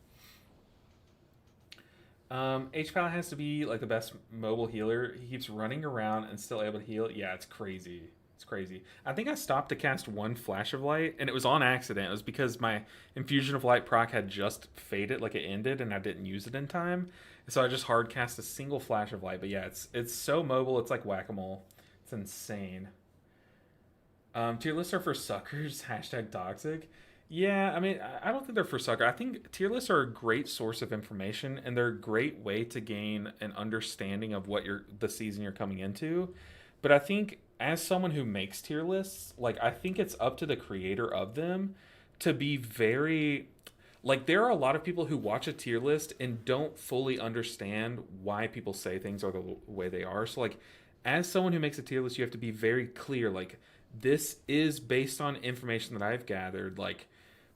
H-Pal has to be like the best mobile healer. He keeps running around and still able to heal. Yeah, it's crazy. It's crazy. I think I stopped to cast one Flash of Light, and it was on accident. It was because my Infusion of Light proc had just faded, like it ended, and I didn't use it in time. So I just hard cast a single Flash of Light. But yeah, it's so mobile. It's like whack-a-mole. It's insane. Tier lists are for suckers. Hashtag toxic. Yeah, I mean, I don't think they're for sucker. I think tier lists are a great source of information, and they're a great way to gain an understanding of what the season you're coming into. But I think as someone who makes tier lists, like I think it's up to the creator of them to be very like there are a lot of people who watch a tier list and don't fully understand why people say things are the way they are. So like as someone who makes a tier list, you have to be very clear like this is based on information that I've gathered. Like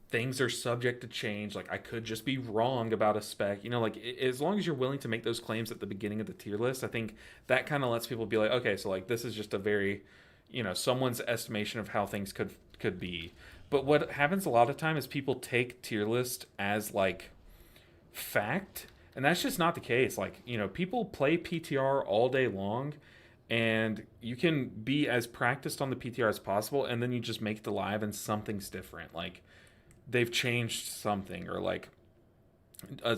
things are subject to change. Like I could just be wrong about a spec, you know, like as long as you're willing to make those claims at the beginning of the tier list, I think that kind of lets people be like, okay, so like this is just a very, you know, someone's estimation of how things could be. But what happens a lot of time is people take tier list as like fact, and that's just not the case. Like, you know, people play PTR all day long, and you can be as practiced on the PTR as possible, and then you just make it live and something's different. Like they've changed something, or like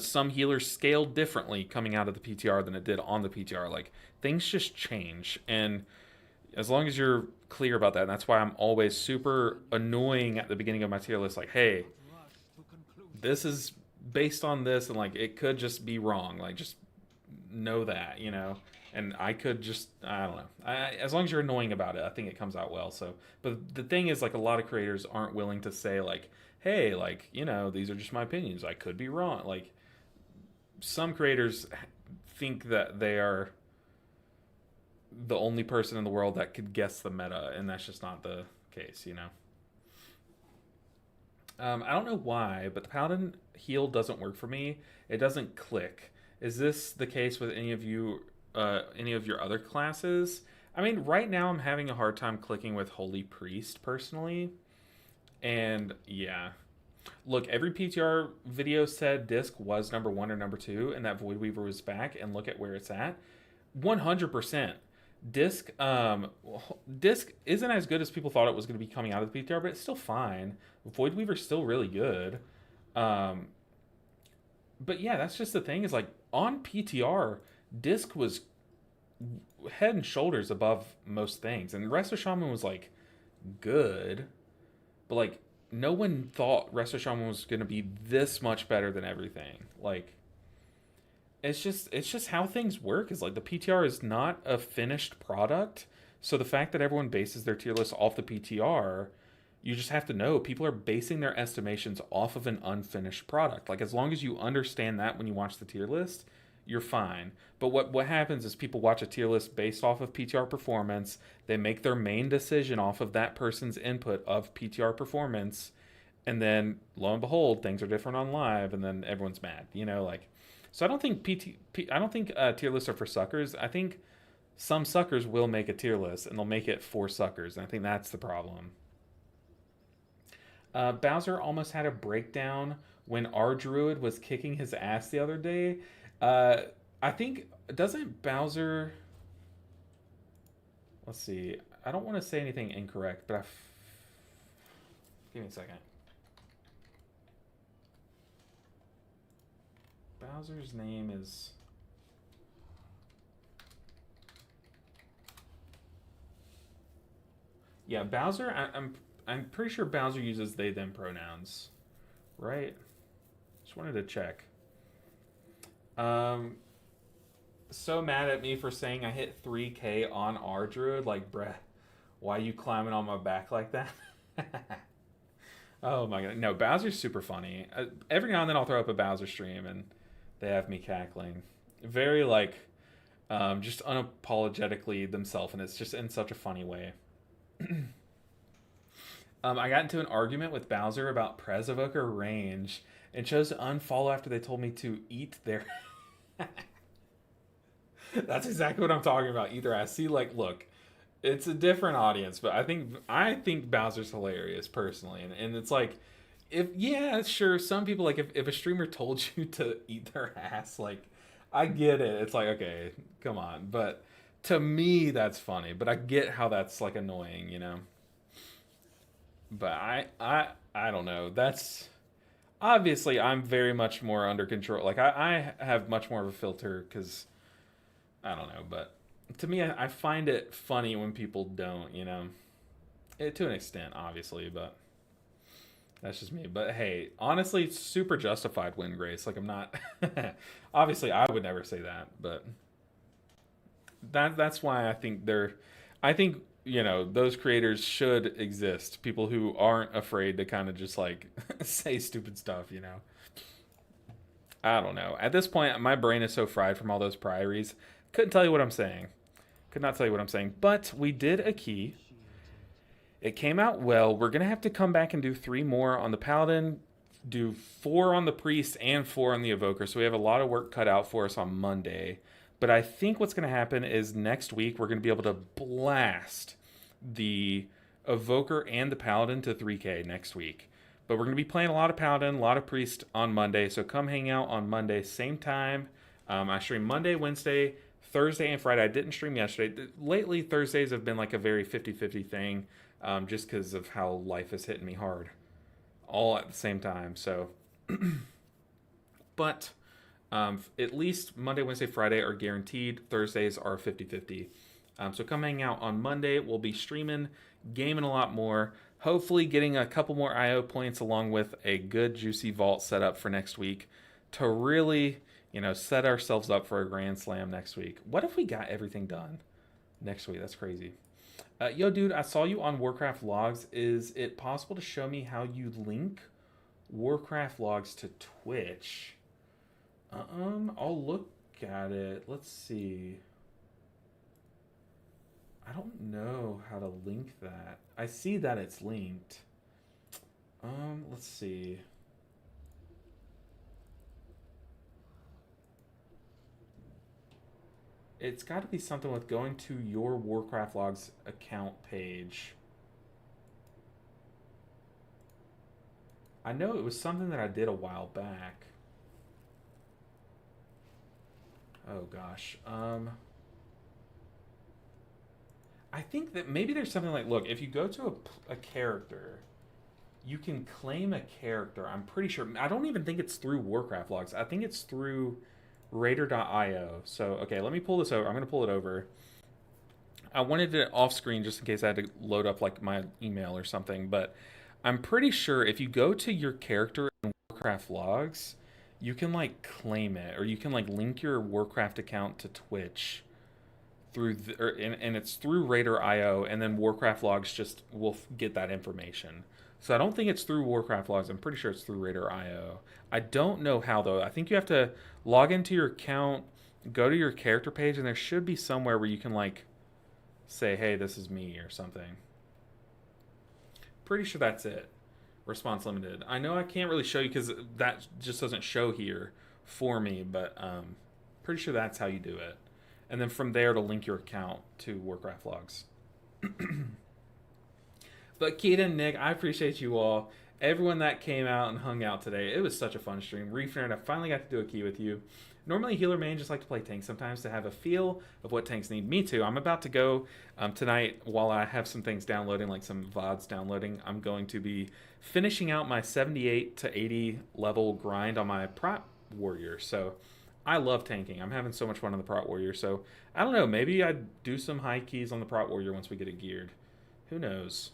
some healers scaled differently coming out of the PTR than it did on the PTR. Like things just change, and as long as you're clear about that, and that's why I'm always super annoying at the beginning of my tier list, like, hey, this is based on this, and like it could just be wrong. Like just know that, you know. And I could just, I don't know. As long as you're annoying about it, I think it comes out well. So, but the thing is, like, a lot of creators aren't willing to say, like, hey, like, you know, these are just my opinions. I could be wrong. Like, some creators think that they are the only person in the world that could guess the meta, and that's just not the case, you know? I don't know why, but the Paladin heal doesn't work for me. It doesn't click. Is this the case with any of your other classes? I mean, right now I'm having a hard time clicking with Holy Priest personally. And yeah. Look, every PTR video said Disc was number 1 or number 2 and that Void Weaver was back, and look at where it's at. 100%. Disc isn't as good as people thought it was going to be coming out of the PTR, but it's still fine. Void Weaver's still really good. But yeah, that's just the thing is like on PTR, Disc was head and shoulders above most things, and Resto Shaman was like good, but like no one thought Resto Shaman was going to be this much better than everything. Like it's just how things work. Is like the PTR is not a finished product, so the fact that everyone bases their tier list off the PTR, you just have to know people are basing their estimations off of an unfinished product. Like as long as you understand that when you watch the tier list, you're fine. But what happens is people watch a tier list based off of PTR performance. They make their main decision off of that person's input of PTR performance, and then lo and behold, things are different on live, and then everyone's mad. You know, like So I don't think I don't think tier lists are for suckers. I think some suckers will make a tier list and they'll make it for suckers, and I think that's the problem. Bowser almost had a breakdown when our druid was kicking his ass the other day. Uh, I think doesn't Bowser? Let's see. I don't want to say anything incorrect, but give me a second. Bowser's name is. Yeah, Bowser. I'm pretty sure Bowser uses they them pronouns, right? Just wanted to check. Um, so mad at me for saying I hit 3K on our druid. Like, bruh, why you climbing on my back like that? Oh my god, no, Bowser's super funny. Every now and then I'll throw up a Bowser stream and they have me cackling. Very like, just unapologetically themselves, and it's just in such a funny way. I got into an argument with Bowser about Prez Evoker range and chose to unfollow after they told me to eat their. That's exactly what I'm talking about. Either I see like, look, it's a different audience, but I think Bowser's hilarious personally, and it's like, if yeah, sure, some people like if a streamer told you to eat their ass, like, I get it. It's like, okay, come on, but to me that's funny, but I get how that's like annoying, you know. But I don't know. That's obviously I'm very much more under control. Like I have much more of a filter because I don't know, but to me, I find it funny when people don't, you know, to an extent, obviously, but that's just me. But hey, honestly, it's super justified win grace. Like I'm not, obviously, I would never say that, but that's why I think I think you know those creators should exist. People who aren't afraid to kind of just like say stupid stuff, you know. I don't know. At this point, my brain is so fried from all those priories. Couldn't tell you what I'm saying. Could not tell you what I'm saying. But we did a key. It came out well. We're going to have to come back and do 3 more on the Paladin, do 4 on the Priest, and 4 on the Evoker. So we have a lot of work cut out for us on Monday. But I think what's going to happen is next week we're going to be able to blast the Evoker and the Paladin to 3K next week. But we're going to be playing a lot of Paladin, a lot of Priest on Monday. So come hang out on Monday, same time. I stream Monday, Wednesday, Thursday, and Friday. I didn't stream yesterday. Lately, Thursdays have been like a very 50-50 thing, just because of how life is hitting me hard. All at the same time. So, but at least Monday, Wednesday, Friday are guaranteed. Thursdays are 50-50. So come hang out on Monday. We'll be streaming, gaming a lot more. Hopefully getting a couple more IO points along with a good juicy vault setup for next week to really, you know, set ourselves up for a grand slam next week. What if we got everything done next week? That's crazy. Yo, dude, I saw you on Warcraft logs. Is it possible to show me how you link Warcraft logs to Twitch? I'll look at it. Let's see. I don't know how to link that. I see that it's linked. Let's see. It's got to be something with going to your Warcraft logs account page. I know it was something that I did a while back. Oh gosh. I think that maybe there's something like, look, if you go to a character, you can claim a character. I'm pretty sure. I don't even think it's through Warcraft logs. I think it's through Raider.io. So, okay, let me pull this over. I'm going to pull it over. I wanted it off screen just in case I had to load up like my email or something. But I'm pretty sure if you go to your character in Warcraft logs, you can like claim it, or you can like link your Warcraft account to Twitch through and it's through Raider.io, and then Warcraft logs just will get that information. So I don't think it's through Warcraft logs. I'm pretty sure it's through Raider.io. I don't know how though. I think you have to log into your account, go to your character page, and there should be somewhere where you can like say, "Hey, this is me" or something. Pretty sure that's it. Response limited. I know I can't really show you because that just doesn't show here for me, but pretty sure that's how you do it. And then from there to link your account to Warcraft logs. But Keaton, Nick, I appreciate you all. Everyone that came out and hung out today. It was such a fun stream. Reef Nerd, I finally got to do a key with you. Normally, healer main just like to play tank sometimes to have a feel of what tanks need. Me too. I'm about to go tonight while I have some things downloading, like some VODs downloading. I'm going to be finishing out my 78 to 80 level grind on my prot warrior. So I love tanking. I'm having so much fun on the prot warrior. So I don't know. Maybe I'd do some high keys on the prot warrior once we get it geared. Who knows?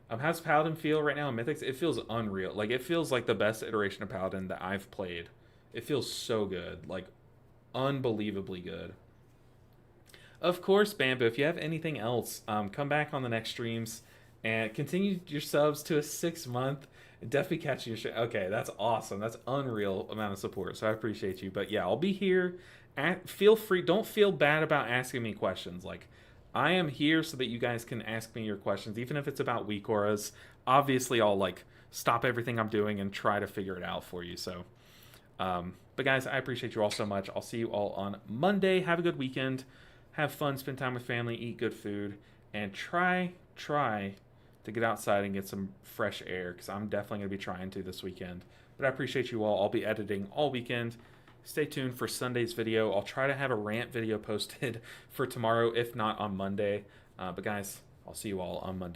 How's Paladin feel right now in Mythics? It feels unreal. Like, it feels like the best iteration of Paladin that I've played. It feels so good. Like, unbelievably good. Of course, Bamboo, if you have anything else, come back on the next streams and continue your subs to a 6-month. Definitely catching your shit. Okay, that's awesome. That's unreal amount of support. So I appreciate you. But yeah, I'll be here. Feel free. Don't feel bad about asking me questions. Like, I am here so that you guys can ask me your questions, even if it's about weak auras. Obviously, I'll like stop everything I'm doing and try to figure it out for you. So, but guys, I appreciate you all so much. I'll see you all on Monday. Have a good weekend. Have fun. Spend time with family. Eat good food, and try to get outside and get some fresh air, because I'm definitely gonna be trying to this weekend. But I appreciate you all. I'll be editing all weekend. Stay tuned for Sunday's video. I'll try to have a rant video posted for tomorrow, if not on Monday. But guys, I'll see you all on Monday.